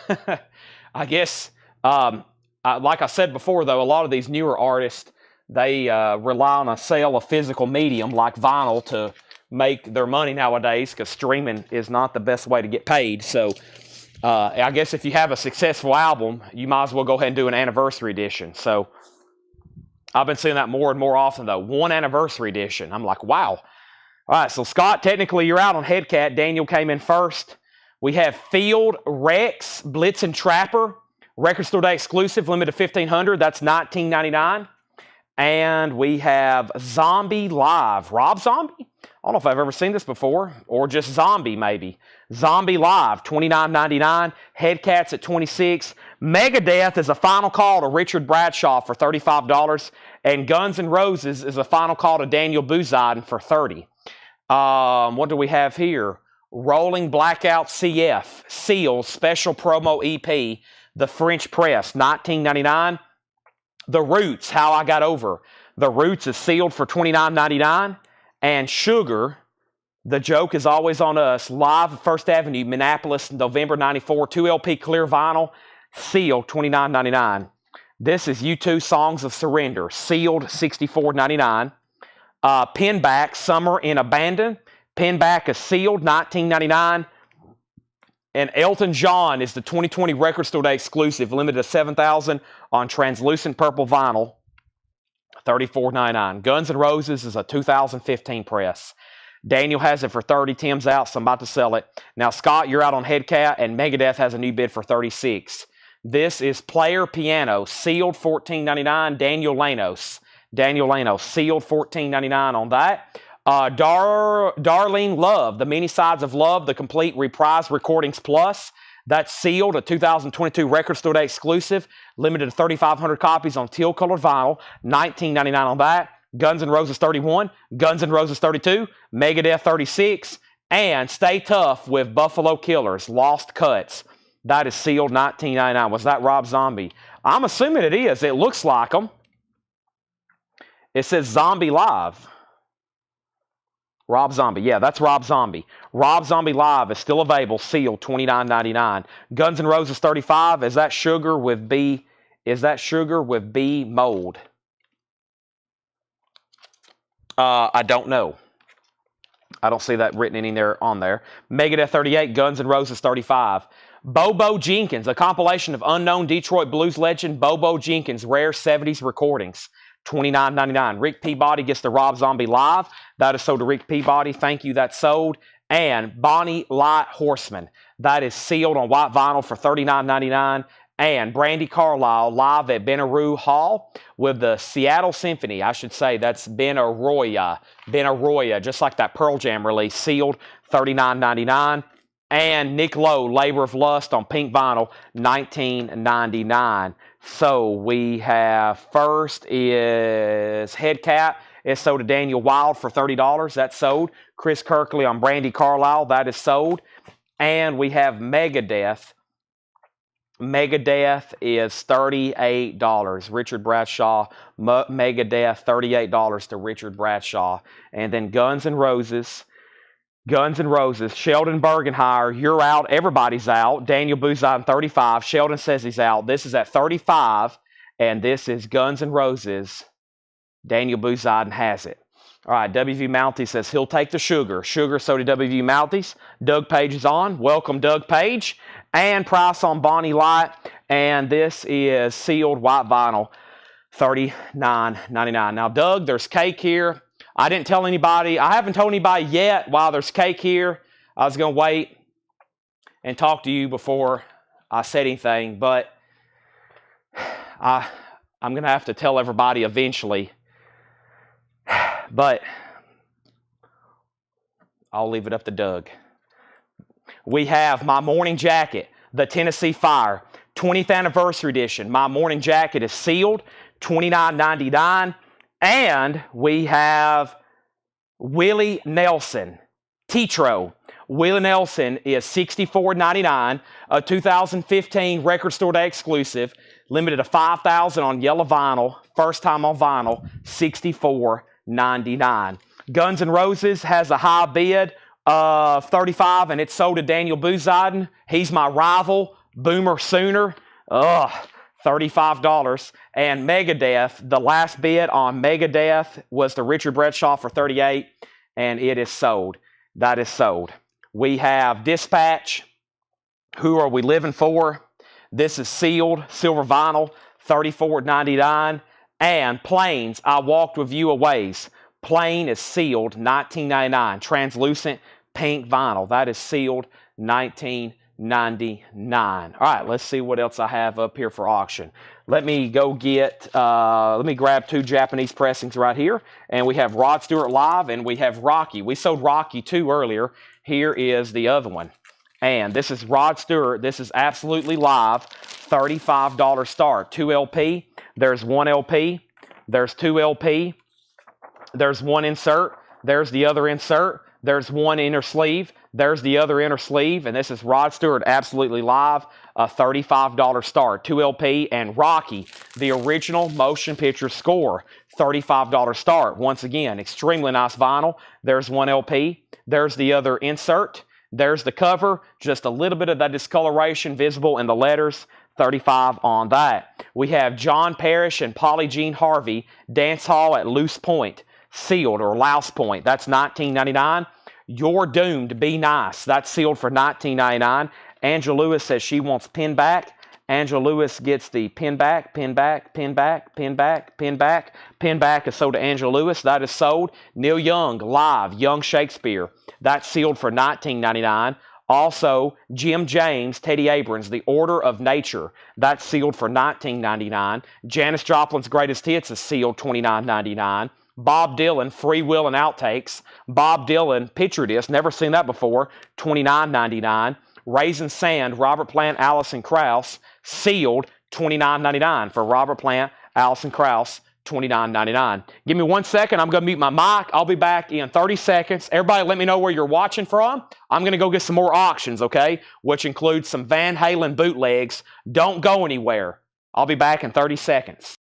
I guess, like I said before, though, a lot of these newer artists, they rely on a sale of physical medium like vinyl to make their money nowadays, because streaming is not the best way to get paid. So I guess if you have a successful album, you might as well go ahead and do an anniversary edition. So I've been seeing that more and more often, though. 1 Anniversary edition. I'm like, wow. All right, so Scott, technically you're out on Headcat. Daniel came in first. We have Field Rex Blitzen Trapper, Record Store Day exclusive, limited to 1,500. That's $19.99. And we have Zombie Live. Rob Zombie? I don't know if I've ever seen this before, or just Zombie maybe. Zombie Live, $29.99. Headcats at $26. Megadeth is a final call to Richard Bradshaw for $35. And Guns N' Roses is a final call to Daniel Buzyn for $30. What do we have here? Rolling Blackout CF, Seals, Special Promo EP, The French Press, $19.99. The Roots, How I Got Over. The Roots is sealed for $29.99. And Sugar, The Joke Is Always on Us, live at First Avenue, Minneapolis, November 94, 2 LP clear vinyl, sealed $29.99. This is U2 Songs of Surrender, sealed $64.99. Pinback, Summer in Abandon. Pinback is sealed, $19.99. And Elton John is the 2020 Record Store Day exclusive, limited to 7,000 on translucent purple vinyl, $34.99. Guns N' Roses is a 2015 press. Daniel has it for $30. Tim's out, so I'm about to sell it. Now, Scott, you're out on Headcat, and Megadeth has a new bid for $36. This is Player Piano, sealed $14.99. Daniel Lanos, sealed $14.99 on that. Darlene Love, The Many Sides of Love, the complete reprise recordings plus. That's sealed, a 2022 Record Store Day exclusive, limited to 3,500 copies on teal colored vinyl, $19.99 on that. Guns N' Roses 31, Guns N' Roses 32, Megadeth 36, and Stay Tough with Buffalo Killers, Lost Cuts. That is sealed, $19.99. Was that Rob Zombie? I'm assuming it is. It looks like them. It says Zombie Live. Rob Zombie. Yeah, that's Rob Zombie. Rob Zombie Live is still available, sealed, $29.99. Guns N' Roses 35. Is that Sugar with B? Is that Sugar with B mold? I don't know. I don't see that written anywhere on there. Megadeth 38, Guns N' Roses 35. Bobo Jenkins, a compilation of unknown Detroit blues legend Bobo Jenkins' rare 70s recordings. $29.99. Rick Peabody gets the Rob Zombie Live. That is sold to Rick Peabody. Thank you, that's sold. And Bonnie Light Horseman. That is sealed on white vinyl for $39.99. And Brandy Carlisle live at Benaroya Hall with the Seattle Symphony. I should say that's Benaroya, just like that Pearl Jam release, sealed, $39.99. And Nick Lowe, Labor of Lust on pink vinyl, $19.99. So we have first is Headcat. It's sold to Daniel Wild for $30. That's sold. Chris Kirkley on Brandy Carlisle. That is sold. And we have Megadeth. Megadeth is $38. Richard Bradshaw, Megadeth, $38 to Richard Bradshaw. And then Guns N' Roses. Guns N' Roses, Sheldon Bergenhire, you're out. Everybody's out. Daniel Bouzon, 35. Sheldon says he's out. This is at 35, and this is Guns N' Roses. Daniel Bouzon has it. All right, WV Mountie says he'll take the sugar. Sugar, so did WV Mounties. Doug Page is on. Welcome, Doug Page. And price on Bonnie Light. And this is sealed white vinyl, $39.99. Now, Doug, there's cake here. I didn't tell anybody. I haven't told anybody yet while there's cake here. I was going to wait and talk to you before I said anything, but I'm going to have to tell everybody eventually. But I'll leave it up to Doug. We have my morning jacket, the Tennessee Fire, 20th anniversary edition. My morning jacket is sealed, $29.99. And we have Willie Nelson, Tetro. Willie Nelson is $64.99, a 2015 Record Store Day exclusive, limited to 5,000 on yellow vinyl, first time on vinyl, $64.99. Guns N' Roses has a high bid of $35, and it's sold to Daniel Bouzon. He's my rival, Boomer Sooner. $35. And Megadeth, the last bid on Megadeth was to Richard Bradshaw for $38, and it is sold. That is sold. We have Dispatch. Who Are We Living For? This is sealed, silver vinyl, $34.99. And Planes, I Walked With You a Ways. Plane is sealed, $19.99. Translucent pink vinyl. That is sealed, $19.99. All right, let's see what else I have up here for auction. Let me go get, let me grab two Japanese pressings right here. And we have Rod Stewart Live, and we have Rocky. We sold Rocky 2 earlier. Here is the other one. And this is Rod Stewart. This is absolutely live, $35 start. 2 LP. There's 1 LP. There's 2 LP. There's 1 insert. There's the other insert. There's 1 inner sleeve. There's the other inner sleeve. And this is Rod Stewart absolutely live, a $35 start. 2 LP. And Rocky, the original motion picture score, $35 start. Once again, extremely nice vinyl. There's 1 LP. There's the other insert. There's the cover. Just a little bit of that discoloration visible in the letters. $35 on that. We have John Parrish and Polly Jean Harvey, Dance Hall at Loose Point, sealed, or Louse Point. That's $19.99. You're Doomed, Be Nice. That's sealed for $19.99. Angela Lewis says she wants pin back. Angela Lewis gets the pin back, pin back, pin back, pin back, pin back. Pin back is sold to Angela Lewis. That is sold. Neil Young, Live, Young Shakespeare. That's sealed for $19.99. Also, Jim James, Teddy Abrams, The Order of Nature. That's sealed for $19.99. Janis Joplin's Greatest Hits is sealed $29.99. Bob Dylan, Free Will and Outtakes. Bob Dylan, picture disc, never seen that before, $29.99. Raisin Sand, Robert Plant, Alison Krauss, sealed, $29.99 for Robert Plant, Alison Krauss, $29.99. Give me 1 second. I'm going to mute my mic. I'll be back in 30 seconds. Everybody let me know where you're watching from. I'm going to go get some more auctions, okay, which includes some Van Halen bootlegs. Don't go anywhere. I'll be back in 30 seconds.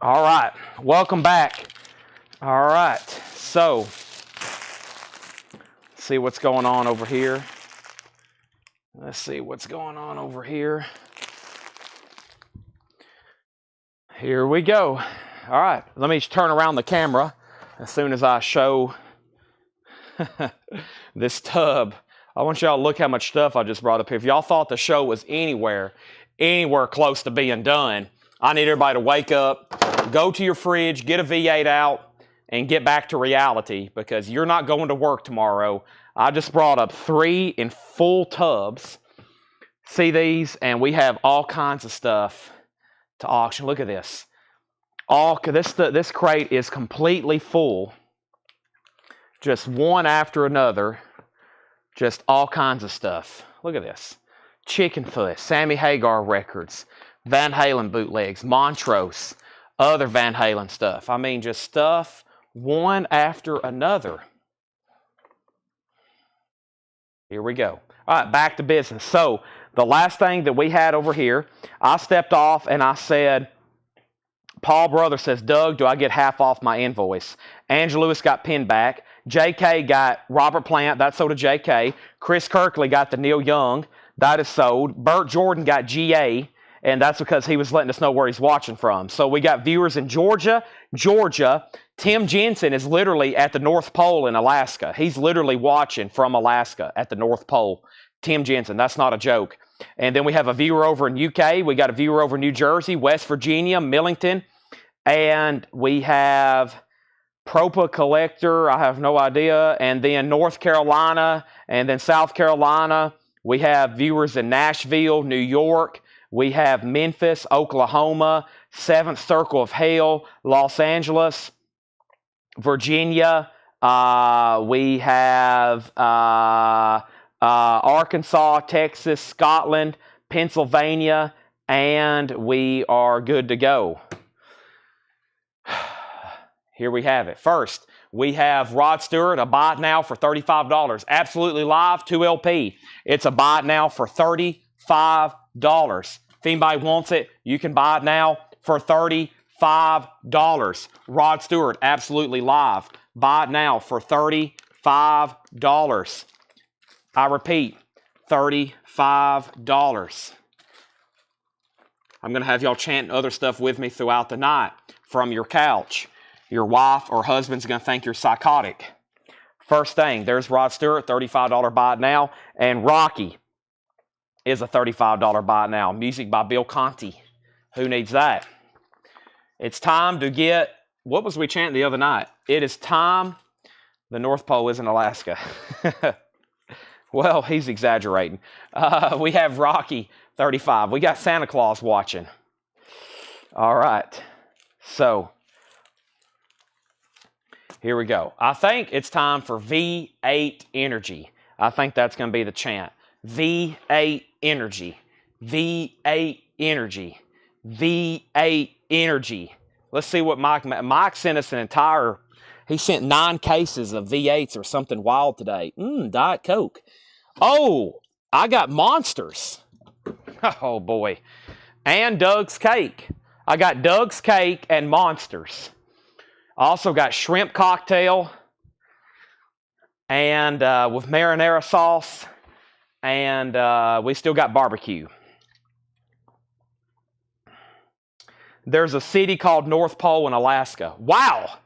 All right, welcome back. All right, so see what's going on over here. Let's see what's going on over here. Here we go. All right, let me turn around the camera as soon as I show this tub. I want y'all to look how much stuff I just brought up here. If y'all thought the show was anywhere close to being done, I need everybody to wake up, go to your fridge, get a V8 out, and get back to reality, because you're not going to work tomorrow. I just brought up 3 in full tubs. See these? And we have all kinds of stuff to auction. Look at this. This crate is completely full. Just one after another. Just all kinds of stuff. Look at this. Chicken Foot, Sammy Hagar records, Van Halen bootlegs, Montrose, other Van Halen stuff. I mean, just stuff one after another. Here we go. All right, back to business. So the last thing that we had over here, I stepped off and I said, Paul Brother says, Doug, do I get half off my invoice? Angela Lewis got pinned back. JK got Robert Plant. That sold to JK. Chris Kirkley got the Neil Young. That is sold. Burt Jordan got GA, and that's because he was letting us know where he's watching from. So we got viewers in Georgia. Tim Jensen is literally at the North Pole in Alaska. He's literally watching from Alaska at the North Pole. Tim Jensen, that's not a joke. And then we have a viewer over in UK. We got a viewer over in New Jersey, West Virginia, Millington. And we have Propa Collector, I have no idea. And then North Carolina, and then South Carolina. We have viewers in Nashville, New York. We have Memphis, Oklahoma, Seventh Circle of Hell, Los Angeles, Virginia. We have Arkansas, Texas, Scotland, Pennsylvania, and we are good to go. Here we have it. First, we have Rod Stewart, a buy it now for $35. Absolutely live, 2LP. It's a buy it now for $35. If anybody wants it, you can buy it now for $35. Rod Stewart, absolutely live. Buy it now for $35. I repeat, $35. I'm going to have y'all chanting other stuff with me throughout the night from your couch. Your wife or husband's going to think you're psychotic. First thing, there's Rod Stewart, $35 buy it now. And Rocky is a $35 buy it now. Music by Bill Conti. Who needs that? It's time to get, what was we chanting the other night? It is time, the North Pole is in Alaska. Well, he's exaggerating. We have Rocky, 35. We got Santa Claus watching. All right. So, here we go. I think it's time for V8 Energy. I think that's going to be the chant. V8 Energy. V8 Energy. V8 Energy. Let's see what Mike sent us he sent 9 cases of V8s or something wild today. Diet Coke. Oh, I got Monsters. Oh, boy. And Doug's Cake. I got Doug's Cake and Monsters. Also got shrimp cocktail and with marinara sauce, and we still got barbecue. There's a city called North Pole in Alaska. Wow!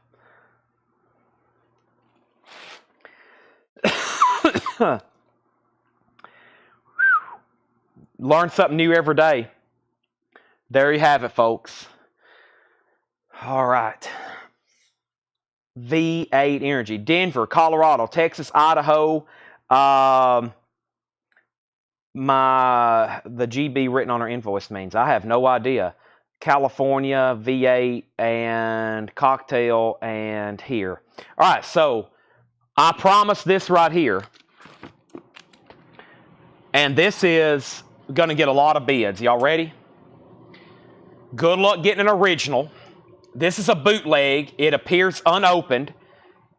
Learn something new every day. There you have it, folks. All right. V8 Energy. Denver, Colorado, Texas, Idaho. The GB written on our invoice means. I have no idea. California, V8, and cocktail, and here. All right, so I promise this right here. And this is going to get a lot of bids. Y'all ready? Good luck getting an original. This is a bootleg. It appears unopened.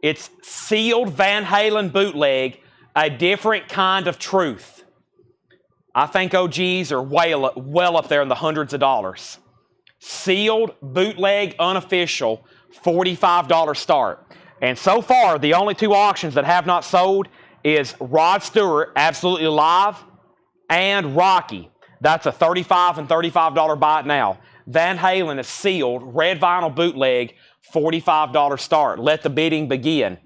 It's sealed Van Halen bootleg, a different kind of truth. I think OGs are well up there in the hundreds of dollars. sealed, bootleg, unofficial, $45 start. And so far, the only two auctions that have not sold is Rod Stewart, absolutely live, and Rocky. That's a $35 and $35 buy it now. Van Halen is sealed, red vinyl bootleg, $45 start. Let the bidding begin.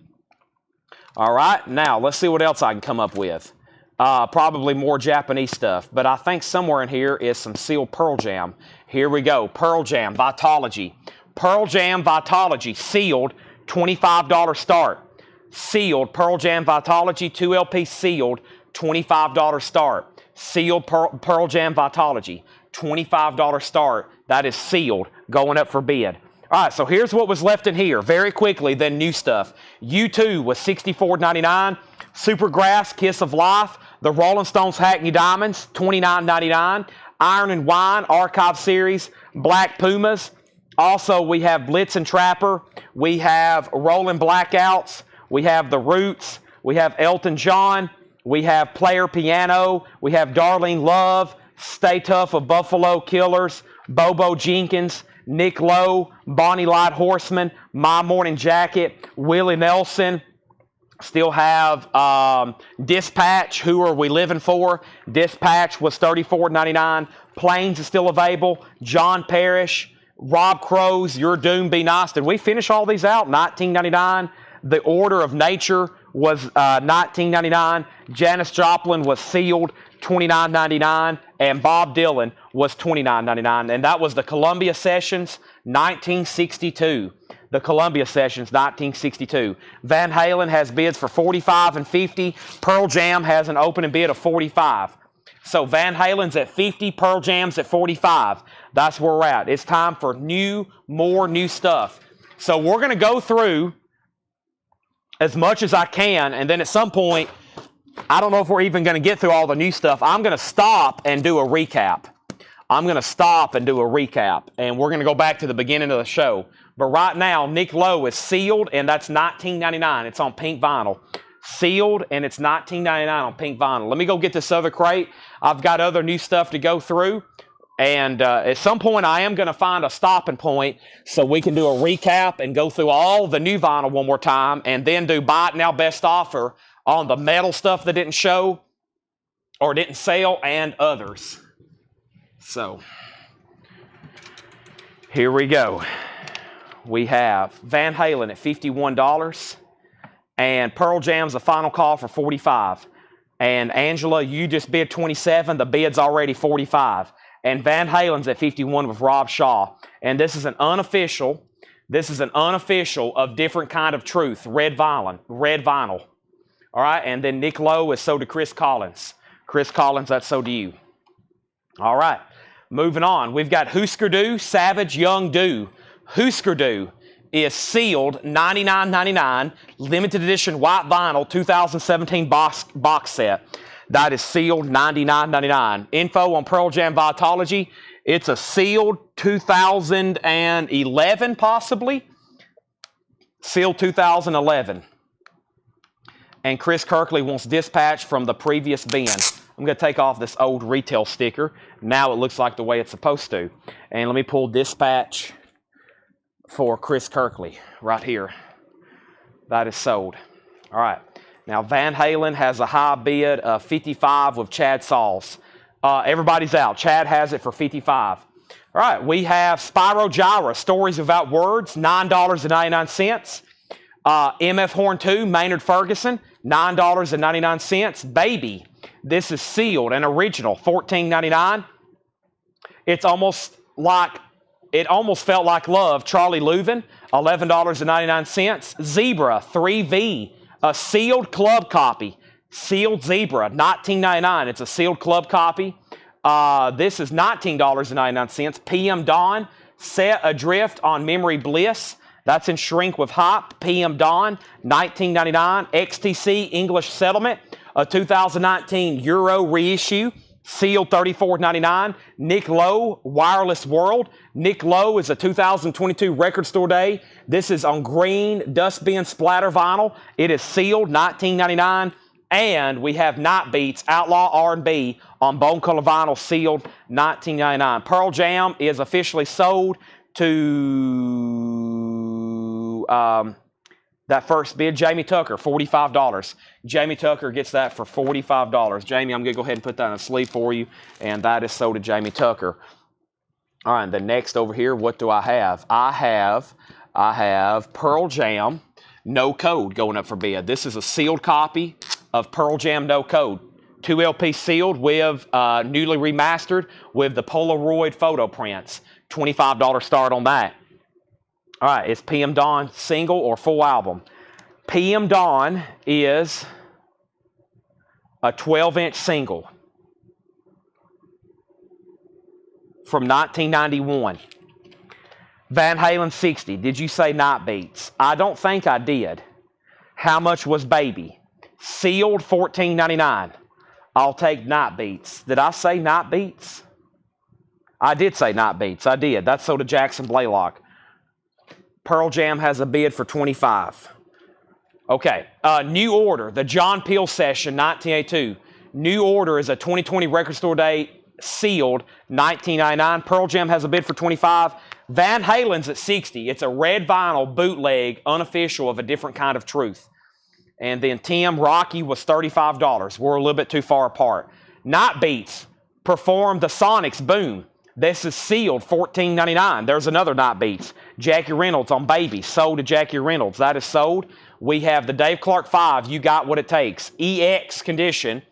All right, now let's see what else I can come up with. Probably more Japanese stuff, but I think somewhere in here is some sealed Pearl Jam. Here we go, Pearl Jam, Vitology. Pearl Jam, Vitology, sealed, $25 start. Sealed, Pearl Jam, Vitology, 2 LP sealed, $25 start. Sealed Pearl Jam, Vitology, $25 start. That is sealed, going up for bid. All right, so here's what was left in here. Very quickly, then new stuff. U2 was $64.99. Supergrass, Kiss of Life. The Rolling Stones Hackney Diamonds, $29.99. Iron and Wine, Archive Series. Black Pumas. Also, we have Blitz and Trapper. We have Rolling Blackouts. We have The Roots. We have Elton John. We have Player Piano. We have Darlene Love. Stay Tough of Buffalo Killers. Bobo Jenkins. Nick Lowe, Bonnie Light Horseman, My Morning Jacket, Willie Nelson. Still have Dispatch, Who Are We Living For? Dispatch was $34.99. Planes is still available. John Parrish, Rob Crow's Your Doom Be Nice. Did we finish all these out? $19.99. The Order of Nature was $19.99. Janis Joplin was sealed, $29.99. And Bob Dylan was $29.99. And that was the Columbia Sessions, 1962. The Columbia Sessions, 1962. Van Halen has bids for $45 and $50. Pearl Jam has an opening bid of $45. So Van Halen's at $50, Pearl Jam's at $45. That's where we're at. It's time for more new stuff. So we're going to go through as much as I can, and then at some point, I don't know if we're even going to get through all the new stuff. I'm going to stop and do a recap. And we're going to go back to the beginning of the show. But right now, Nick Lowe is sealed, and that's $19.99. It's on pink vinyl. Sealed, and it's $19.99 on pink vinyl. Let me go get this other crate. I've got other new stuff to go through. And at some point, I am going to find a stopping point so we can do a recap and go through all the new vinyl one more time, and then do buy it now best offer on the metal stuff that didn't show or didn't sell and others. So, here we go. We have Van Halen at $51, and Pearl Jam's a final call for $45. And Angela, you just bid $27. The bid's already $45. And Van Halen's at $51 with Rob Shaw. And this is an unofficial of Different Kind of Truth, red vinyl. All right, and then Nick Lowe is sold to Chris Collins. Chris Collins, that's sold to you. All right, moving on. We've got Husker Du, Savage Young Du. Husker Du is sealed, $99.99, limited edition white vinyl, 2017 box set. That is sealed, $99.99. Info on Pearl Jam Vitology. It's a sealed 2011, possibly. Sealed 2011. And Chris Kirkley wants Dispatch from the previous bin. I'm going to take off this old retail sticker. Now it looks like the way it's supposed to. And let me pull Dispatch for Chris Kirkley right here. That is sold. All right. Now Van Halen has a high bid of $55 with Chad Sauls. Everybody's out. Chad has it for $55. All right. We have Spyro Gyra, Stories Without Words, $9.99. MF Horn 2, Maynard Ferguson, $9.99. Baby, this is sealed and original, $14.99. It almost felt like love. Charlie Leuven, $11.99. Zebra 3V, a sealed club copy. Sealed Zebra, $19.99. It's a sealed club copy. This is $19.99. PM Dawn, Set Adrift on Memory Bliss. That's in Shrink with Hop. PM Dawn, $19.99. XTC English Settlement, a 2019 Euro reissue. Sealed, $34.99. Nick Lowe, Wireless World. Nick Lowe is a 2022 Record Store Day. This is on green dustbin splatter vinyl. It is sealed, $19.99. And we have Night Beats, Outlaw R&B on bone color vinyl, sealed, $19.99. Pearl Jam is officially sold to that first bid, Jamie Tucker, $45. Jamie Tucker gets that for $45. Jamie, I'm going to go ahead and put that in a sleeve for you, and that is sold to Jamie Tucker. All right, the next over here, what do I have? I have Pearl Jam, No Code going up for bid. This is a sealed copy of Pearl Jam No Code. 2 LP sealed with newly remastered with the Polaroid photo prints. $25 start on that. All right, it's PM Dawn single or full album. PM Dawn is a 12-inch single from 1991. Van Halen 60. Did you say Night Beats? I don't think I did. How much was Baby? Sealed $14.99. I'll take Night Beats. Did I say Night Beats? I did say Night Beats. I did. That's sold to Jackson Blaylock. Pearl Jam has a bid for $25. Okay. New Order. The John Peel Session, 1982. New Order is a 2020 record store day, sealed, $19.99. Pearl Jam has a bid for $25. Van Halen's at $60. It's a red vinyl bootleg, unofficial of A Different Kind of Truth. And then Tim, Rocky was $35. We're a little bit too far apart. Night Beats performed the Sonics Boom. This is sealed, $14.99. There's another Night Beats. Jackie Reynolds on Baby, sold to Jackie Reynolds. That is sold. We have the Dave Clark 5, You Got What It Takes. EX condition,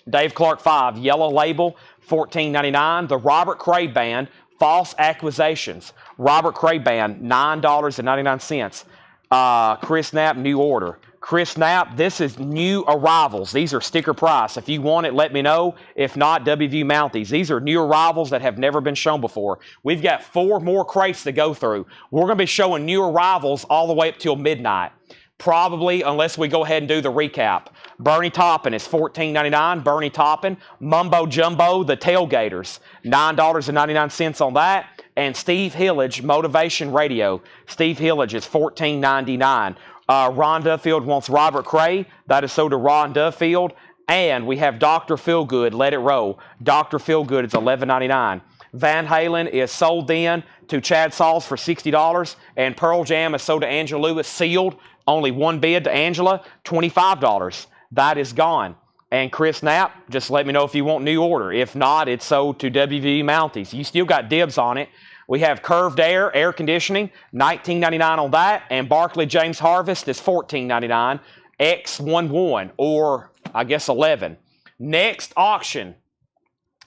Dave Clark 5, yellow label, $14.99. The Robert Cray Band, False Accusations. Robert Cray Band, $9.99. Chris Knapp, New Order. Chris Knapp, this is new arrivals. These are sticker price. If you want it, let me know. If not, WView mount these. These are new arrivals that have never been shown before. We've got 4 more crates to go through. We're going to be showing new arrivals all the way up till midnight. Probably, unless we go ahead and do the recap. Bernie Taupin is $14.99. Bernie Taupin. Mumbo Jumbo, The Tailgaters, $9.99 on that. And Steve Hillage, Motivation Radio. Steve Hillage is $14.99. Ron Duffield wants Robert Cray. That is sold to Ron Duffield. And we have Dr. Feelgood, Let It Roll. Dr. Feelgood is $11.99. Van Halen is sold then to Chad Sauls for $60. And Pearl Jam is sold to Angela Lewis, sealed. Only one bid to Angela, $25. That is gone. And Chris Knapp, just let me know if you want New Order. If not, it's sold to WV Mounties. You still got dibs on it. We have Curved Air, air conditioning, $19.99 on that. And Barclay James Harvest is $14.99. X11, or I guess 11. Next auction.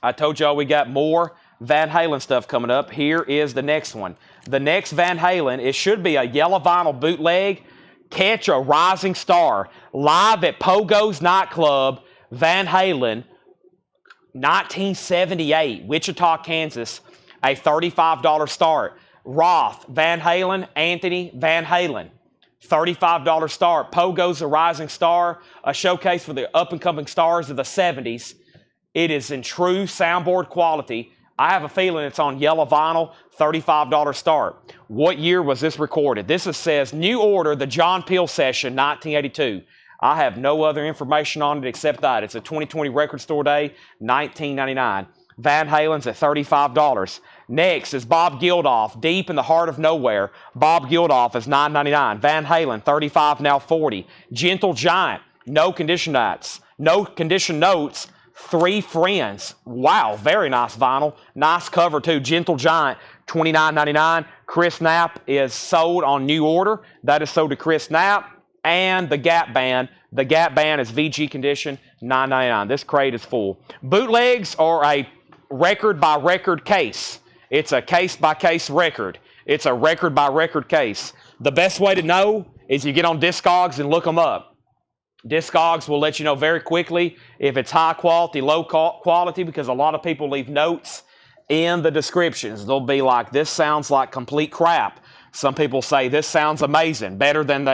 I told y'all we got more Van Halen stuff coming up. Here is the next one. The next Van Halen, it should be a yellow vinyl bootleg. Catch a Rising Star. Live at Pogo's Nightclub, Van Halen, 1978, Wichita, Kansas. A $35 start. Roth, Van Halen, Anthony Van Halen. $35 start. Pogo's A Rising Star, a showcase for the up-and-coming stars of the 70s. It is in true soundboard quality. I have a feeling it's on yellow vinyl, $35 start. What year was this recorded? This says New Order, the John Peel Session, 1982. I have no other information on it except that. It's a 2020 record store day, $19.99. Van Halen's at $35. Next is Bob Geldof, Deep in the Heart of Nowhere. Bob Geldof is $9.99. Van Halen, $35, now $40. Gentle Giant, No Condition Notes. No Condition Notes, Three Friends. Wow, very nice vinyl. Nice cover too. Gentle Giant, $29.99. Chris Knapp is sold on New Order. That is sold to Chris Knapp. And the Gap Band. The Gap Band is VG condition, $9.99. This crate is full. Bootlegs are a record-by-record case. It's a case-by-case record. It's a record-by-record case. The best way to know is you get on Discogs and look them up. Discogs will let you know very quickly if it's high quality, low quality, because a lot of people leave notes in the descriptions. They'll be like, this sounds like complete crap. Some people say, this sounds amazing, better than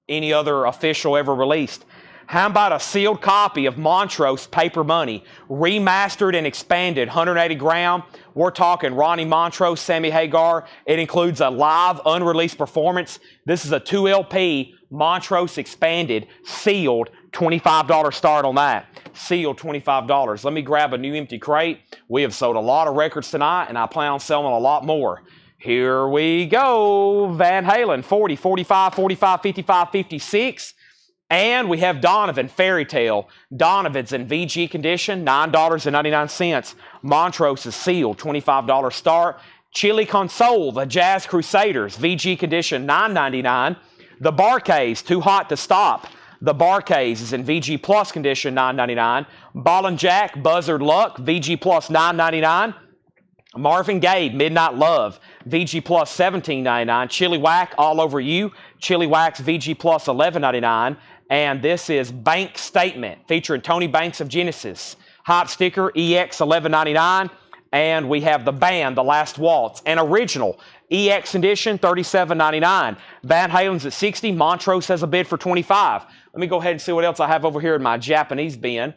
any other official ever released. How about a sealed copy of Montrose Paper Money, remastered and expanded, 180 gram? We're talking Ronnie Montrose, Sammy Hagar. It includes a live, unreleased performance. This is a 2 LP Montrose expanded, sealed, $25 start on that. Sealed, $25. Let me grab a new empty crate. We have sold a lot of records tonight, and I plan on selling a lot more. Here we go. Van Halen, 40, 45, 45, 55, 56. And we have Donovan, Fairy Tale. Donovan's in VG condition, $9.99. Montrose is sealed, $25 start. Chili Console, the Jazz Crusaders, VG condition, $9.99. The Barcays, Too Hot to Stop. The Barcays is in VG Plus condition, $9.99. Ball and Jack, Buzzard Luck, VG Plus, $9.99. Marvin Gaye, Midnight Love, VG Plus, $17.99. Chili Whack, All Over You, Chili Whack's VG Plus, $11.99. And this is Bank Statement, featuring Tony Banks of Genesis. Hot Sticker, EX, $11.99. And we have the band, The Last Waltz, an original EX edition, $37.99. Van Halen's at $60. Montrose has a bid for $25. Let me go ahead and see what else I have over here in my Japanese bin.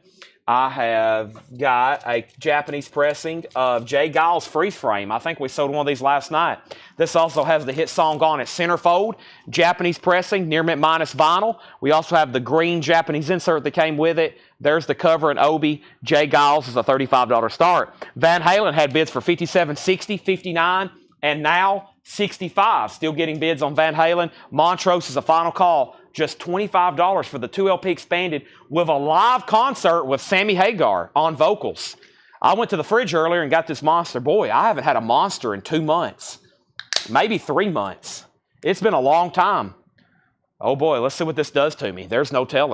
I have got a Japanese pressing of Jay Giles' Freeze Frame. I think we sold one of these last night. This also has the hit song on it, Centerfold. Japanese pressing, near mint minus vinyl. We also have the green Japanese insert that came with it. There's the cover and Obi. Jay Giles is a $35 start. Van Halen had bids for $57, $60, $59, and now $65. Still getting bids on Van Halen. Montrose is a final call. Just $25 for the 2 LP expanded with a live concert with Sammy Hagar on vocals. I went to the fridge earlier and got this monster. Boy, I haven't had a monster in 2 months. Maybe 3 months. It's been a long time. Oh boy, let's see what this does to me. There's no telling.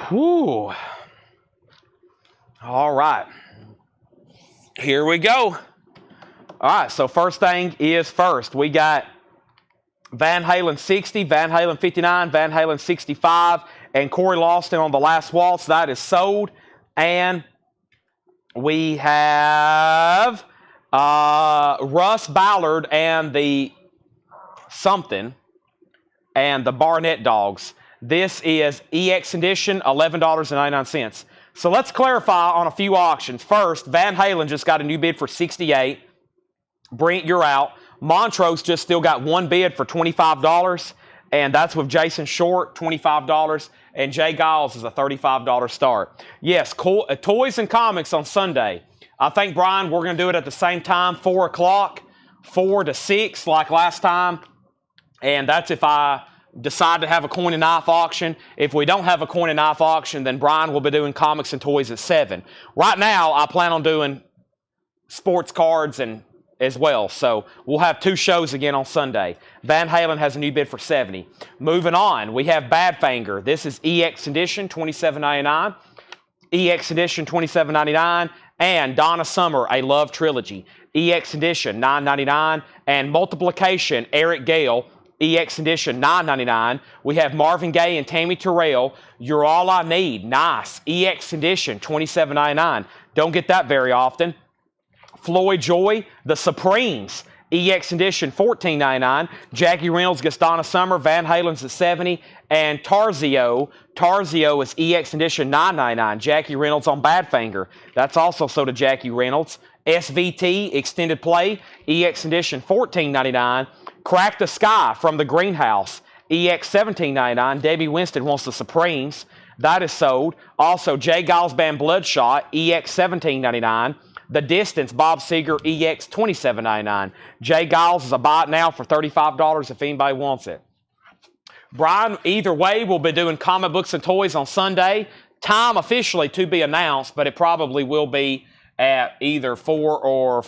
Whew. All right. Here we go. All right, so first thing is first. We got Van Halen 60, Van Halen 59, Van Halen 65, and Corey Lawson on The Last Waltz. That is sold. And we have Russ Ballard and the something and the Barnett Dogs. This is EX edition, $11.99. So let's clarify on a few auctions. First, Van Halen just got a new bid for $68. Brent, you're out. Montrose just still got one bid for $25, and that's with Jason Short, $25, and Jay Giles is a $35 start. Yes, Toys and Comics on Sunday. I think, Brian, we're going to do it at the same time, 4 o'clock, 4 to 6 like last time, and that's if I decide to have a coin and knife auction. If we don't have a coin and knife auction, then Brian will be doing comics and toys at 7. Right now, I plan on doing sports cards and as well. So we'll have 2 shows again on Sunday. Van Halen has a new bid for $70. Moving on, we have Badfinger. This is EX edition, $27.99. EX edition, $27.99. And Donna Summer, A Love Trilogy. EX edition, $9.99. And Multiplication, Eric Gale, EX edition, $9.99. We have Marvin Gaye and Tammy Terrell, You're All I Need. Nice. EX edition, $27.99. Don't get that very often. Floyd Joy, The Supremes, EX edition, $14.99. Jackie Reynolds gets Donna Summer, Van Halen's at $70. And Tarzio is EX edition, $9.99. Jackie Reynolds on Badfinger. That's also sold to Jackie Reynolds. SVT, Extended Play, EX edition, $14.99. Crack the Sky from the Greenhouse, EX $17.99. Debbie Winston wants the Supremes. That is sold. Also, Jay Giles Band Bloodshot, EX $17.99. The Distance, Bob Seger, EX $27.99. Jay Giles is a buy it now for $35 if anybody wants it. Brian, either way, we'll be doing comic books and toys on Sunday. Time officially to be announced, but it probably will be at either 4 or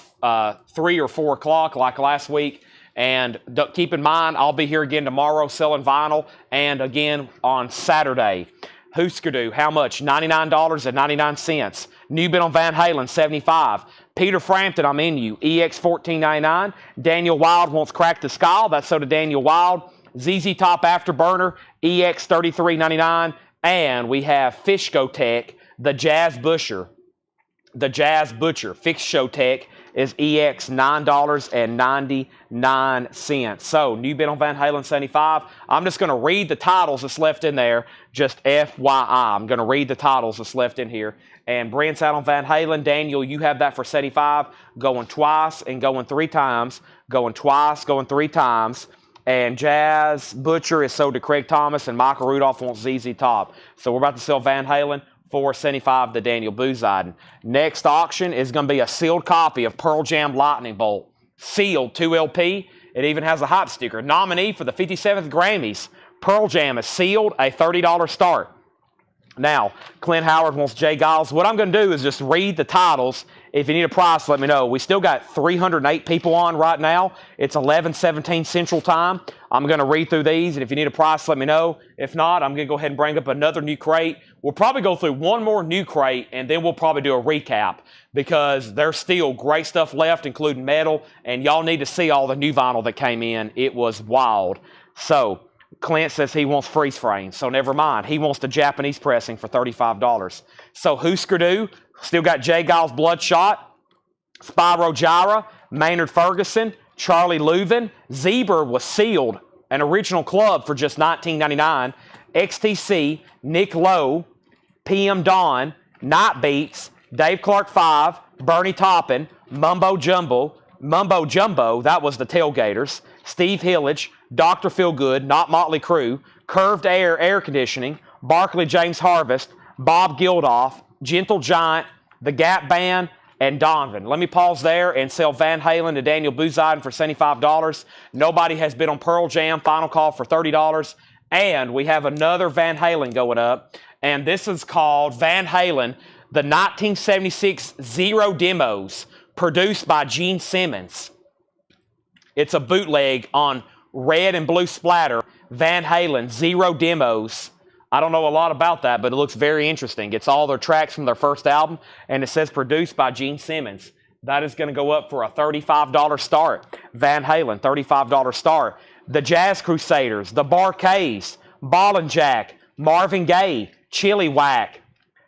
3 or 4 o'clock like last week. And keep in mind, I'll be here again tomorrow selling vinyl and again on Saturday. Husker how much? $99.99. New bid on Van Halen, $75. Peter Frampton, I'm in you. EX $14.99. Daniel Wild wants Crack the Skull. That's so to Daniel Wild. ZZ Top Afterburner, EX $33.99. And we have Fishco Tech, The Jazz Butcher. The Jazz Butcher fixed show tech is EX $9.99. So, new bid on Van Halen 75. I'm just going to read the titles that's left in there, just FYI. I'm going to read the titles that's left in here. And Brent's out on Van Halen. Daniel, you have that for 75, going twice and going 3 times. Going twice, going 3 times. And Jazz Butcher is sold to Craig Thomas, and Michael Rudolph wants ZZ Top. So we're about to sell Van Halen for 75 to Daniel Booziden. Next auction is going to be a sealed copy of Pearl Jam Lightning Bolt. Sealed, 2 LP. It even has a hype sticker. Nominee for the 57th Grammys. Pearl Jam is sealed, a $30 start. Now, Clint Howard wants Jay Giles. What I'm going to do is just read the titles. If you need a price, let me know. We still got 308 people on right now. It's 11:17 Central Time. I'm going to read through these, and if you need a price, let me know. If not, I'm going to go ahead and bring up another new crate. We'll probably go through one more new crate, and then we'll probably do a recap because there's still great stuff left, including metal, and y'all need to see all the new vinyl that came in. It was wild. So, Clint says he wants freeze frames, so never mind. He wants the Japanese pressing for $35. So Husker Du, still got Jay Giles Bloodshot, Spyro Gyra, Maynard Ferguson, Charlie Leuven. Zebra was sealed, an original club for just $19.99. XTC, Nick Lowe, PM Dawn, Night Beats, Dave Clark 5, Bernie Toppin, Mumbo Jumbo, that was the Tailgaters, Steve Hillage, Dr. Feelgood, not Motley Crue, Curved Air Conditioning, Barkley James Harvest, Bob Geldof, Gentle Giant, The Gap Band, and Donovan. Let me pause there and sell Van Halen to Daniel Booziden for $75. Nobody has bid on Pearl Jam, final call for $30. And we have another Van Halen going up, and this is called Van Halen, the 1976 Zero Demos, produced by Gene Simmons. It's a bootleg on red and blue splatter, Van Halen, Zero Demos. I don't know a lot about that, but it looks very interesting. It's all their tracks from their first album, and it says produced by Gene Simmons. That is going to go up for a $35 start. Van Halen, $35 start. The Jazz Crusaders, the Bar-Kays, Ball and Jack, Marvin Gaye, Chili Whack.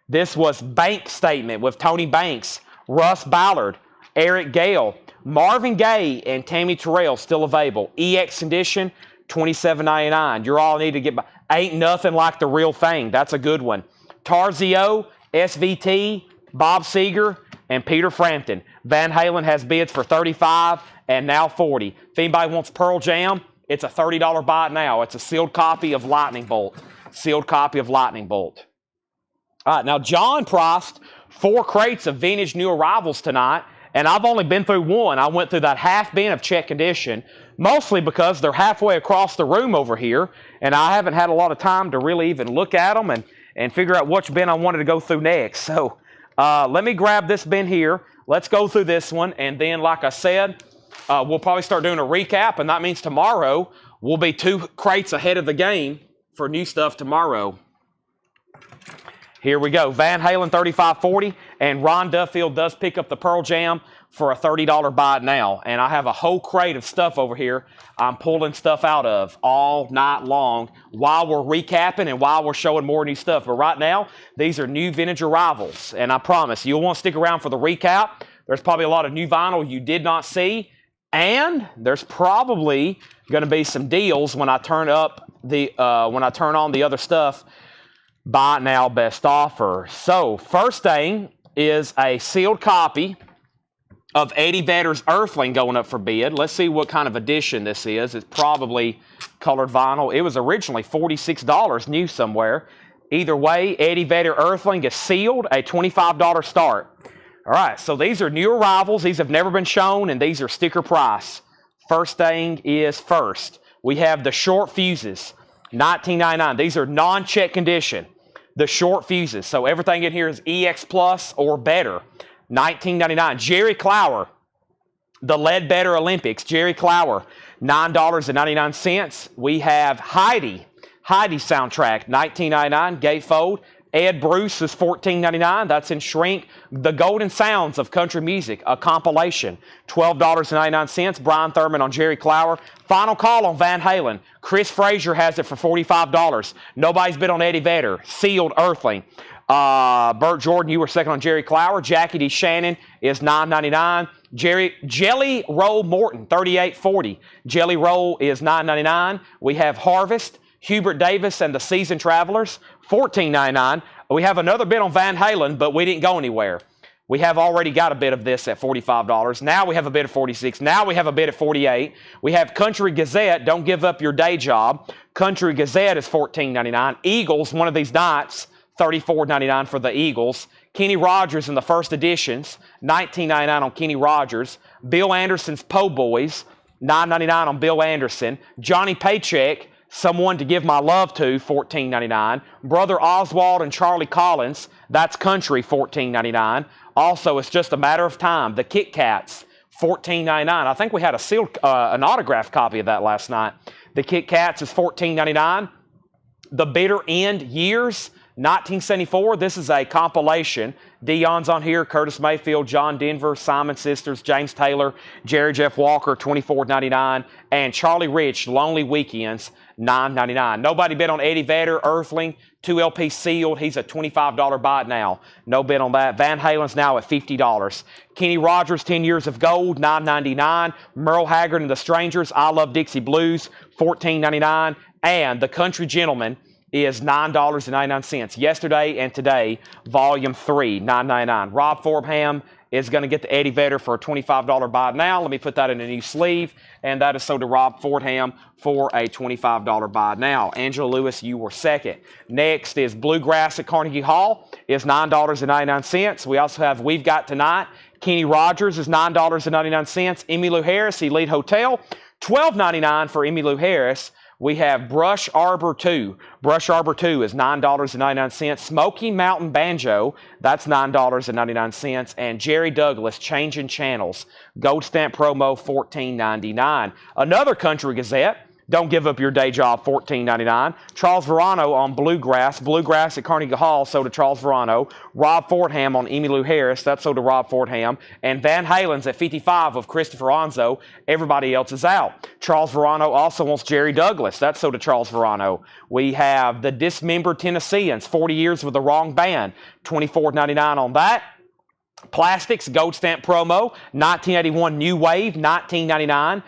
This was Bank Statement with Tony Banks, Russ Ballard, Eric Gale, Marvin Gaye, and Tammy Terrell still available. EX Edition, $27.99. You're all need to get by. Ain't Nothing Like the Real Thing. That's a good one. Tarzio, SVT, Bob Seger, and Peter Frampton. Van Halen has bids for $35 and now $40. If anybody wants Pearl Jam, it's a $30 buy it now. It's a sealed copy of Lightning Bolt. Sealed copy of Lightning Bolt. All right, now John priced 4 crates of vintage new arrivals tonight, and I've only been through one. I went through that half bin of check condition, mostly because they're halfway across the room over here, and I haven't had a lot of time to really even look at them and figure out which bin I wanted to go through next. So let me grab this bin here. Let's go through this one, and then, like I said, we'll probably start doing a recap, and that means tomorrow we'll be 2 crates ahead of the game for new stuff tomorrow. Here we go. Van Halen $35.40, and Ron Duffield does pick up the Pearl Jam for a $30 buy it now. And I have a whole crate of stuff over here I'm pulling stuff out of all night long while we're recapping and while we're showing more new stuff. But right now, these are new vintage arrivals, and I promise you'll want to stick around for the recap. There's probably a lot of new vinyl you did not see, and there's probably going to be some deals when I turn on the other stuff. Buy it now, best offer. So, first thing is a sealed copy of Eddie Vedder's Earthling going up for bid. Let's see what kind of edition this is. It's probably colored vinyl. It was originally $46 new somewhere. Either way, Eddie Vedder Earthling is sealed, a $25 start. All right, so these are new arrivals. These have never been shown, and these are sticker price. First thing is first. We have the short fuses, $19.99. These are non-check condition. The short fuses. So everything in here is EX Plus or better. $19.99. Jerry Clower, the Ledbetter Olympics. Jerry Clower, $9.99. We have Heidi soundtrack, $19.99. Gatefold, Ed Bruce is $14.99. That's in shrink. The Golden Sounds of Country Music, a compilation, $12.99. Brian Thurman on Jerry Clower. Final call on Van Halen. Chris Frazier has it for $45. Nobody's bid on Eddie Vedder. Sealed Earthling. Burt Jordan, you were second on Jerry Clower. Jackie D. Shannon is $9.99. Jelly Roll Morton, $38.40. Jelly Roll is $9.99. We have Harvest, Hubert Davis, and the Season Travelers, $14.99. We have another bid on Van Halen, but we didn't go anywhere. We have already got a bid of this at $45. Now we have a bid of $46. Now we have a bid of $48. We have Country Gazette, Don't Give Up Your Day Job. Country Gazette is $14.99. Eagles, One of These Nights, $34.99 for the Eagles. Kenny Rogers in the first editions, $19.99 on Kenny Rogers. Bill Anderson's Po' Boys, $9.99 on Bill Anderson. Johnny Paycheck, Someone to Give My Love To, $14.99. Brother Oswald and Charlie Collins, that's country, $14.99. Also, It's Just a Matter of Time. The Kit Kats, $14.99. I think we had an autographed copy of that last night. The Kit Kats is $14.99. The Bitter End Years, 1974. This is a compilation. Dion's on here, Curtis Mayfield, John Denver, Simon Sisters, James Taylor, Jerry Jeff Walker, $24.99, and Charlie Rich, Lonely Weekends, $9.99. Nobody bid on Eddie Vedder, Earthling, 2 LP sealed. He's a $25 buy it now. No bid on that. Van Halen's now at $50. Kenny Rogers, 10 Years of Gold, $9.99. Merle Haggard and the Strangers, I Love Dixie Blues, $14.99. And The Country Gentleman is $9.99. Yesterday and Today, Volume 3, $9.99. Rob Forbham is going to get the Eddie Vedder for a $25 buy now. Let me put that in a new sleeve, and that is sold to Rob Fordham for a $25 buy now. Angela Lewis, you were second. Next is Bluegrass at Carnegie Hall, is $9.99. We also have We've Got Tonight. Kenny Rogers is $9.99. Emmylou Harris, Elite Hotel, $12.99 for Emmylou Harris. We have Brush Arbor 2. Brush Arbor 2 is $9.99. Smoky Mountain Banjo, that's $9.99. And Jerry Douglas, Changing Channels. Gold stamp promo, $14.99. Another Country Gazette, Don't Give Up Your Day Job, $14.99. Charles Verano on Bluegrass. Bluegrass at Carnegie Hall, sold to Charles Verano. Rob Fordham on Emmylou Harris, that's sold to Rob Fordham. And Van Halen's at 55 of Christopher Onzo. Everybody else is out. Charles Verano also wants Jerry Douglas, that's sold to Charles Verano. We have the Dismembered Tennesseans, 40 Years with the Wrong Band, $24.99 on that. Plastics, gold stamp promo, 1981 New Wave, $19.99.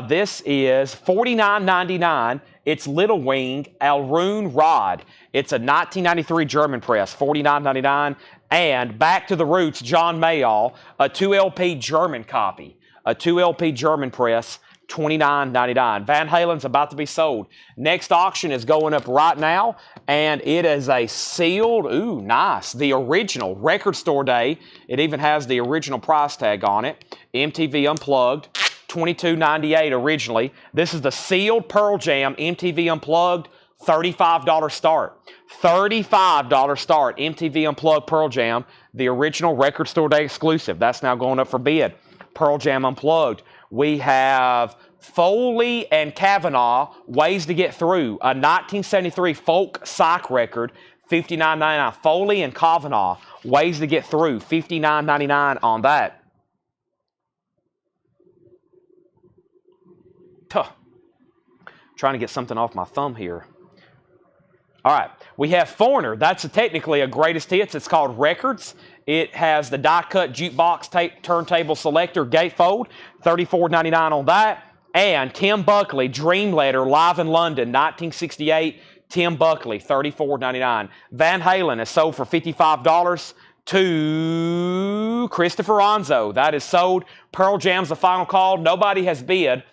This is $49.99. It's Little Wing Alrune Rod. It's a 1993 German press, $49.99. And Back to the Roots, John Mayall, a 2 LP German copy, a 2 LP German press, $29.99. Van Halen's about to be sold. Next auction is going up right now, and it is a sealed, ooh, nice, the original Record Store Day. It even has the original price tag on it. MTV Unplugged, $22.98 originally. This is the sealed Pearl Jam MTV Unplugged, $35 start. $35 start, MTV Unplugged Pearl Jam, the original Record Store Day exclusive. That's now going up for bid. Pearl Jam Unplugged. We have Foley and Kavanaugh, Ways to Get Through, a 1973 folk psych record, $59.99. Foley and Kavanaugh, Ways to Get Through, $59.99 on that. Trying to get something off my thumb here. All right, we have Foreigner. That's technically a greatest hits. It's called Records. It has the die-cut jukebox turntable selector gatefold, $34.99 on that. And Tim Buckley, Dream Letter, live in London, 1968. Tim Buckley, $34.99. Van Halen is sold for $55 to Christopher Onzo. That is sold. Pearl Jam's the final call. Nobody has bid.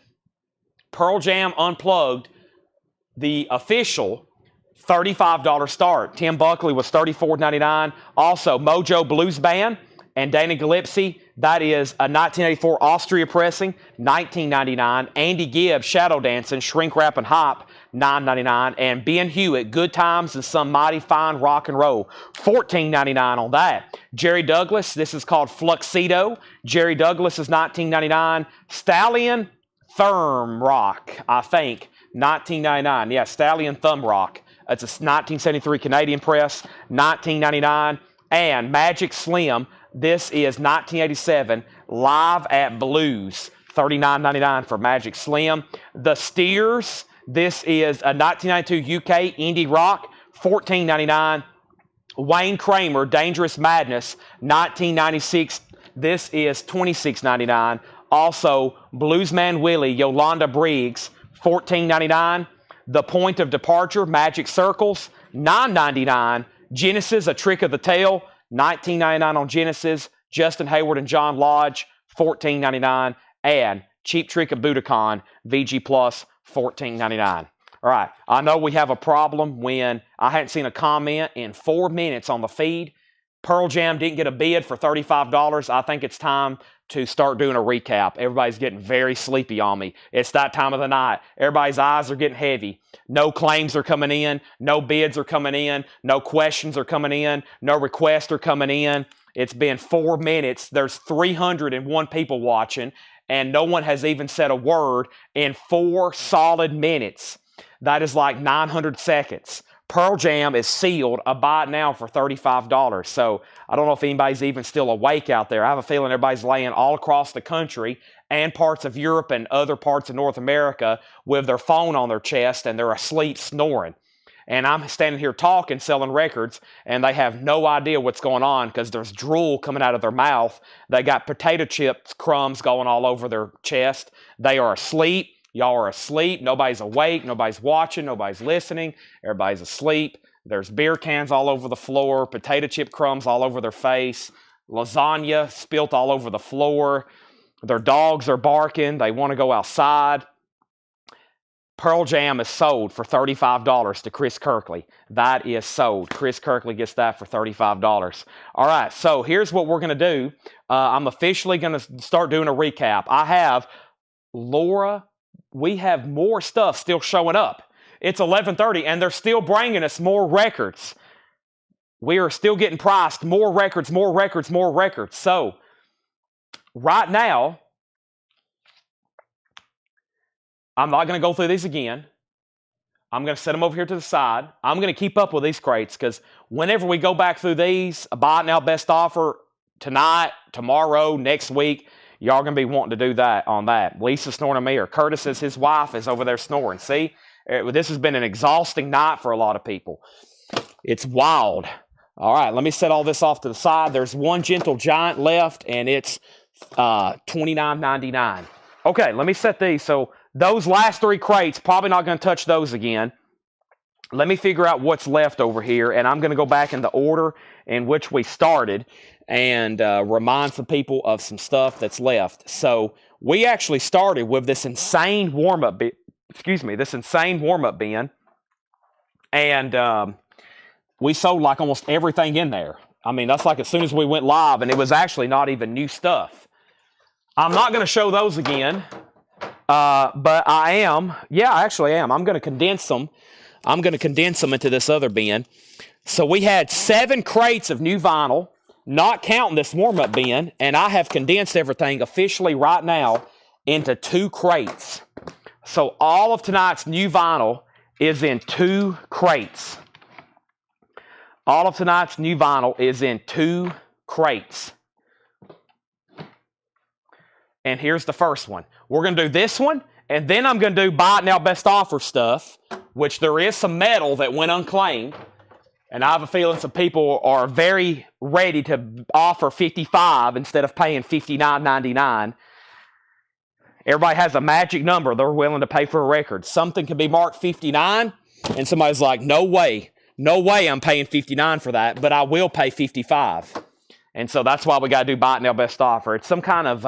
Pearl Jam Unplugged, the official, $35 start. Tim Buckley was $34.99. Also, Mojo Blues Band and Dana Gillespie, that is a 1984 Austria pressing, $19.99. Andy Gibb, Shadow Dancing, Shrink Wrap and Hop, $9.99. And Ben Hewitt, Good Times and Some Mighty Fine Rock and Roll, $14.99 on that. Jerry Douglas, this is called Fluxido. Jerry Douglas is $19.99. Stallion Thumb Rock, I think, $19.99. Yeah, Stallion Thumb Rock. It's a 1973 Canadian press, $19.99. And Magic Slim, this is 1987, live at Blues, $39.99 for Magic Slim. The Steers, this is a 1992 UK indie rock, $14.99. Wayne Kramer, Dangerous Madness, 1996. This is $26.99. Also, Bluesman Willie, Yolanda Briggs, $14.99. The Point of Departure, Magic Circles, $9.99. Genesis, A Trick of the Tail, $19.99 on Genesis. Justin Hayward and John Lodge, $14.99. And Cheap Trick of Budokan, VG Plus, $14.99. All right, I know we have a problem when I hadn't seen a comment in 4 minutes on the feed. Pearl Jam didn't get a bid for $35. I think it's time to start doing a recap. Everybody's getting very sleepy on me. It's that time of the night. Everybody's eyes are getting heavy. No claims are coming in. No bids are coming in. No questions are coming in. No requests are coming in. It's been 4 minutes. There's 301 people watching, and no one has even said a word in 4 solid minutes. That is like 900 seconds. Pearl Jam is sealed. I buy it now for $35. So I don't know if anybody's even still awake out there. I have a feeling everybody's laying all across the country and parts of Europe and other parts of North America with their phone on their chest and they're asleep snoring. And I'm standing here talking, selling records, and they have no idea what's going on because there's drool coming out of their mouth. They got potato chips crumbs going all over their chest. They are asleep. Y'all are asleep. Nobody's awake. Nobody's watching. Nobody's listening. Everybody's asleep. There's beer cans all over the floor, potato chip crumbs all over their face, lasagna spilt all over the floor. Their dogs are barking. They want to go outside. Pearl Jam is sold for $35 to Chris Kirkley. That is sold. Chris Kirkley gets that for $35. All right, so here's what we're going to do. I'm officially going to start doing a recap. I have Laura. We have more stuff still showing up. It's 11:30, and they're still bringing us more records. We are still getting priced more records, more records, more records. So right now, I'm not going to go through these again. I'm going to set them over here to the side. I'm going to keep up with these crates because whenever we go back through these, a buy it now best offer tonight, tomorrow, next week, y'all going to be wanting to do that on that. Lisa snoring a mirror. Curtis says his wife is over there snoring. See, this has been an exhausting night for a lot of people. It's wild. All right, let me set all this off to the side. There's one Gentle Giant left, and it's $29.99. Okay, let me set these. So those last 3 crates, probably not going to touch those again. Let me figure out what's left over here, and I'm going to go back in the order in which we started and remind some people of some stuff that's left. So we actually started with this insane warm-up bin, and we sold like almost everything in there. I mean, that's like as soon as we went live, and it was actually not even new stuff. I'm not going to show those again, but I am. Yeah, I actually am. I'm going to condense them. I'm going to condense them into this other bin. So we had 7 crates of new vinyl, not counting this warm-up bin, and I have condensed everything officially right now into 2 crates. So all of tonight's new vinyl is in 2 crates. All of tonight's new vinyl is in 2 crates. And here's the first one. We're going to do this one, and then I'm going to do buy it now best offer stuff, which there is some metal that went unclaimed. And I have a feeling some people are very ready to offer $55 instead of paying $59.99. Everybody has a magic number they're willing to pay for a record. Something can be marked $59, and somebody's like, no way I'm paying $59 for that, but I will pay $55. And so that's why we got to do buy it now best offer. It's some kind of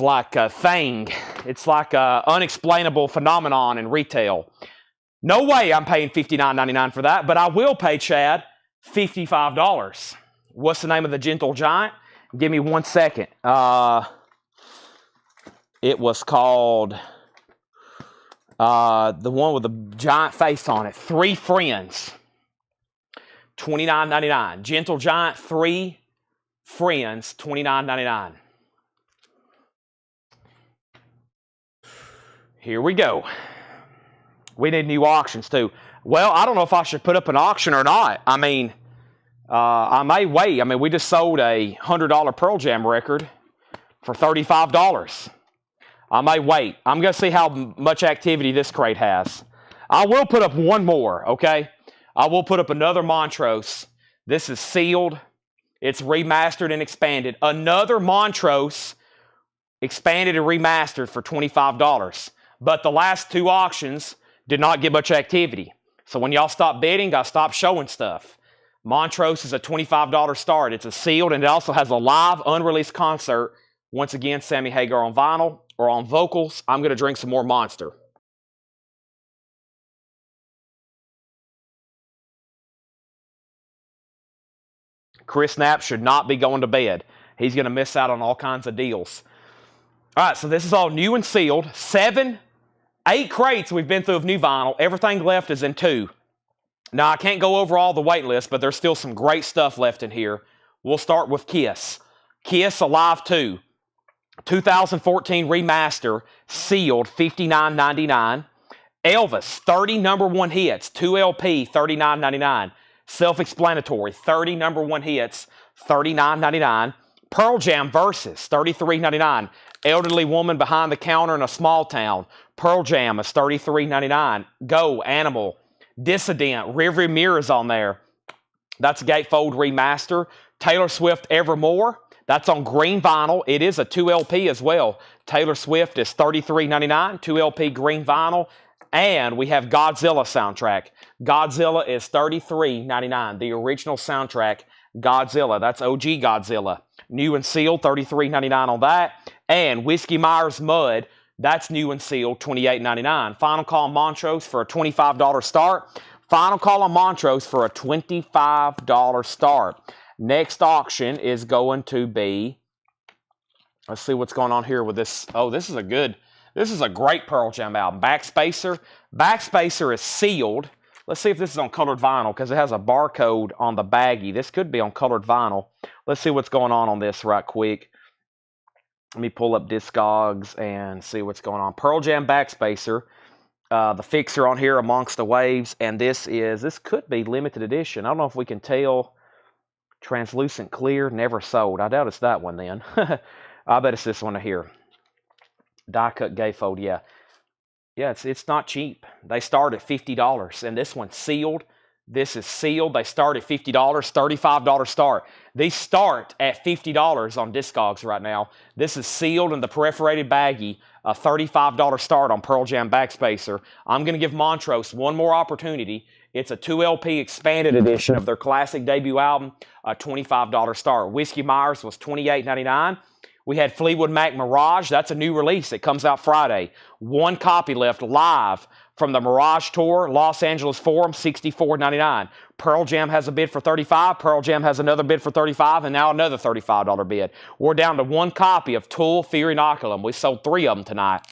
like a thing. It's like an unexplainable phenomenon in retail. No way I'm paying $59.99 for that, but I will pay Chad $55. What's the name of the Gentle Giant? Give me 1 second. It was called the one with the giant face on it. 3 Friends. $29.99. Gentle Giant 3 Friends, $29.99. Here we go. We need new auctions too. Well, I don't know if I should put up an auction or not. I mean, I may wait. I mean, we just sold a $100 Pearl Jam record for $35. I may wait. I'm going to see how much activity this crate has. I will put up one more, okay? I will put up another Montrose. This is sealed. It's remastered and expanded. Another Montrose expanded and remastered for $25. But the last two auctions did not get much activity. So when y'all stop bidding, I stopped showing stuff. Montrose is a $25 start. It's a sealed, and it also has a live, unreleased concert. Once again, Sammy Hagar on vinyl or on vocals. I'm going to drink some more Monster. Chris Knapp should not be going to bed. He's going to miss out on all kinds of deals. All right, so this is all new and sealed. 8 crates we've been through of new vinyl. Everything left is in 2. Now, I can't go over all the wait list, but there's still some great stuff left in here. We'll start with Kiss. Kiss Alive 2. 2014 remaster, sealed, $59.99. Elvis, 30 #1 hits, 2 LP, $39.99. Self-explanatory, 30 #1 hits, $39.99. Pearl Jam Versus, $33.99. Elderly woman behind the counter in a small town. Pearl Jam is $33.99. Go, Animal. Dissident, Rearview Mirrors on there. That's a gatefold remaster. Taylor Swift Evermore. That's on green vinyl. It is a 2 LP as well. Taylor Swift is $33.99. 2 LP green vinyl. And we have Godzilla soundtrack. Godzilla is $33.99. The original soundtrack, Godzilla. That's OG Godzilla. New and sealed, $33.99 on that. And Whiskey Myers Mud, that's new and sealed, $28.99. Final Call Montrose for a $25 start. Final Call on Montrose for a $25 start. Next auction is going to be, let's see what's going on here with this. Oh, this is a great Pearl Jam album. Backspacer. Backspacer is sealed. Let's see if this is on colored vinyl because it has a barcode on the baggie. This could be on colored vinyl. Let's see what's going on this right quick. Let me pull up Discogs and see what's going on. Pearl Jam Backspacer. The Fixer on here, Amongst the Waves. And this could be limited edition. I don't know if we can tell. Translucent Clear, never sold. I doubt it's that one then. I bet it's this one here. Die cut gatefold, yeah. Yeah, it's not cheap. They start at $50, and this one's sealed. This is sealed. They start at $50, $35 start. These start at $50 on Discogs right now. This is sealed in the perforated baggie, a $35 start on Pearl Jam Backspacer. I'm going to give Montrose one more opportunity. It's a 2 LP expanded edition of their classic debut album, a $25 start. Whiskey Myers was $28.99. We had Fleetwood Mac Mirage. That's a new release. It comes out Friday. 1 copy left live from the Mirage Tour, Los Angeles Forum, $64.99. Pearl Jam has a bid for $35. Pearl Jam has another bid for $35, and now another $35 bid. We're down to 1 copy of Tool, Fear Inoculum. We sold 3 of them tonight.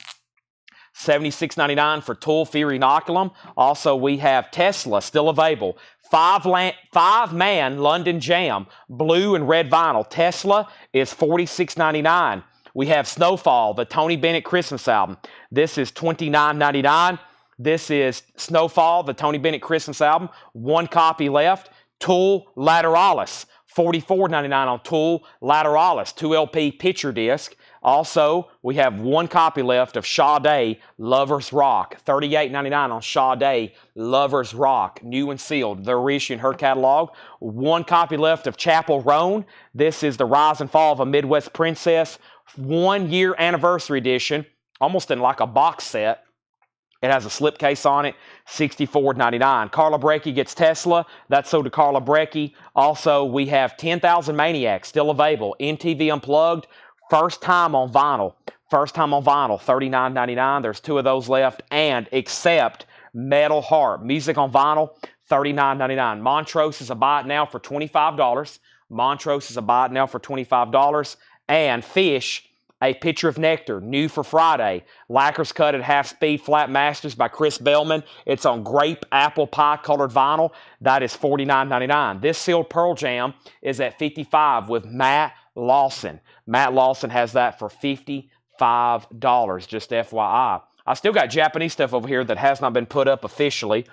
$76.99 for Tool, Fear Inoculum. Also, we have Tesla still available. 5-man London Jam, blue and red vinyl. Tesla is $46.99. We have Snowfall, the Tony Bennett Christmas album. This is $29.99. This is Snowfall, the Tony Bennett Christmas album. 1 copy left. Tool Lateralis, $44.99 on Tool Lateralis, 2 LP picture disc. Also, we have 1 copy left of Sade, Lovers Rock. $38.99 on Sade, Lovers Rock. New and sealed. They're reissuing her catalog. 1 copy left of Chapel Roan. This is the Rise and Fall of a Midwest Princess. 1-year anniversary edition. Almost in like a box set. It has a slipcase on it. $64.99. Carla Breckie gets Tesla. That's sold to Carla Breckie. Also, we have 10,000 Maniacs still available. MTV Unplugged. First time on vinyl. First time on vinyl, $39.99. There's 2 of those left. And Accept Metal Heart. Music on vinyl, $39.99. Montrose is a buy it now for $25. Montrose is a buy it now for $25. And Fish, A Picture of Nectar, new for Friday. Lacquer's cut at half speed, flat masters by Chris Bellman. It's on grape apple pie colored vinyl. That is $49.99. This sealed Pearl Jam is at $55 with Matt Lawson. Matt Lawson has that for $55, just FYI. I still got Japanese stuff over here that has not been put up officially.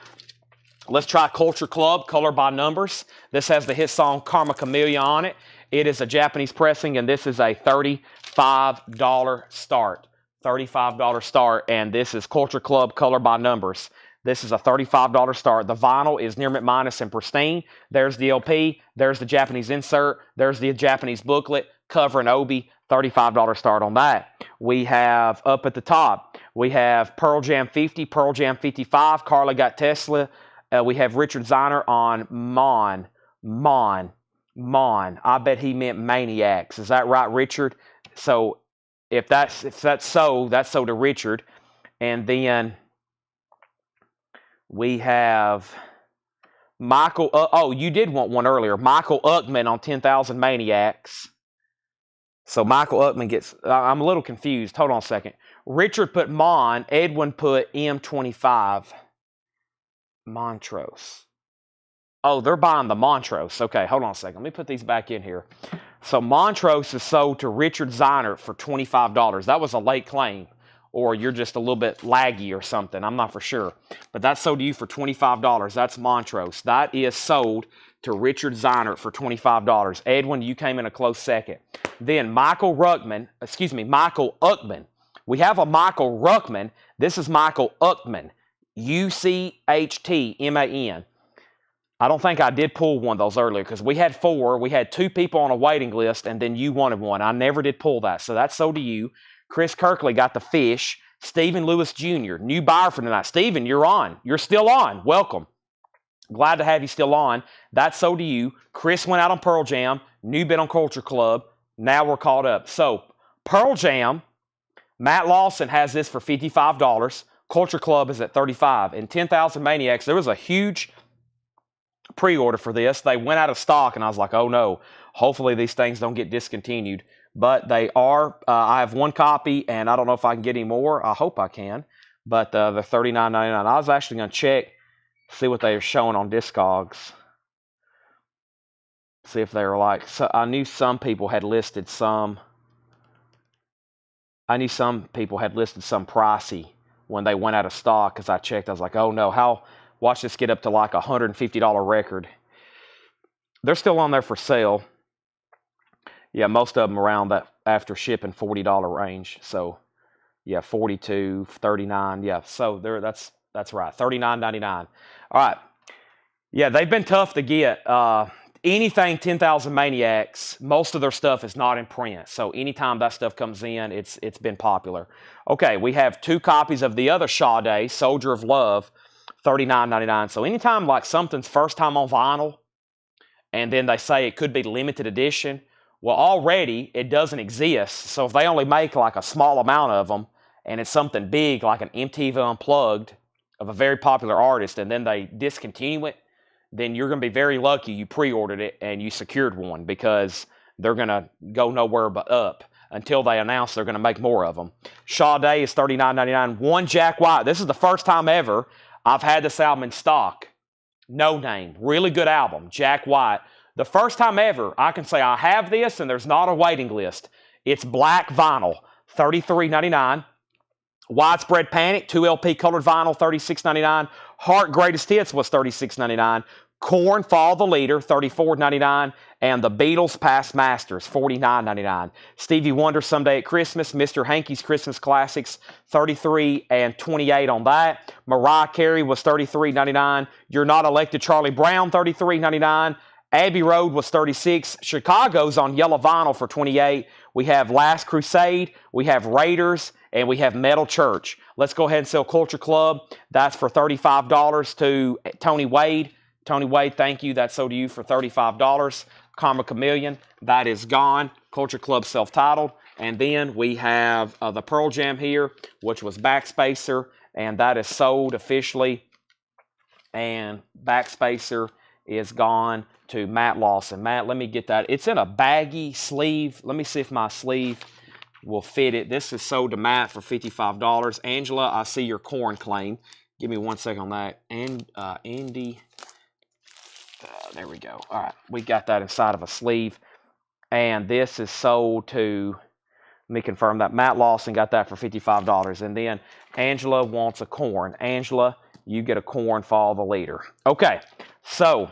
Let's try Culture Club, Color by Numbers. This has the hit song Karma Chameleon on it. It is a Japanese pressing, and this is a $35 start. $35 start, and this is Culture Club, Color by Numbers. This is a $35 start. The vinyl is near mint minus and pristine. There's the LP. There's the Japanese insert. There's the Japanese booklet, cover and obi. $35 start on that. We have up at the top, we have Pearl Jam 50, Pearl Jam 55, Carly Got Tesla. We have Richard Ziner on Mon. I bet he meant Maniacs. Is that right, Richard? So if that's so to Richard. And then we have Michael. Oh, you did want one earlier. Michael Uckman on 10,000 Maniacs. So Michael Uckman gets. I'm a little confused. Hold on a second. Richard put Mon. Edwin put M25. Montrose. Oh, they're buying the Montrose. Okay, hold on a second. Let me put these back in here. So Montrose is sold to Richard Ziner for $25. That was a late claim, or you're just a little bit laggy or something. I'm not for sure. But that's sold to you for $25. That's Montrose. That is sold to Richard Ziner for $25. Edwin, you came in a close second. Then Michael Uckman. We have a Michael Ruckman. This is Michael Uckman. Uchtman. I don't think I did pull one of those earlier because we had 4. We had 2 people on a waiting list, and then you wanted one. I never did pull that, so that's sold to you. Chris Kirkley got the Fish. Stephen Lewis Jr., new buyer for tonight. Stephen, you're on. You're still on. Welcome. Glad to have you still on. That's sold to you. Chris went out on Pearl Jam. New bid on Culture Club. Now we're caught up. So Pearl Jam, Matt Lawson has this for $55. Culture Club is at $35. And 10,000 Maniacs, there was a huge pre-order for this. They went out of stock, and I was like, oh no, hopefully these things don't get discontinued. But they are. I have 1 copy, and I don't know if I can get any more. I hope I can. But they're $39.99. I was actually going to check, see what they are showing on Discogs. See if they were like, so I knew some people had listed some. I knew some people had listed some pricey when they went out of stock, because I checked. I was like, oh no, watch this get up to like a $150 record. They're still on there for sale. Yeah, most of them around that after shipping $40 range. So yeah, 42, 39. Yeah, so that's right. $39.99. All right. Yeah, they've been tough to get. Anything 10,000 Maniacs, most of their stuff is not in print. So anytime that stuff comes in, it's been popular. Okay, we have 2 copies of the other Sade, Soldier of Love, $39.99. So anytime like something's first time on vinyl, and then they say it could be limited edition, well, already it doesn't exist. So if they only make like a small amount of them, and it's something big like an MTV Unplugged of a very popular artist, and then they discontinue it, then you're going to be very lucky you pre-ordered it and you secured one, because they're going to go nowhere but up until they announce they're going to make more of them. Sade is $39.99. 1 Jack White. This is the first time ever I've had this album in stock. No Name. Really good album. Jack White. The first time ever I can say I have this and there's not a waiting list. It's black vinyl. $33.99. Widespread Panic, 2 LP colored vinyl, $36.99. Heart Greatest Hits was $36.99. Korn, Follow the Leader, $34.99. And the Beatles, Past Masters, $49.99. Stevie Wonder, Someday at Christmas. Mr. Hankey's Christmas Classics, $33 and $28 on that. Mariah Carey was $33.99. You're Not Elected, Charlie Brown, $33.99. Abbey Road was $36. Chicago's on yellow vinyl for $28. We have Last Crusade. We have Raiders. And we have Metal Church. Let's go ahead and sell Culture Club. That's for $35 to Tony Wade. Tony Wade, thank you. That's sold to you for $35. Karma Chameleon, that is gone. Culture Club self-titled. And then we have the Pearl Jam here, which was Backspacer. And that is sold officially. And Backspacer is gone to Matt Lawson. Matt, let me get that. It's in a baggy sleeve. Let me see if my sleeve will fit it. This is sold to Matt for $55. Angela, I see your Korn claim. Give me 1 second on that. And Andy, there we go. All right, we got that inside of a sleeve. And this is sold to Let me confirm that. Matt Lawson got that for $55. And then Angela wants a corn. Angela, you get a corn, follow the leader. Okay, so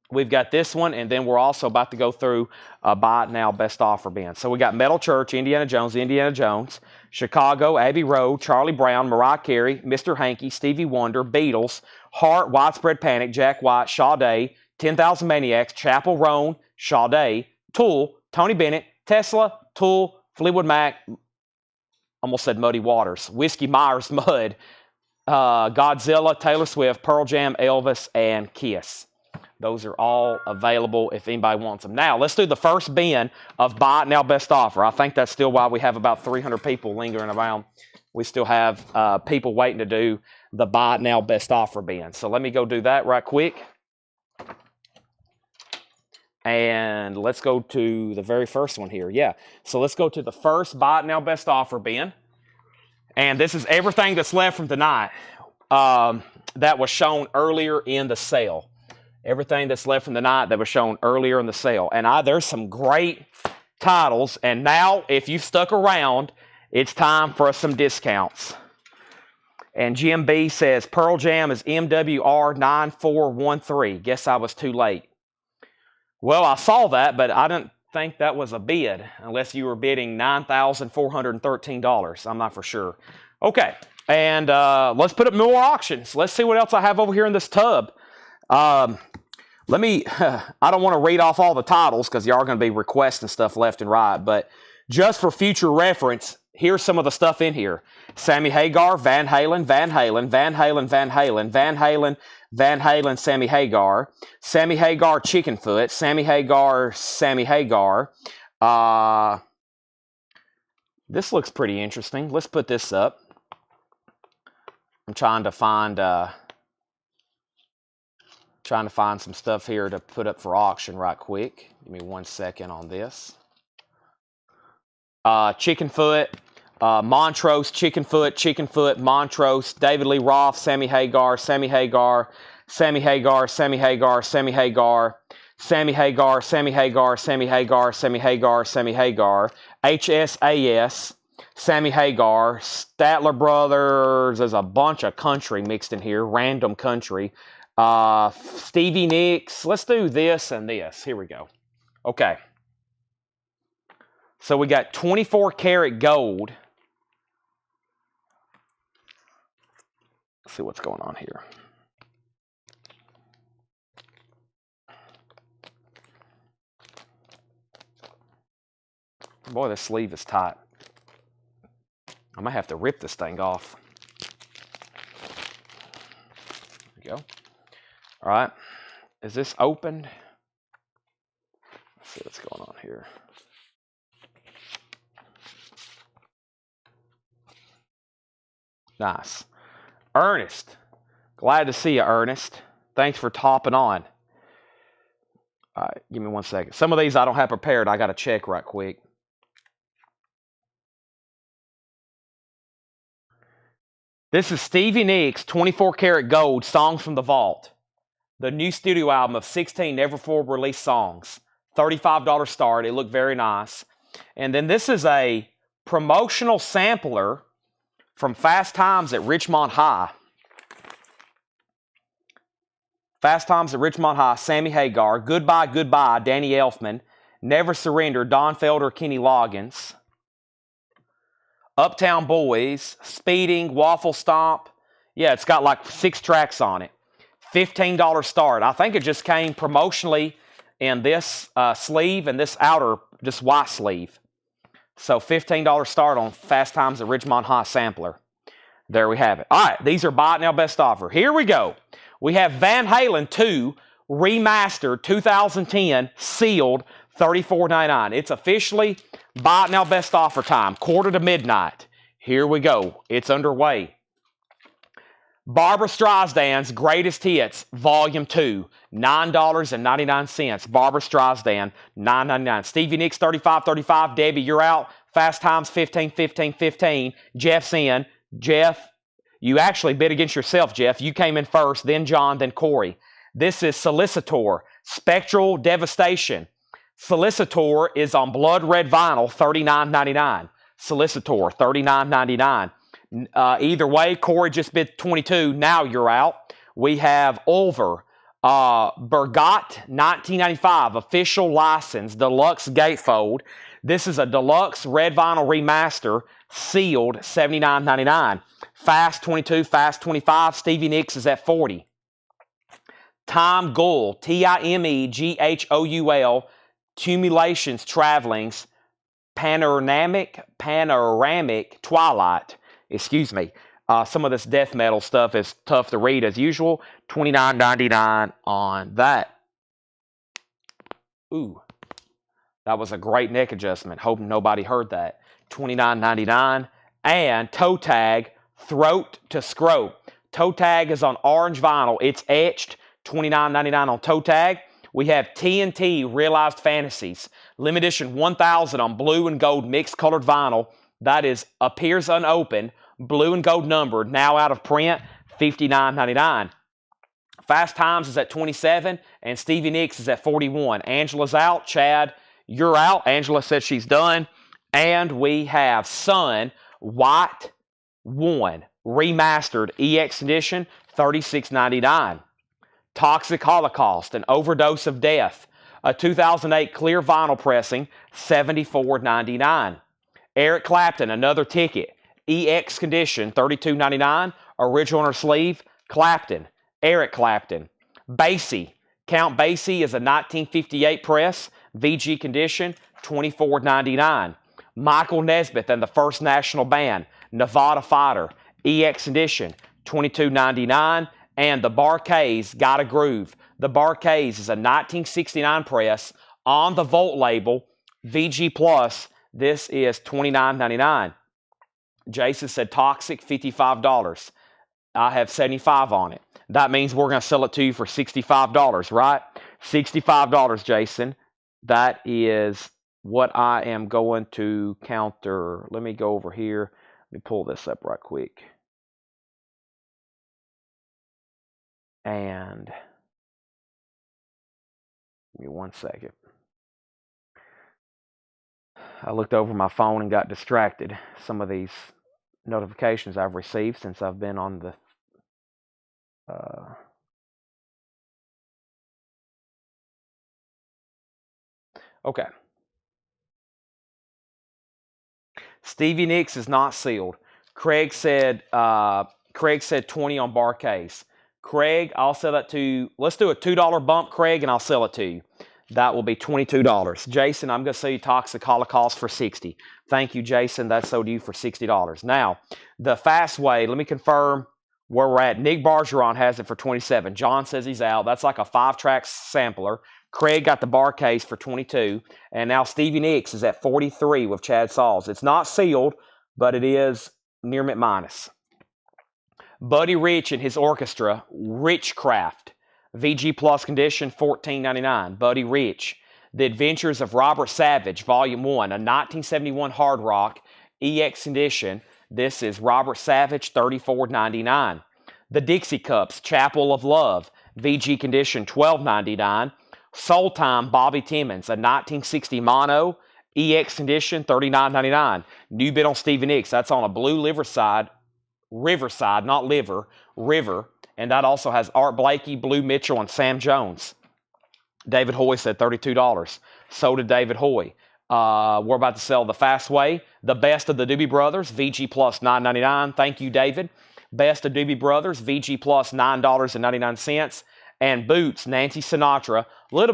we've got this one, and then we're also about to go through Buy It Now Best Offer bin. So we got Metal Church, Indiana Jones, Chicago, Abbey Road, Charlie Brown, Mariah Carey, Mr. Hanky, Stevie Wonder, Beatles, Heart, Widespread Panic, Jack White, Sade, 10,000 Maniacs, Chapel Roan, Sade, Tool, Tony Bennett, Tesla, Tool, Fleetwood Mac, almost said Muddy Waters, Whiskey Myers Mud, Godzilla, Taylor Swift, Pearl Jam, Elvis, and Kiss. Those are all available if anybody wants them. Now, let's do the first bin of Buy It Now Best Offer. I think that's still why we have about 300 people lingering around. We still have people waiting to do the Buy It Now Best Offer bin. So let me go do that right quick. And let's go to the very first one here. Yeah, so let's go to the first Buy It Now Best Offer bin. And this is everything that's left from tonight that was shown earlier in the sale. Everything that's left from the night that was shown earlier in the sale. And there's some great titles. And now, if you've stuck around, it's time for some discounts. And Jim B says, Pearl Jam is MWR9413. Guess I was too late. Well, I saw that, but I didn't think that was a bid, unless you were bidding $9,413. I'm not for sure. Okay, and let's put up more auctions. Let's see what else I have over here in this tub. I don't want to read off all the titles because y'all are going to be requesting stuff left and right, but just for future reference, here's some of the stuff in here. Sammy Hagar, Van Halen, Van Halen, Van Halen, Van Halen, Van Halen, Van Halen, Sammy Hagar, Sammy Hagar, Chickenfoot, Sammy Hagar, Sammy Hagar. This looks pretty interesting. Let's put this up. I'm trying to find some stuff here to put up for auction right quick. Give me 1 second on this. Chickenfoot, Montrose, Chickenfoot, Montrose, David Lee Roth, Sammy Hagar, Sammy Hagar, Sammy Hagar, Sammy Hagar, Sammy Hagar, Sammy Hagar, Sammy Hagar, Sammy Hagar, Sammy Hagar, Sammy Hagar, HSAS, Sammy Hagar, Statler Brothers. There's a bunch of country mixed in here, random country. Stevie Nicks. Let's do this and this. Here we go. Okay. So we got 24 karat gold. Let's see what's going on here. Boy, this sleeve is tight. I might have to rip this thing off. There we go. All right. Is this opened? Let's see what's going on here. Nice. Ernest. Glad to see you, Ernest. Thanks for topping on. All right, give me 1 second. Some of these I don't have prepared. I got to check right quick. This is Stevie Nicks, 24 karat gold, Songs from the Vault. The new studio album of 16 never before released songs. $35 start. It looked very nice. And then this is a promotional sampler from Fast Times at Richmond High. Fast Times at Richmond High, Sammy Hagar. Goodbye, Goodbye, Danny Elfman. Never Surrender, Don Felder, Kenny Loggins. Uptown Boys, Speeding, Waffle Stomp. Yeah, it's got like 6 tracks on it. $15 start. I think it just came promotionally in this sleeve and this outer, just white sleeve. So $15 start on Fast Times at Richmond High sampler. There we have it. All right, these are Buy It Now Best Offer. Here we go. We have Van Halen 2 Remastered 2010 sealed $34.99. It's officially Buy It Now Best Offer time, 1:45. Here we go. It's underway. Barbra Streisand's Greatest Hits, Volume 2, $9.99. Barbra Streisand, $9.99. Stevie Nicks, $35.35. Debbie, you're out. Fast Times, $15.15. Jeff's in. Jeff, you actually bid against yourself, Jeff. You came in first, then John, then Corey. This is Solicitor, Spectral Devastation, Solicitor is on blood red vinyl, $39.99. Solicitor, $39.99. Either way, Corey just bid 22. Now you're out. We have Ulver, Bergot, 1995, official license, deluxe gatefold. This is a deluxe red vinyl remaster, sealed, $79.99. Fast 22, Fast 25. Stevie Nicks is at 40. Time Gull, Timeghou, Cumulations Travelings, Panoramic Twilight. Excuse me. Some of this death metal stuff is tough to read as usual. $29.99 on that. Ooh, that was a great neck adjustment. Hope nobody heard that. $29.99. And toe tag, Throat to Scrote. Toe tag is on orange vinyl. It's etched. $29.99 on toe tag. We have TNT Realized Fantasies. Limited edition 1000 on blue and gold mixed colored vinyl. That appears unopened. Blue and gold numbered. Now out of print. $59.99. Fast Times is at 27. And Stevie Nicks is at 41. Angela's out. Chad, you're out. Angela says she's done. And we have Sun White 1. Remastered EX edition. $36.99. Toxic Holocaust, An Overdose of Death, a 2008 clear vinyl pressing, $74.99. Eric Clapton, Another Ticket, EX condition, $32.99. Original on her sleeve, Clapton, Eric Clapton. Basie, Count Basie is a 1958 press, VG condition, $24.99. Michael Nesmith and the First National Band, Nevada Fighter, EX edition, $22.99. And the Barkays, Got a Groove. The Barkays is a 1969 press on the Volt label, VG Plus. This is $29.99. Jason said Toxic, $55. I have $75 on it. That means we're going to sell it to you for $65, right? $65, Jason. That is what I am going to counter. Let me go over here. Let me pull this up right quick. And give me 1 second. I looked over my phone and got distracted. Some of these notifications I've received since I've been on the okay. Stevie Nicks is not sealed. Craig said 20 on Barcase. Craig, I'll sell that to you. Let's do a $2 bump, Craig, and I'll sell it to you. That will be $22. Jason, I'm going to sell you Toxic Holocaust for $60. Thank you, Jason. That's sold to you for $60. Now, the fast way, let me confirm where we're at. Nick Bargeron has it for $27. John says he's out. That's like a 5-track sampler. Craig got the bar case for $22. And now Stevie Nicks is at $43 with Chad Sauls. It's not sealed, but it is near mint minus. Buddy Rich and his orchestra, Richcraft, VG Plus condition, $14.99. Buddy Rich. The Adventures of Robert Savage, Volume 1, a 1971 hard rock, EX edition. This is Robert Savage, $34.99. The Dixie Cups, Chapel of Love, VG condition, $12.99. Soul Time, Bobby Timmons, a 1960 mono, EX condition, $39.99. New bid on Stevie Nicks. That's on a blue Riverside, not liver, River. And that also has Art Blakey, Blue Mitchell, and Sam Jones. David Hoy said $32. So did David Hoy. We're about to sell the Fast Way, the Best of the Doobie Brothers, VG Plus $9.99. Thank you, David. Best of Doobie Brothers, VG Plus $9.99. And Boots, Nancy Sinatra. A little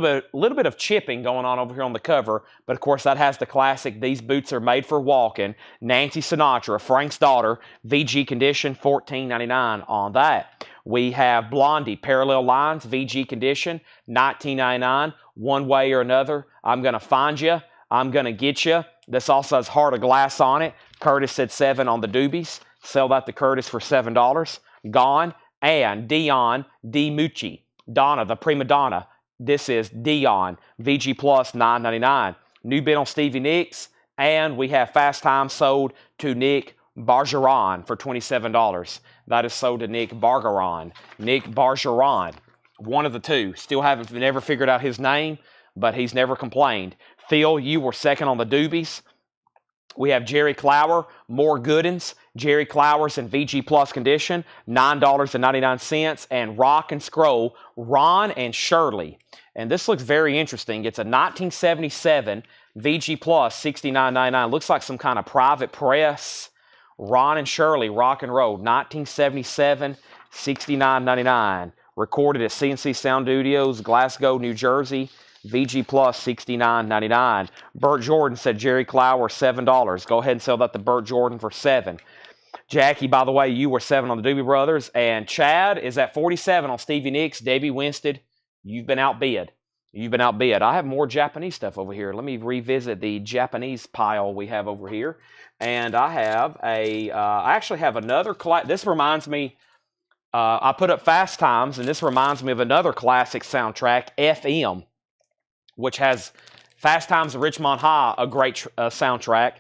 bit of chipping going on over here on the cover, but of course that has the classic, these boots are made for walking. Nancy Sinatra, Frank's Daughter, VG condition, $14.99 on that. We have Blondie, Parallel Lines, VG condition, $19.99. One Way or Another, I'm going to Find You, I'm going to Get You. This also has Heart of Glass on it. Curtis said $7 on the Doobies. Sell that to Curtis for $7. Gone. And Dion DiMucci, Donna, the Prima Donna. This is Dion, VG Plus $9.99. New bid on Stevie Nicks. And we have Fast Time sold to Nick Bargeron for $27. That is sold to Nick Bargeron. Nick Bargeron. One of the two. Still haven't never figured out his name, but he's never complained. Phil, you were second on the doobies. We have Jerry Clower, more Goodens. Jerry Clower's in VG Plus condition, $9.99. And Rock and Scroll, Ron and Shirley. And this looks very interesting. It's a 1977 VG Plus, $69.99. Looks like some kind of private press. Ron and Shirley, Rock and Roll, 1977, $69.99. Recorded at CNC Sound Studios, Glasgow, New Jersey. VG Plus, $69.99. Burt Jordan said Jerry Clower, $7. Go ahead and sell that to Burt Jordan for $7. Jackie, by the way, you were 7 on the Doobie Brothers. And Chad is at 47 on Stevie Nicks. Debbie Winstead, you've been outbid. You've been outbid. I have more Japanese stuff over here. Let me revisit the Japanese pile we have over here. And I have I actually have another, this reminds me, I put up Fast Times, and this reminds me of another classic soundtrack, FM, which has Fast Times at Richmond High, a great soundtrack.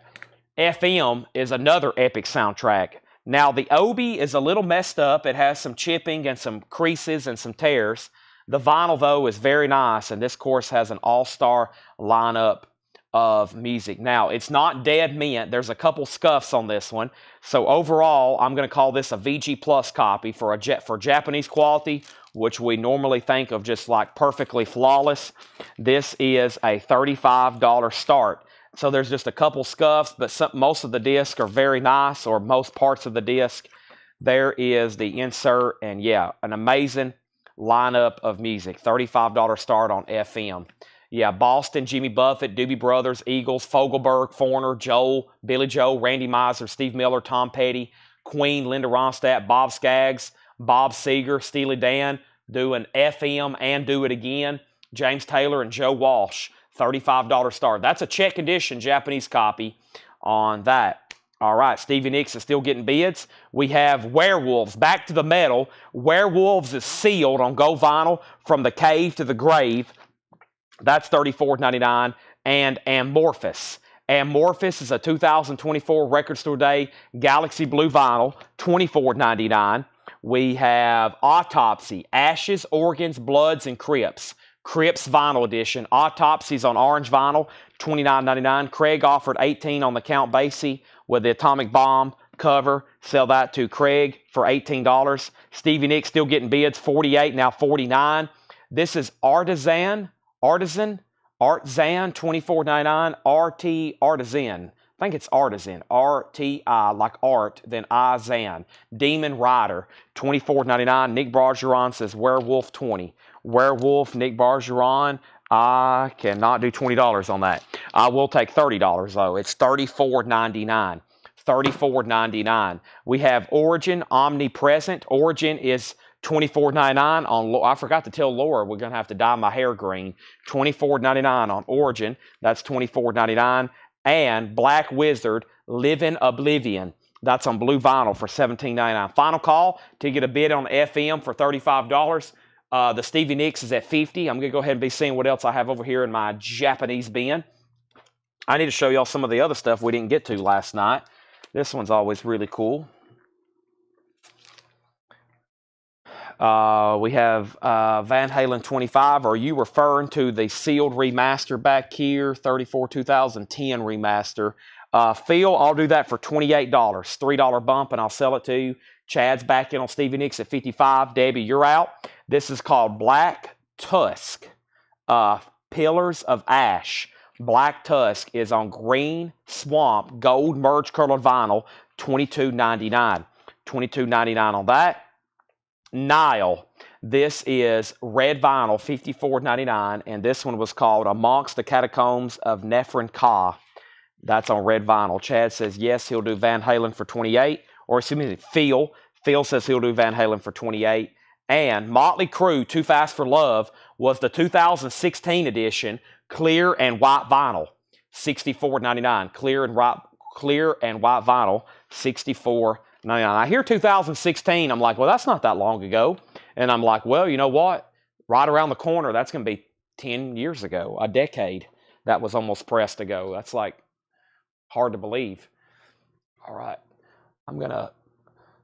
FM is another epic soundtrack. Now, the Obi is a little messed up. It has some chipping and some creases and some tears. The vinyl, though, is very nice, and this course has an all-star lineup of music. Now, it's not dead mint. There's a couple scuffs on this one. So overall, I'm going to call this a VG Plus copy for Japanese quality, which we normally think of just like perfectly flawless. This is a $35 start. So there's just a couple scuffs, but most of the discs are very nice, or most parts of the disc. There is the insert, and yeah, an amazing lineup of music. $35 start on FM. Yeah, Boston, Jimmy Buffett, Doobie Brothers, Eagles, Fogelberg, Foreigner, Joel, Billy Joel, Randy Meisner, Steve Miller, Tom Petty, Queen, Linda Ronstadt, Bob Skaggs, Bob Seger, Steely Dan, doing FM and Do It Again, James Taylor and Joe Walsh, $35 start. That's a check edition Japanese copy on that. All right, Stevie Nicks is still getting bids. We have Werewolves, back to the metal. Werewolves is sealed on Go Vinyl, From the Cave to the Grave. That's $34.99. And Amorphous. Amorphous is a 2024 Record Store Day Galaxy Blue Vinyl, $24.99. We have Autopsy, Ashes, Organs, Bloods, and Crips. Crips Vinyl Edition. Autopsies on orange vinyl, $29.99. Craig offered $18 on the Count Basie with the Atomic Bomb cover. Sell that to Craig for $18. Stevie Nicks still getting bids, $48, now $49. This is Artisan, $24.99. RT Artisan. I think it's Artisan. R-T-I, like art, then I-Zan. Demon Rider, $24.99. Nick Bargeron says Werewolf, $20. Werewolf, Nick Bargeron, I cannot do $20 on that. I will take $30, though. It's $34.99. $34.99. We have Origin, Omnipresent. Origin is $24.99 on, I forgot to tell Laura we're going to have to dye my hair green. $24.99 on Origin. That's $24.99. And Black Wizard, Living Oblivion. That's on blue vinyl for $17.99. Final call to get a bid on FM for $35. The Stevie Nicks is at $50. I'm going to go ahead and be seeing what else I have over here in my Japanese bin. I need to show y'all some of the other stuff we didn't get to last night. This one's always really cool. We have Van Halen 25. Are you referring to the sealed remaster back here? 34 2010 remaster. Phil, I'll do that for $28. $3 bump, and I'll sell it to you. Chad's back in on Stevie Nicks at 55. Debbie, you're out. This is called Black Tusk. Pillars of Ash. Black Tusk is on green swamp gold merge colored vinyl, $22.99. $22.99 on that. Nile. This is red vinyl, $54.99, and this one was called Amongst the Catacombs of Nephron Ka. That's on red vinyl. Chad says yes, he'll do Van Halen for $28. Or excuse me, Phil. Phil says he'll do Van Halen for $28. And Motley Crue, Too Fast for Love, was the 2016 edition, clear and white vinyl, $64.99. Clear and white vinyl, $64.99. I hear 2016, I'm like, well, that's not that long ago. And I'm like, well, you know what? Right around the corner, that's going to be 10 years ago, a decade. That was almost pressed ago. That's like hard to believe. All right. I'm going to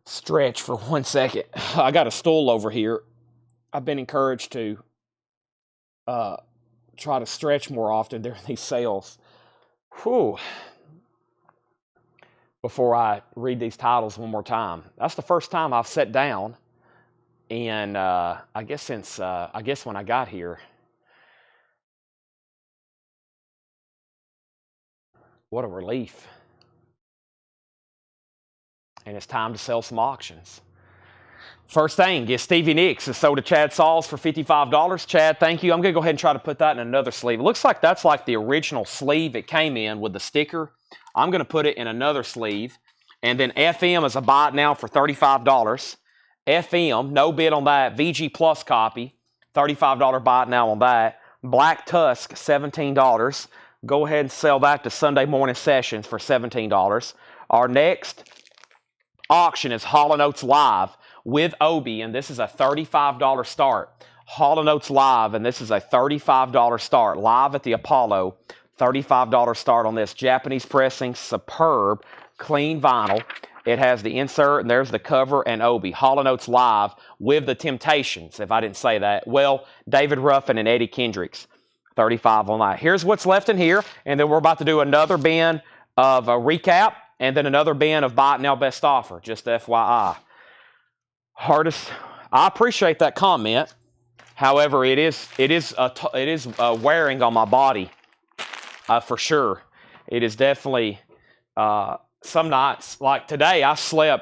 stretch for 1 second. I got a stool over here. I've been encouraged to try to stretch more often during these sales. Whew. Before I read these titles one more time. That's the first time I've sat down, and I guess since when I got here. What a relief. And it's time to sell some auctions. First thing is Stevie Nicks is sold to Chad Sauls for $55. Chad, thank you. I'm going to go ahead and try to put that in another sleeve. It looks like that's like the original sleeve it came in with the sticker. I'm going to put it in another sleeve. And then FM is a buy it now for $35. FM, no bid on that. VG Plus copy, $35 buy it now on that. Black Tusk, $17. Go ahead and sell that to Sunday Morning Sessions for $17. Our next auction is Hall & Oates Live with Obi, and this is a $35 start. Hall & Oates Live, and this is a $35 start. Live at the Apollo, $35 start on this. Japanese pressing, superb, clean vinyl. It has the insert, and there's the cover and Obi. Hall & Oates Live with the Temptations, if I didn't say that. Well, David Ruffin and Eddie Kendricks, $35 on that. Here's what's left in here, and then we're about to do another bin of a recap, and then another bin of Buy It Now Best Offer, just FYI. Hardest, I appreciate that comment. However, it is wearing on my body for sure. It is definitely some nights like today. I actually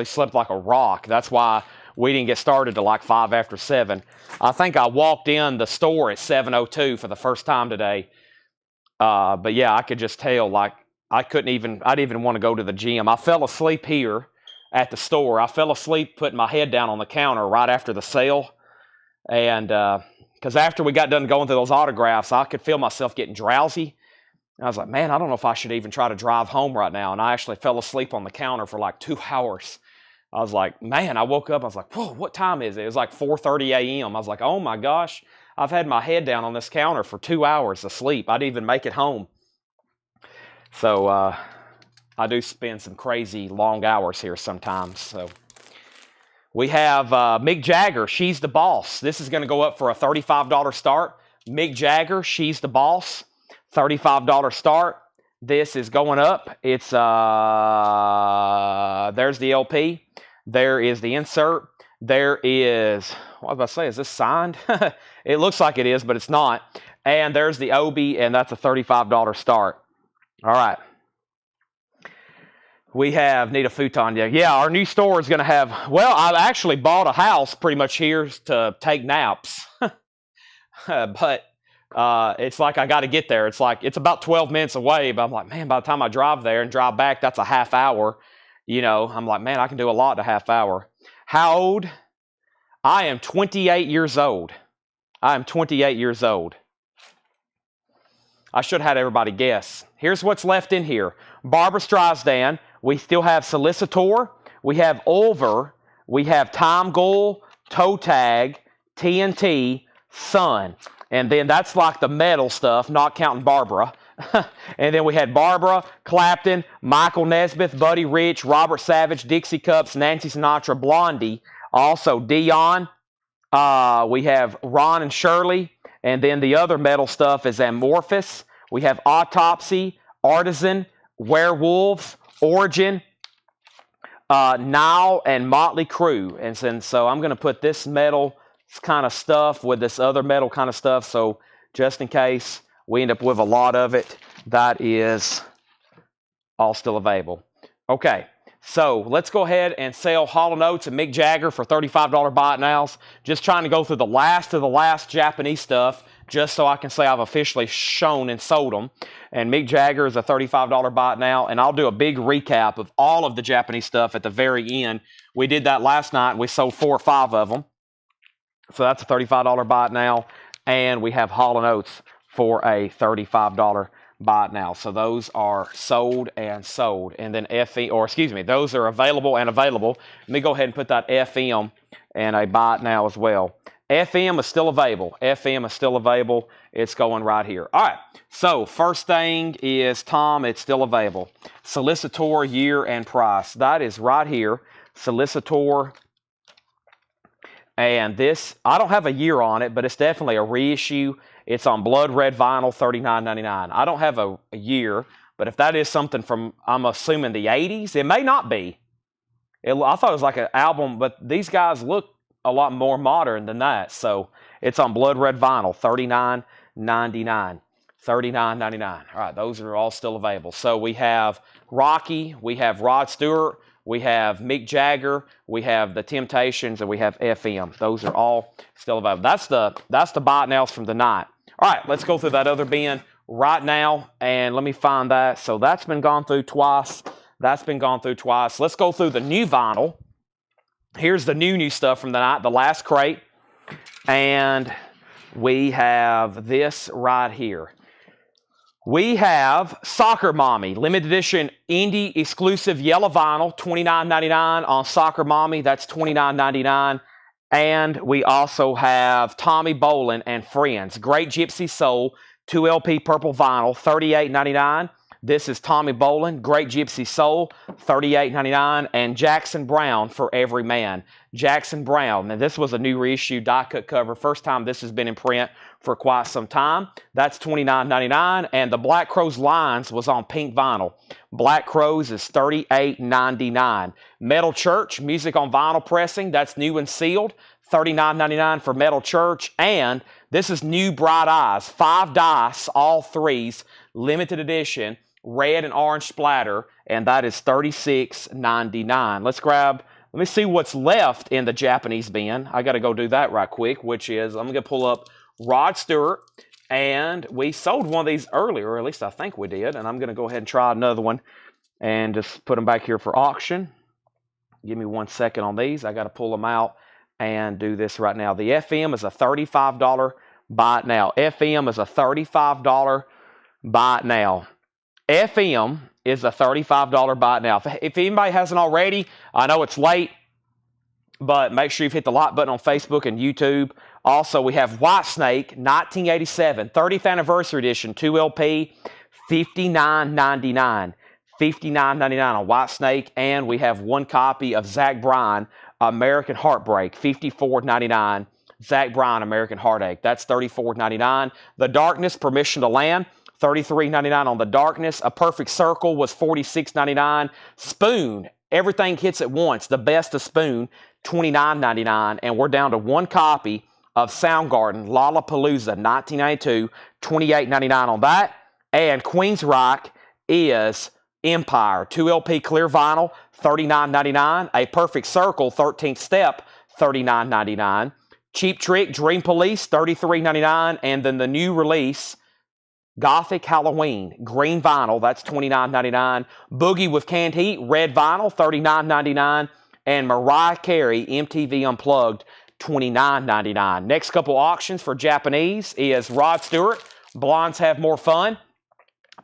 slept like a rock. That's why we didn't get started till like 5 after 7. I think I walked in the store at 7:02 for the first time today. But yeah, I could just tell like I didn't even want to go to the gym. I fell asleep here at the store. I fell asleep putting my head down on the counter right after the sale. And because after we got done going through those autographs, I could feel myself getting drowsy. And I was like, man, I don't know if I should even try to drive home right now. And I actually fell asleep on the counter for like 2 hours. I was like, man, I woke up. I was like, whoa, what time is it? It was like 4:30 a.m. I was like, oh my gosh, I've had my head down on this counter for 2 hours of sleep. I didn't even make it home. So I do spend some crazy long hours here sometimes. So we have Mick Jagger, She's the Boss. This is going to go up for a $35 start. Mick Jagger, She's the Boss, $35 start. This is going up. It's there's the LP. There is the insert. There is, what was I say? Is this signed? It looks like it is, but it's not. And there's the Obi, and that's a $35 start. All right. We have Need a Futon. Yeah, our new store is going to have, well, I've actually bought a house pretty much here to take naps. But it's like I got to get there. It's like, it's about 12 minutes away, but I'm like, man, by the time I drive there and drive back, that's a half hour. You know, I'm like, man, I can do a lot in a half hour. How old? I am 28 years old. I am 28 years old. I should have had everybody guess. Here's what's left in here. Barbra Streisand. We still have Solicitor. We have Ulver. We have Time Goal, Toe Tag, TNT, Sun. And then that's like the metal stuff, not counting Barbara. And then we had Barbara, Clapton, Michael Nesmith, Buddy Rich, Robert Savage, Dixie Cups, Nancy Sinatra, Blondie. Also Dion. We have Ron and Shirley. And then the other metal stuff is Amorphous. We have Autopsy, Artisan, Werewolves, Origin, Nile, and Motley Crue. And so I'm going to put this metal kind of stuff with this other metal kind of stuff. So just in case we end up with a lot of it, that is all still available. Okay, so let's go ahead and sell Hall & Oates and Mick Jagger for $35 buy it nows. Just trying to go through the last of the last Japanese stuff just so I can say I've officially shown and sold them. And Mick Jagger is a $35 buy it now, and I'll do a big recap of all of the Japanese stuff at the very end. We did that last night, and we sold 4 or 5 of them. So that's a $35 buy it now, and we have Hall & Oates for a $35 buy it now. So those are sold and sold. And then those are available and available. Let me go ahead and put that FM and a buy it now as well. FM is still available. FM is still available. It's going right here. All right. So first thing is, Tom, it's still available. Solicitor, year, and price. That is right here. Solicitor. And this, I don't have a year on it, but it's definitely a reissue. It's on blood red vinyl, $39.99. I don't have a year, but if that is something from, I'm assuming the 80s, it may not be. I thought it was like an album, but these guys look a lot more modern than that. So it's on blood red vinyl, $39.99. $39.99. All right, those are all still available. So we have Rocky, we have Rod Stewart, we have Mick Jagger, we have the Temptations, and we have FM. Those are all still available. That's the buy nows from the night. All right, let's go through that other bin right now, and let me find that. So that's been gone through twice. That's been gone through twice. Let's go through the new vinyl. Here's the new stuff from the night, the last crate, and we have this right here. We have Soccer Mommy, limited edition indie exclusive yellow vinyl, $29.99 on Soccer Mommy. That's $29.99. And we also have Tommy Bolin and Friends, Great Gypsy Soul, 2 LP purple vinyl, $38.99. This is Tommy Bolin, Great Gypsy Soul, $38.99, and Jackson Browne, For Every Man. Jackson Browne, and this was a new reissue die-cut cover. First time this has been in print for quite some time. That's $29.99, and the Black Crowes Lines was on pink vinyl. Black Crowes is $38.99. Metal Church, music on vinyl pressing, that's new and sealed, $39.99 for Metal Church, and this is New Bright Eyes, 5 dice, all threes, limited edition, red and orange splatter, and that is $36.99. Let me see what's left in the Japanese bin. I got to go do that right quick, which is, I'm going to pull up Rod Stewart, and we sold one of these earlier, or at least I think we did, and I'm going to go ahead and try another one and just put them back here for auction. Give me 1 second on these. I got to pull them out and do this right now. The FM is a $35 buy it now. FM is a $35 buy it now. FM is a $35 buy it now. If anybody hasn't already, I know it's late, but make sure you've hit the like button on Facebook and YouTube. Also, we have Whitesnake, 1987, 30th Anniversary Edition, 2 LP, $59.99. $59.99 on Whitesnake, and we have 1 copy of Zach Bryan, American Heartbreak, $54.99. Zach Bryan, American Heartache, that's $34.99. The Darkness, Permission to Land, $33.99 on The Darkness. A Perfect Circle was $46.99. Spoon, Everything Hits at Once, the best of Spoon, $29.99. And we're down to 1 copy of Soundgarden, Lollapalooza, 1992, $28.99 on that. And Queensryche is Empire, 2 LP clear vinyl, $39.99. A Perfect Circle, 13th Step, $39.99. Cheap Trick, Dream Police, $33.99. And then the new release, Gothic Halloween, green vinyl, that's $29.99. Boogie with Canned Heat, red vinyl, $39.99. And Mariah Carey, MTV Unplugged, $29.99. Next couple auctions for Japanese is Rod Stewart, Blondes Have More Fun,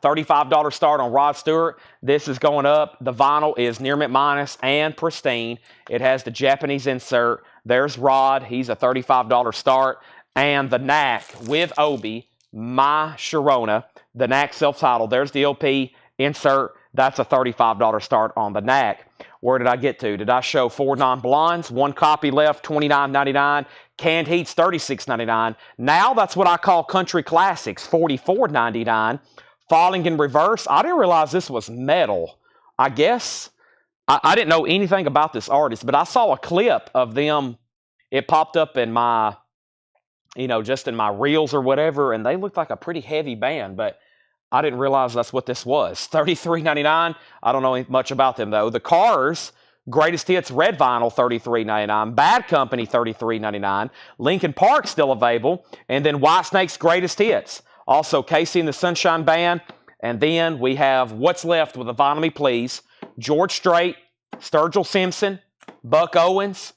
$35 start on Rod Stewart. This is going up. The vinyl is near mint minus and pristine. It has the Japanese insert. There's Rod. He's a $35 start. And the Knack with Obi, My Sharona, the Knack self-titled. There's the LP insert. That's a $35 start on the Knack. Where did I get to? Did I show 4 non-blondes? 1 copy left, $29.99. Canned Heat's $36.99. Now that's what I call country classics, $44.99. Falling in Reverse. I didn't realize this was metal. I guess I didn't know anything about this artist, but I saw a clip of them. It popped up in my, just in my reels or whatever, and they looked like a pretty heavy band, but I didn't realize that's what this was. $33.99. I don't know much about them, though. The Cars, Greatest Hits red vinyl, $33.99. Bad Company, $33.99. Linkin Park still available. And then Whitesnake's Greatest Hits. Also, Casey and the Sunshine Band. And then we have What's Left with a Vinyl Me Please. George Strait, Sturgill Simpson, Buck Owens,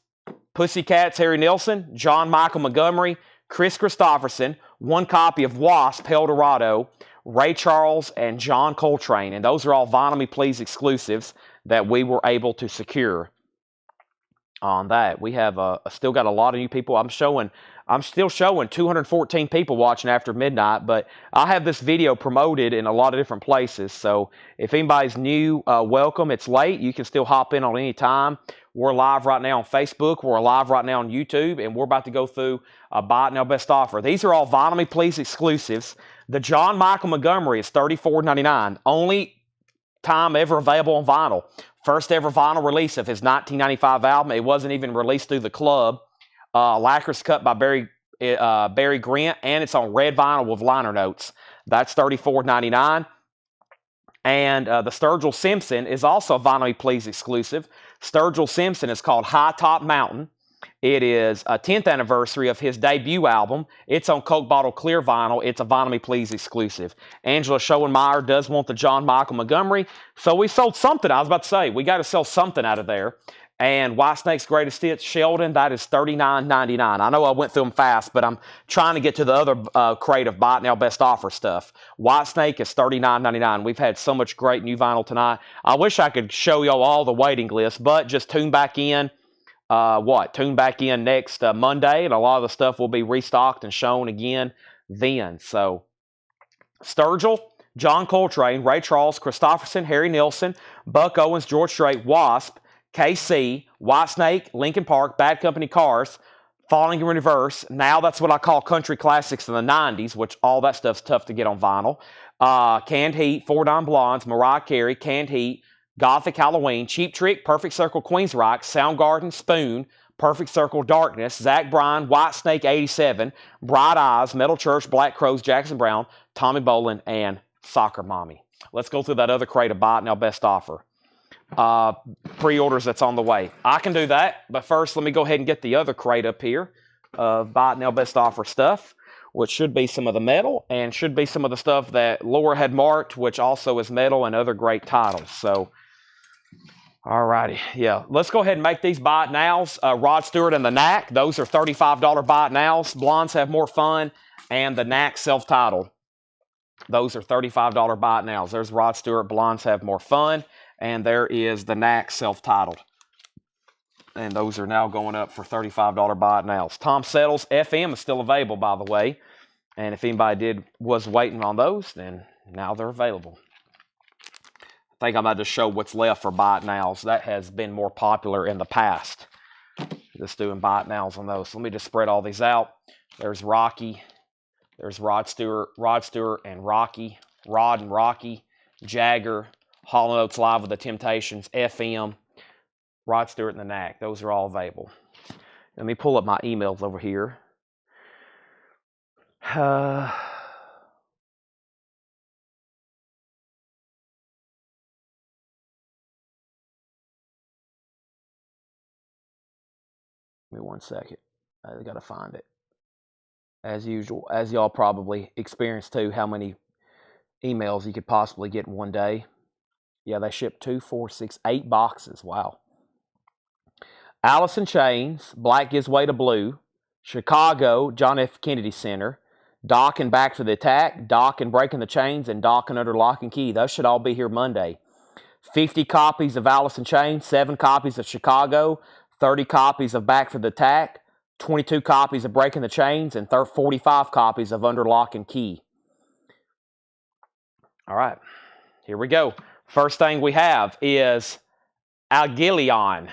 Pussycats, Harry Nilsson, John Michael Montgomery, Chris Christopherson, 1 copy of Wasp, El Dorado, Ray Charles, and John Coltrane. And those are all Vinyl Me Please exclusives that we were able to secure on that. We have still got a lot of new people. I'm still showing 214 people watching after midnight, but I have this video promoted in a lot of different places. So if anybody's new, welcome. It's late. You can still hop in on any time. We're live right now on Facebook. We're live right now on YouTube, and we're about to go through a Buy It Now Best Offer. These are all Vinyl Me Please exclusives. The John Michael Montgomery is $34.99. Only time ever available on vinyl. First ever vinyl release of his 1995 album. It wasn't even released through the club. Lacquer's cut by Barry Grant, and it's on red vinyl with liner notes. That's $34.99. And the Sturgill Simpson is also a Vinyl Me Please exclusive. Sturgill Simpson is called High Top Mountain. It is a 10th anniversary of his debut album. It's on Coke Bottle Clear Vinyl. It's a Vinyl Me Please exclusive. Angela Schoenmeyer does want the John Michael Montgomery. So we sold something. I was about to say, we got to sell something out of there. And Whitesnake's Greatest Hits, Sheldon, that is $39.99. I know I went through them fast, but I'm trying to get to the other crate of Buy It Now Best Offer stuff. Whitesnake is $39.99. We've had so much great new vinyl tonight. I wish I could show y'all all the waiting list, but just tune back in. Tune back in next Monday, and a lot of the stuff will be restocked and shown again then. So, Sturgill, John Coltrane, Ray Charles, Christopherson, Harry Nilsson, Buck Owens, George Strait, Wasp, KC, Whitesnake, Lincoln Park, Bad Company Cars, Falling in Reverse. Now that's what I call country classics in the 90s, which all that stuff's tough to get on vinyl. Canned Heat, Four Dime Blondes, Mariah Carey, Canned Heat, Gothic Halloween, Cheap Trick, Perfect Circle, Queensryche, Soundgarden, Spoon, Perfect Circle, Darkness, Zach Bryan, Whitesnake 87, Bright Eyes, Metal Church, Black Crowes, Jackson Brown, Tommy Bolin, and Soccer Mommy. Let's go through that other crate of Buy It Now Best Offer. Pre-orders that's on the way. I can do that, but first let me go ahead and get the other crate up here of Buy It Now Best Offer stuff, which should be some of the metal and should be some of the stuff that Laura had marked, which also is metal and other great titles. So, alrighty, yeah, let's go ahead and make these Buy It Nows. Rod Stewart and the Knack, those are $35 Buy It Nows. Blondes Have More Fun, and the Knack self-titled. Those are $35 Buy It Nows. There's Rod Stewart, Blondes Have More Fun. And there is the Knack self-titled. And those are now going up for $35 Buy It Nows. Tom Settles FM is still available, by the way. And if anybody was waiting on those, then now they're available. I think I'm about to show what's left for Buy It Nows. That has been more popular in the past. Just doing Buy It Nows on those. So let me just spread all these out. There's Rocky. There's Rod Stewart and Rocky. Rod and Rocky. Jagger. Hall & Oates Live with the Temptations, FM, Rod Stewart and the Knack. Those are all available. Let me pull up my emails over here. Give me 1 second. I got to find it. As usual, as y'all probably experienced too, how many emails you could possibly get in one day. Yeah, they shipped 2, 4, 6, 8 boxes. Wow. Alice in Chains, Black Gives Way to Blue, Chicago, John F. Kennedy Center, Doc and Back for the Attack, Doc and Breaking the Chains, and Doc and Under Lock and Key. Those should all be here Monday. 50 copies of Alice in Chains, 7 copies of Chicago, 30 copies of Back for the Attack, 22 copies of Breaking the Chains, and 45 copies of Under Lock and Key. All right, here we go. First thing we have is Algilion,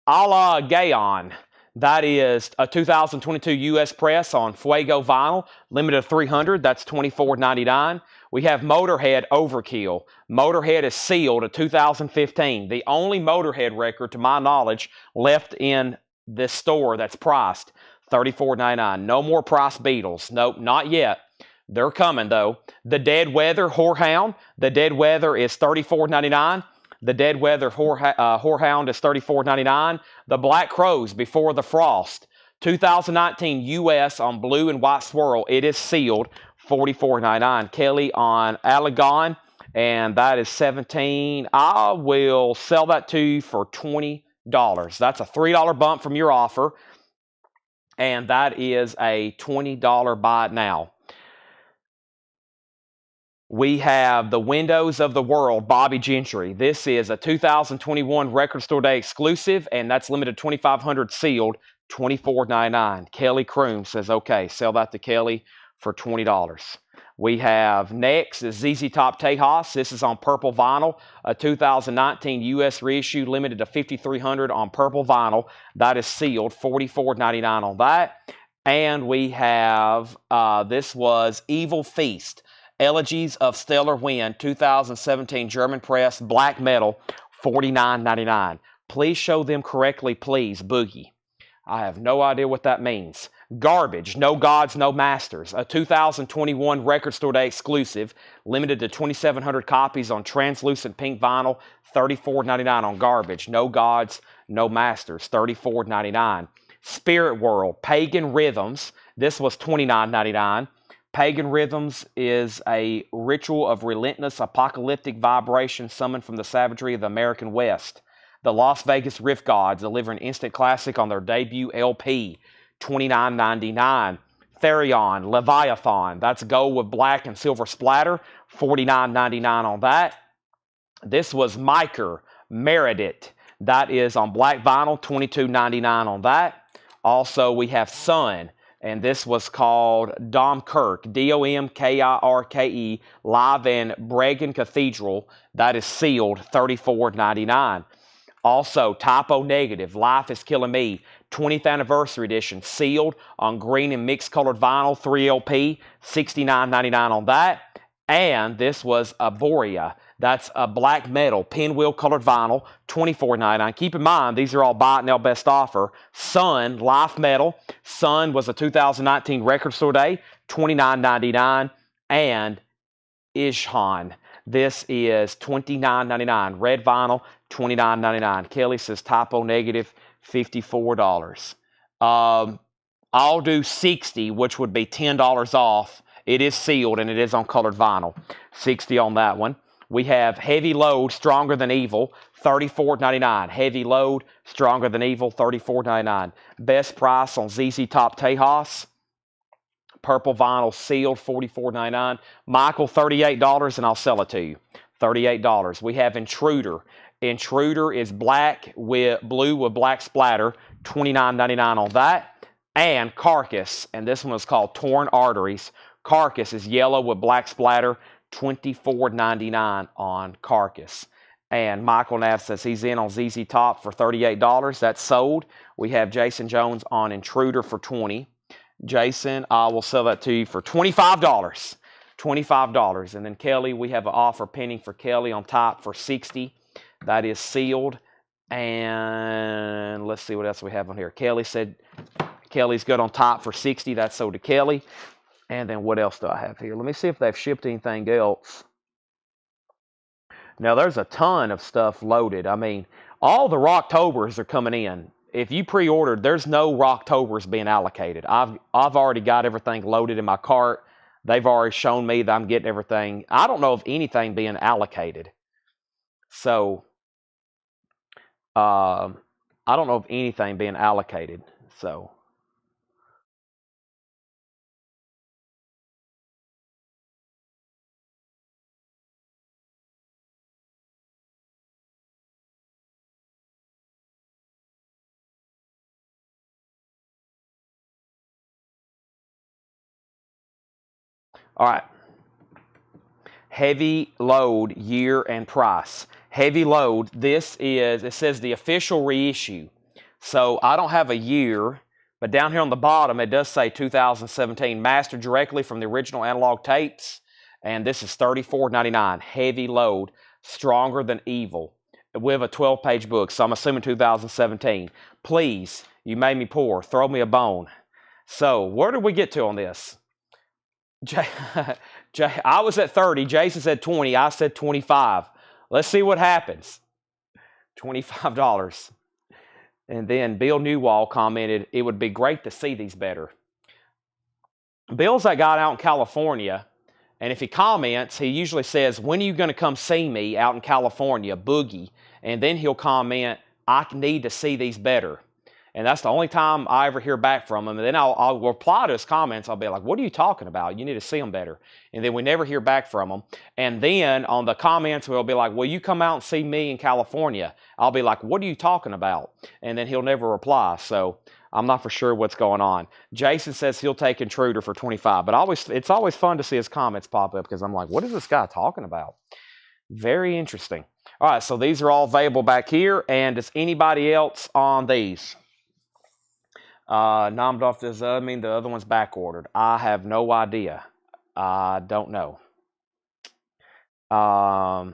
a la Gaon. That is a 2022 U.S. press on Fuego vinyl, limited of 300. That's $24.99. We have Motorhead Overkill. Motorhead is sealed, a 2015. The only Motorhead record, to my knowledge, left in this store that's priced $34.99. No more price Beatles. Nope, not yet. They're coming, though. The Dead Weather Whorehound. The Dead Weather is $34.99. The Dead Weather Whorehound is $34.99. The Black Crowes Before the Frost. 2019 U.S. on blue and white swirl. It is sealed. $44.99. Kelly on Allegon. And that is $17. I will sell that to you for $20. That's a $3 bump from your offer. And that is a $20 Buy It Now. We have The Windows of the World, Bobby Gentry. This is a 2021 Record Store Day exclusive, and that's limited 2,500 sealed, $24.99. Kelly Kroom says, okay, sell that to Kelly for $20. We have next is ZZ Top Tejas. This is on purple vinyl, a 2019 U.S. reissue, limited to 5,300 on purple vinyl. That is sealed, $44.99 on that. And we have, this was Evil Feast, Elegies of Stellar Wind, 2017 German press, black metal, $49.99. Please show them correctly, please, Boogie. I have no idea what that means. Garbage, No Gods, No Masters, a 2021 Record Store Day exclusive, limited to 2,700 copies on translucent pink vinyl, $34.99 on Garbage. No Gods, No Masters, $34.99. Spirit World, Pagan Rhythms, this was $29.99. Pagan Rhythms is a ritual of relentless apocalyptic vibration summoned from the savagery of the American West. The Las Vegas Riff Gods deliver an instant classic on their debut LP, $29.99. Therion, Leviathan, that's gold with black and silver splatter, $49.99 on that. This was Miker, Meredith, that is on black vinyl, $22.99 on that. Also, we have Sun, and this was called Domkirke, Domkirke, live in Bregan Cathedral, that is sealed, $34.99. Also, Typo Negative, Life is Killing Me, 20th Anniversary Edition, sealed on green and mixed colored vinyl, 3LP, $69.99 on that. And this was Aboria, that's a black metal, pinwheel colored vinyl, $24.99. Keep in mind, these are all buy it now best offer. Sun, Life Metal, Sun was a 2019 Record Store Day, $29.99. And Ishhan, this is $29.99. Red vinyl, $29.99. Kelly says Typo Negative, $54. I'll do 60, which would be $10 off. It is sealed and it is on colored vinyl. 60 on that one. We have Heavy Load, Stronger Than Evil, $34.99. Heavy Load, Stronger Than Evil, $34.99. Best price on ZZ Top Tejas. Purple vinyl sealed, $44.99. Michael, $38, and I'll sell it to you. $38. We have Intruder. Intruder is black with blue with black splatter, $29.99 on that. And Carcass, and this one is called Torn Arteries. Carcass is yellow with black splatter, $24.99 on Carcass. And Michael Nav says he's in on ZZ Top for $38. That's sold. We have Jason Jones on Intruder for $20. Jason, I will sell that to you for $25. $25. And then Kelly, we have an offer pending for Kelly on top for $60. That is sealed. And let's see what else we have on here. Kelly said Kelly's good on top for $60. That's sold to Kelly. And then what else do I have here? Let me see if they've shipped anything else. Now, there's a ton of stuff loaded. I mean, all the Rocktobers are coming in. If you pre-ordered, there's no Rocktobers being allocated. I've already got everything loaded in my cart. They've already shown me that I'm getting everything. I don't know of anything being allocated. So, I don't know of anything being allocated. So, all right. Heavy Load, year and price. Heavy Load, this is, it says the official reissue. So I don't have a year, but down here on the bottom, it does say 2017, mastered directly from the original analog tapes. And this is $34.99. Heavy Load, Stronger Than Evil, with a 12-page book. So I'm assuming 2017. Please, you made me poor. Throw me a bone. So where did we get to on this? I was at 30. Jason said 20. I said 25. Let's see what happens. $25. And then Bill Newwall commented, it would be great to see these better. Bill's that guy out in California, and if he comments, he usually says, when are you going to come see me out in California, Boogie? And then he'll comment, I need to see these better. And that's the only time I ever hear back from him. And then I'll reply to his comments. I'll be like, what are you talking about? You need to see them better. And then we never hear back from him. And then on the comments, we'll be like, will you come out and see me in California? I'll be like, what are you talking about? And then he'll never reply. So I'm not for sure what's going on. Jason says he'll take Intruder for 25, but it's always fun to see his comments pop up because I'm like, what is this guy talking about? Very interesting. All right, so these are all available back here, and does anybody else on these? Namdorf does mean the other one's back ordered. I have no idea. I don't know. I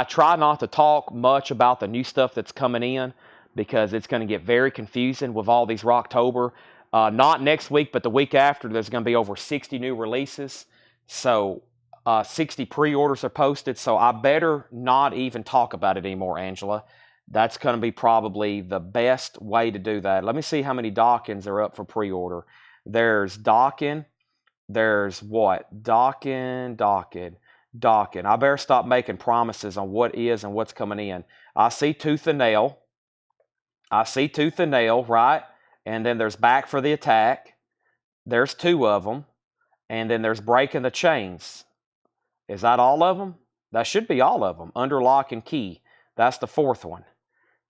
try not to talk much about the new stuff that's coming in because it's going to get very confusing with all these Rocktober. Not next week, but the week after, there's going to be over 60 new releases. So 60 pre-orders are posted. So I better not even talk about it anymore, Angela. That's going to be probably the best way to do that. Let me see how many Dawkins are up for pre-order. There's Dawkin. There's what? Dawkin. I better stop making promises on what is and what's coming in. I see Tooth and Nail. Right? And then there's Back for the Attack. There's 2 of them. And then there's Breaking the Chains. Is that all of them? That should be all of them. Under Lock and Key. That's the 4th one.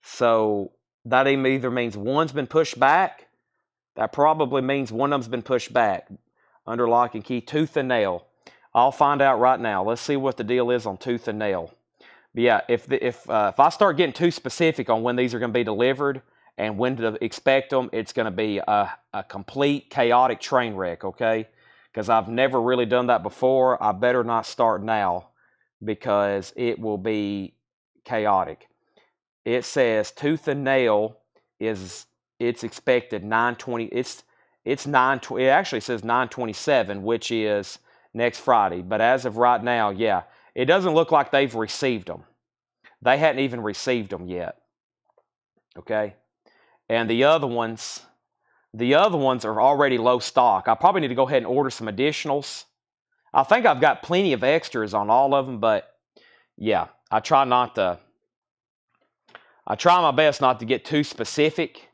So that either means one's been pushed back. That probably means one of them's been pushed back. Under Lock and Key. Tooth and Nail. I'll find out right now. Let's see what the deal is on Tooth and Nail. But yeah, if I start getting too specific on when these are going to be delivered and when to expect them, it's going to be a complete chaotic train wreck, okay? Because I've never really done that before. I better not start now because it will be chaotic. It says Tooth and Nail it's expected 9/20. It's 9/20. It actually says 9/27, which is next Friday. But as of right now, yeah, it doesn't look like they've received them. They hadn't even received them yet. Okay? And the other ones are already low stock. I probably need to go ahead and order some additionals. I think I've got plenty of extras on all of them, but yeah, I try my best not to get too specific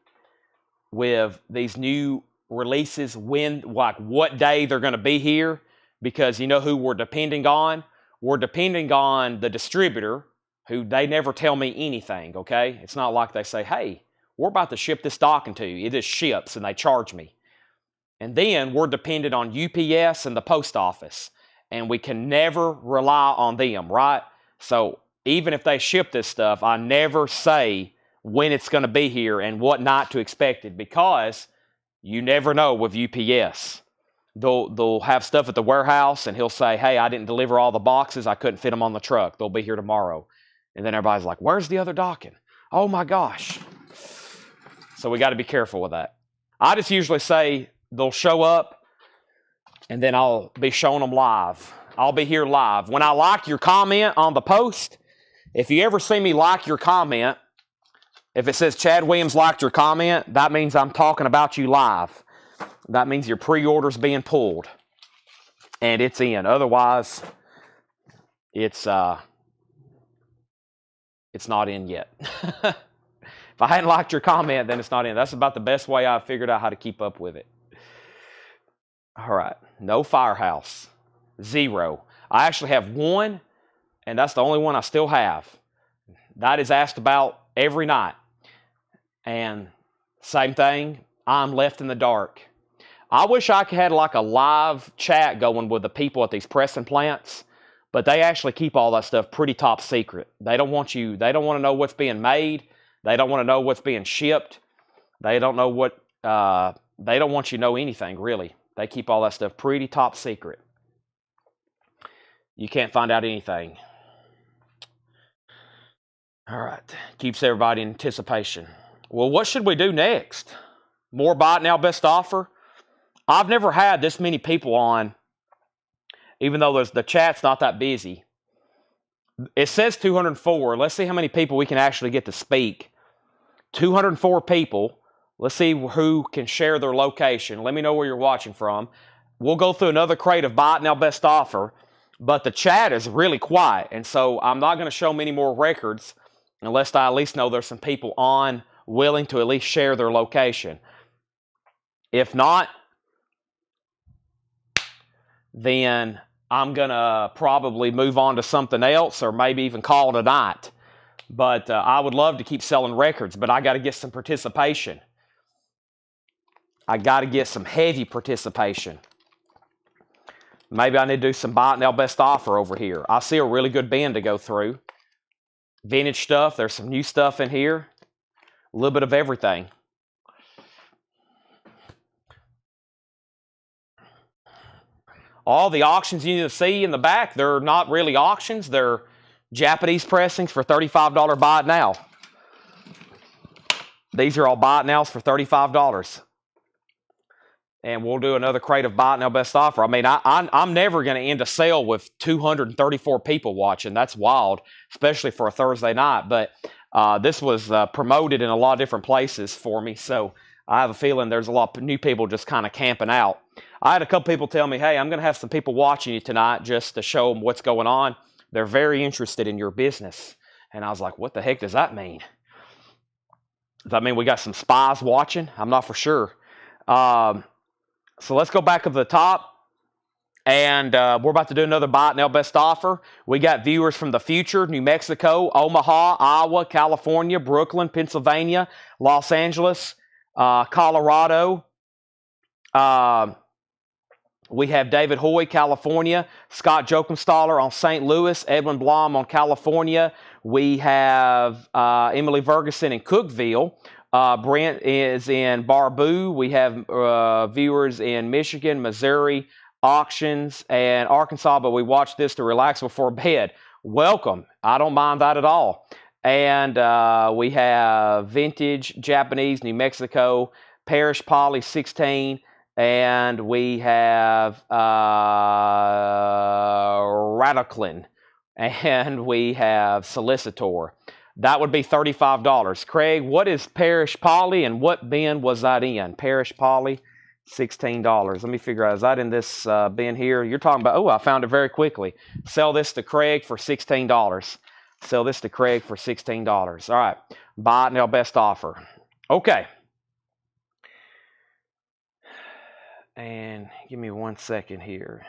with these new releases, what day they're going to be here. Because you know who we're depending on? We're depending on the distributor, who they never tell me anything, okay? It's not like they say, hey, we're about to ship this Dawkin to you. It just ships and they charge me. And then we're dependent on UPS and the post office. And we can never rely on them, right? So even if they ship this stuff, I never say when it's going to be here and what not to expect it, because you never know with UPS. They'll have stuff at the warehouse, and he'll say, hey, I didn't deliver all the boxes. I couldn't fit them on the truck. They'll be here tomorrow. And then everybody's like, where's the other Dawkin? Oh, my gosh. So we got to be careful with that. I just usually say they'll show up, and then I'll be showing them live. I'll be here live. When I like your comment on the post, if you ever see me like your comment, if it says Chad Williams liked your comment, that means I'm talking about you live. That means your pre-order's being pulled. And it's in. Otherwise, it's not in yet. If I hadn't liked your comment, then it's not in. That's about the best way I've figured out how to keep up with it. All right. No Firehouse. 0. I actually have 1, and that's the only one I still have. That is asked about every night. And same thing, I'm left in the dark. I wish I had like a live chat going with the people at these pressing plants, but they actually keep all that stuff pretty top secret. They don't want to know what's being made. They don't want to know what's being shipped. They don't want you to know anything, really. They keep all that stuff pretty top secret. You can't find out anything. All right. Keeps everybody in anticipation. Well, what should we do next? More Buy It Now Best Offer? I've never had this many people on, even though the chat's not that busy. It says 204. Let's see how many people we can actually get to speak. 204 people. Let's see who can share their location. Let me know where you're watching from. We'll go through another crate of Buy It Now Best Offer, but the chat is really quiet, and so I'm not going to show many more records unless I at least know there's some people on willing to at least share their location. If not, then I'm going to probably move on to something else or maybe even call it a night. But I would love to keep selling records, but I got to get some participation. I got to get some heavy participation. Maybe I need to do some buy it now best offer over here. I see a really good bin to go through. Vintage stuff. There's some new stuff in here. A little bit of everything. All the auctions you need to see in the back, they're not really auctions. They're Japanese pressings for $35 buy it now. These are all buy it nows for $35. And we'll do another crate of buy it now best offer. I mean, I'm never going to end a sale with 234 people watching. That's wild, especially for a Thursday night. But this was promoted in a lot of different places for me. So I have a feeling there's a lot of new people just kind of camping out. I had a couple people tell me, hey, I'm going to have some people watching you tonight just to show them what's going on. They're very interested in your business. And I was like, what the heck does that mean? Does that mean we got some spies watching? I'm not for sure. So let's go back up to the top. And we're about to do another buy it now best offer. We got viewers from the future, New Mexico, Omaha, Iowa, California, Brooklyn, Pennsylvania, Los Angeles, Colorado. We have David Hoy, California, Scott Jokenstaller on St. Louis, Edwin Blom on California. We have Emily Ferguson in Cookeville. Brent is in Baraboo. We have viewers in Michigan, Missouri, Auctions, and Arkansas, but we watch this to relax before bed. Welcome. I don't mind that at all. And we have Vintage, Japanese, New Mexico, Parish Poly 16, and we have Radiclin, and we have Solicitor. That would be $35. Craig, what is Parish Poly and what bin was that in? Parish Poly, $16. Let me figure out, is that in this bin here? You're talking about, oh, I found it very quickly. Sell this to Craig for $16. Sell this to Craig for $16. All right, buy it now best offer. Okay. And give me 1 second here.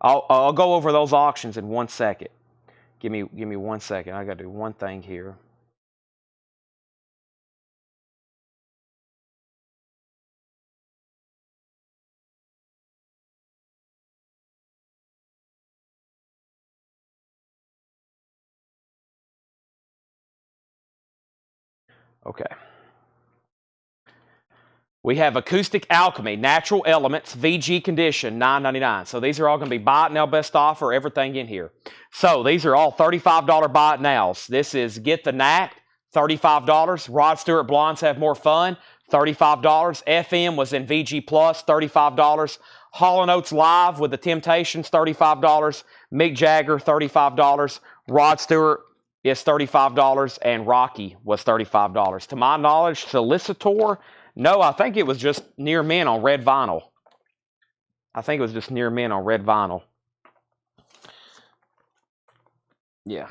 I'll go over those auctions in 1 second. Give me 1 second. I got to do one thing here. Okay. We have Acoustic Alchemy, Natural Elements, VG Condition, $9.99. So these are all going to be buy it now best offer, everything in here. So these are all $35 buy it nows. This is Get the Knack, $35. Rod Stewart Blondes Have More Fun, $35. FM was in VG Plus, $35. Hall & Oates Live with the Temptations, $35. Mick Jagger, $35. Rod Stewart is $35, and Rocky was $35. To my knowledge, Solicitor, no, I think it was just Near Men on red vinyl. I think it was just Near Men on red vinyl. Yeah.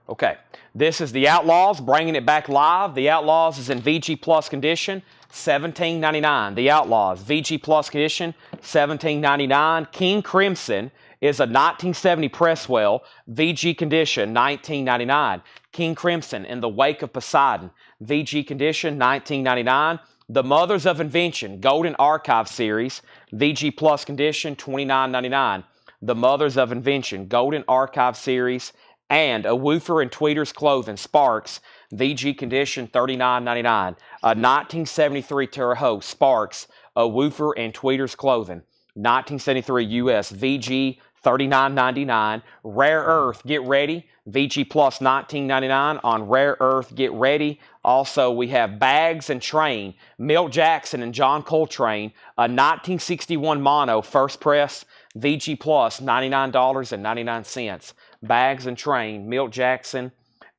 Okay, this is the Outlaws, bringing it back live. The Outlaws is in VG Plus condition, $17.99. The Outlaws, VG Plus condition, $17.99. King Crimson is a 1970 Presswell, VG condition, $19.99. King Crimson in the Wake of Poseidon, VG condition, $19.99. The Mothers of Invention, Golden Archive Series, VG Plus condition, $29.99. The Mothers of Invention, Golden Archive Series, and a Woofer and Tweeters Clothing, Sparks, VG condition, $39.99. A 1973 Terre Haute, Sparks, a Woofer and Tweeters Clothing, 1973 US, VG, $39.99. Rare Earth, get ready, VG Plus, $19.99 on Rare Earth, get ready. Also, we have Bags and Train, Milt Jackson and John Coltrane, a 1961 mono, first press, VG Plus, $99.99. Bags and Train, Milt Jackson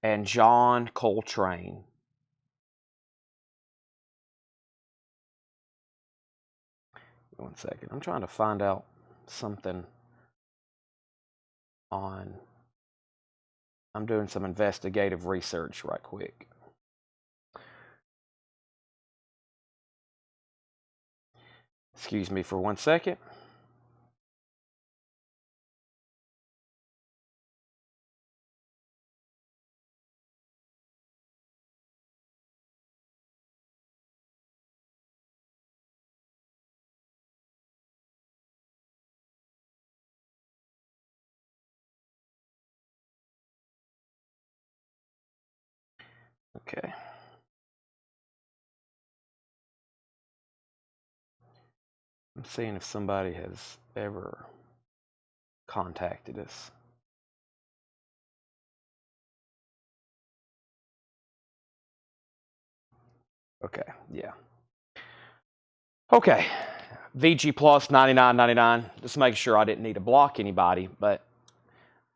and John Coltrane. One second. I'm trying to find out something on... I'm doing some investigative research right quick. Excuse me for 1 second. Okay. I'm seeing if somebody has ever contacted us. Okay, yeah. Okay, VG Plus $99.99. Just making sure I didn't need to block anybody, but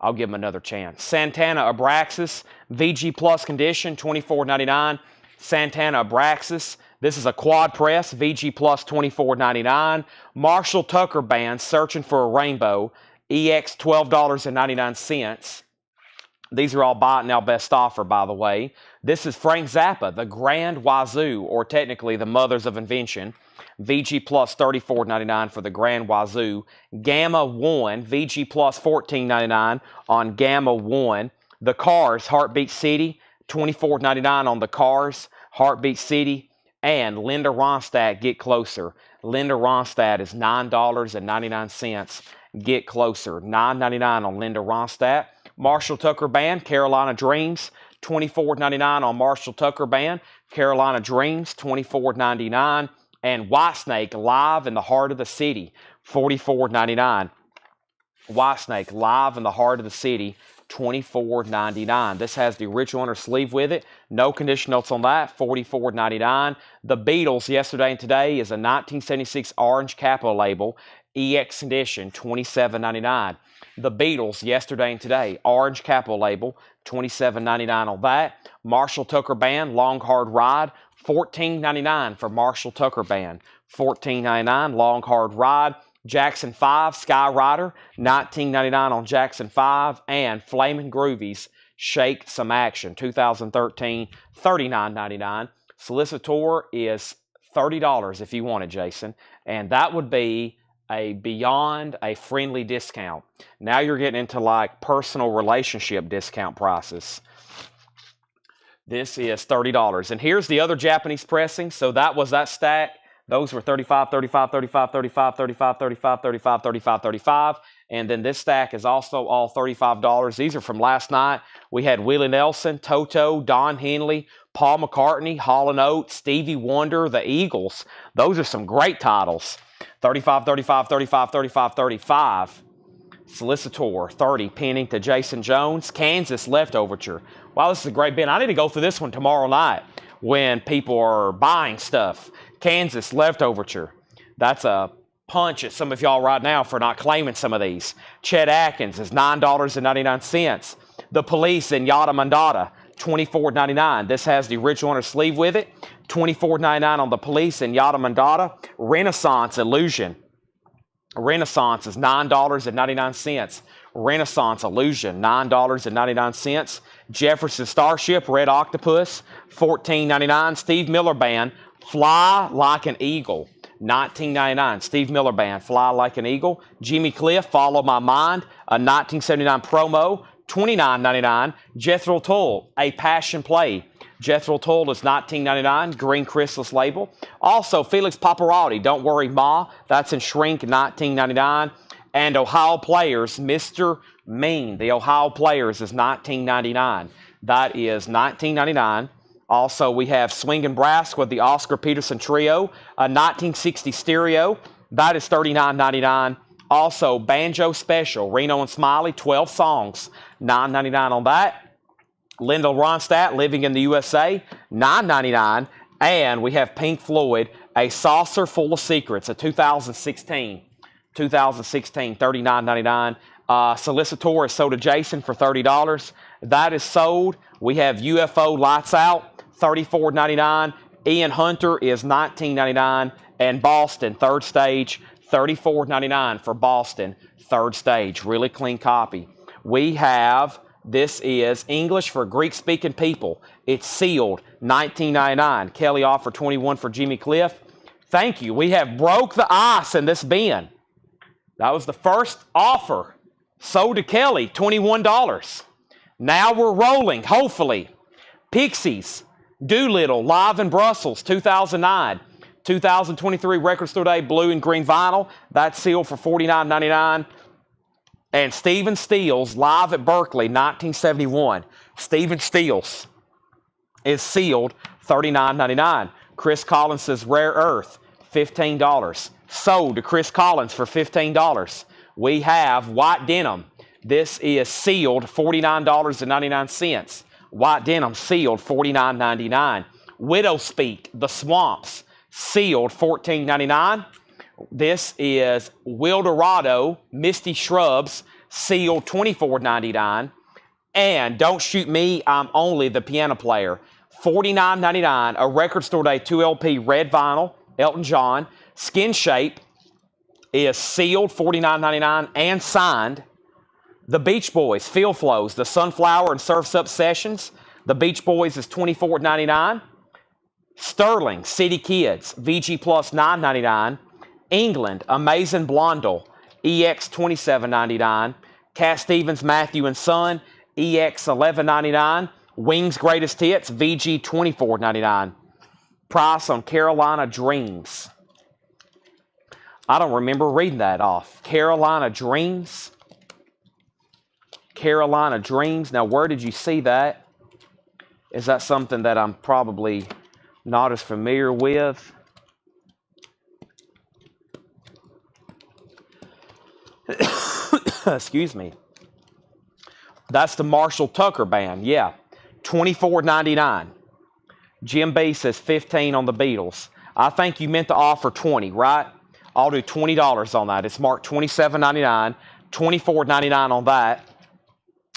I'll give them another chance. Santana Abraxas, VG Plus condition, $24.99. Santana Abraxas. This is a quad press, VG Plus $24.99. Marshall Tucker Band, Searching for a Rainbow, EX $12.99. These are all buy it now best offer, by the way. This is Frank Zappa, the Grand Wazoo, or technically the Mothers of Invention. VG Plus $34.99 for the Grand Wazoo. Gamma 1, VG Plus $14.99 on Gamma 1. The Cars, Heartbeat City, $24.99 on the Cars, Heartbeat City. And Linda Ronstadt, Get Closer. Linda Ronstadt is $9.99. Get Closer, $9.99 on Linda Ronstadt. Marshall Tucker Band, Carolina Dreams, $24.99 on Marshall Tucker Band. Carolina Dreams, $24.99. And Whitesnake, Live in the Heart of the City, $44.99. Whitesnake, Live in the Heart of the City, $24.99. This has the original inner sleeve with it. No condition notes on that, $44.99. The Beatles, Yesterday and Today, is a 1976 orange capo label, EX edition, $27.99. The Beatles, Yesterday and Today, orange capo label, $27.99 on that. Marshall Tucker Band, Long Hard Ride, $14.99 for Marshall Tucker Band. $14.99, Long Hard Ride. Jackson 5, Skyrider, $19.99 on Jackson 5. And Flamin' Groovies, Shake Some Action, 2013, $39.99. Solicitor is $30 if you want it, Jason. And that would be beyond a friendly discount. Now you're getting into like personal relationship discount prices. This is $30. And here's the other Japanese pressing. So that was that stack. Those were $35, $35, $35, $35, $35, $35, $35, $35, $35. And then this stack is also all $35. These are from last night. We had Willie Nelson, Toto, Don Henley, Paul McCartney, Hall & Oates, Stevie Wonder, the Eagles. Those are some great titles. 35, 35, 35, 35, 35. Solicitor, 30, penning to Jason Jones. Kansas, Leftoverture. Wow, this is a great bin. I need to go through this one tomorrow night when people are buying stuff. Kansas, Leftoverture. That's a punch at some of y'all right now for not claiming some of these. Chet Atkins is $9.99. The Police in Yada Mandata, $24.99. This has the original inner sleeve with it. $24.99 on The Police in Yada Mandata. Renaissance Illusion. Renaissance is $9.99. Renaissance Illusion, $9.99. Jefferson Starship, Red Octopus, $14.99. Steve Miller Band, Fly Like an Eagle, $19.99. Steve Miller Band, Fly Like an Eagle. Jimmy Cliff, Follow My Mind, a 1979 promo, $29.99. Jethro Tull, A Passion Play. Jethro Tull is $19.99, Green Chrysalis label. Also, Felix Paparotti, Don't Worry Ma, that's in shrink, $19.99. And Ohio Players, Mr. Mean, the Ohio Players is $19.99. That is $19.99. Also, we have Swingin' Brass with the Oscar Peterson Trio, a 1960 stereo. That is $39.99. Also, Banjo Special, Reno and Smiley, 12 songs, $9.99 on that. Linda Ronstadt, Living in the USA, $9.99. And we have Pink Floyd, A Saucer Full of Secrets, a 2016, $39.99. Solicitor is sold to Jason for $30. That is sold. We have UFO Lights Out, $34.99. Ian Hunter is $19.99. And Boston, Third Stage, $34.99 for Boston, Third Stage. Really clean copy. We have, this is English for Greek-speaking people. It's sealed, $19.99. Kelly offered $21 for Jimmy Cliff. Thank you. We have broke the ice in this bin. That was the first offer. Sold to Kelly, $21. Now we're rolling, hopefully. Pixies, Doolittle, live in Brussels, 2009. 2023 Record Store Day, blue and green vinyl. That's sealed for $49.99. And Stephen Stills, live at Berkeley, 1971. Stephen Stills is sealed, $39.99. Chris Collins' Rare Earth, $15. Sold to Chris Collins for $15. We have White Denim. This is sealed, $49.99. White Denim sealed, $49.99. Widow Speak, The Swamps, sealed, $14.99. This is Wildorado, Misty Shrubs, sealed, $24.99. And Don't Shoot Me, I'm Only the Piano Player, $49.99. A Record Store Day 2LP red vinyl, Elton John. Skin Shape is sealed, $49.99 and signed. The Beach Boys, Feel Flows, The Sunflower and Surf's Up Sessions. The Beach Boys is $24.99. Sterling, City Kids, VG Plus, $9.99. England, Amazing Blondel, EX, $27.99. Cat Stevens, Matthew and Son, EX, $11.99. Wings Greatest Hits, VG, $24.99. Price on Carolina Dreams. I don't remember reading that off. Carolina Dreams. Carolina Dreams. Now, where did you see that? Is that something that I'm probably not as familiar with? Excuse me. That's the Marshall Tucker Band. Yeah. $24.99. Jim B says 15 on the Beatles. I think you meant to offer 20, right? I'll do $20 on that. It's marked $27.99, $24.99 on that.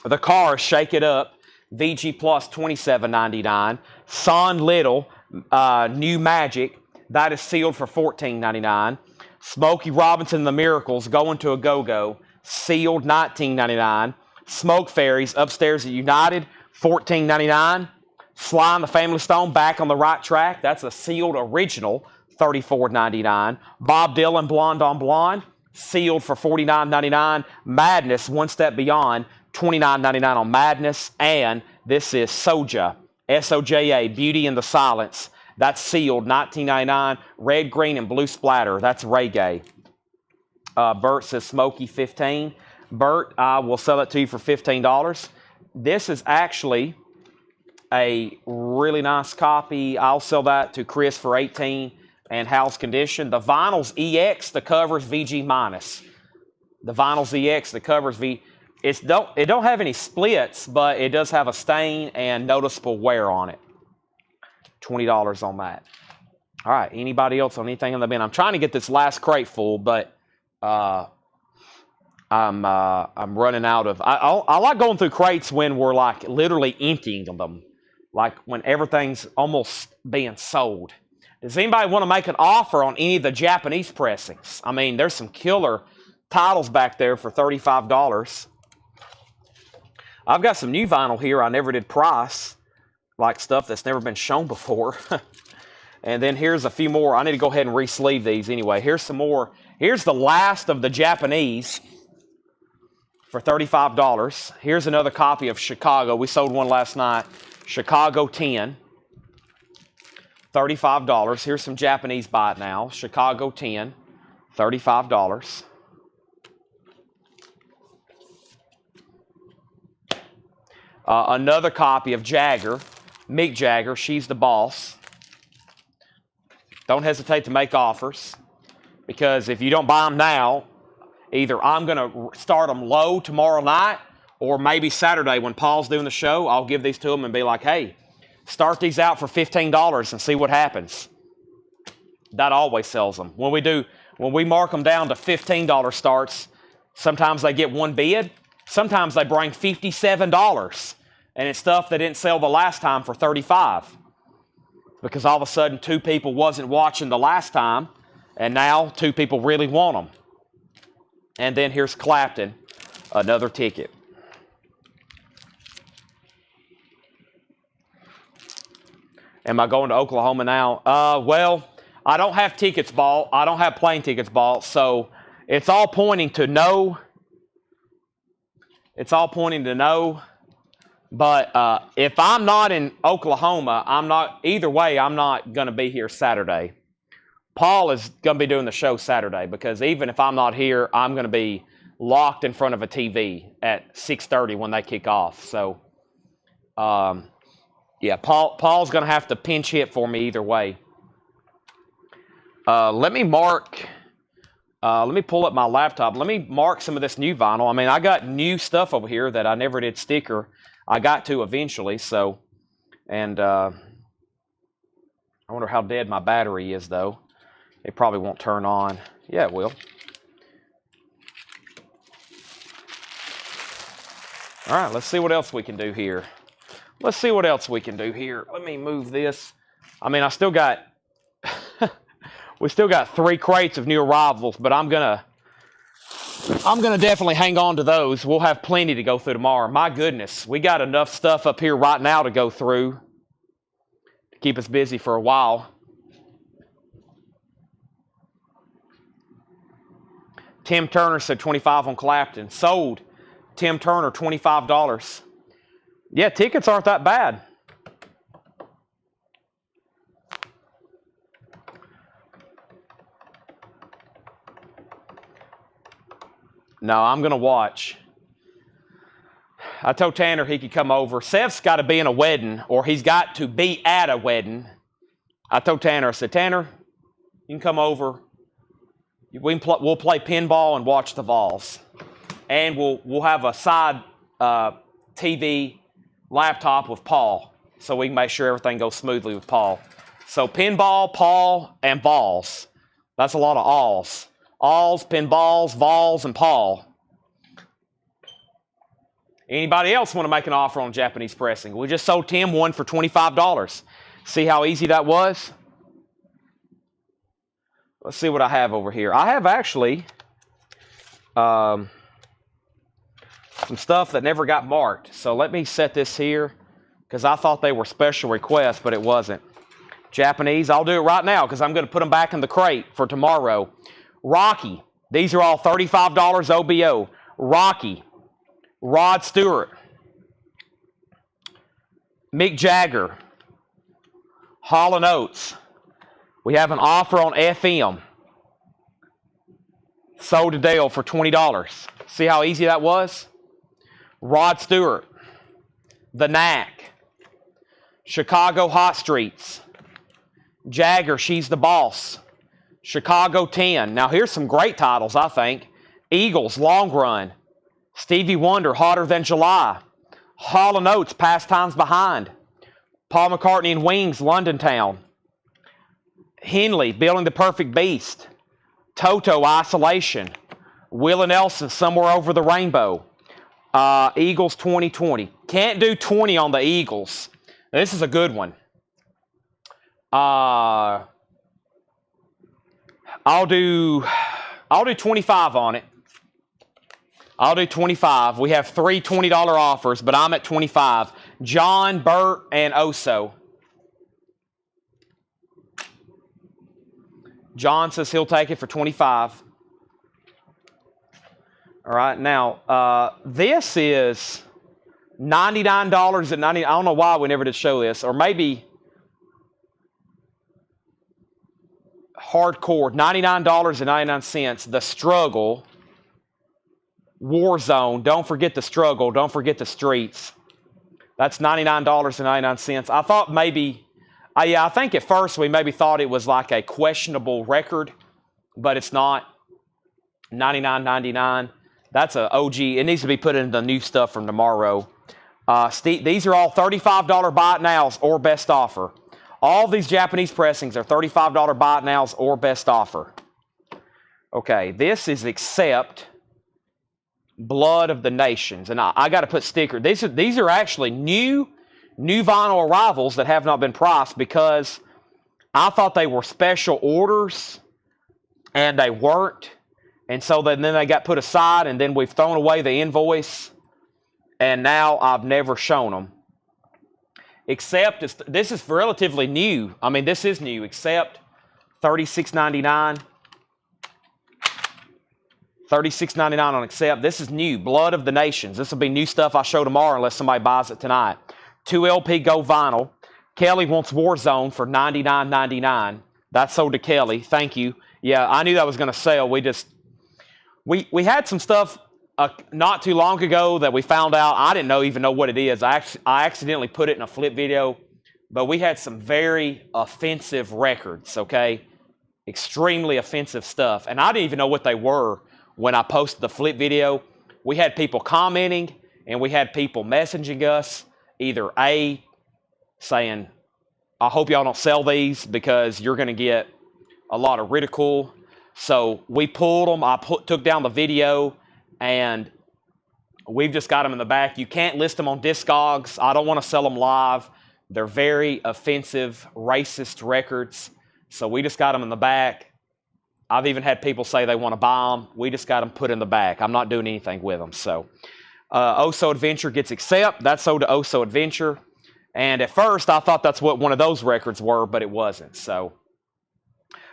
The Cars, Shake It Up, VG Plus, $27.99. Son Little, New Magic, that is sealed for $14.99. Smokey Robinson and the Miracles, Going to a Go-Go, sealed, $19.99. Smoke Fairies, Upstairs at United, $14.99. Sly and the Family Stone, Back on the Right Track, that's a sealed original, $34.99. Bob Dylan, Blonde on Blonde, sealed for $49.99. Madness, One Step Beyond, $29.99 on Madness. And this is Soja, S-O-J-A, Beauty in the Silence. That's sealed, $19.99. Red, Green, and Blue Splatter. That's reggae. Bert says Smokey, $15. Bert, I will sell it to you for $15. This is actually a really nice copy. I'll sell that to Chris for $18 and house condition. The vinyl's EX, the cover's VG minus. The vinyl's EX, the cover's V. It don't have any splits, but it does have a stain and noticeable wear on it. $20 on that. All right, anybody else on anything in the bin? I'm trying to get this last crate full, but I'm running out of. I like going through crates when we're like literally emptying them, like when everything's almost being sold. Does anybody want to make an offer on any of the Japanese pressings? I mean, there's some killer titles back there for $35. I've got some new vinyl here I never did price, like stuff that's never been shown before. And then here's a few more. I need to go ahead and re-sleeve these anyway. Here's some more. Here's the last of the Japanese for $35. Here's another copy of Chicago. We sold one last night. Chicago 10. $35. Here's some Japanese buy it now. Chicago 10. $35. Another copy of Jagger. Mick Jagger. She's the Boss. Don't hesitate to make offers, because if you don't buy them now, either I'm going to start them low tomorrow night, or maybe Saturday when Paul's doing the show, I'll give these to him and be like, hey, start these out for $15 and see what happens. That always sells them. When we mark them down to $15 starts, sometimes they get one bid. Sometimes they bring $57, and it's stuff that didn't sell the last time for $35. Because all of a sudden, 2 people wasn't watching the last time, and now 2 people really want them. And then here's Clapton, another ticket. Am I going to Oklahoma now? Well, I don't have tickets bought. I don't have plane tickets bought. So it's all pointing to no. It's all pointing to no. But if I'm not in Oklahoma, either way, I'm not going to be here Saturday. Paul is going to be doing the show Saturday because even if I'm not here, I'm going to be locked in front of a TV at 6:30 when they kick off. So, yeah, Paul's going to have to pinch hit for me either way. Let me pull up my laptop. Let me mark some of this new vinyl. I mean, I got new stuff over here that I never did sticker. I got to eventually, so, and I wonder how dead my battery is, though. It probably won't turn on. Yeah, it will. All right, let's see what else we can do here. Let's see what else we can do here. Let me move this. I mean, I still got, we still got 3 crates of new arrivals, but I'm gonna definitely hang on to those. We'll have plenty to go through tomorrow. My goodness, we got enough stuff up here right now to go through to keep us busy for a while. Tim Turner said 25 on Clapton. Sold. Tim Turner, $25. Yeah, tickets aren't that bad. No, I'm going to watch. I told Tanner he could come over. Seth's got to be in a wedding, or he's got to be at a wedding. I told Tanner, I said, Tanner, you can come over. We'll play pinball and watch the Vols. And we'll have a side TV laptop with Paul, so we can make sure everything goes smoothly with Paul. So pinball, Paul, and Vols. That's a lot of alls. Alls, pinballs, Vols, and Paul. Anybody else want to make an offer on Japanese pressing? We just sold Tim one for $25. See how easy that was? Let's see what I have over here. I have actually some stuff that never got marked. So let me set this here because I thought they were special requests, but it wasn't. Japanese, I'll do it right now because I'm going to put them back in the crate for tomorrow. Rocky, these are all $35 OBO. Rocky, Rod Stewart, Mick Jagger, Hall & Oates. We have an offer on FM. Sold to Dale for $20. See how easy that was? Rod Stewart, The Knack, Chicago Hot Streets, Jagger, She's the Boss, Chicago 10. Now here's some great titles, I think. Eagles, Long Run, Stevie Wonder, Hotter Than July, Hall & Oates, Pastimes Behind, Paul McCartney and Wings, London Town, Henley, Building the Perfect Beast, Toto, Isolation, Willie Nelson, Somewhere Over the Rainbow, Eagles 2020. Can't do 20 on the Eagles. Now, this is a good one. I'll do 25 on it. I'll do 25. We have 3 $20 offers, but I'm at 25. John, Burt, and Oso. John says he'll take it for 25. All right, now this is $99 I don't know why we never did show this, or maybe hardcore, $99.99. The Struggle, Warzone. Don't forget the struggle. Don't forget the streets. That's $99.99. I thought maybe. I think at first we maybe thought it was like a questionable record, but it's not. $99.99. That's a OG. It needs to be put in the new stuff from tomorrow. These are all $35 buy it nows or best offer. All these Japanese pressings are $35 buy it nows or best offer. Okay, this is Accept, Blood of the Nations, and I got to put stickers. These are actually new vinyl arrivals that have not been priced because I thought they were special orders and they weren't. And so then they got put aside and then we've thrown away the invoice and now I've never shown them. Accept, this is relatively new. I mean, this is new. Accept, $36.99. $36.99 on accept. This is new. Blood of the Nations. This will be new stuff I show tomorrow unless somebody buys it tonight. 2 LP Gold Vinyl. Kelly wants Warzone for $99.99. That sold to Kelly. Thank you. Yeah, I knew that was going to sell. We had some stuff not too long ago that we found out. I didn't even know what it is. I accidentally put it in a flip video. But we had some very offensive records, okay? Extremely offensive stuff. And I didn't even know what they were when I posted the flip video. We had people commenting, and we had people messaging us, either A, saying, I hope y'all don't sell these because you're going to get a lot of ridicule. So we pulled them. I took down the video, and we've just got them in the back. You can't list them on Discogs. I don't want to sell them live. They're very offensive, racist records. So we just got them in the back. I've even had people say they want to buy them. We just got them put in the back. I'm not doing anything with them. So Oso Adventure gets accept. That's sold to Oso Adventure. And at first, I thought that's what one of those records were, but it wasn't. So,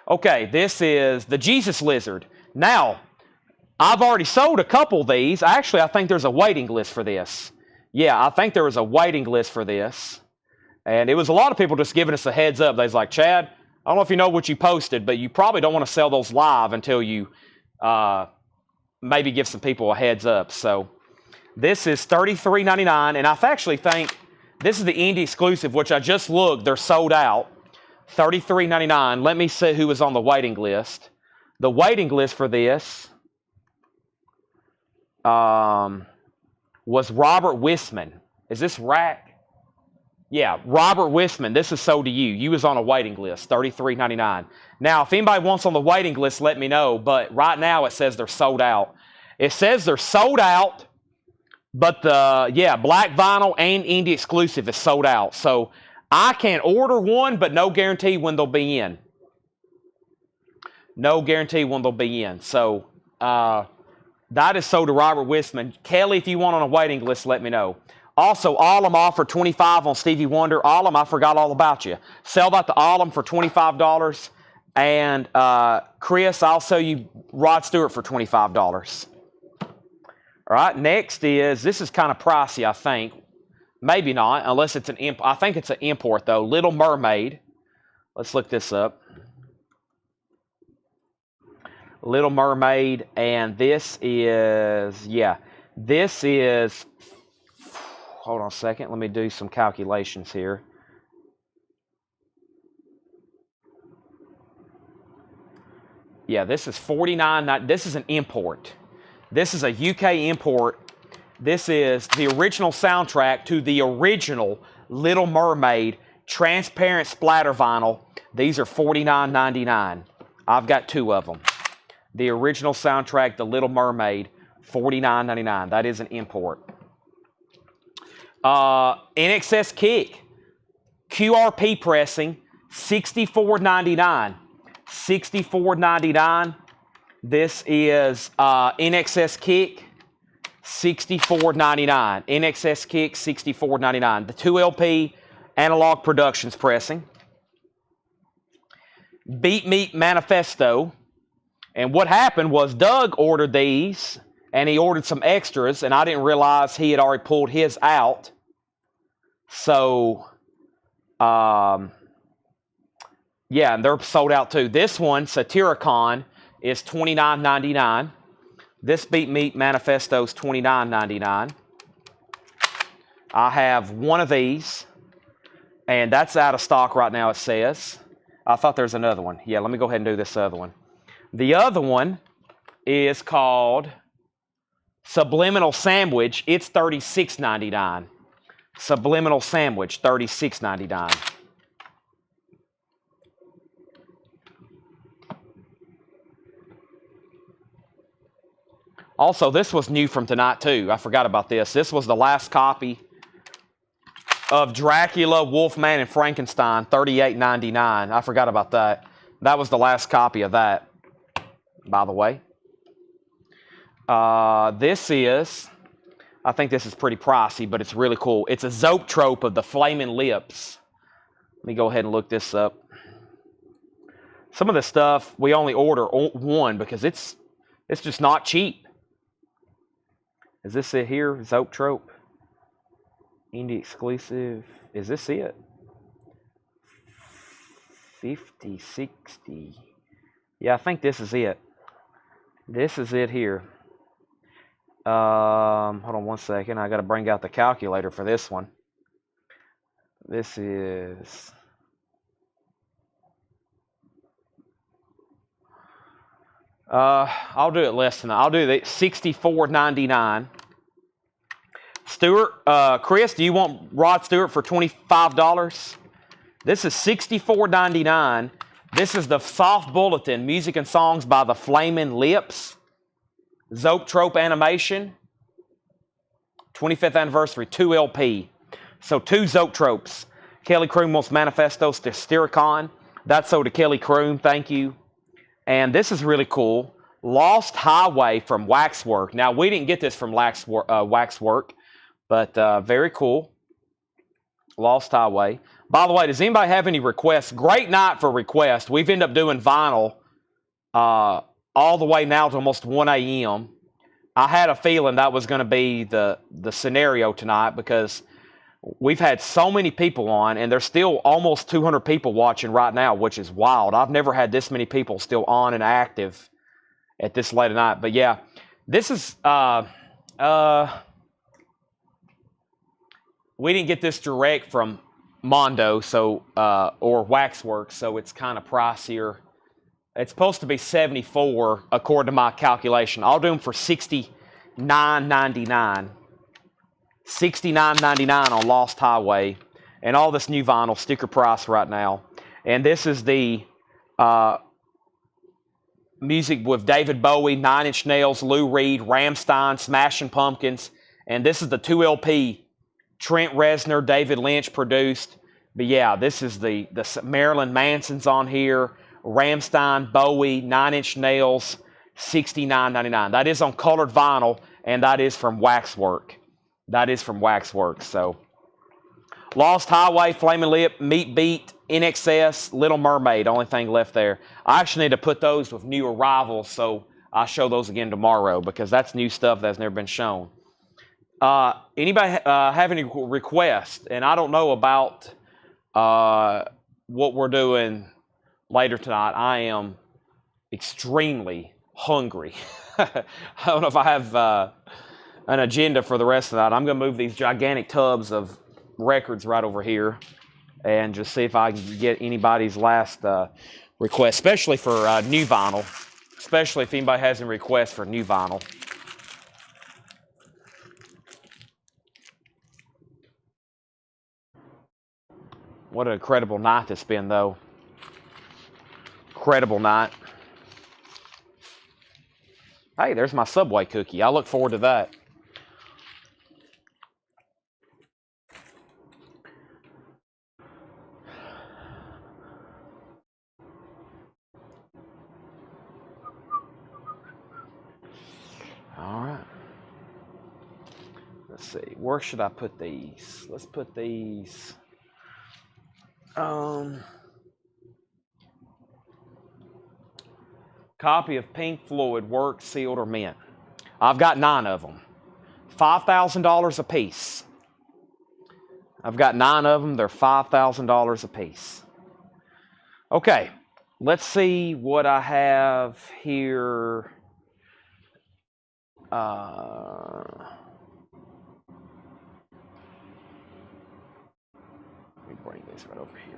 okay, this is the Jesus Lizard. Now, I've already sold a couple of these. Actually, I think there's a waiting list for this. Yeah, I think there was a waiting list for this. And it was a lot of people just giving us a heads up. They was like, Chad, I don't know if you know what you posted, but you probably don't want to sell those live until you maybe give some people a heads up. So this is $33.99, and I actually think this is the indie exclusive, which I just looked. They're sold out. $33.99. Let me see who was on the waiting list. The waiting list for this was Robert Wisman. Is this Rack? Yeah, Robert Wisman. This is sold to you. You was on a waiting list, $33.99. Now, if anybody wants on the waiting list, let me know. But right now, it says they're sold out. It says they're sold out, but black vinyl and indie exclusive is sold out. So I can order one, but no guarantee when they'll be in. No guarantee when they'll be in. So that is sold to Robert Wisman. Kelly, if you want on a waiting list, let me know. Also, Allum offered $25 on Stevie Wonder. Allum, I forgot all about you. Sell that to Allum for $25. And Chris, I'll sell you Rod Stewart for $25. All right, next is, this is kind of pricey, I think. Maybe not, unless it's an import. I think it's an import, though. Little Mermaid. Let's look this up. Little Mermaid, and this is, hold on a second. Let me do some calculations here. Yeah, this is $49. This is an import. This is a UK import. This is the original soundtrack to the original Little Mermaid transparent splatter vinyl. These are $49.99. I've got 2 of them. The original soundtrack, The Little Mermaid, $49.99. That is an import. NXS Kick, QRP pressing, $64.99. $64.99. This is NXS Kick, $64.99. NXS Kick, $64.99. The 2 LP Analog Productions pressing. Beat Meat Manifesto. And what happened was Doug ordered these, and he ordered some extras, and I didn't realize he had already pulled his out. So, and they're sold out too. This one, Satyricon, is $29.99. This Beat Meat Manifesto is $29.99. I have one of these, and that's out of stock right now, it says. I thought there's another one. Yeah, let me go ahead and do this other one. The other one is called Subliminal Sandwich. It's $36.99. Subliminal Sandwich, $36.99. Also, this was new from tonight, too. I forgot about this. This was the last copy of Dracula, Wolfman, and Frankenstein, $38.99. I forgot about that. That was the last copy of that, by the way. This is, I think this is pretty pricey, but it's really cool. It's a Zoetrope of the Flaming Lips. Let me go ahead and look this up. Some of the stuff we only order one because it's just not cheap. Is this it here? Zoetrope. Indie exclusive. Is this it? 50, 60. Yeah, I think this is it. This is it here. Hold on one second. I got to bring out the calculator for this one. This is... I'll do it less than that. I'll do the $64.99. Stuart, Chris, do you want Rod Stewart for $25? This is $64.99. This is the Soft Bulletin, Music and Songs by the Flamin' Lips. Zoetrope animation. 25th anniversary, 2 LP. So 2 Zoetropes. Kelly Croom wants Manifestos to Styricon. That's so to Kelly Croom, thank you. And this is really cool. Lost Highway from Waxwork. Now, we didn't get this from Waxwork, but very cool. Lost Highway. By the way, does anybody have any requests? Great night for requests. We've ended up doing vinyl all the way now to almost 1 a.m. I had a feeling that was going to be the scenario tonight because we've had so many people on, and there's still almost 200 people watching right now, which is wild. I've never had this many people still on and active at this late at night. But yeah, this is we didn't get this direct from Mondo, so or Waxworks, so it's kind of pricier. It's supposed to be $74 according to my calculation. I'll do them for $69.99. $69.99 on Lost Highway, and all this new vinyl sticker price right now. And this is the music with David Bowie, Nine Inch Nails, Lou Reed, Rammstein, Smashing Pumpkins, and this is the 2 LP. Trent Reznor, David Lynch produced. But yeah, this is the Marilyn Manson's on here. Rammstein, Bowie, Nine Inch Nails, $69.99. That is on colored vinyl, and that is from Waxwork. That is from Waxworks. So, Lost Highway, Flamin' Lip, Meat Beat, NXS, Little Mermaid. Only thing left there. I actually need to put those with new arrivals, so I'll show those again tomorrow because that's new stuff that's never been shown. Anybody have any requests? And I don't know about what we're doing later tonight. I am extremely hungry. I don't know if I have an agenda for the rest of the night. I'm going to move these gigantic tubs of records right over here and just see if I can get anybody's last request, especially for new vinyl, especially if anybody has any requests for new vinyl. What an incredible night it's been, though. Incredible night. Hey, there's my Subway cookie. I look forward to that. All right. Let's see. Where should I put these? Let's put these... Copy of Pink Floyd, Work, Sealed, or Mint. I've got 9 of them. $5,000 a piece. I've got 9 of them. They're $5,000 a piece. Okay, let's see what I have here. Let me bring this right over here.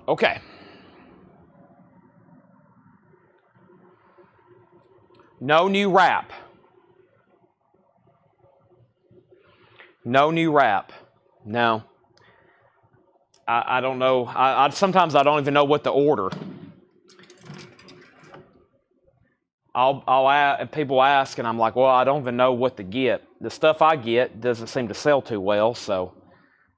Okay. No new rap. No new rap. No. I don't know. Sometimes I don't even know what to order. People ask, and I'm like, well, I don't even know what to get. The stuff I get doesn't seem to sell too well, so.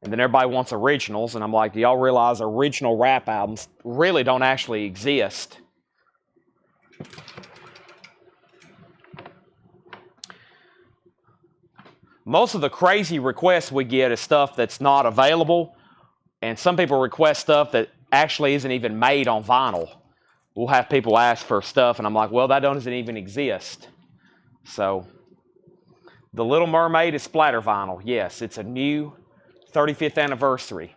And then everybody wants originals, and I'm like, do y'all realize original rap albums really don't actually exist? Most of the crazy requests we get is stuff that's not available, and some people request stuff that actually isn't even made on vinyl. We'll have people ask for stuff, and I'm like, well, that doesn't even exist. So, The Little Mermaid is splatter vinyl. Yes, it's a new 35th anniversary.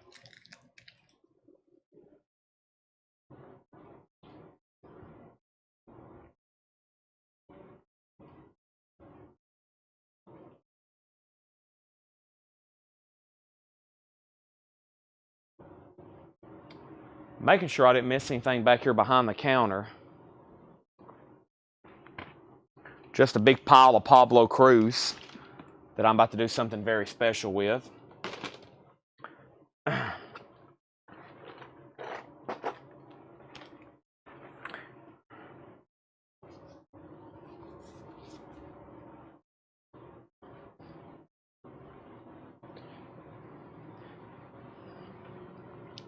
Making sure I didn't miss anything back here behind the counter. Just a big pile of Pablo Cruz that I'm about to do something very special with.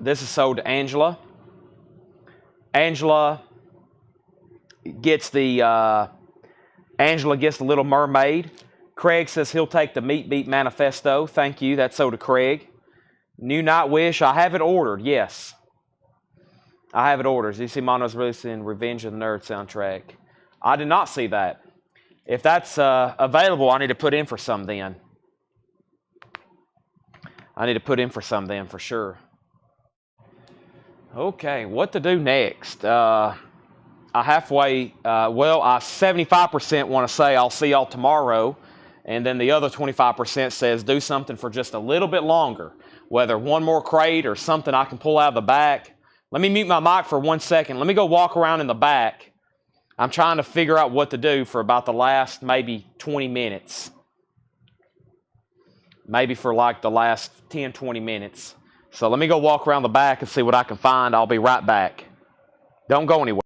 This is sold to Angela. Angela gets the Little Mermaid. Craig says he'll take the Meat Beat Manifesto. Thank you. That's sold to Craig. New Night Wish. I have it ordered. Yes, I have it ordered. ZC Mono's releasing Revenge of the Nerd soundtrack. I did not see that. If that's available, I need to put in for some then. For sure. Okay, what to do next? I 75% want to say I'll see y'all tomorrow, and then the other 25% says do something for just a little bit longer, whether one more crate or something I can pull out of the back. Let me mute my mic for 1 second. Let me go walk around in the back. I'm trying to figure out what to do for about the last maybe 20 minutes. Maybe for like the last 10, 20 minutes. So let me go walk around the back and see what I can find. I'll be right back. Don't go anywhere.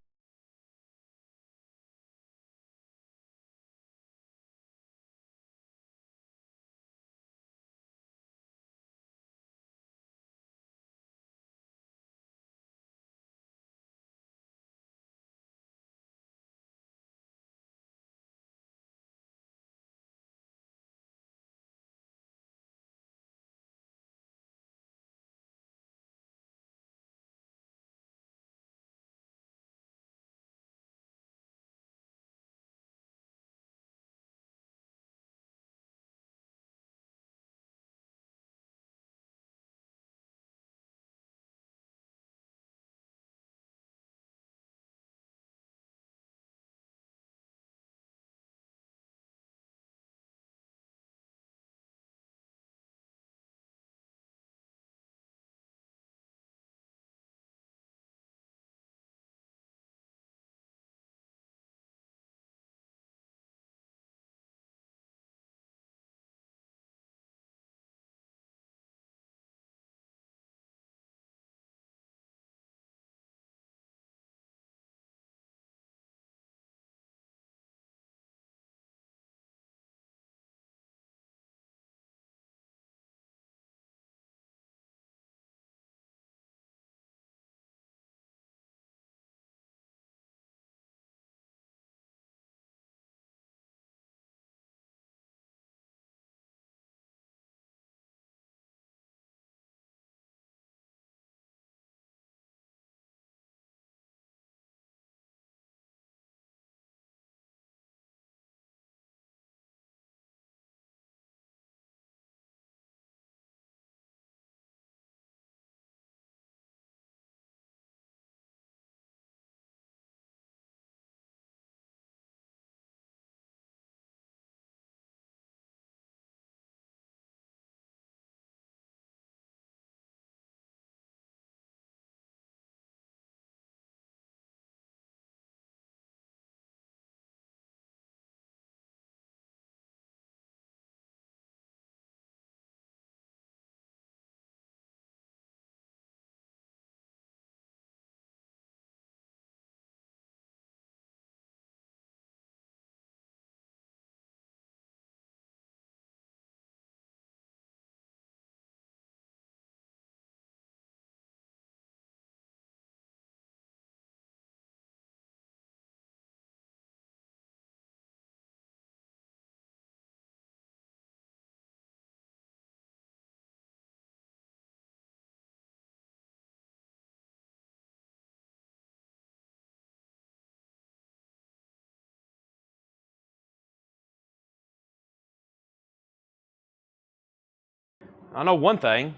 I know one thing.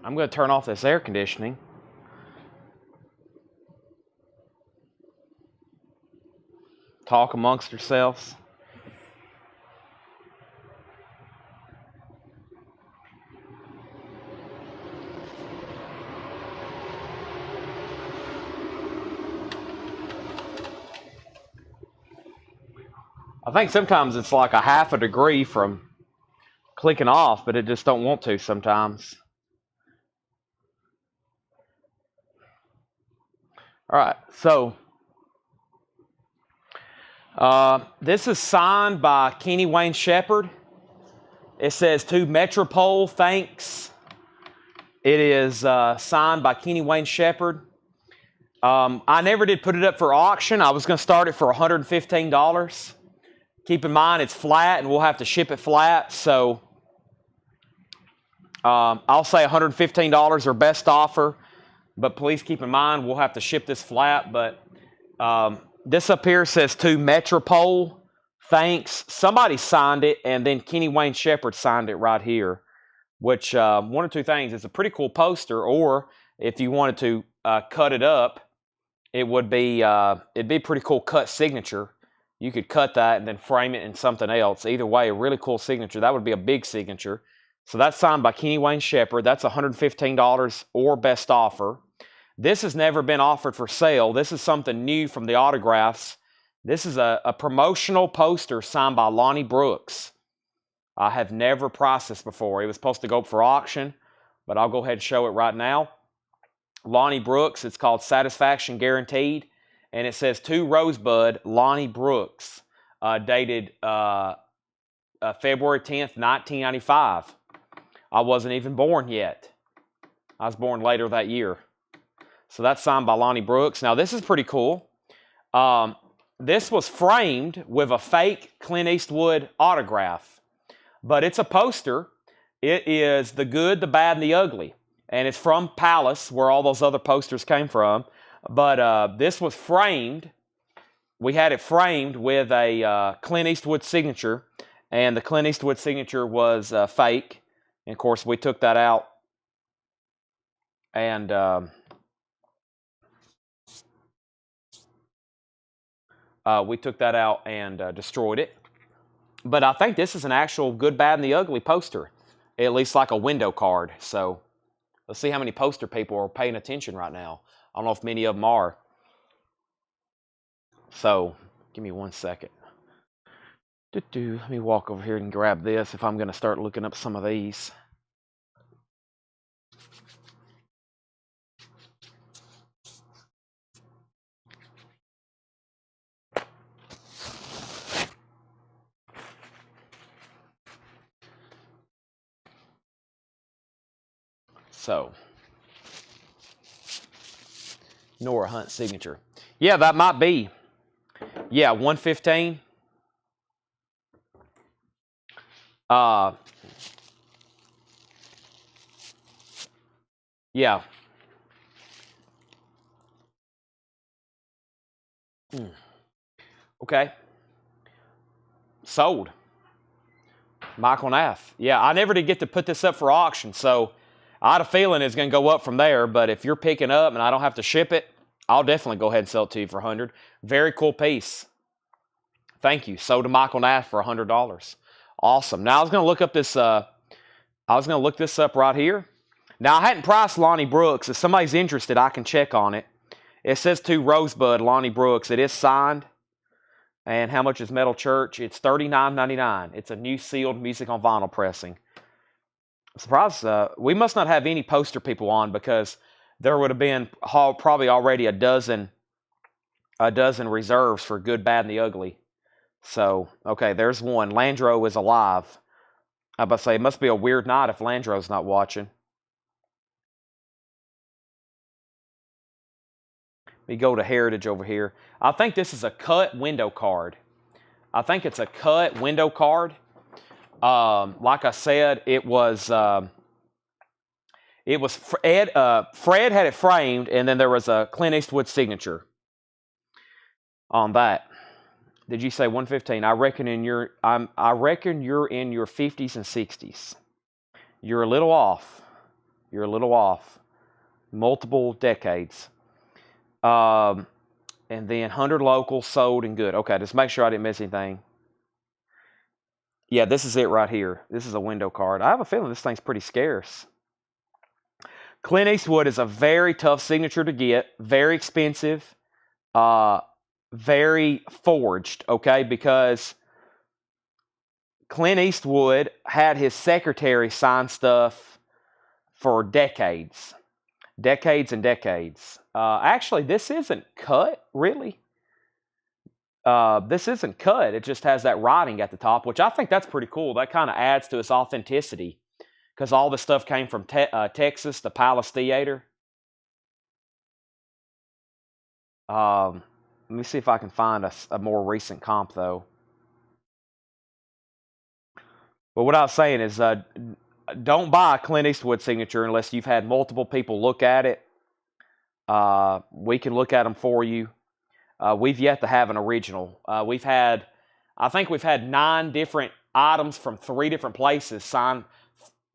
I'm going to turn off this air conditioning. Talk amongst yourselves. I think sometimes it's like a half a degree from clicking off, but it just don't want to sometimes. All right, so this is signed by Kenny Wayne Shepherd. It says to Metropole, thanks. It is signed by Kenny Wayne Shepherd. I never did put it up for auction. I was going to start it for $115. Keep in mind it's flat and we'll have to ship it flat. So I'll say $115 or best offer. But please keep in mind we'll have to ship this flat. But this up here says to Metropole, thanks. Somebody signed it and then Kenny Wayne Shepherd signed it right here. Which one or two things. It's a pretty cool poster. Or if you wanted to cut it up, it would be it'd be a pretty cool cut signature. You could cut that and then frame it in something else. Either way, a really cool signature. That would be a big signature. So that's signed by Kenny Wayne Shepherd. That's $115 or best offer. This has never been offered for sale. This is something new from the autographs. This is a promotional poster signed by Lonnie Brooks. I have never priced this before. It was supposed to go up for auction, but I'll go ahead and show it right now. Lonnie Brooks, it's called Satisfaction Guaranteed, and it says to Rosebud, Lonnie Brooks, dated February 10th, 1995. I wasn't even born yet. I was born later that year. So that's signed by Lonnie Brooks. Now, this is pretty cool. This was framed with a fake Clint Eastwood autograph, but it's a poster. It is The Good, the Bad, and the Ugly. And it's from Palace, where all those other posters came from. But this was framed. We had it framed with a Clint Eastwood signature. And the Clint Eastwood signature was fake. And, of course, we took that out. And destroyed it. But I think this is an actual Good, Bad, and the Ugly poster. At least like a window card. So let's see how many poster people are paying attention right now. I don't know if many of them are. So, give me 1 second. Let me walk over here and grab this if I'm going to start looking up some of these. So, Nora Hunt signature. Yeah, that might be. Yeah, 115. Yeah. Okay. Sold. Michael Nath. Yeah, I never did get to put this up for auction, so I had a feeling it's going to go up from there, but if you're picking up and I don't have to ship it, I'll definitely go ahead and sell it to you for $100. Very cool piece. Thank you. Sold to Michael Nath for $100. Awesome. Now I was going to look up this. I was going to look this up right here. Now I hadn't priced Lonnie Brooks. If somebody's interested, I can check on it. It says to Rosebud, Lonnie Brooks. It is signed. And how much is Metal Church? It's $39.99. It's a new sealed music on vinyl pressing. Surprise! We must not have any poster people on because there would have been probably already a dozen reserves for Good, Bad, and the Ugly. So, okay, there's one. Landro is alive. I was about to say, it must be a weird night if Landro's not watching. Let me go to Heritage over here. I think this is a cut window card. I think it's a cut window card. Like I said, it was Fred had it framed, and then there was a Clint Eastwood signature on that. Did you say 115? I reckon you're in your 50s and 60s. You're a little off. You're a little off. Multiple decades. Um, and then 100 local, sold, and good. Okay, just make sure I didn't miss anything. Yeah, this is it right here. This is a window card. I have a feeling this thing's pretty scarce. Clint Eastwood is a very tough signature to get, very expensive, uh, very forged, okay? Because Clint Eastwood had his secretary sign stuff for decades. Decades and decades. Actually, this isn't cut, really. This isn't cut. It just has that writing at the top, which I think that's pretty cool. That kind of adds to its authenticity because all this stuff came from Texas, the Palace Theater. Let me see if I can find a more recent comp, though. But what I was saying is don't buy a Clint Eastwood signature unless you've had multiple people look at it. We can look at them for you. We've yet to have an original. I think we've had 9 different items from 3 different places signed,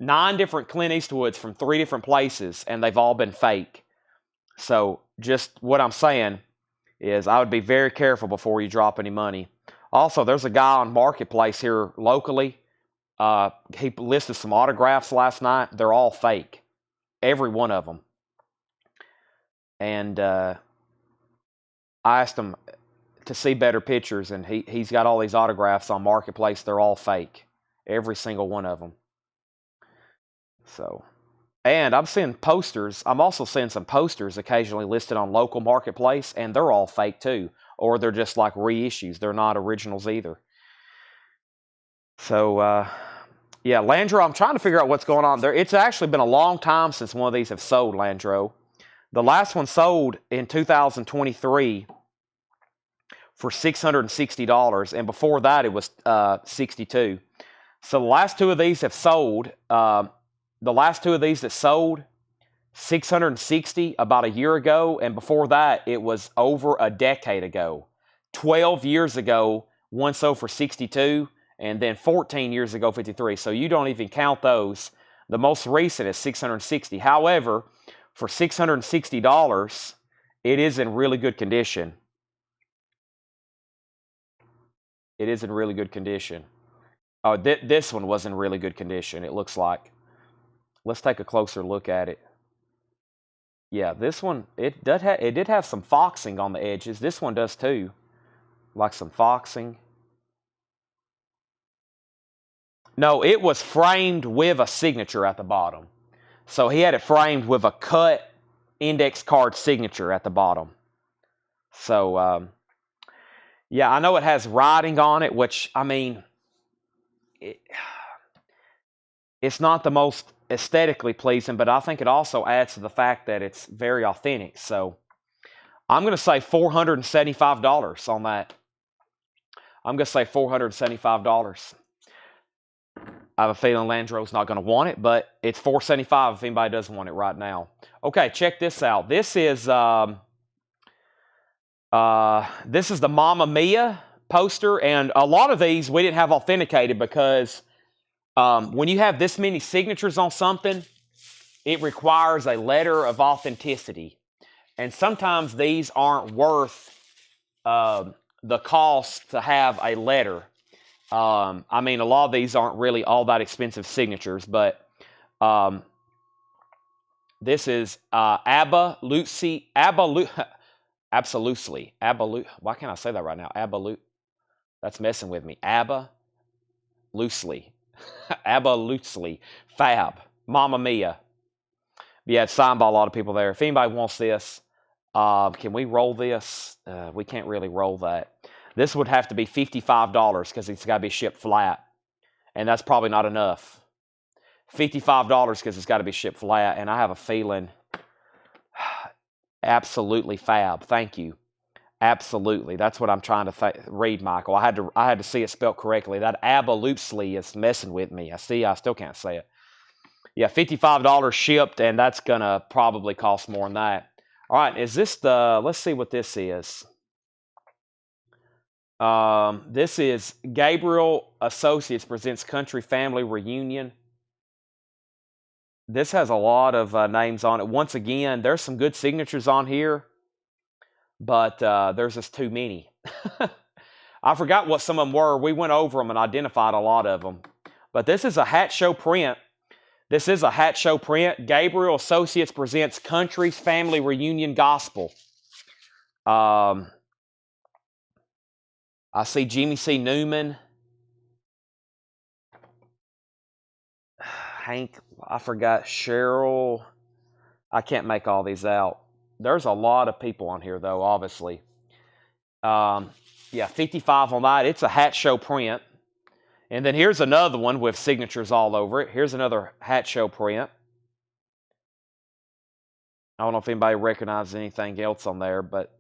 9 different Clint Eastwoods from 3 different places, and they've all been fake. So just what I'm saying is I would be very careful before you drop any money. Also, there's a guy on Marketplace here locally. He listed some autographs last night. They're all fake. Every one of them. And I asked him to see better pictures, and he's got all these autographs on Marketplace. They're all fake. Every single one of them. So, and I'm seeing posters. I'm also seeing some posters occasionally listed on local Marketplace, and they're all fake too. Or they're just like reissues. They're not originals either. So, yeah, Landro, I'm trying to figure out what's going on there. It's actually been a long time since one of these have sold, Landro. The last one sold in 2023 for $660, and before that it was $62. So the last 2 of these have sold. The last 2 of these that sold, $660 about a year ago, and before that it was over a decade ago. 12 years ago, one sold for $62, and then 14 years ago, $53. So you don't even count those. The most recent is $660. However, for $660, it is in really good condition. It is in really good condition. Oh, this one was in really good condition, it looks like. Let's take a closer look at it. Yeah, this one, it did have some foxing on the edges. This one does too. Like some foxing. No, it was framed with a signature at the bottom. So he had it framed with a cut index card signature at the bottom. So, yeah, I know it has writing on it, which, I mean, it's not the most aesthetically pleasing, but I think it also adds to the fact that it's very authentic. So I'm going to say $475 on that. I'm going to say $475. I have a feeling Landro's not going to want it, but it's $475 if anybody doesn't want it right now. Okay, check this out. This is the Mamma Mia poster, and a lot of these we didn't have authenticated because when you have this many signatures on something, it requires a letter of authenticity. And sometimes these aren't worth the cost to have a letter. I mean, a lot of these aren't really all that expensive signatures, but this is absolutely. Why can't I say that right now? That's messing with me. Absolutely. Fab. Mamma Mia. Yeah, it's signed by a lot of people there. If anybody wants this, can we roll this? We can't really roll that. This would have to be $55 because it's got to be shipped flat. And that's probably not enough. $55 because it's got to be shipped flat. And I have a feeling absolutely fab. Thank you. Absolutely. That's what I'm trying to read, Michael. I had to see it spelled correctly. That absolutely is messing with me. I still can't say it. Yeah, $55 shipped, and that's going to probably cost more than that. All right, let's see what this is. This is Gabriel Associates presents Country Family Reunion. This has a lot of names on it. Once again, there's some good signatures on here, but there's just too many. I forgot what some of them were. We went over them and identified a lot of them. But this is a hat show print. This is a hat show print. Gabriel Associates presents Country's Family Reunion Gospel. I see Jimmy C. Newman. Hank, I forgot Cheryl. I can't make all these out. There's a lot of people on here, though, obviously. Yeah, 55 on that. It's a hat show print. And then here's another one with signatures all over it. Here's another hat show print. I don't know if anybody recognizes anything else on there, but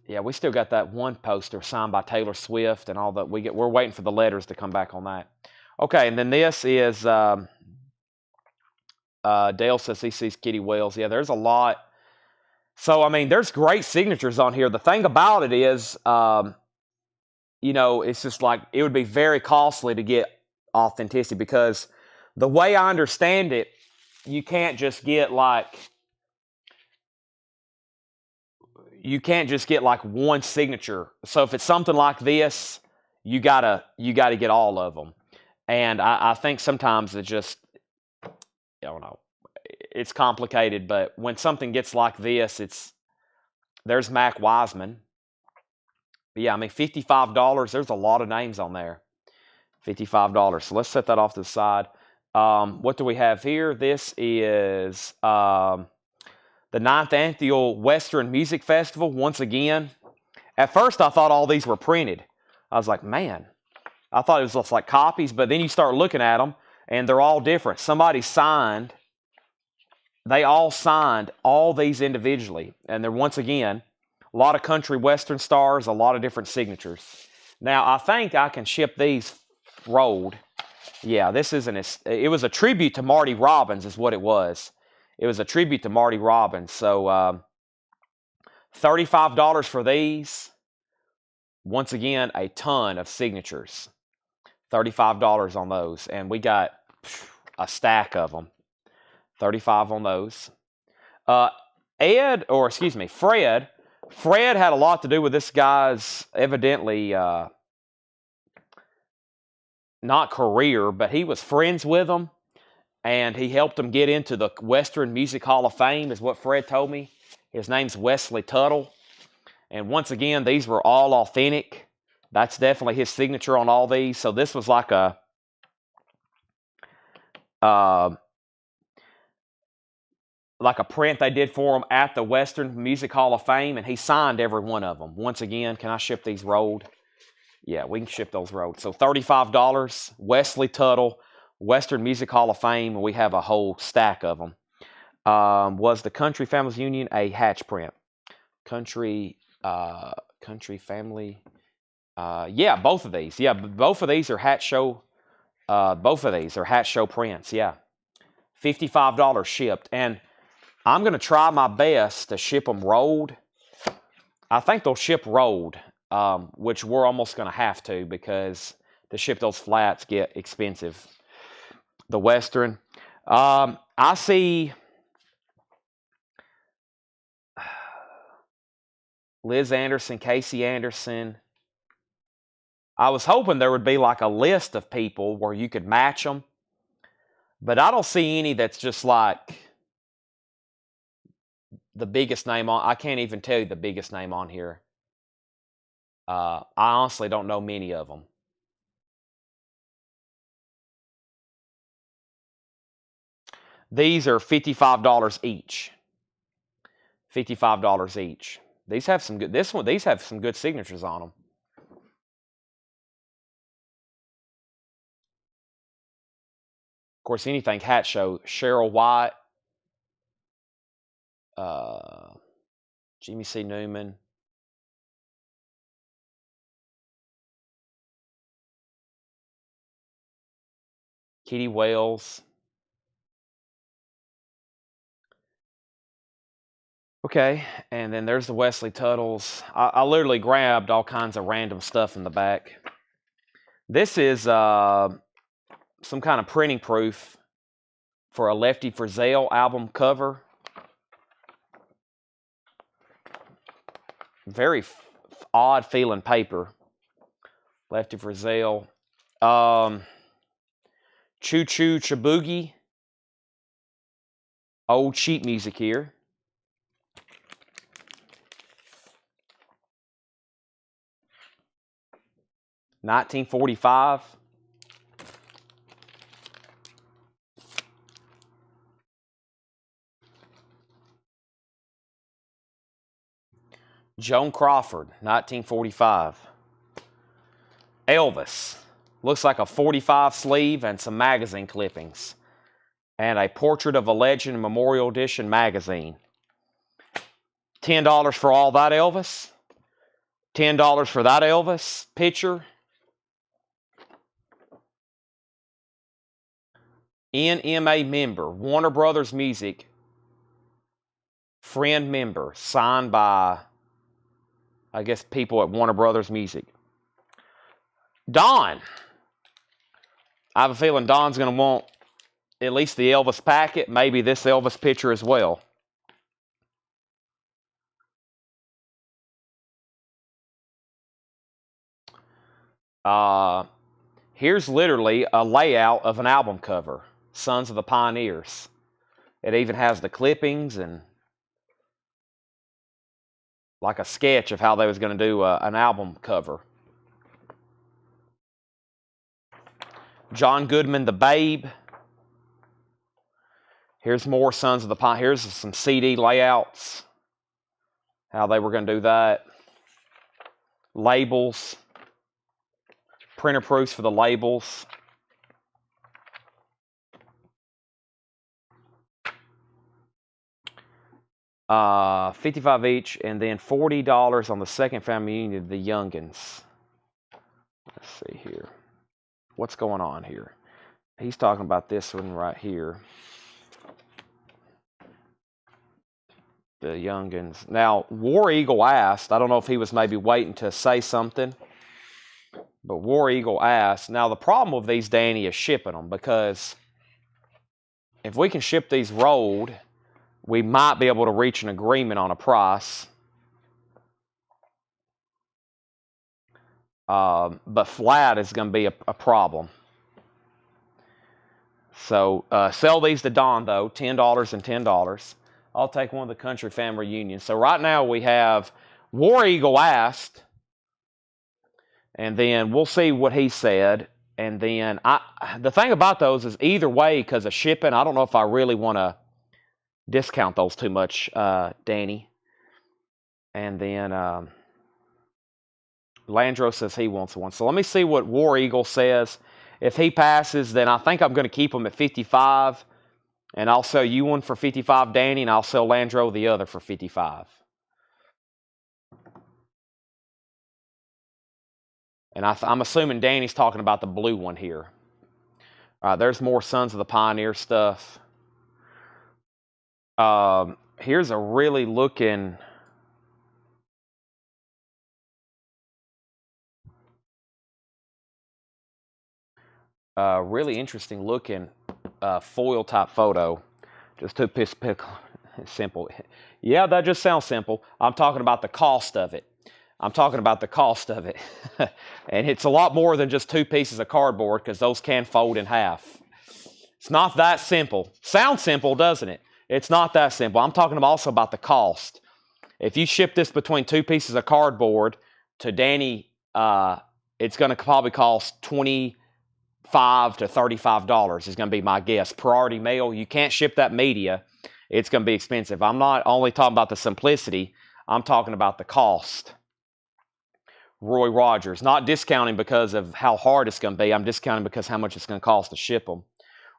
yeah, we still got that one poster signed by Taylor Swift and all that. We're waiting for the letters to come back on that. Okay, and then this is Dale says he sees Kitty Wells. Yeah, there's a lot. So I mean, there's great signatures on here. The thing about it is, it's just like it would be very costly to get authenticity because the way I understand it, you can't just get like one signature. So if it's something like this, you gotta get all of them. And I think sometimes it's just, I don't know, it's complicated. But when something gets like this, there's Mac Wiseman. But yeah, I mean, $55. There's a lot of names on there. $55. So let's set that off to the side. What do we have here? This is the 9th Annual Western Music Festival. Once again, at first I thought all these were printed. I was like, man, I thought it was just like copies. But then you start looking at them, and they're all different. They all signed all these individually. And they're, once again, a lot of country western stars, a lot of different signatures. Now, I think I can ship these rolled. Yeah, it was a tribute to Marty Robbins is what it was. It was a tribute to Marty Robbins. So $35 for these. Once again, a ton of signatures. $35 on those. And we got a stack of them. $35 on those. Fred had a lot to do with this guy's evidently not career, but he was friends with him, and he helped him get into the Western Music Hall of Fame, is what Fred told me. His name's Wesley Tuttle. And once again, these were all authentic. That's definitely his signature on all these. So this was like a print they did for him at the Western Music Hall of Fame, and he signed every one of them. Once again, can I ship these rolled? Yeah, we can ship those rolled. So $35, Wesley Tuttle, Western Music Hall of Fame, and we have a whole stack of them. Was the Country Families Union a hatch print? Country Family. Yeah, both of these. Yeah, both of these are hat show. Both of these are hat show prints. Yeah, $55 shipped, and I'm going to try my best to ship them rolled. I think they'll ship rolled, which we're almost going to have to because to ship those flats get expensive. The Western. I see Liz Anderson, Casey Anderson. I was hoping there would be like a list of people where you could match them, but I don't see any that's just like the biggest name on. I can't even tell you the biggest name on here. I honestly don't know many of them. These are $55 each. $55 each. These have some good. These have some good signatures on them. Of course, anything hat show. Cheryl White, Jimmy C. Newman, Kitty Wells. Okay, and then there's the Wesley Tuttles. I literally grabbed all kinds of random stuff in the back. This is some kind of printing proof for a Lefty Frizzell album cover. Very odd feeling paper. Lefty Frizzell. Choo Choo Chaboogie. Old sheet music here. $19.45. Joan Crawford, 1945. Elvis. Looks like a 45 sleeve and some magazine clippings. And a Portrait of a Legend Memorial Edition magazine. $10 for all that Elvis. $10 for that Elvis picture. NMA member, Warner Brothers Music. Friend member, signed by, I guess, people at Warner Brothers Music. Don. I have a feeling Don's going to want at least the Elvis packet, maybe this Elvis picture as well. Here's literally a layout of an album cover, Sons of the Pioneers. It even has the clippings and like a sketch of how they was going to do an album cover. John Goodman, The Babe. Here's more Sons of the Pioneers. Here's some CD layouts, how they were going to do that. Labels. Printer proofs for the labels. $55 each, and then $40 on the second family union, the Youngins. Let's see here. What's going on here? He's talking about this one right here. The Youngins. Now, War Eagle asked, I don't know if he was maybe waiting to say something, but War Eagle asked. Now, the problem with these, Danny, is shipping them, because if we can ship these rolled, we might be able to reach an agreement on a price. But flat is going to be a problem. So sell these to Don, though, $10 and $10. I'll take one of the Country Family Reunions. So right now we have War Eagle asked, and then we'll see what he said. And then the thing about those is either way, because of shipping, I don't know if I really want to discount those too much, Danny. And then Landro says he wants one. So let me see what War Eagle says. If he passes, then I think I'm going to keep them at 55. And I'll sell you one for 55, Danny, and I'll sell Landro the other for 55. And I'm assuming Danny's talking about the blue one here. All right, there's more Sons of the Pioneer stuff. Here's a really looking... really interesting looking foil type photo. Just to piss pick simple. Yeah, that just sounds simple. I'm talking about the cost of it. I'm talking about the cost of it. And it's a lot more than just 2 pieces of cardboard, because those can fold in half. It's not that simple. Sounds simple, doesn't it? It's not that simple. I'm talking also about the cost. If you ship this between 2 pieces of cardboard to Danny, it's going to probably cost $25 to $35 is going to be my guess. Priority mail, you can't ship that media. It's going to be expensive. I'm not only talking about the simplicity, I'm talking about the cost. Roy Rogers, not discounting because of how hard it's going to be. I'm discounting because how much it's going to cost to ship them.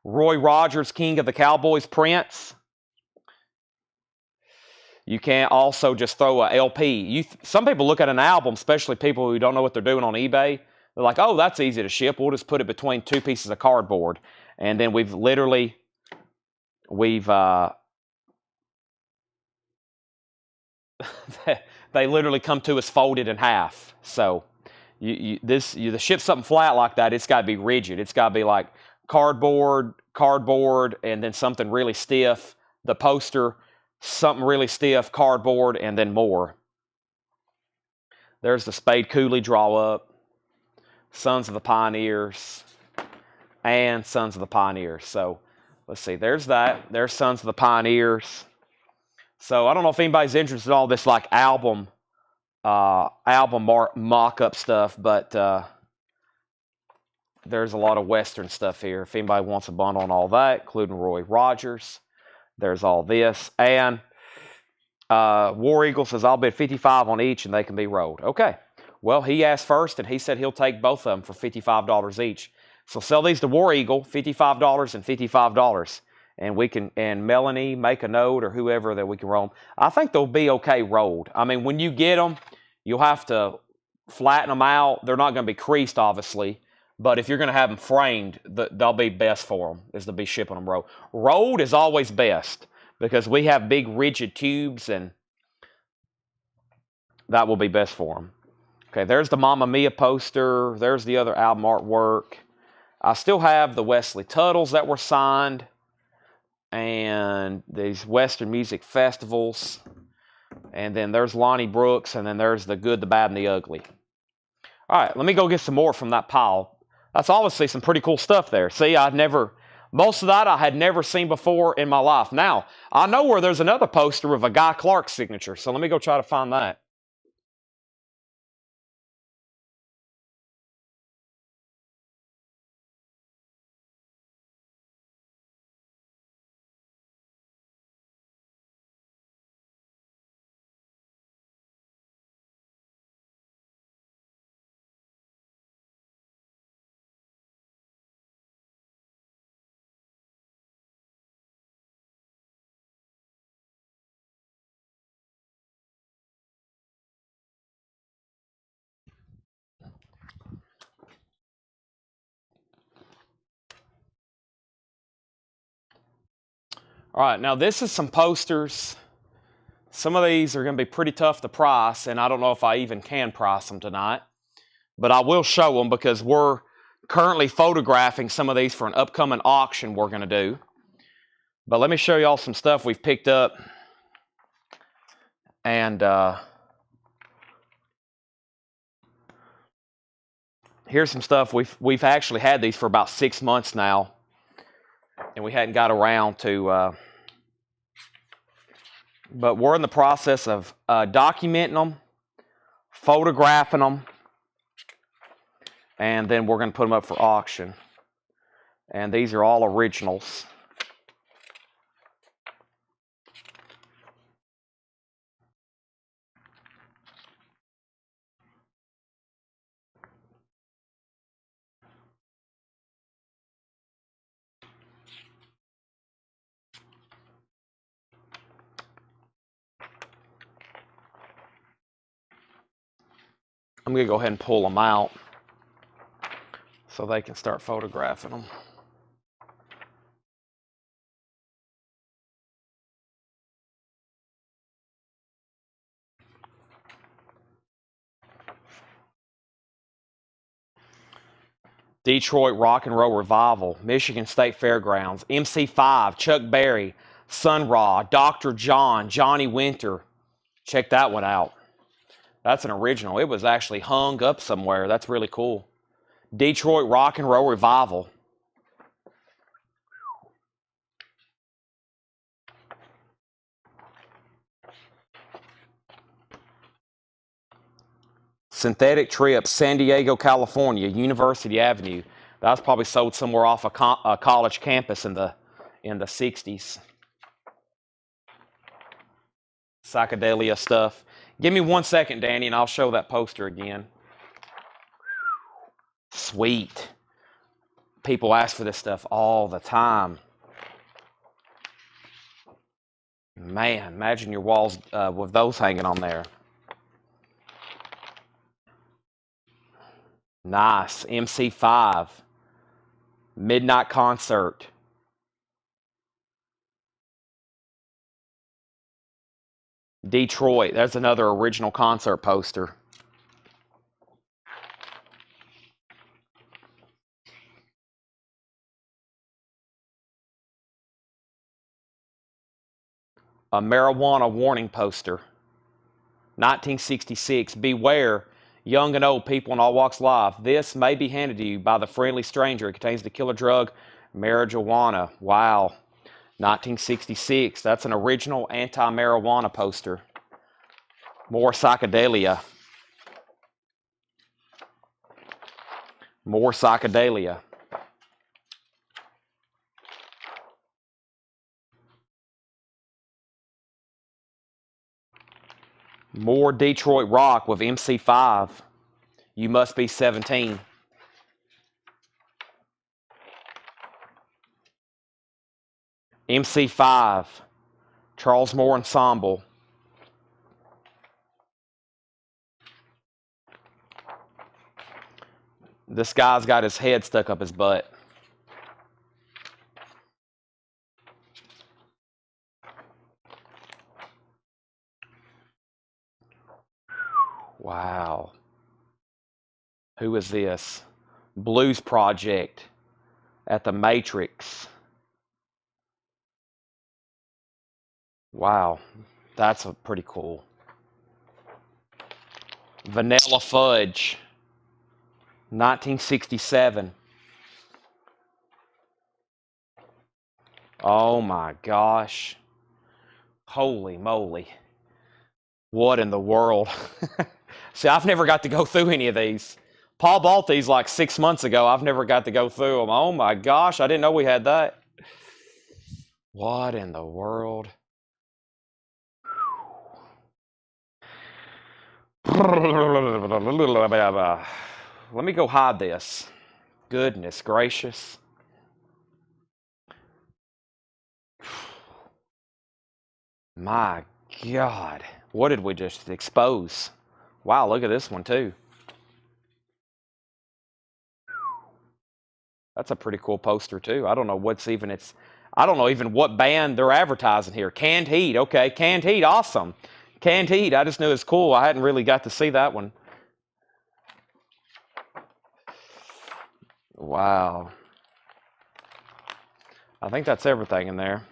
Roy Rogers, King of the Cowboys prints. You can't also just throw a LP. Some people look at an album, especially people who don't know what they're doing on eBay. They're like, oh, that's easy to ship. We'll just put it between 2 pieces of cardboard. And then they literally come to us folded in half. So to ship something flat like that, it's got to be rigid. It's got to be like cardboard, and then something really stiff. The poster, something really stiff, cardboard, and then more. There's the Spade Cooley draw up, Sons of the Pioneers, and Sons of the Pioneers. So let's see, there's that. There's Sons of the Pioneers. So I don't know if anybody's interested in all this like album mock-up stuff, but there's a lot of Western stuff here. If anybody wants a bundle on all that, including Roy Rogers, there's all this. And War Eagle says, I'll bid $55 on each and they can be rolled. Okay. Well, he asked first and he said he'll take both of them for $55 each. So sell these to War Eagle, $55 and $55. And we can, and Melanie, make a note, or whoever, that we can roll them. I think they'll be okay rolled. I mean, when you get them, you'll have to flatten them out. They're not going to be creased, obviously. But if you're going to have them framed, they'll be best for them, is to be shipping them rolled. Rolled is always best, because we have big rigid tubes, and that will be best for them. Okay, there's the Mamma Mia poster. There's the other album artwork. I still have the Wesley Tuttles that were signed, and these Western music festivals. And then there's Lonnie Brooks, and then there's the Good, the Bad, and the Ugly. All right, let me go get some more from that pile. That's obviously some pretty cool stuff there. See, most of that I had never seen before in my life. Now, I know where there's another poster with a Guy Clark signature, so let me go try to find that. All right, now this is some posters. Some of these are going to be pretty tough to price, and I don't know if I even can price them tonight. But I will show them because we're currently photographing some of these for an upcoming auction we're going to do. But let me show y'all some stuff we've picked up. And here's some stuff. We've actually had these for about 6 months now, and we hadn't got around to... but we're in the process of documenting them, photographing them, and then we're going to put them up for auction. And these are all originals. I'm going to go ahead and pull them out so they can start photographing them. Detroit Rock and Roll Revival, Michigan State Fairgrounds, MC5, Chuck Berry, Sun Ra, Dr. John, Johnny Winter. Check that one out. That's an original. It was actually hung up somewhere. That's really cool. Detroit Rock and Roll Revival. Synthetic Trip, San Diego, California, University Avenue. That was probably sold somewhere off a college campus in the 60s. Psychedelia stuff. Give me 1 second, Danny, and I'll show that poster again. Sweet. People ask for this stuff all the time. Man, imagine your walls with those hanging on there. Nice. MC5. Midnight Concert. Detroit. There's another original concert poster. A marijuana warning poster. 1966. Beware, young and old, people in all walks of life. This may be handed to you by the friendly stranger. It contains the killer drug, marijuana. Wow. 1966. That's an original anti-marijuana poster. More psychedelia. More psychedelia. More Detroit rock with MC5. You must be 17. MC5. Charles Moore Ensemble. This guy's got his head stuck up his butt. Wow. Who is this? Blues Project at the Matrix. Wow. That's pretty cool. Vanilla Fudge. 1967. Oh my gosh. Holy moly. What in the world? See, I've never got to go through any of these. Paul bought these like 6 months ago. I've never got to go through them. Oh my gosh, I didn't know we had that. What in the world? Let me go hide this. Goodness gracious. My God. What did we just expose? Wow, look at this one too. That's a pretty cool poster too. I don't know what's even I don't know even what band they're advertising here. Canned Heat. Okay, Canned Heat, awesome. Canned Heat, I just knew it's cool. I hadn't really got to see that one. Wow. I think that's everything in there.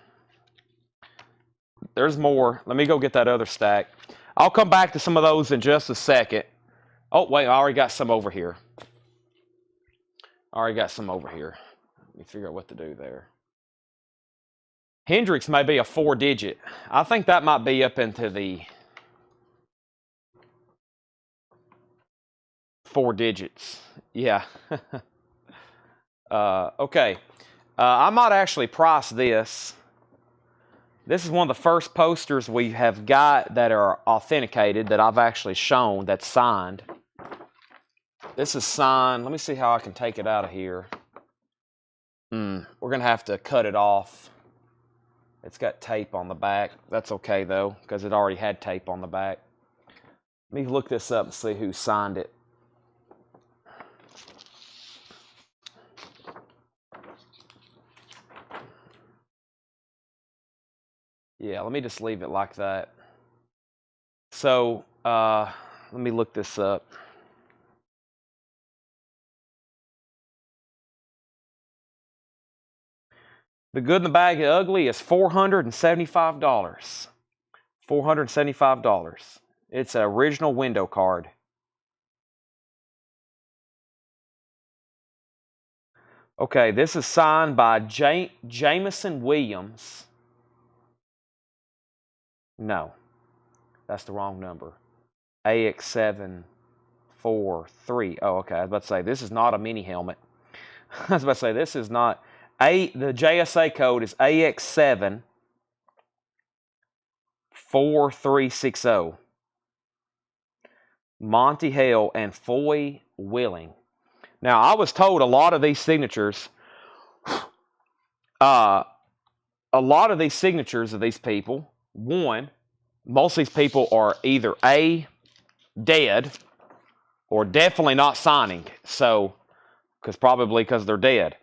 There's more. Let me go get that other stack. I'll come back to some of those in just a second. Oh, wait, I already got some over here. Let me figure out what to do there. Hendrix may be a 4-digit. I think that might be up into the 4 digits. Yeah. Okay. I might actually price this. This is one of the first posters we have got that are authenticated that I've actually shown that's signed. This is signed. Let me see how I can take it out of here. We're going to have to cut it off. It's got tape on the back. That's okay, though, because it already had tape on the back. Let me look this up and see who signed it. Yeah, let me just leave it like that. So, let me look this up. The Good and the Bad and the Ugly is $475. $475. It's an original window card. Okay, this is signed by Jameson Williams. No, that's the wrong number. AX743. Oh, okay. I was about to say, this is not a mini helmet. I was about to say, this is not. The JSA code is AX74360. Monty Hale and Foy Willing. Now, I was told a lot of these signatures of these people, one, most of these people are either A, dead, or definitely not signing. So, probably because they're dead.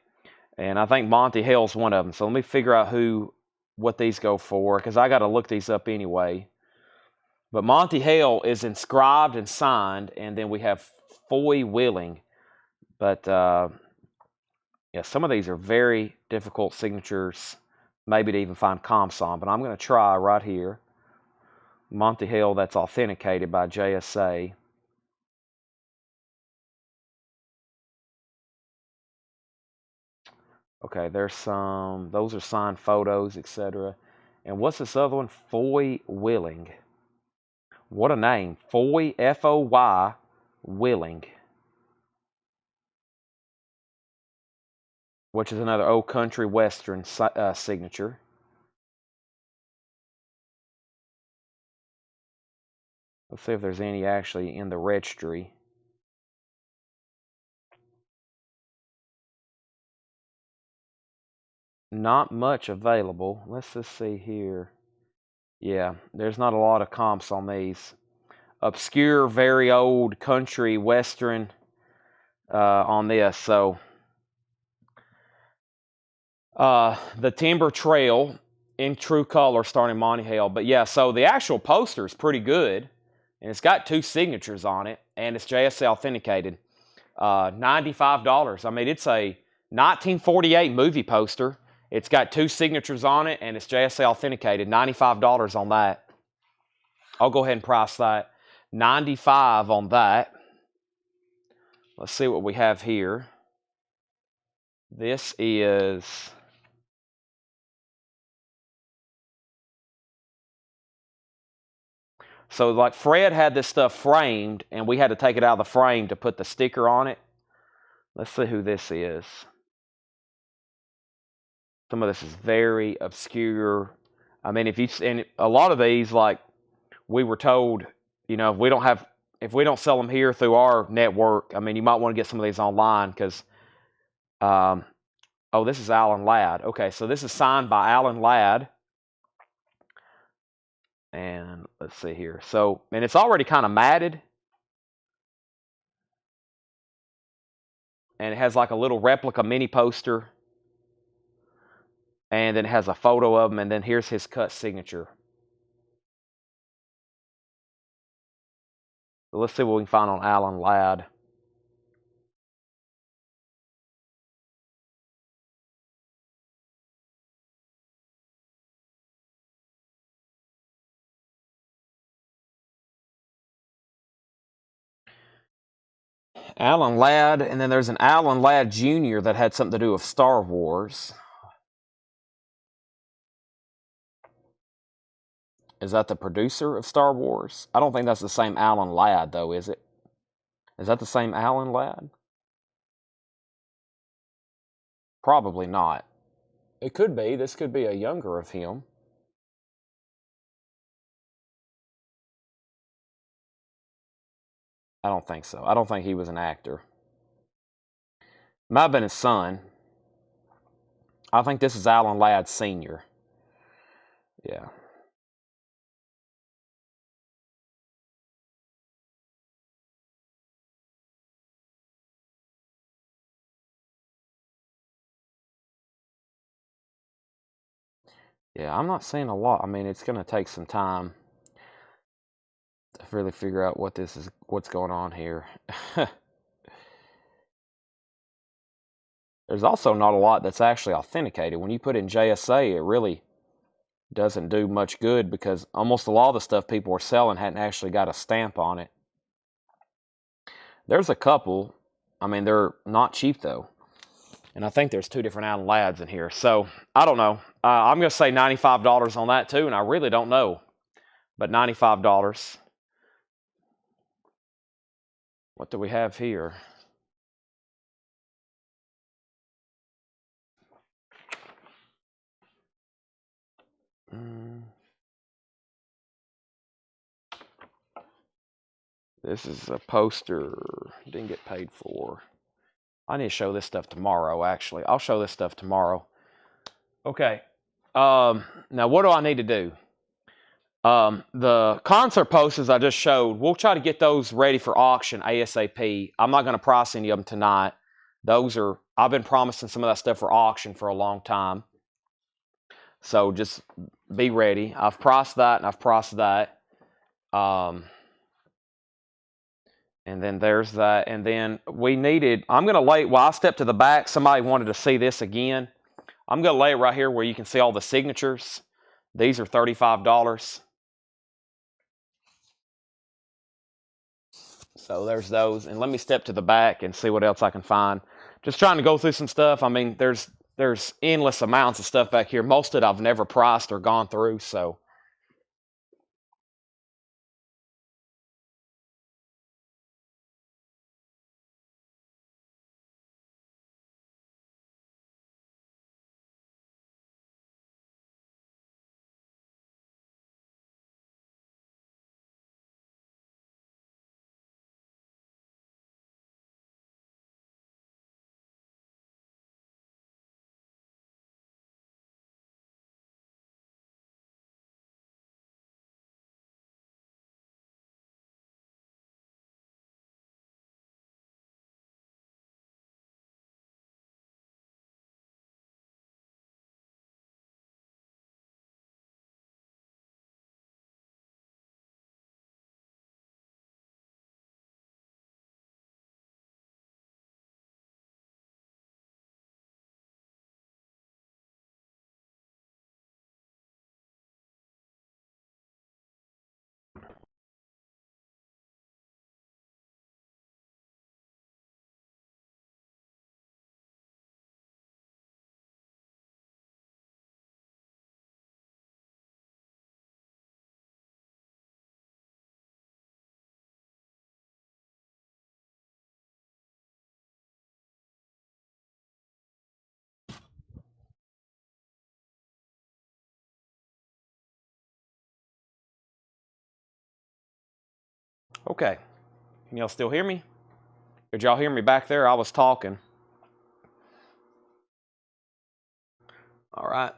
And I think Monty Hale's one of them. So let me figure out what these go for, because I got to look these up anyway. But Monty Hale is inscribed and signed, and then we have Foy Willing. But yeah, some of these are very difficult signatures maybe to even find comps on, but I'm going to try right here. Monty Hill, that's authenticated by JSA. Okay, there's some, those are signed photos, etc. And what's this other one? Foy Willing. What a name. Foy, F-O-Y, Willing. Which is another old country western signature. Let's see if there's any actually in the registry. Not much available. Let's just see here. Yeah, there's not a lot of comps on these. Obscure, very old country western on this. So the Timber Trail in true color starting Monty Hale. But yeah, so the actual poster is pretty good. And it's got 2 signatures on it. And it's JSA authenticated. $95. I mean, it's a 1948 movie poster. It's got 2 signatures on it, and it's JSA authenticated. $95 on that. I'll go ahead and price that. $95 on that. Let's see what we have here. This is... So, like, Fred had this stuff framed, and we had to take it out of the frame to put the sticker on it. Let's see who this is. Some of this is very obscure. I mean, and a lot of these, like, we were told, you know, if we don't sell them here through our network, I mean, you might want to get some of these online because, oh, this is Alan Ladd. Okay, so this is signed by Alan Ladd. And let's see here. So, and it's already kind of matted. And it has like a little replica mini poster. And then it has a photo of him. And then here's his cut signature. So let's see what we can find on Alan Ladd. Alan Ladd, and then there's an Alan Ladd Jr. that had something to do with Star Wars. Is that the producer of Star Wars? I don't think that's the same Alan Ladd, though, is it? Is that the same Alan Ladd? Probably not. It could be. This could be a younger of him. I don't think so. I don't think he was an actor. Might have been his son. I think this is Alan Ladd Sr. Yeah. Yeah, I'm not seeing a lot. I mean, it's going to take some time to really figure out what's going on here. There's also not a lot that's actually authenticated. When you put in JSA, it really doesn't do much good because almost a lot of the stuff people are selling hadn't actually got a stamp on it. There's a couple. I mean, they're not cheap, though. And I think there's 2 different Alan Ladds in here. So, I don't know. I'm going to say $95 on that, too, and I really don't know. But $95. What do we have here? This is a poster. Didn't get paid for. I need to show this stuff tomorrow, actually. I'll show this stuff tomorrow. Okay. Now, what do I need to do? The concert posters I just showed, we'll try to get those ready for auction ASAP. I'm not going to price any of them tonight. I've been promising some of that stuff for auction for a long time. So just be ready. I've priced that and I've priced that. And then there's that. And then I'm going to I stepped to the back. Somebody wanted to see this again. I'm going to lay it right here where you can see all the signatures. These are $35. So there's those. And let me step to the back and see what else I can find. Just trying to go through some stuff. I mean, there's endless amounts of stuff back here. Most of it I've never priced or gone through, so. Okay. Can y'all still hear me? Did y'all hear me back there? I was talking. All right.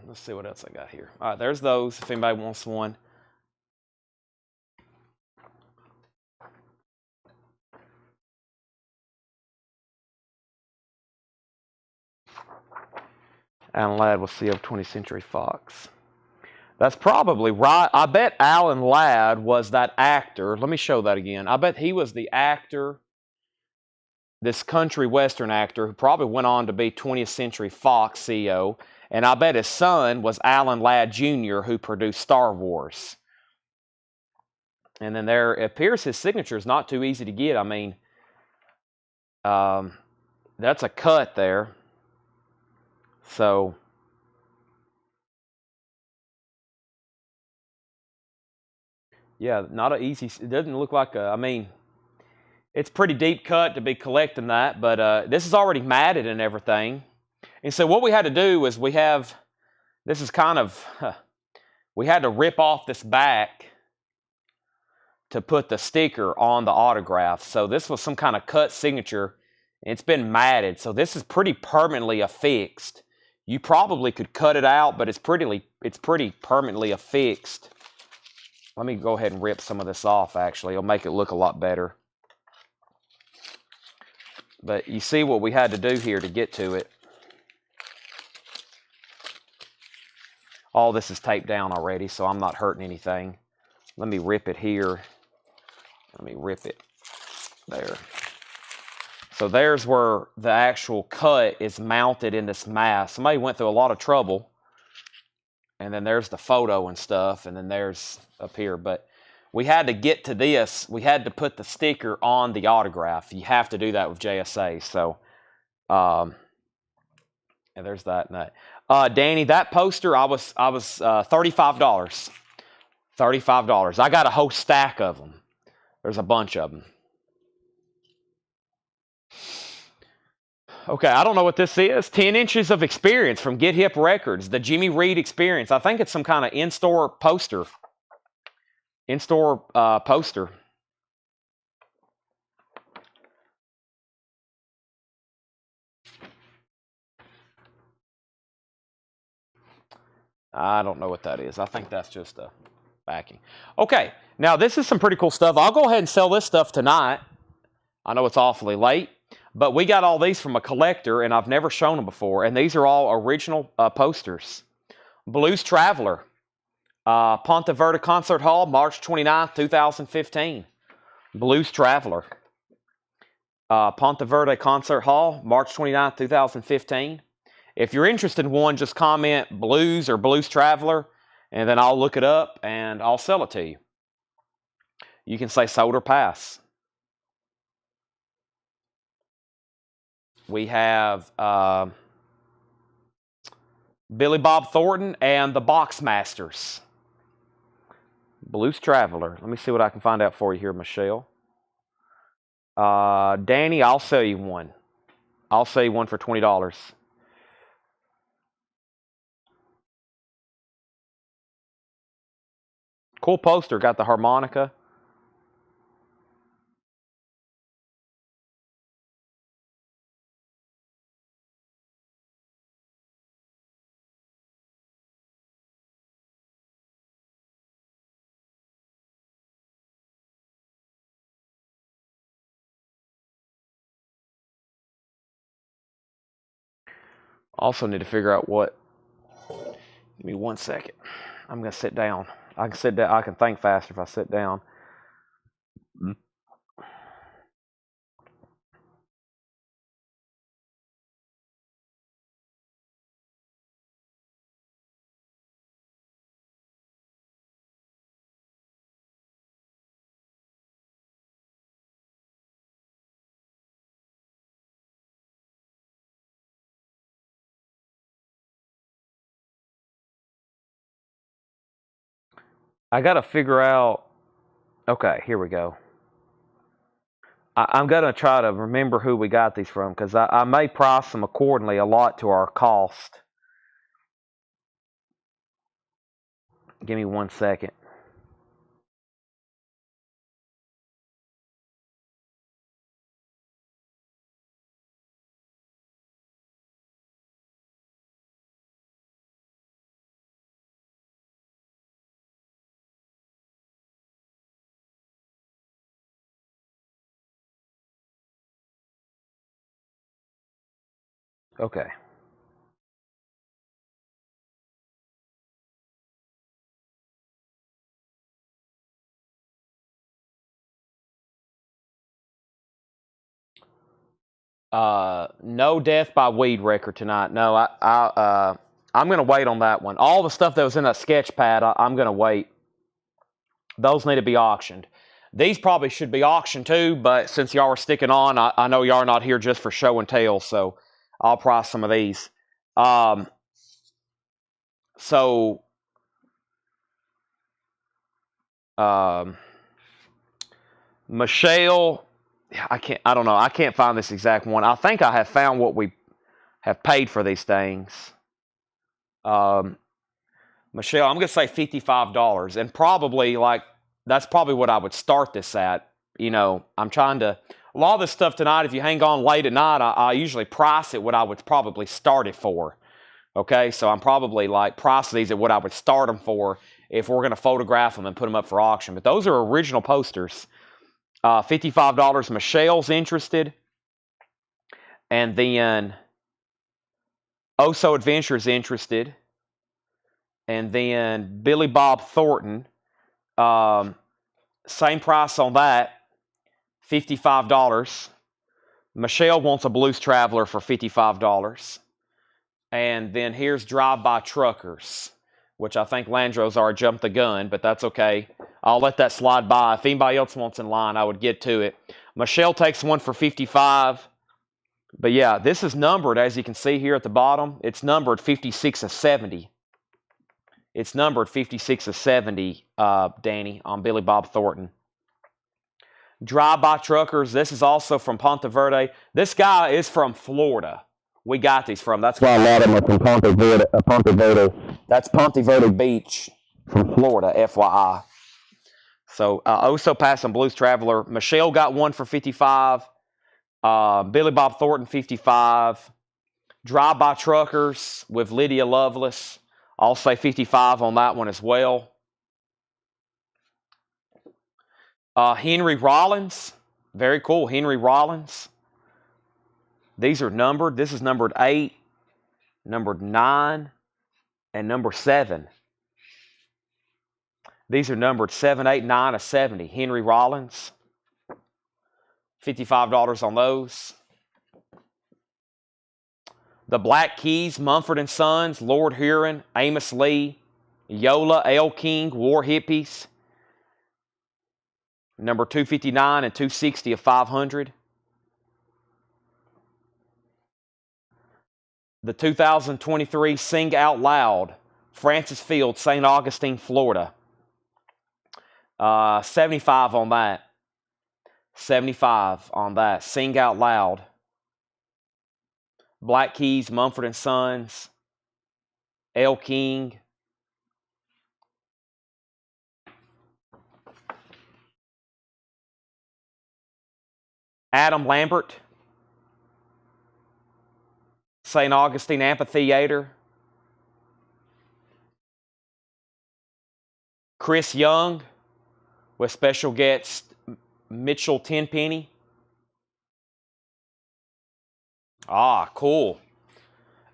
Let's see what else I got here. All right, there's those if anybody wants one. Alan Ladd was CEO of 20th Century Fox. That's probably right. I bet Alan Ladd was that actor. Let me show that again. I bet he was the actor, this country western actor who probably went on to be 20th Century Fox CEO. And I bet his son was Alan Ladd Jr., who produced Star Wars. And then there appears his signature is not too easy to get. I mean, that's a cut there. So, yeah, not an easy. It doesn't look like a. I mean, it's pretty deep cut to be collecting that, but this is already matted and everything. And so what we had to do was we had to rip off this back to put the sticker on the autograph. So this was some kind of cut signature. It's been matted, so this is pretty permanently affixed. You probably could cut it out, but it's pretty permanently affixed. Let me go ahead and rip some of this off, actually. It'll make it look a lot better. But you see what we had to do here to get to it. All this is taped down already, so I'm not hurting anything. Let me rip it here. Let me rip it there. So there's where the actual cut is mounted in this mask. Somebody went through a lot of trouble. And then there's the photo and stuff, and then there's up here. But we had to get to this. We had to put the sticker on the autograph. You have to do that with JSA. So, and there's that and that. Danny, that poster, I was $35. $35. I got a whole stack of them. There's a bunch of them. Okay, I don't know what this is. 10 inches of experience from Get Hip Records. The Jimmy Reed Experience. I think it's some kind of in-store poster. In-store poster. I don't know what that is. I think that's just a backing. Okay, now this is some pretty cool stuff. I'll go ahead and sell this stuff tonight. I know it's awfully late. But we got all these from a collector, and I've never shown them before. And these are all original posters. Blues Traveler, Ponte Verde Concert Hall, March 29th, 2015. Blues Traveler. Ponte Verde Concert Hall, March 29th, 2015. If you're interested in one, just comment Blues or Blues Traveler, and then I'll look it up and I'll sell it to you. You can say sold or pass. We have Billy Bob Thornton and the Boxmasters. Blues Traveler. Let me see what I can find out for you here, Michelle. Danny, I'll sell you one. I'll sell you one for $20. Cool poster. Got the harmonica. Also need to figure out what. Give me 1 second. I'm gonna sit down. I can sit down. I can think faster if I sit down. I gotta figure out. Okay, here we go. I'm gonna try to remember who we got these from because I may price them accordingly a lot to our cost. Give me 1 second. Okay. No death by weed record tonight. No, I'm gonna wait on that one. All the stuff that was in that sketch pad, I'm gonna wait. Those need to be auctioned. These probably should be auctioned too, but since y'all are sticking on, I know y'all are not here just for show and tell, so I'll price some of these. So, Michelle, I don't know. I can't find this exact one. I think I have found what we have paid for these things. Michelle, I'm going to say $55, and probably that's probably what I would start this at. I'm trying to, a lot of this stuff tonight, if you hang on late at night, I usually price it what I would probably start it for. Okay, so I'm probably price these at what I would start them for if we're going to photograph them and put them up for auction. But those are original posters. $55. Michelle's interested. And then Oso Adventure's interested. And then Billy Bob Thornton. Same price on that. $55. Michelle wants a Blues Traveler for $55. And then here's Drive-By Truckers, which I think Landro's already jumped the gun, but that's okay. I'll let that slide by. If anybody else wants in line, I would get to it. Michelle takes one for $55. But yeah, this is numbered, as you can see here at the bottom. It's numbered 56 of 70. It's numbered 56 of 70, Danny, on Billy Bob Thornton. Drive-By Truckers. This is also from Ponte Verde. This guy is from Florida. We got these from. That's why a lot of them are from Ponte Verde. That's Ponte Verde Beach from Florida, FYI. So Oso passed on Blues Traveler. Michelle got one for $55. Billy Bob Thornton, $55. Drive-By Truckers with Lydia Lovelace. I'll say $55 on that one as well. Henry Rollins. Very cool. Henry Rollins. These are numbered. This is numbered 8, numbered 9, and number 7. These are numbered 7, 8, 9 of 70. Henry Rollins. $55 on those. The Black Keys, Mumford & Sons, Lord Huron, Amos Lee, Yola, L. King, War Hippies. Number 259 and 260 of 500. The 2023 Sing Out Loud, Francis Field, St. Augustine, Florida. 75 on that. 75 on that. Sing Out Loud. Black Keys, Mumford & Sons, L. King. Adam Lambert, St. Augustine Amphitheater. Chris Young with special guest Mitchell Tenpenny. Ah, cool.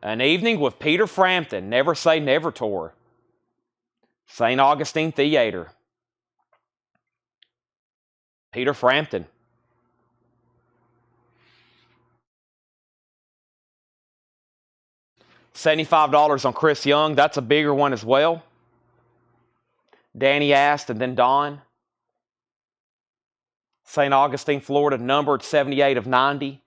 An Evening with Peter Frampton, Never Say Never tour. St. Augustine Theater. Peter Frampton. $75 on Chris Young. That's a bigger one as well. Danny asked, and then Don. St. Augustine, Florida, numbered 78 of 90.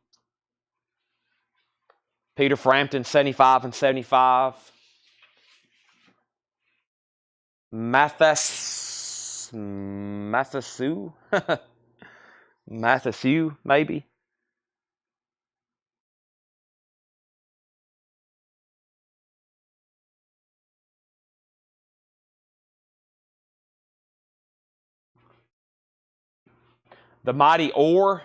Peter Frampton, 75 and 75. Mathasu? Mathasu, maybe. The Mighty Oar.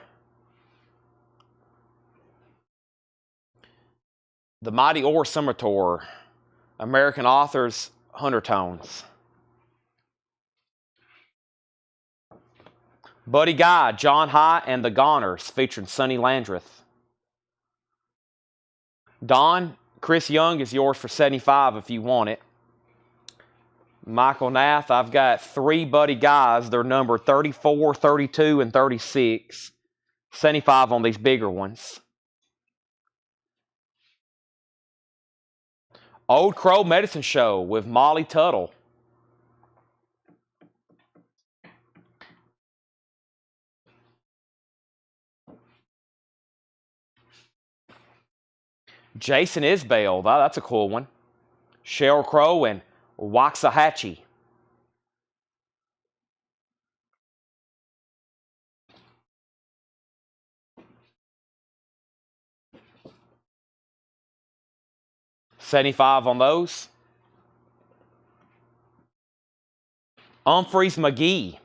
The Mighty Oar Summer Tour. American Authors, Undertones. Buddy Guy, John High and the Goners, featuring Sonny Landreth. Don, Chris Young is yours for 75 if you want it. Michael Nath, I've got 3 Buddy Guys. They're numbered 34, 32, and 36. 75 on these bigger ones. Old Crow Medicine Show with Molly Tuttle. Jason Isbell, that's a cool one. Sheryl Crow and Waxahachie. $75 on those. Humphreys McGee.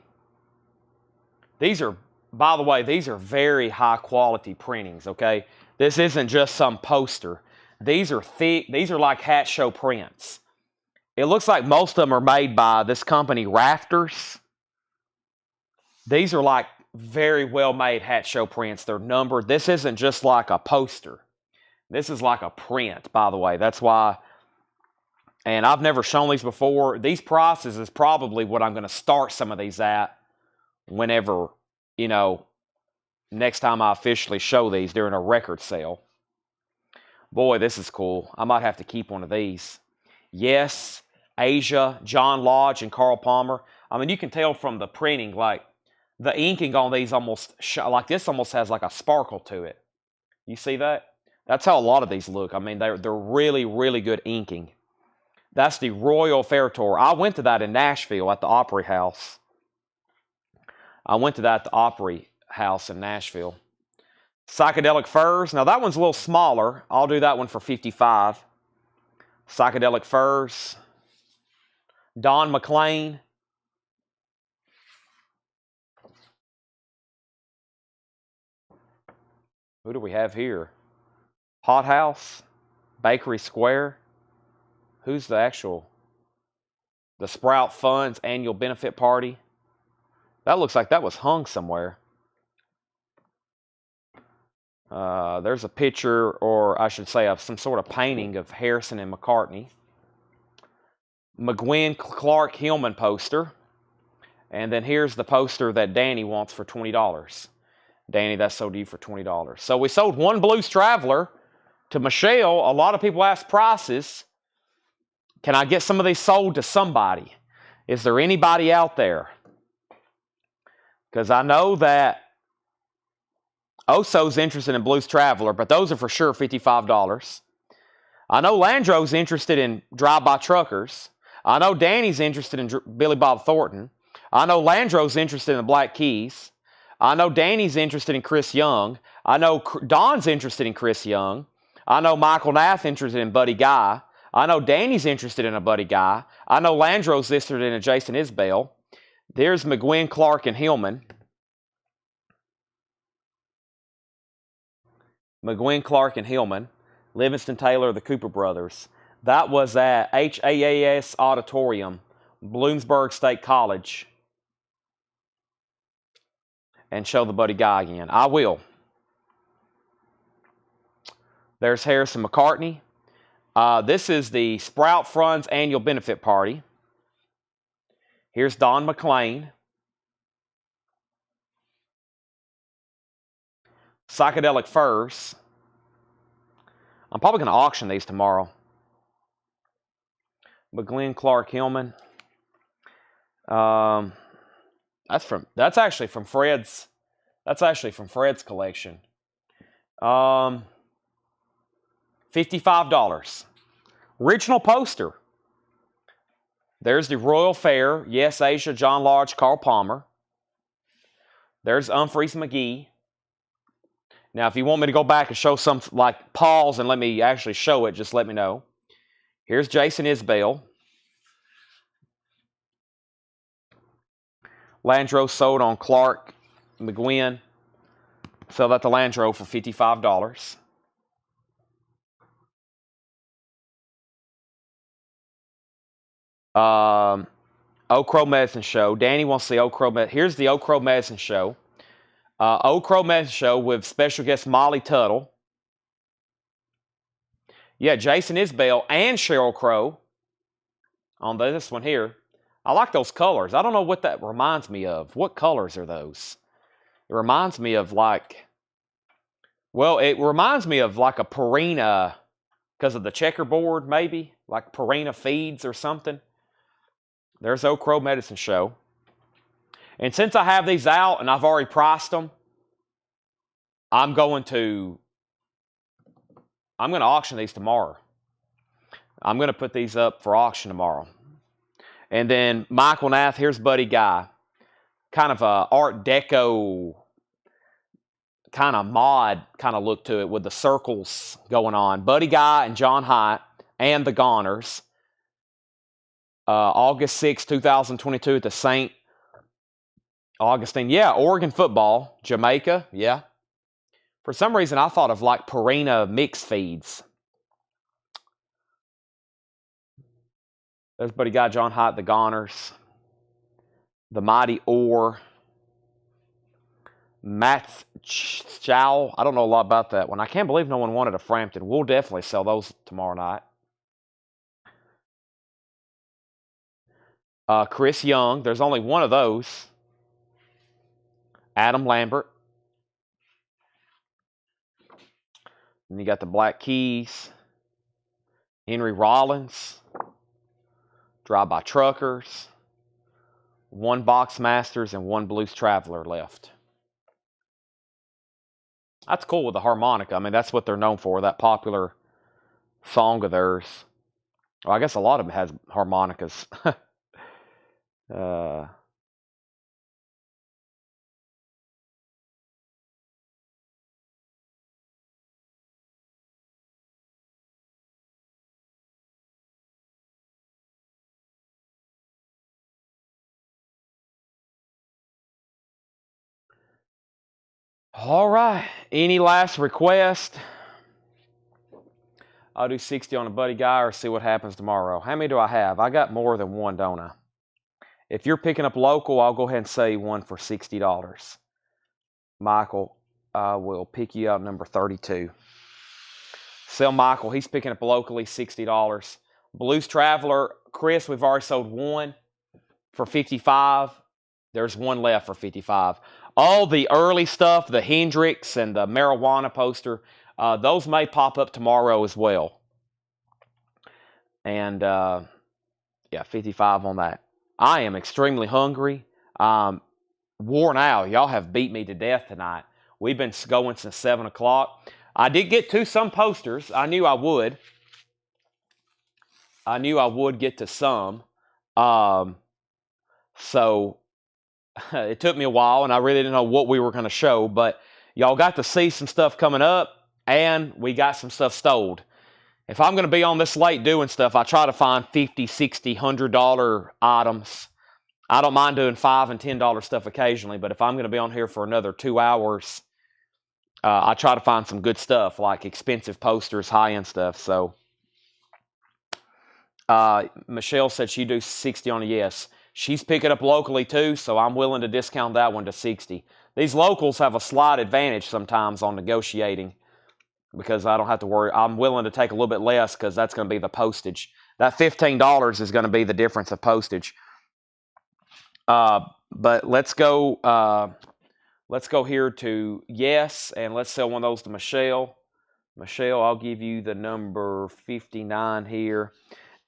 These are, by the way, these are very high quality printings, okay? This isn't just some poster. These are thick, these are like hat show prints. It looks like most of them are made by this company, Rafters. These are like very well made hat show prints. They're numbered. This isn't just like a poster. This is like a print, by the way. That's why, and I've never shown these before. These prices is probably what I'm going to start some of these at whenever, you know, next time I officially show these during a record sale. Boy, this is cool. I might have to keep one of these. Yes, Asia, John Lodge, and Carl Palmer. I mean, you can tell from the printing, like, the inking on these almost, like this almost has like a sparkle to it. You see that? That's how a lot of these look. I mean, they're really, really good inking. That's the Royal Fair Tour. I went to that in Nashville at the Opry House. I went to that at the Opry House in Nashville. Psychedelic Furs. Now, that one's a little smaller. I'll do that one for 55. Psychedelic Furs. Don McLean. Who do we have here? Hot House. Bakery Square. Who's the actual? The Sprout Funds Annual Benefit Party. That looks like that was hung somewhere. There's a picture, or I should say, of some sort of painting of Harrison and McCartney. McGuinn Clark Hillman poster. And then here's the poster that Danny wants for $20. Danny, that's sold to you for $20. So we sold one Blues Traveler to Michelle. A lot of people ask prices. Can I get some of these sold to somebody? Is there anybody out there? Because I know that Oso's interested in Blues Traveler, but those are for sure $55. I know Landro's interested in Drive-By Truckers. I know Danny's interested in Billy Bob Thornton. I know Landro's interested in the Black Keys. I know Danny's interested in Chris Young. I know Don's interested in Chris Young. I know Michael Nath interested in Buddy Guy. I know Danny's interested in a Buddy Guy. I know Landro's interested in a Jason Isbell. There's McGuinn, Clark, and Hillman. McGuinn, Clark, and Hillman. Livingston Taylor, the Cooper brothers. That was at HAAS Auditorium, Bloomsburg State College. And show the Buddy Guy again. I will. There's Harrison McCartney. This is the Sprout Funds annual benefit party. Here's Don McLean. Psychedelic Furs. I'm probably going to auction these tomorrow. McGlenn, Clark, Hillman. That's actually from Fred's. That's actually from Fred's collection. $55. Original poster. There's the Royal Fair. Yes, Asia, John Lodge, Carl Palmer. There's Humphreys McGee. Now, if you want me to go back and show some, like, pause and let me actually show it, just let me know. Here's Jason Isbell. Landro sold on Clark McGuinn. Sell that to Landro for $55. Oak Crow Medicine Show. Danny wants the Oak Crow Medicine. Here's the Oak Crow Medicine Show. Oak Crow Medicine Show with special guest Molly Tuttle. Yeah, Jason Isbell and Sheryl Crow on this one here. I like those colors. I don't know what that reminds me of. What colors are those? It reminds me of like, well, it reminds me of like a Purina because of the checkerboard maybe, like Purina Feeds or something. There's Oak Crow Medicine Show. And since I have these out and I've already priced them, I'm going to auction these tomorrow. I'm going to put these up for auction tomorrow. And then Michael Nath, here's Buddy Guy. Kind of a Art Deco, kind of mod kind of look to it with the circles going on. Buddy Guy and John Hyatt and the Goners. August 6, 2022 at the St. Augustine. Yeah, Oregon football. Jamaica. Yeah. For some reason, I thought of like Purina mix feeds. There's Buddy Guy, John Hyatt, the Goners. The Mighty Orr. Matt Chow. I don't know a lot about that one. I can't believe no one wanted a Frampton. We'll definitely sell those tomorrow night. Chris Young. There's only one of those. Adam Lambert. And you got the Black Keys. Henry Rollins. Drive-By Truckers. One Box Masters and one Blues Traveler left. That's cool with the harmonica. I mean, that's what they're known for, that popular song of theirs. Well, I guess a lot of them has harmonicas. All right. Any last request? I'll do 60 on a Buddy Guy or see what happens tomorrow. How many do I have? I got more than one, don't I? If you're picking up local, I'll go ahead and say one for $60. Michael, I will pick you out number 32. Sell Michael. He's picking up locally, $60. Blues Traveler, Chris, we've already sold one for $55. There's one left for 55. All the early stuff, the Hendrix and the marijuana poster, those may pop up tomorrow as well. And yeah, 55 on that. I am extremely hungry. Worn out. Y'all have beat me to death tonight. We've been going since 7 o'clock. I did get to some posters. I knew I would. I knew I would get to some. So it took me a while, and I really didn't know what we were going to show, but y'all got to see some stuff coming up, and we got some stuff stowed. If I'm going to be on this late doing stuff, I try to find $50, $60, $100 items. I don't mind doing $5 and $10 stuff occasionally, but if I'm going to be on here for another 2 hours, I try to find some good stuff, like expensive posters, high-end stuff. So Michelle said she'd do 60 on a yes. She's picking up locally too, so I'm willing to discount that one to 60. These locals have a slight advantage sometimes on negotiating because I don't have to worry. I'm willing to take a little bit less because that's going to be the postage. That $15 is going to be the difference of postage. But let's go here to yes, and let's sell one of those to Michelle. Michelle, I'll give you the number 59 here.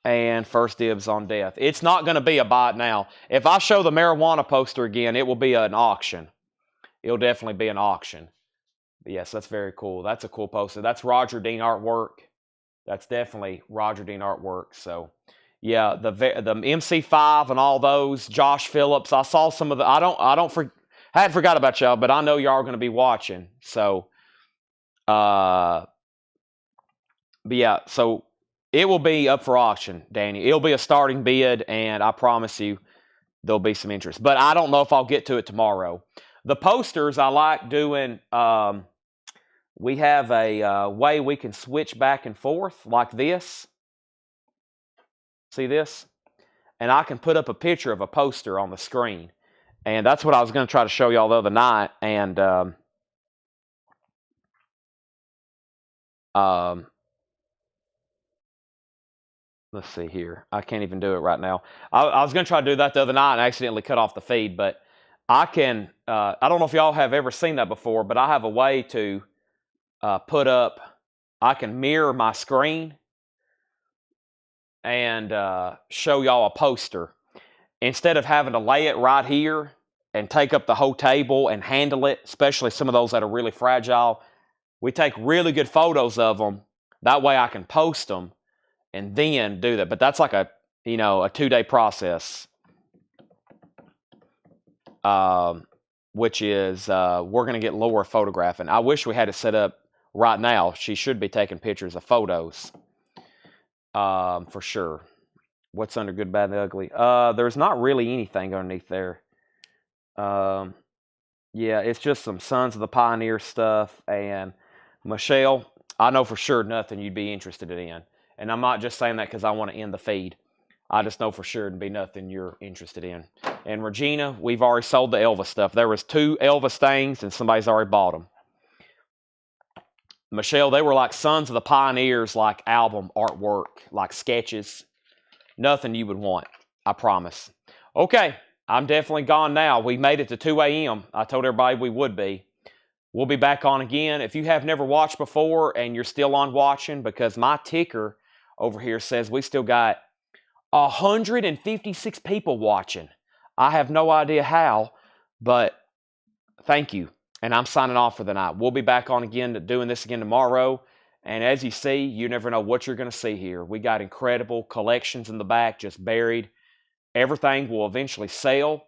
And first dibs on death. It's not going to be a buy it now. If I show the marijuana poster again, it will be an auction. It'll definitely be an auction. But yes, that's very cool. That's a cool poster. That's Roger Dean artwork. That's definitely Roger Dean artwork. So, yeah, the MC5 and all those, Josh Phillips. I saw some of the. I hadn't forgot about y'all, but I know y'all are going to be watching. So, but yeah, so. It will be up for auction, Danny. It'll be a starting bid, and I promise you there'll be some interest. But I don't know if I'll get to it tomorrow. The posters, I like doing, we have a way we can switch back and forth like this. See this? And I can put up a picture of a poster on the screen. And that's what I was going to try to show y'all the other night. And let's see here. I can't even do it right now. I was going to try to do that the other night and accidentally cut off the feed, but I can, I don't know if y'all have ever seen that before, but I have a way to put up, I can mirror my screen and show y'all a poster. Instead of having to lay it right here and take up the whole table and handle it, especially some of those that are really fragile, we take really good photos of them. That way I can post them and then do that. But that's like a 2-day process, which is we're going to get Laura photographing. I wish we had it set up right now. She should be taking pictures of photos for sure. What's under good, bad, and ugly? There's not really anything underneath there. Yeah, it's just some Sons of the Pioneer stuff. And Michelle, I know for sure nothing you'd be interested in. And I'm not just saying that because I want to end the feed. I just know for sure it'd be nothing you're interested in. And Regina, we've already sold the Elvis stuff. There was 2 Elvis things, and somebody's already bought them. Michelle, they were like Sons of the Pioneers, like album artwork, like sketches. Nothing you would want, I promise. Okay, I'm definitely gone now. We made it to 2 a.m. I told everybody we would be. We'll be back on again. If you have never watched before and you're still on watching, because my ticker over here says we still got 156 people watching. I have no idea how, but thank you. And I'm signing off for the night. We'll be back on again, doing this again tomorrow. And as you see, you never know what you're going to see here. We got incredible collections in the back, just buried. Everything will eventually sell.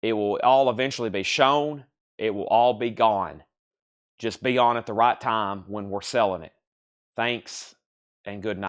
It will all eventually be shown. It will all be gone. Just be on at the right time when we're selling it. Thanks and good night.